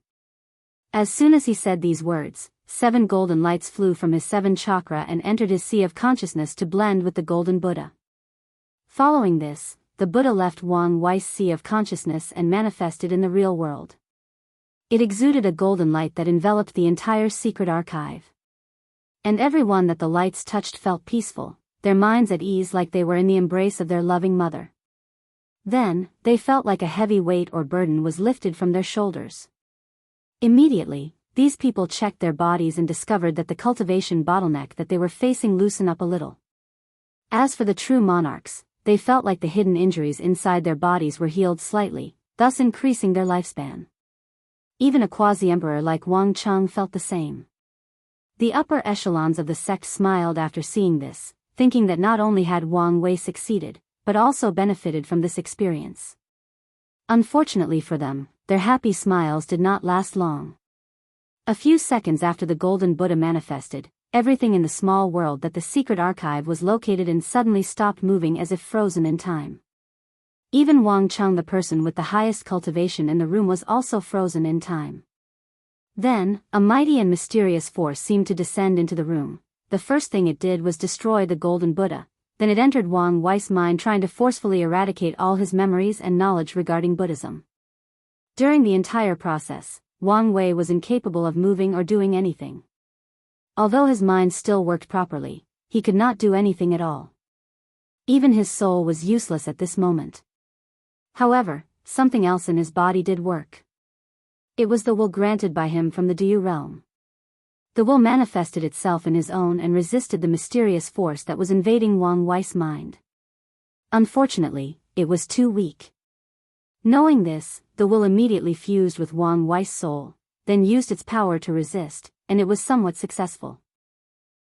As soon as he said these words, 7 golden lights flew from his 7 chakra and entered his sea of consciousness to blend with the golden Buddha. Following this, the Buddha left Wang Wei's sea of consciousness and manifested in the real world. It exuded a golden light that enveloped the entire secret archive. And everyone that the lights touched felt peaceful, their minds at ease like they were in the embrace of their loving mother. Then, they felt like a heavy weight or burden was lifted from their shoulders. Immediately, these people checked their bodies and discovered that the cultivation bottleneck that they were facing loosened up a little. As for the true monarchs, they felt like the hidden injuries inside their bodies were healed slightly, thus increasing their lifespan. Even a quasi-emperor like Wang Cheng felt the same. The upper echelons of the sect smiled after seeing this, thinking that not only had Wang Wei succeeded, but also benefited from this experience. Unfortunately for them, their happy smiles did not last long. A few seconds after the golden Buddha manifested, everything in the small world that the secret archive was located in suddenly stopped moving as if frozen in time. Even Wang Cheng, the person with the highest cultivation in the room, was also frozen in time. Then, a mighty and mysterious force seemed to descend into the room. The first thing it did was destroy the golden Buddha. Then it entered Wang Wei's mind, trying to forcefully eradicate all his memories and knowledge regarding Buddhism. During the entire process, Wang Wei was incapable of moving or doing anything. Although his mind still worked properly, he could not do anything at all. Even his soul was useless at this moment. However, something else in his body did work. It was the will granted by him from the Diyu realm. The will manifested itself in his own and resisted the mysterious force that was invading Wang Wei's mind. Unfortunately, it was too weak. Knowing this, the will immediately fused with Wang Wei's soul, then used its power to resist, and it was somewhat successful.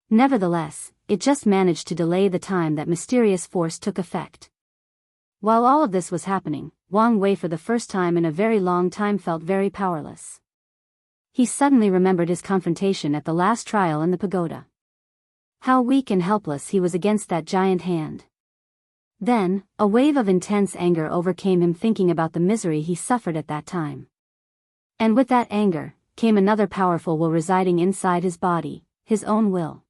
Nevertheless, it just managed to delay the time that mysterious force took effect. While all of this was happening, Wang Wei for the first time in a very long time felt very powerless. He suddenly remembered his confrontation at the last trial in the pagoda. How weak and helpless he was against that giant hand. Then, a wave of intense anger overcame him, thinking about the misery he suffered at that time. And with that anger, came another powerful will residing inside his body, his own will.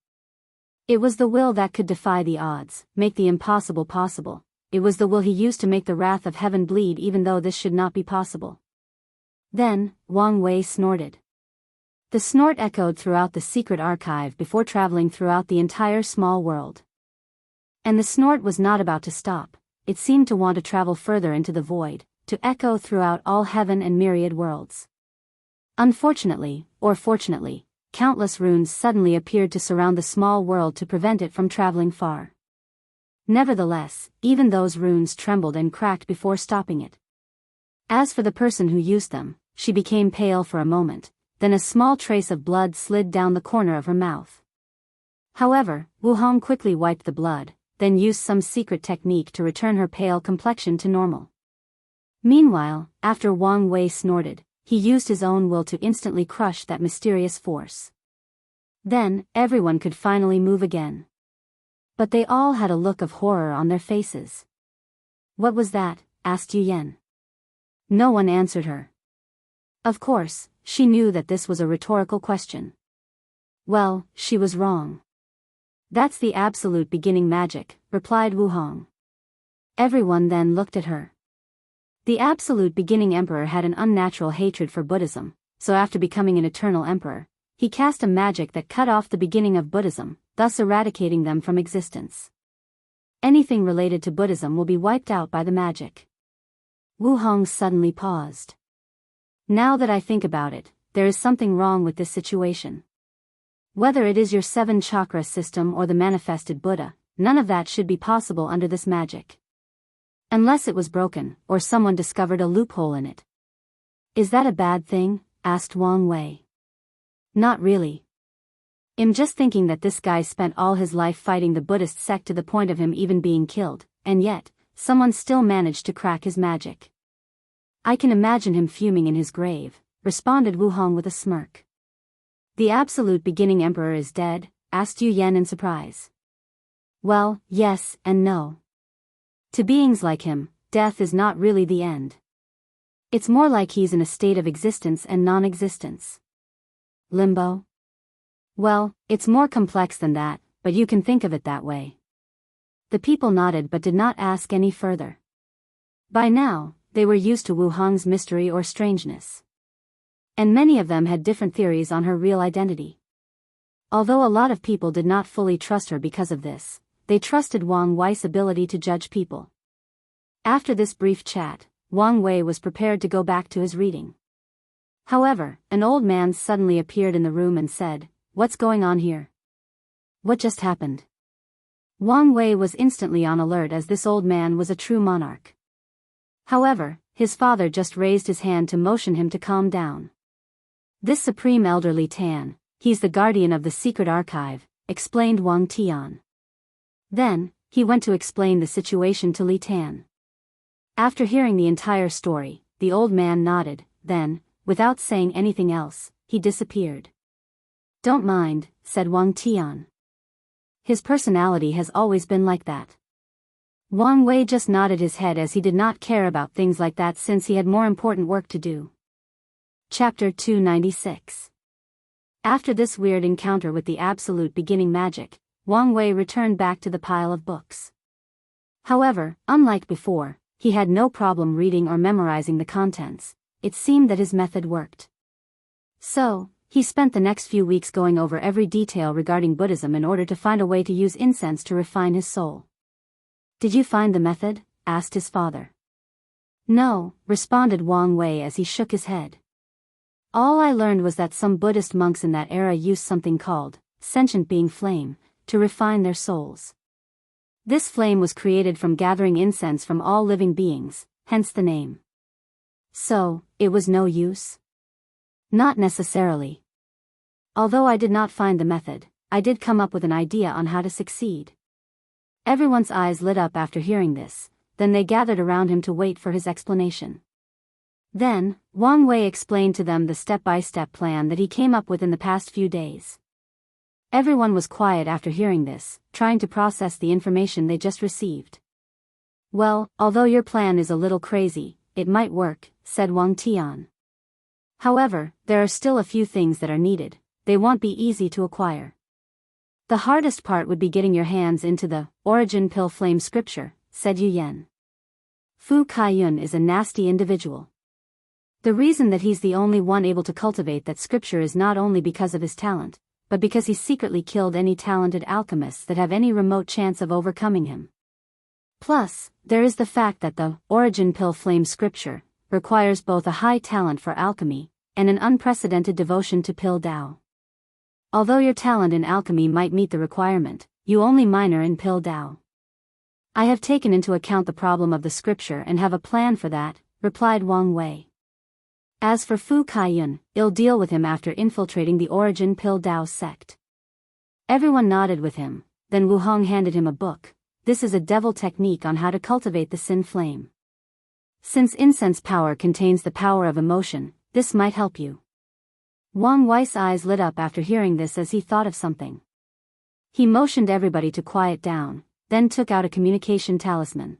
It was the will that could defy the odds, make the impossible possible. It was the will he used to make the wrath of heaven bleed, even though this should not be possible. Then, Wang Wei snorted. The snort echoed throughout the secret archive before traveling throughout the entire small world. And the snort was not about to stop, it seemed to want to travel further into the void, to echo throughout all heaven and myriad worlds. Unfortunately, or fortunately, countless runes suddenly appeared to surround the small world to prevent it from traveling far. Nevertheless, even those runes trembled and cracked before stopping it. As for the person who used them, she became pale for a moment, then a small trace of blood slid down the corner of her mouth. However, Wu Hong quickly wiped the blood, then used some secret technique to return her pale complexion to normal. Meanwhile, after Wang Wei snorted, he used his own will to instantly crush that mysterious force. Then, everyone could finally move again. But they all had a look of horror on their faces. "What was that?" asked Yu Yan. No one answered her. Of course, she knew that this was a rhetorical question. Well, she was wrong. "That's the absolute beginning magic," replied Wu Hong. Everyone then looked at her. The absolute beginning emperor had an unnatural hatred for Buddhism, so after becoming an eternal emperor, he cast a magic that cut off the beginning of Buddhism, thus eradicating them from existence. Anything related to Buddhism will be wiped out by the magic. Wu Hong suddenly paused. Now that I think about it, there is something wrong with this situation. Whether it is your 7-chakra system or the manifested Buddha, none of that should be possible under this magic. Unless it was broken, or someone discovered a loophole in it. Is that a bad thing? Asked Wang Wei. Not really. I'm just thinking that this guy spent all his life fighting the Buddhist sect to the point of him even being killed, and yet, someone still managed to crack his magic. I can imagine him fuming in his grave, responded Wu Hong with a smirk. The absolute beginning emperor is dead? Asked Yu Yan in surprise. Well, yes and no. To beings like him, death is not really the end. It's more like he's in a state of existence and non-existence. Limbo? Well, it's more complex than that, but you can think of it that way. The people nodded but did not ask any further. By now, they were used to Wu Hong's mystery or strangeness. And many of them had different theories on her real identity. Although a lot of people did not fully trust her because of this, they trusted Wang Wei's ability to judge people. After this brief chat, Wang Wei was prepared to go back to his reading. However, an old man suddenly appeared in the room and said, "What's going on here? What just happened?" Wang Wei was instantly on alert as this old man was a true monarch. However, his father just raised his hand to motion him to calm down. This supreme elderly Tan, he's the guardian of the secret archive, explained Wang Tian. Then, he went to explain the situation to Li Tan. After hearing the entire story, the old man nodded, then, without saying anything else, he disappeared. Don't mind, said Wang Tian. His personality has always been like that. Wang Wei just nodded his head as he did not care about things like that since he had more important work to do. Chapter 296. After this weird encounter with the absolute beginning magic, Wang Wei returned back to the pile of books. However, unlike before, he had no problem reading or memorizing the contents. It seemed that his method worked. So, he spent the next few weeks going over every detail regarding Buddhism in order to find a way to use incense to refine his soul. Did you find the method? Asked his father. No, responded Wang Wei as he shook his head. All I learned was that some Buddhist monks in that era used something called sentient being flame to refine their souls. This flame was created from gathering incense from all living beings, hence the name. So, it was no use? Not necessarily. Although I did not find the method, I did come up with an idea on how to succeed. Everyone's eyes lit up after hearing this, then they gathered around him to wait for his explanation. Then, Wang Wei explained to them the step-by-step plan that he came up with in the past few days. Everyone was quiet after hearing this, trying to process the information they just received. Well, although your plan is a little crazy, it might work, said Wang Tian. However, there are still a few things that are needed. They won't be easy to acquire. The hardest part would be getting your hands into the origin pill flame scripture, said Yu Yan. Fu Kaiyun is a nasty individual. The reason that he's the only one able to cultivate that scripture is not only because of his talent, but because he secretly killed any talented alchemists that have any remote chance of overcoming him. Plus, there is the fact that the origin pill flame scripture requires both a high talent for alchemy and an unprecedented devotion to pill Dao. Although your talent in alchemy might meet the requirement, you only minor in pill Dao. I have taken into account the problem of the scripture and have a plan for that, replied Wang Wei. As for Fu Kaiyun, I'll deal with him after infiltrating the origin pill Dao sect. Everyone nodded with him, then Wu Hong handed him a book. This is a devil technique on how to cultivate the sin flame. Since incense power contains the power of emotion, this might help you. Wang Wei's eyes lit up after hearing this as he thought of something. He motioned everybody to quiet down, then took out a communication talisman.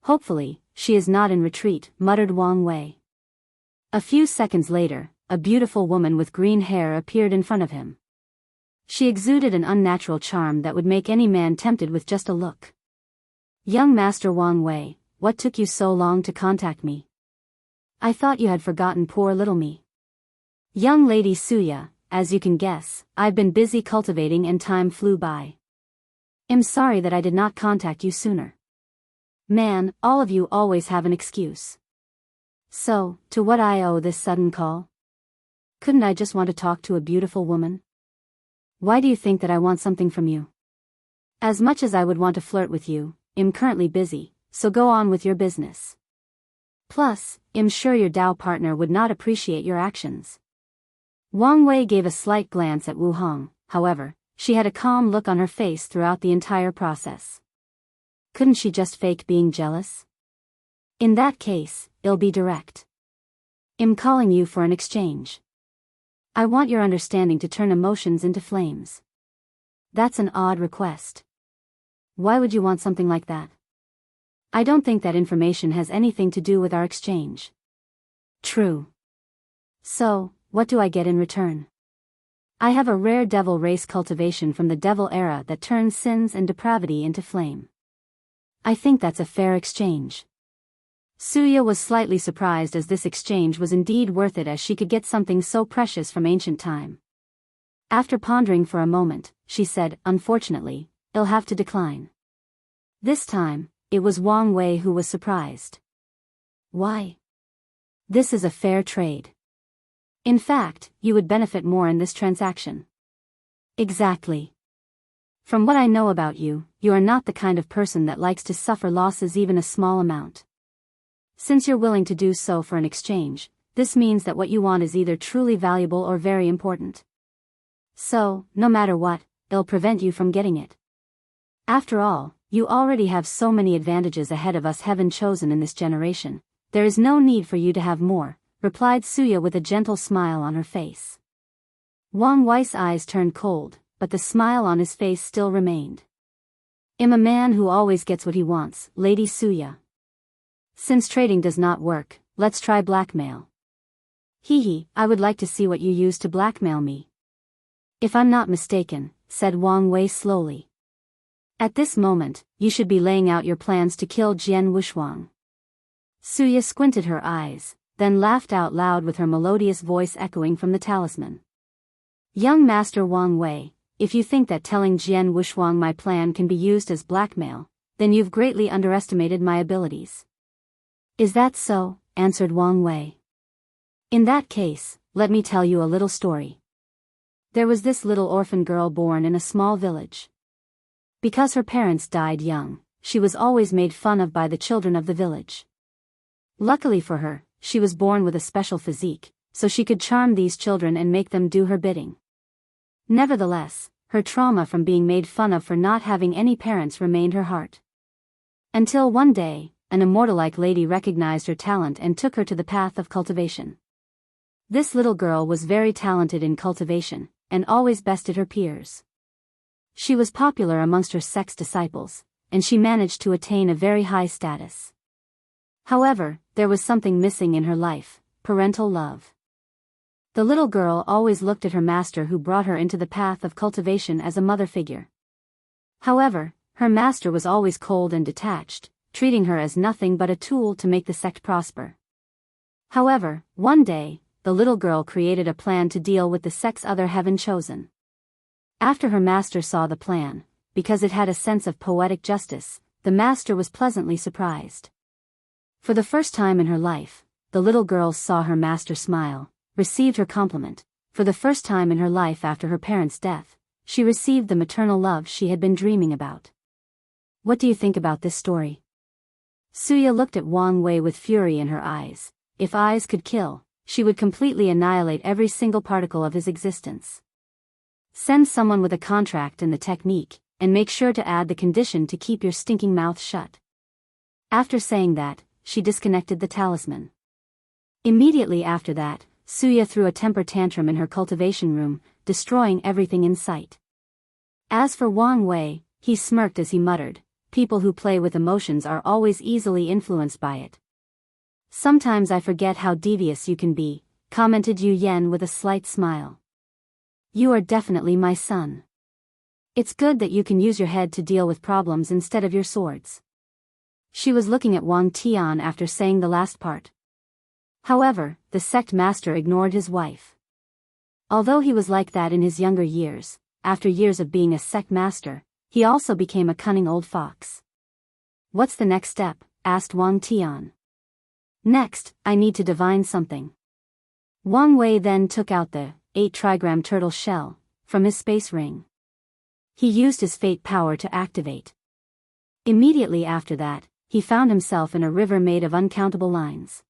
Hopefully, she is not in retreat, muttered Wang Wei. A few seconds later, a beautiful woman with green hair appeared in front of him. She exuded an unnatural charm that would make any man tempted with just a look. Young Master Wang Wei, what took you so long to contact me? I thought you had forgotten poor little me. Young Lady Suya, as you can guess, I've been busy cultivating and time flew by. I'm sorry that I did not contact you sooner. Man, all of you always have an excuse. So, to what I owe this sudden call? Couldn't I just want to talk to a beautiful woman? Why do you think that I want something from you? As much as I would want to flirt with you, I'm currently busy, so go on with your business. Plus, I'm sure your Dao partner would not appreciate your actions. Wang Wei gave a slight glance at Wu Hong, however, she had a calm look on her face throughout the entire process. Couldn't she just fake being jealous? In that case, I'll be direct. I'm calling you for an exchange. I want your understanding to turn emotions into flames. That's an odd request. Why would you want something like that? I don't think that information has anything to do with our exchange. True. So, what do I get in return? I have a rare devil race cultivation from the devil era that turns sins and depravity into flame. I think that's a fair exchange. Suya was slightly surprised as this exchange was indeed worth it, as she could get something so precious from ancient time. After pondering for a moment, she said, "Unfortunately, I'll have to decline." This time, it was Wang Wei who was surprised. Why? This is a fair trade. In fact, you would benefit more in this transaction. Exactly. From what I know about you, you are not the kind of person that likes to suffer losses, even a small amount. Since you're willing to do so for an exchange, this means that what you want is either truly valuable or very important. So, no matter what, it'll prevent you from getting it. After all, you already have so many advantages ahead of us heaven chosen in this generation. There is no need for you to have more, replied Suya with a gentle smile on her face. Wang Wei's eyes turned cold, but the smile on his face still remained. I'm a man who always gets what he wants, Lady Suya. Since trading does not work, let's try blackmail. Hee, I would like to see what you use to blackmail me. If I'm not mistaken, said Wang Wei slowly. At this moment, you should be laying out your plans to kill Jian Wushuang. Suya squinted her eyes, then laughed out loud with her melodious voice echoing from the talisman. Young Master Wang Wei, if you think that telling Jian Wushuang my plan can be used as blackmail, then you've greatly underestimated my abilities. Is that so? Answered Wang Wei. In that case, let me tell you a little story. There was this little orphan girl born in a small village. Because her parents died young, she was always made fun of by the children of the village. Luckily for her, she was born with a special physique, so she could charm these children and make them do her bidding. Nevertheless, her trauma from being made fun of for not having any parents remained her heart. Until one day, an immortal-like lady recognized her talent and took her to the path of cultivation. This little girl was very talented in cultivation, and always bested her peers. She was popular amongst her sect's disciples, and she managed to attain a very high status. However, there was something missing in her life: parental love. The little girl always looked at her master, who brought her into the path of cultivation, as a mother figure. However, her master was always cold and detached, treating her as nothing but a tool to make the sect prosper. However, one day, the little girl created a plan to deal with the sect's other heaven chosen. After her master saw the plan, because it had a sense of poetic justice, the master was pleasantly surprised. For the first time in her life, the little girl saw her master smile, received her compliment. For the first time in her life after her parents' death, she received the maternal love she had been dreaming about. What do you think about this story? Suya looked at Wang Wei with fury in her eyes. If eyes could kill, she would completely annihilate every single particle of his existence. Send someone with a contract and the technique, and make sure to add the condition to keep your stinking mouth shut. After saying that, she disconnected the talisman. Immediately after that, Suya threw a temper tantrum in her cultivation room, destroying everything in sight. As for Wang Wei, he smirked as he muttered, "People who play with emotions are always easily influenced by it." "Sometimes I forget how devious you can be," commented Yu Yen with a slight smile. "You are definitely my son. It's good that you can use your head to deal with problems instead of your swords." She was looking at Wang Tian after saying the last part. However, the sect master ignored his wife. Although he was like that in his younger years, after years of being a sect master, He also became a cunning old fox. "What's the next step?" asked Wang Tian. "Next, I need to divine something." Wang Wei then took out the 8 trigram turtle shell from his space ring. He used his fate power to activate. Immediately after that, he found himself in a river made of uncountable lines.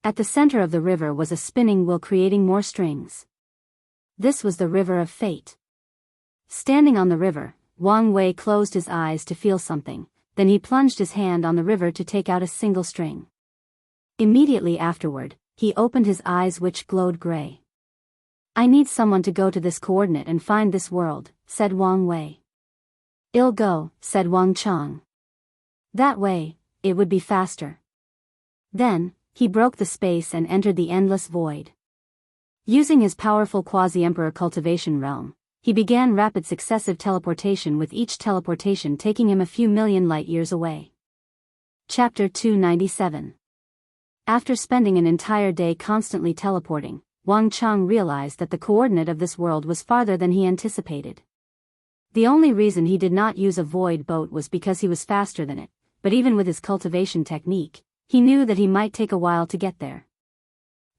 At the center of the river was a spinning wheel creating more strings. This was the river of fate. Standing on the river, Wang Wei closed his eyes to feel something, then he plunged his hand on the river to take out a single string. Immediately afterward, he opened his eyes which glowed gray. "I need someone to go to this coordinate and find this world," said Wang Wei. "I'll go," said Wang Chang. "That way, it would be faster." Then, he broke the space and entered the endless void. Using his powerful quasi-emperor cultivation realm, he began rapid successive teleportation, with each teleportation taking him a few million light-years away. Chapter 297. After spending an entire day constantly teleporting, Wang Chang realized that the coordinate of this world was farther than he anticipated. The only reason he did not use a void boat was because he was faster than it, but even with his cultivation technique, he knew that he might take a while to get there.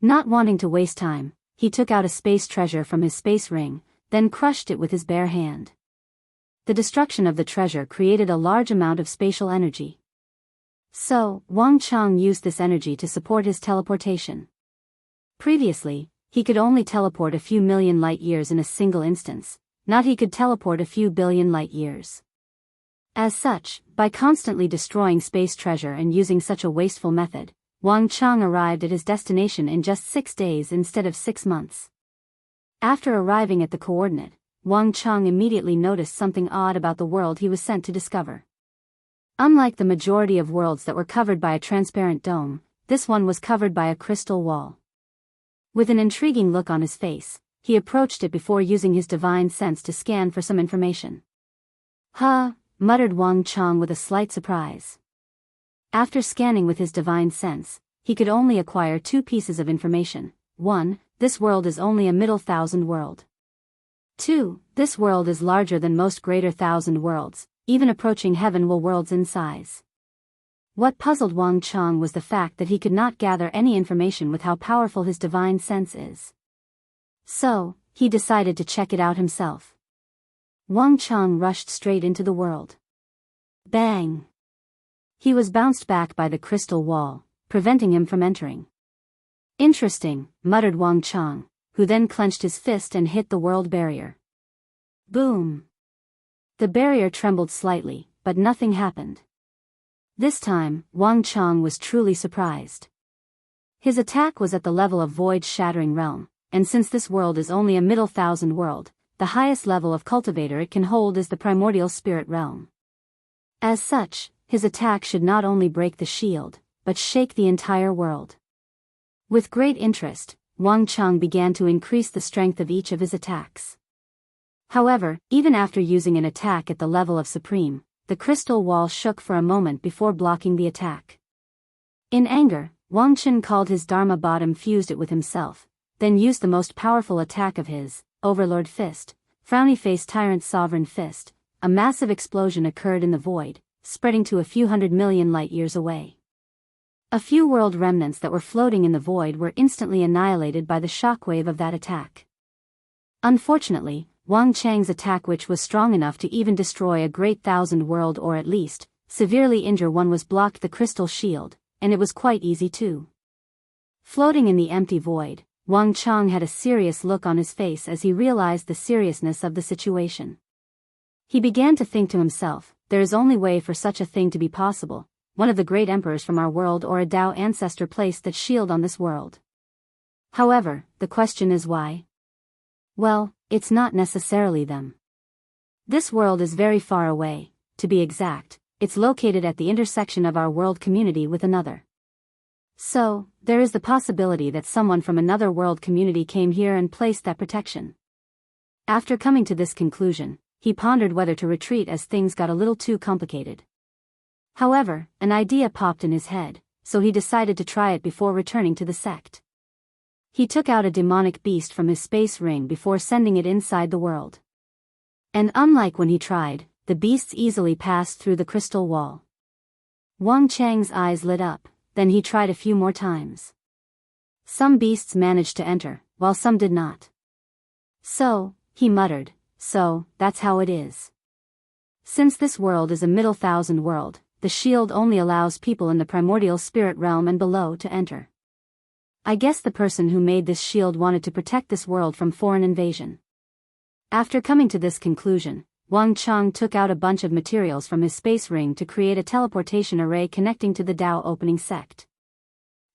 Not wanting to waste time, he took out a space treasure from his space ring, then crushed it with his bare hand. The destruction of the treasure created a large amount of spatial energy. So, Wang Chang used this energy to support his teleportation. Previously, he could only teleport a few million light-years in a single instance, not he could teleport a few billion light-years. As such, by constantly destroying space treasure and using such a wasteful method, Wang Chang arrived at his destination in just 6 days instead of 6 months. After arriving at the coordinate, Wang Chang immediately noticed something odd about the world he was sent to discover. Unlike the majority of worlds that were covered by a transparent dome, this one was covered by a crystal wall. With an intriguing look on his face, he approached it before using his divine sense to scan for some information. "Huh," muttered Wang Chang with a slight surprise. After scanning with his divine sense, he could only acquire 2 pieces of information. 1. This world is only a middle thousand world. 2. This world is larger than most greater thousand worlds, even approaching heavenward worlds in size. What puzzled Wang Chang was the fact that he could not gather any information with how powerful his divine sense is. So, he decided to check it out himself. Wang Chang rushed straight into the world. Bang! He was bounced back by the crystal wall, preventing him from entering. "Interesting," muttered Wang Chang, who then clenched his fist and hit the world barrier. Boom! The barrier trembled slightly, but nothing happened. This time, Wang Chang was truly surprised. His attack was at the level of void-shattering realm, and since this world is only a middle thousand world, the highest level of cultivator it can hold is the primordial spirit realm. As such, his attack should not only break the shield, but shake the entire world. With great interest, Wang Chang began to increase the strength of each of his attacks. However, even after using an attack at the level of Supreme, the crystal wall shook for a moment before blocking the attack. In anger, Wang Chen called his Dharma bottom, fused it with himself, then used the most powerful attack of his, Overlord Fist, Frowny Face Tyrant Sovereign Fist. A massive explosion occurred in the void, spreading to a few 100 million light-years away. A few world remnants that were floating in the void were instantly annihilated by the shockwave of that attack. Unfortunately, Wang Chang's attack, which was strong enough to even destroy a great thousand world or at least severely injure one, was blocked the crystal shield, and it was quite easy too. Floating in the empty void, Wang Chang had a serious look on his face as he realized the seriousness of the situation. He began to think to himself, there is only way for such a thing to be possible. One of the great emperors from our world or a Tao ancestor placed that shield on this world. However, the question is why? Well, it's not necessarily them. This world is very far away, to be exact, it's located at the intersection of our world community with another. So, there is the possibility that someone from another world community came here and placed that protection. After coming to this conclusion, he pondered whether to retreat as things got a little too complicated. However, an idea popped in his head, so he decided to try it before returning to the sect. He took out a demonic beast from his space ring before sending it inside the world. And unlike when he tried, the beasts easily passed through the crystal wall. Wang Chang's eyes lit up, then he tried a few more times. Some beasts managed to enter, while some did not. So, he muttered, so, that's how it is. Since this world is a middle thousand world, the shield only allows people in the primordial spirit realm and below to enter. I guess the person who made this shield wanted to protect this world from foreign invasion. After coming to this conclusion, Wang Chang took out a bunch of materials from his space ring to create a teleportation array connecting to the Dao opening sect.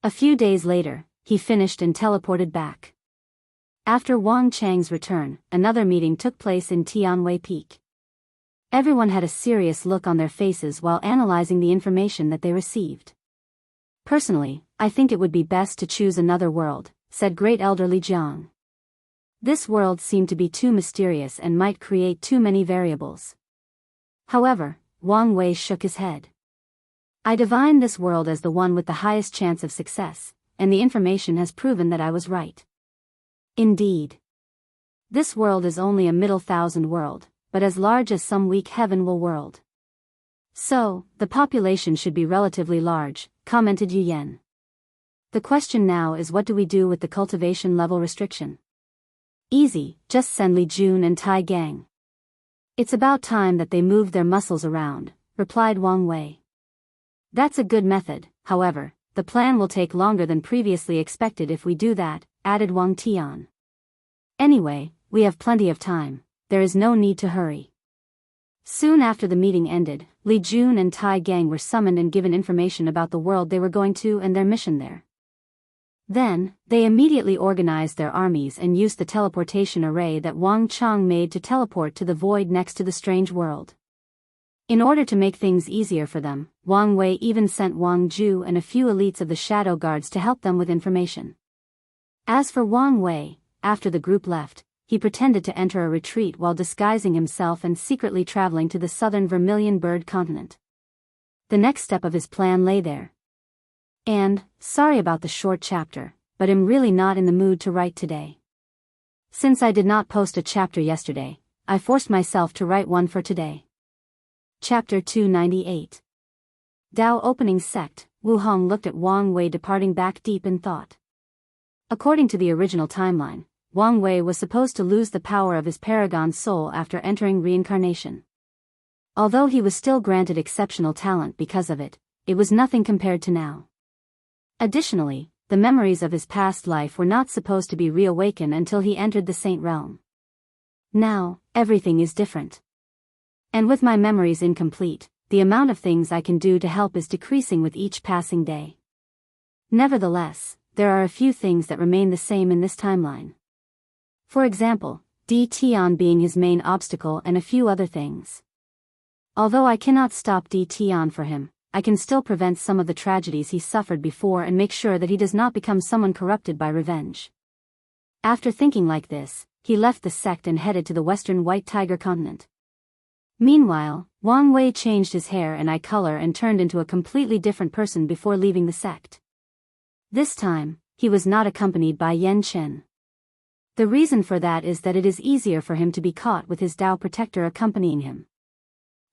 A few days later, he finished and teleported back. After Wang Chang's return, another meeting took place in Tianwei Peak. Everyone had a serious look on their faces while analyzing the information that they received. Personally, I think it would be best to choose another world, said Great Elder Li Jiang. This world seemed to be too mysterious and might create too many variables. However, Wang Wei shook his head. I divine this world as the one with the highest chance of success, and the information has proven that I was right. Indeed. This world is only a middle thousand world, but as large as some weak heavenward world. So, the population should be relatively large, commented Yu Yan. The question now is, what do we do with the cultivation level restriction? Easy, just send Li Jun and Tai Gang. It's about time that they moved their muscles around, replied Wang Wei. That's a good method, however, the plan will take longer than previously expected if we do that, added Wang Tian. Anyway, we have plenty of time, there is no need to hurry. Soon after the meeting ended, Li Jun and Tai Gang were summoned and given information about the world they were going to and their mission there. Then, they immediately organized their armies and used the teleportation array that Wang Chang made to teleport to the void next to the strange world. In order to make things easier for them, Wang Wei even sent Wang Ju and a few elites of the Shadow Guards to help them with information. As for Wang Wei, after the group left, he pretended to enter a retreat while disguising himself and secretly traveling to the southern Vermilion Bird continent. The next step of his plan lay there. And, sorry about the short chapter, but I'm really not in the mood to write today. Since I did not post a chapter yesterday, I forced myself to write one for today. Chapter 298. Dao Opening Sect. Wu Hong looked at Wang Wei departing back deep in thought. According to the original timeline, Wang Wei was supposed to lose the power of his paragon soul after entering reincarnation. Although he was still granted exceptional talent because of it, it was nothing compared to now. Additionally, the memories of his past life were not supposed to be reawakened until he entered the Saint Realm. Now, everything is different. And with my memories incomplete, the amount of things I can do to help is decreasing with each passing day. Nevertheless, there are a few things that remain the same in this timeline. For example, Di Tian being his main obstacle and a few other things. Although I cannot stop Di Tian for him, I can still prevent some of the tragedies he suffered before and make sure that he does not become someone corrupted by revenge. After thinking like this, he left the sect and headed to the western White Tiger continent. Meanwhile, Wang Wei changed his hair and eye color and turned into a completely different person before leaving the sect. This time, he was not accompanied by Yan Chen. The reason for that is that it is easier for him to be caught with his Dao protector accompanying him.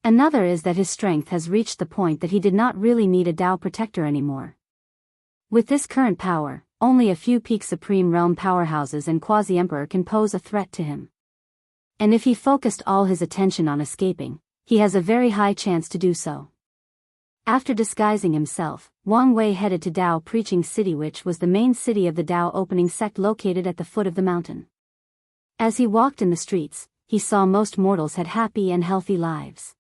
Another is that his strength has reached the point that he did not really need a Dao protector anymore. With this current power, only a few peak Supreme Realm powerhouses and Quasi-Emperor can pose a threat to him. And if he focused all his attention on escaping, he has a very high chance to do so. After disguising himself, Wang Wei headed to Dao Preaching City, which was the main city of the Dao Opening Sect located at the foot of the mountain. As he walked in the streets, he saw most mortals had happy and healthy lives.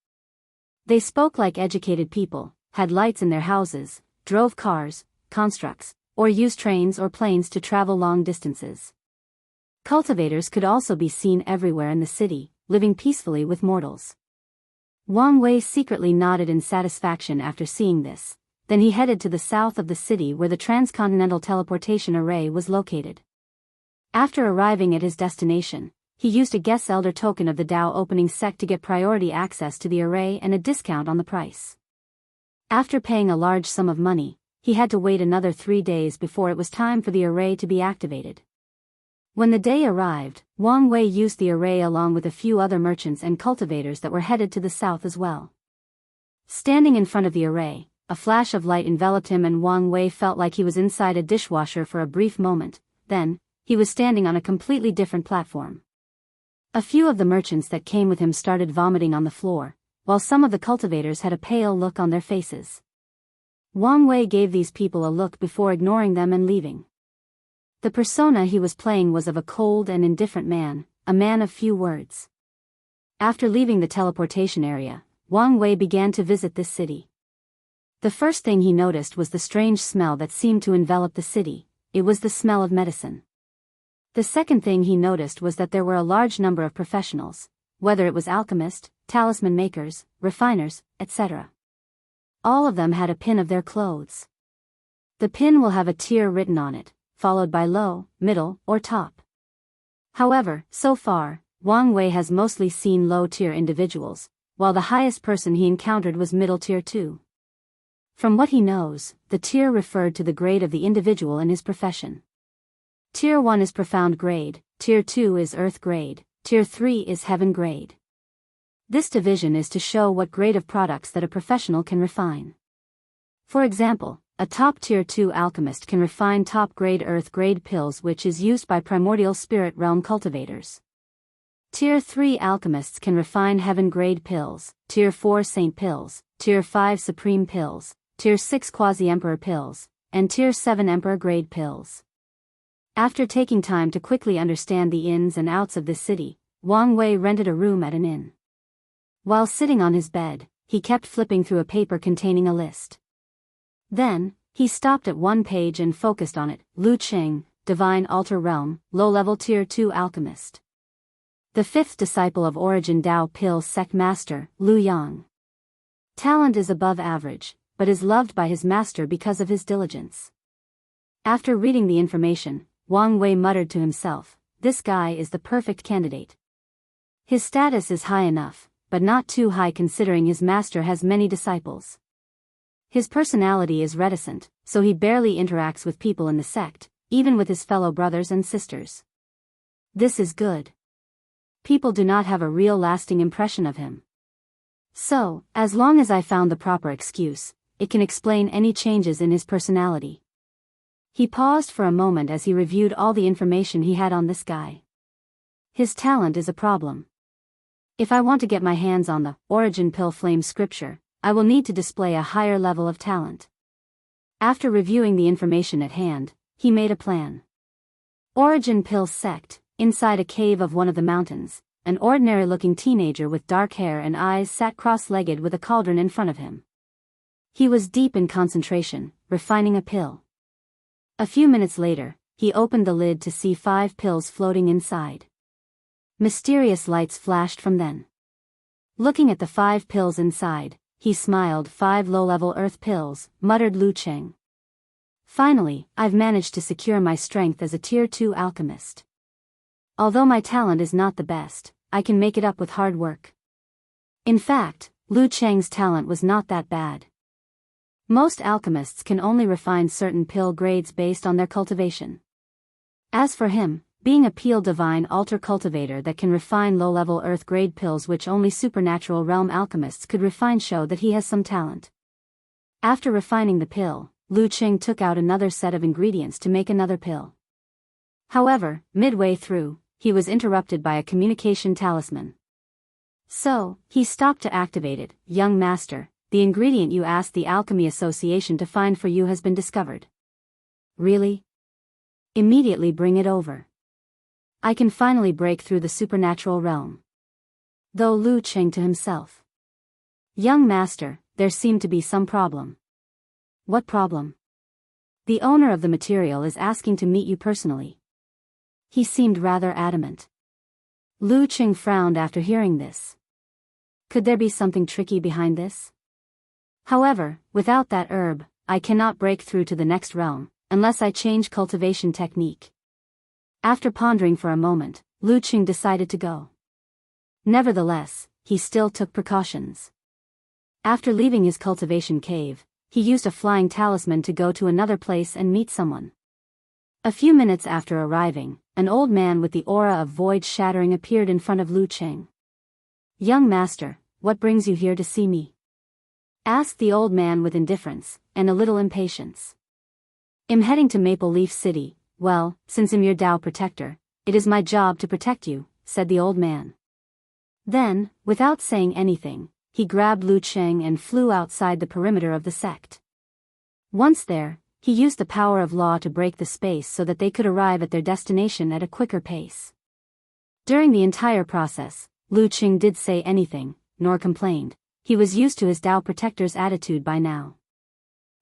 They spoke like educated people, had lights in their houses, drove cars, constructs, or used trains or planes to travel long distances. Cultivators could also be seen everywhere in the city, living peacefully with mortals. Wang Wei secretly nodded in satisfaction after seeing this, then he headed to the south of the city where the transcontinental teleportation array was located. After arriving at his destination, he used a guest elder token of the Dao Opening Sect to get priority access to the array and a discount on the price. After paying a large sum of money, he had to wait another 3 days before it was time for the array to be activated. When the day arrived, Wang Wei used the array along with a few other merchants and cultivators that were headed to the south as well. Standing in front of the array, a flash of light enveloped him and Wang Wei felt like he was inside a dishwasher for a brief moment. Then, he was standing on a completely different platform. A few of the merchants that came with him started vomiting on the floor, while some of the cultivators had a pale look on their faces. Wang Wei gave these people a look before ignoring them and leaving. The persona he was playing was of a cold and indifferent man, a man of few words. After leaving the teleportation area, Wang Wei began to visit this city. The first thing he noticed was the strange smell that seemed to envelop the city. It was the smell of medicine. The second thing he noticed was that there were a large number of professionals, whether it was alchemists, talisman makers, refiners, etc. All of them had a pin of their clothes. The pin will have a tier written on it, followed by low, middle, or top. However, so far, Wang Wei has mostly seen low-tier individuals, while the highest person he encountered was middle-tier 2. From what he knows, the tier referred to the grade of the individual in his profession. Tier 1 is profound grade, Tier 2 is earth grade, Tier 3 is heaven grade. This division is to show what grade of products that a professional can refine. For example, a top Tier 2 alchemist can refine top-grade earth-grade pills which is used by primordial spirit realm cultivators. Tier 3 alchemists can refine heaven-grade pills, Tier 4 saint pills, Tier 5 supreme pills, Tier 6 quasi-emperor pills, and Tier 7 emperor-grade pills. After taking time to quickly understand the ins and outs of this city, Wang Wei rented a room at an inn. While sitting on his bed, he kept flipping through a paper containing a list. Then, he stopped at one page and focused on it. Lu Qing, Divine Altar Realm, low-level Tier 2 alchemist. The fifth disciple of Origin Dao Pill Sect Master, Lu Yang. Talent is above average, but is loved by his master because of his diligence. After reading the information, Wang Wei muttered to himself, "This guy is the perfect candidate. His status is high enough, but not too high considering his master has many disciples. His personality is reticent, so he barely interacts with people in the sect, even with his fellow brothers and sisters. This is good. People do not have a real lasting impression of him. So, as long as I found the proper excuse, it can explain any changes in his personality." He paused for a moment as he reviewed all the information he had on this guy. His talent is a problem. If I want to get my hands on the Origin Pill Flame scripture, I will need to display a higher level of talent. After reviewing the information at hand, he made a plan. Origin Pill Sect. Inside a cave of one of the mountains, an ordinary-looking teenager with dark hair and eyes sat cross-legged with a cauldron in front of him. He was deep in concentration, refining a pill. A few minutes later, he opened the lid to see 5 pills floating inside. Mysterious lights flashed from them. Looking at the 5 pills inside, he smiled. 5 low-level earth pills, muttered Lu Qing. Finally, I've managed to secure my strength as a Tier 2 alchemist. Although my talent is not the best, I can make it up with hard work. In fact, Lu Cheng's talent was not that bad. Most alchemists can only refine certain pill grades based on their cultivation. As for him, being a Peel Divine Altar cultivator that can refine low-level earth-grade pills which only supernatural realm alchemists could refine showed that he has some talent. After refining the pill, Lu Qing took out another set of ingredients to make another pill. However, midway through, he was interrupted by a communication talisman. So, he stopped to activate it. "Young master, the ingredient you asked the Alchemy Association to find for you has been discovered." "Really? Immediately bring it over. I can finally break through the supernatural realm." Though Lu Qing to himself, "Young master, there seemed to be some problem." "What problem?" "The owner of the material is asking to meet you personally." He seemed rather adamant. Lu Qing frowned after hearing this. Could there be something tricky behind this? However, without that herb, I cannot break through to the next realm, unless I change cultivation technique. After pondering for a moment, Lu Qing decided to go. Nevertheless, he still took precautions. After leaving his cultivation cave, he used a flying talisman to go to another place and meet someone. A few minutes after arriving, an old man with the aura of void shattering appeared in front of Lu Cheng. "Young master, what brings you here to see me?" asked the old man with indifference, and a little impatience. "I'm heading to Maple Leaf City. Well, since I'm your Dao protector, it is my job to protect you," said the old man. Then, without saying anything, he grabbed Lu Cheng and flew outside the perimeter of the sect. Once there, he used the power of law to break the space so that they could arrive at their destination at a quicker pace. During the entire process, Lu Cheng did say anything, nor complained. He was used to his Dao protector's attitude by now.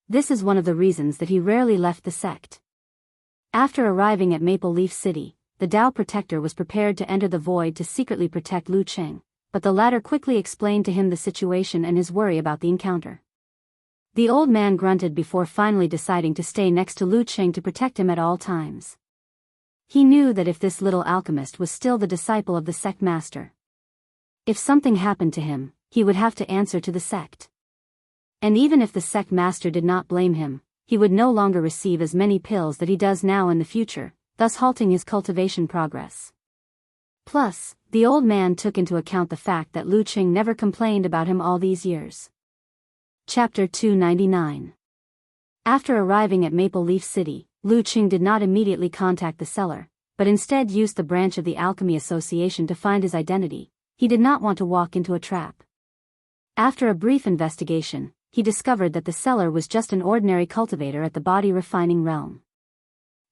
This is one of the reasons that he rarely left the sect. After arriving at Maple Leaf City, the Dao protector was prepared to enter the void to secretly protect Lu Cheng, but the latter quickly explained to him the situation and his worry about the encounter. The old man grunted before finally deciding to stay next to Lu Cheng to protect him at all times. He knew that if this little alchemist was still the disciple of the sect master, if something happened to him, he would have to answer to the sect. And even if the sect master did not blame him, he would no longer receive as many pills that he does now in the future, thus halting his cultivation progress. Plus, the old man took into account the fact that Lu Cheng never complained about him all these years. Chapter 299. After arriving at Maple Leaf City, Lu Cheng did not immediately contact the seller, but instead used the branch of the Alchemy Association to find his identity. He did not want to walk into a trap. After a brief investigation, he discovered that the seller was just an ordinary cultivator at the body refining realm.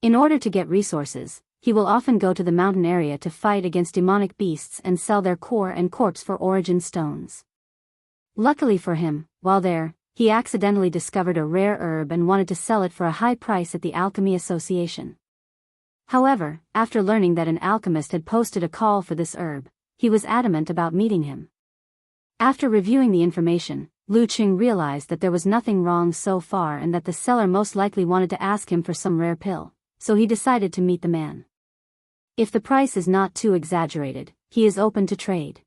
In order to get resources, he will often go to the mountain area to fight against demonic beasts and sell their core and corpse for origin stones. Luckily for him, while there, he accidentally discovered a rare herb and wanted to sell it for a high price at the Alchemy Association. However, after learning that an alchemist had posted a call for this herb, he was adamant about meeting him. After reviewing the information, Lu Cheng realized that there was nothing wrong so far and that the seller most likely wanted to ask him for some rare pill, so he decided to meet the man. If the price is not too exaggerated, he is open to trade.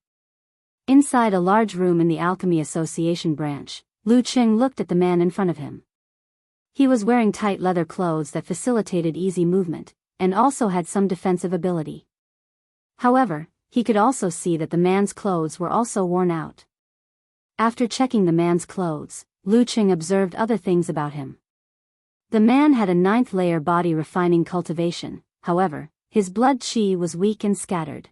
Inside a large room in the Alchemy Association branch, Lu Cheng looked at the man in front of him. He was wearing tight leather clothes that facilitated easy movement, and also had some defensive ability. However, he could also see that the man's clothes were also worn out. After checking the man's clothes, Lu Cheng observed other things about him. The man had a 9th layer body refining cultivation, however, his blood chi was weak and scattered.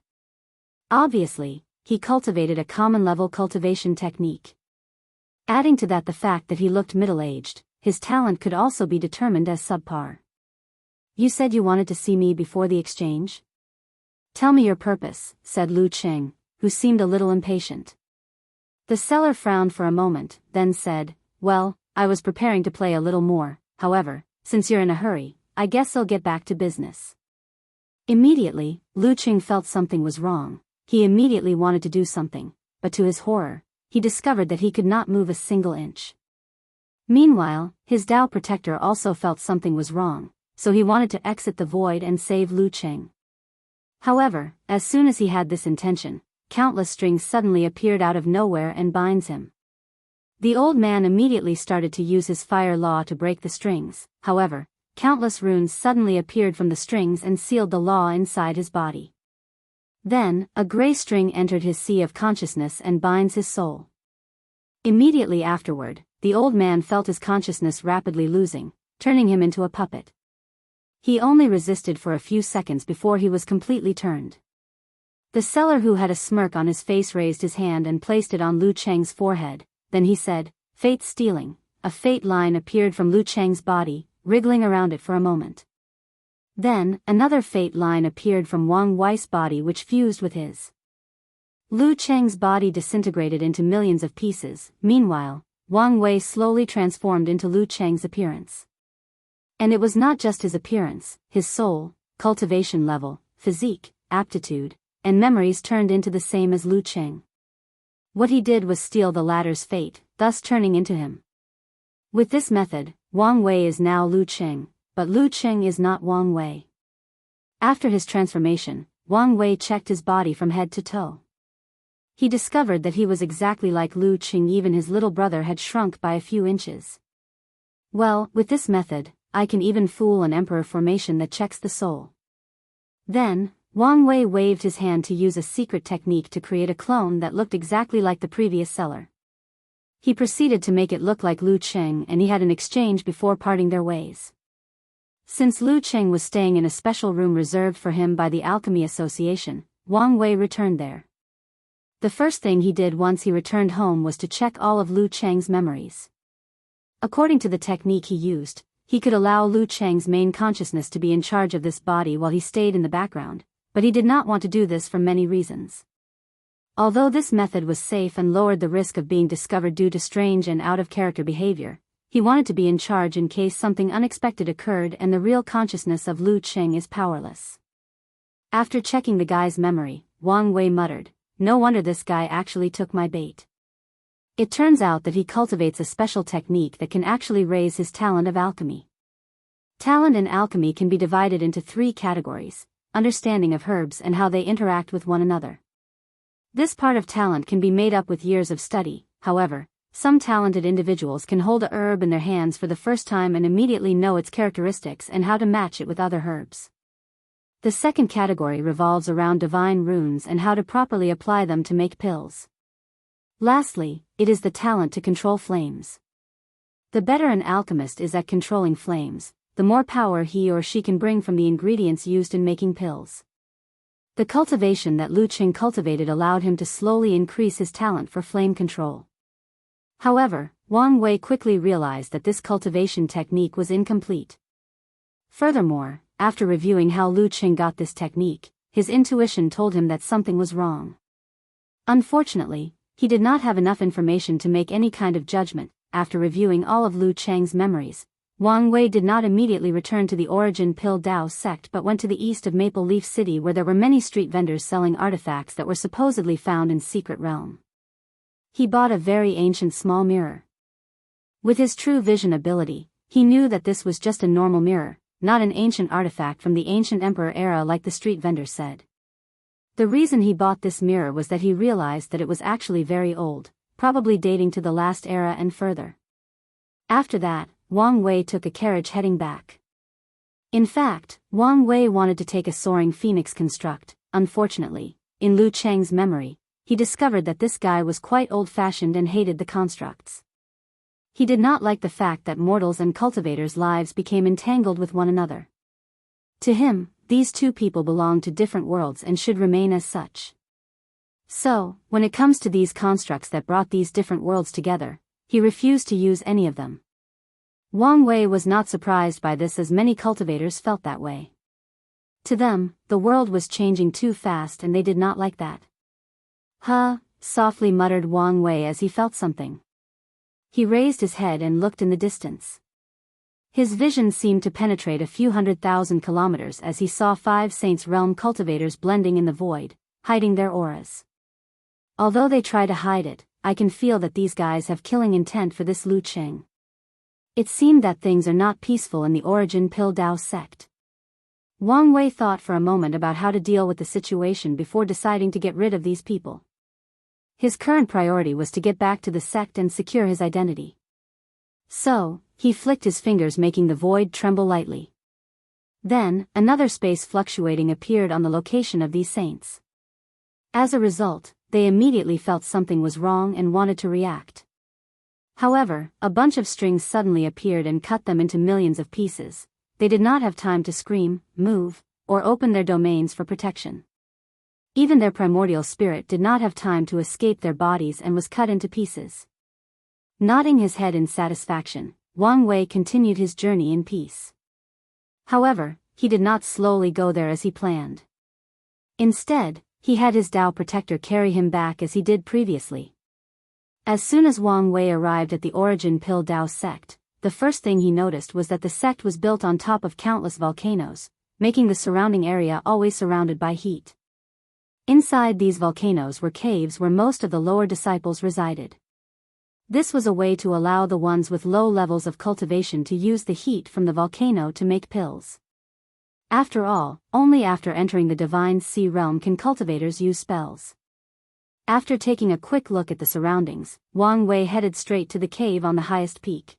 Obviously, he cultivated a common level cultivation technique. Adding to that the fact that he looked middle-aged, his talent could also be determined as subpar. "You said you wanted to see me before the exchange? Tell me your purpose," said Lu Cheng, who seemed a little impatient. The seller frowned for a moment, then said, "Well, I was preparing to play a little more, however, since you're in a hurry, I guess I'll get back to business." Immediately, Lu Cheng felt something was wrong. He immediately wanted to do something, but to his horror, he discovered that he could not move a single inch. Meanwhile, his Dao protector also felt something was wrong, so he wanted to exit the void and save Lu Cheng. However, as soon as he had this intention, countless strings suddenly appeared out of nowhere and binds him. The old man immediately started to use his fire law to break the strings. However, countless runes suddenly appeared from the strings and sealed the law inside his body. Then, a gray string entered his sea of consciousness and binds his soul. Immediately afterward, the old man felt his consciousness rapidly losing, turning him into a puppet. He only resisted for a few seconds before he was completely turned. The seller, who had a smirk on his face, raised his hand and placed it on Lu Cheng's forehead. Then he said, "Fate stealing." A fate line appeared from Lu Cheng's body, wriggling around it for a moment. Then, another fate line appeared from Wang Wei's body, which fused with his. Lu Cheng's body disintegrated into millions of pieces. Meanwhile, Wang Wei slowly transformed into Lu Cheng's appearance. And it was not just his appearance, his soul, cultivation level, physique, aptitude, and memories turned into the same as Lu Cheng. What he did was steal the latter's fate, thus turning into him. With this method, Wang Wei is now Lu Cheng, but Lu Cheng is not Wang Wei. After his transformation, Wang Wei checked his body from head to toe. He discovered that he was exactly like Lu Cheng, even his little brother had shrunk by a few inches. Well, with this method, I can even fool an emperor formation that checks the soul. Then, Wang Wei waved his hand to use a secret technique to create a clone that looked exactly like the previous seller. He proceeded to make it look like Lu Cheng, and he had an exchange before parting their ways. Since Lu Cheng was staying in a special room reserved for him by the Alchemy Association, Wang Wei returned there. The first thing he did once he returned home was to check all of Lu Cheng's memories. According to the technique he used, he could allow Lu Cheng's main consciousness to be in charge of this body while he stayed in the background, but he did not want to do this for many reasons. Although this method was safe and lowered the risk of being discovered due to strange and out-of-character behavior, he wanted to be in charge in case something unexpected occurred and the real consciousness of Lu Cheng is powerless. After checking the guy's memory, Wang Wei muttered, "No wonder this guy actually took my bait." It turns out that he cultivates a special technique that can actually raise his talent of alchemy. Talent in alchemy can be divided into 3 categories: understanding of herbs and how they interact with one another. This part of talent can be made up with years of study. However, some talented individuals can hold a herb in their hands for the first time and immediately know its characteristics and how to match it with other herbs. The second category revolves around divine runes and how to properly apply them to make pills. Lastly, it is the talent to control flames. The better an alchemist is at controlling flames, the more power he or she can bring from the ingredients used in making pills. The cultivation that Lu Cheng cultivated allowed him to slowly increase his talent for flame control. However, Wang Wei quickly realized that this cultivation technique was incomplete. Furthermore, after reviewing how Lu Cheng got this technique, his intuition told him that something was wrong. Unfortunately, he did not have enough information to make any kind of judgment. After reviewing all of Lu Cheng's memories, Wang Wei did not immediately return to the Origin Pill Dao sect but went to the east of Maple Leaf City, where there were many street vendors selling artifacts that were supposedly found in Secret Realm. He bought a very ancient small mirror. With his true vision ability, he knew that this was just a normal mirror, not an ancient artifact from the ancient emperor era like the street vendor said. The reason he bought this mirror was that he realized that it was actually very old, probably dating to the last era and further. After that, Wang Wei took a carriage heading back. In fact, Wang Wei wanted to take a soaring phoenix construct. Unfortunately, in Lu Cheng's memory, he discovered that this guy was quite old-fashioned and hated the constructs. He did not like the fact that mortals and cultivators' lives became entangled with one another. To him, these two people belonged to different worlds and should remain as such. So, when it comes to these constructs that brought these different worlds together, he refused to use any of them. Wang Wei was not surprised by this, as many cultivators felt that way. To them, the world was changing too fast and they did not like that. "Huh," softly muttered Wang Wei as he felt something. He raised his head and looked in the distance. His vision seemed to penetrate a few 100,000 kilometers as he saw 5 Saints Realm cultivators blending in the void, hiding their auras. Although they try to hide it, I can feel that these guys have killing intent for this Lu Cheng. It seemed that things are not peaceful in the Origin Pill Dao sect. Wang Wei thought for a moment about how to deal with the situation before deciding to get rid of these people. His current priority was to get back to the sect and secure his identity. So, he flicked his fingers, making the void tremble lightly. Then, another space fluctuating appeared on the location of these saints. As a result, they immediately felt something was wrong and wanted to react. However, a bunch of strings suddenly appeared and cut them into millions of pieces. They did not have time to scream, move, or open their domains for protection. Even their primordial spirit did not have time to escape their bodies and was cut into pieces. Nodding his head in satisfaction, Wang Wei continued his journey in peace. However, he did not slowly go there as he planned. Instead, he had his Dao protector carry him back as he did previously. As soon as Wang Wei arrived at the Origin Pill Dao sect, the first thing he noticed was that the sect was built on top of countless volcanoes, making the surrounding area always surrounded by heat. Inside these volcanoes were caves where most of the lower disciples resided. This was a way to allow the ones with low levels of cultivation to use the heat from the volcano to make pills. After all, only after entering the Divine Sea Realm can cultivators use spells. After taking a quick look at the surroundings, Wang Wei headed straight to the cave on the highest peak.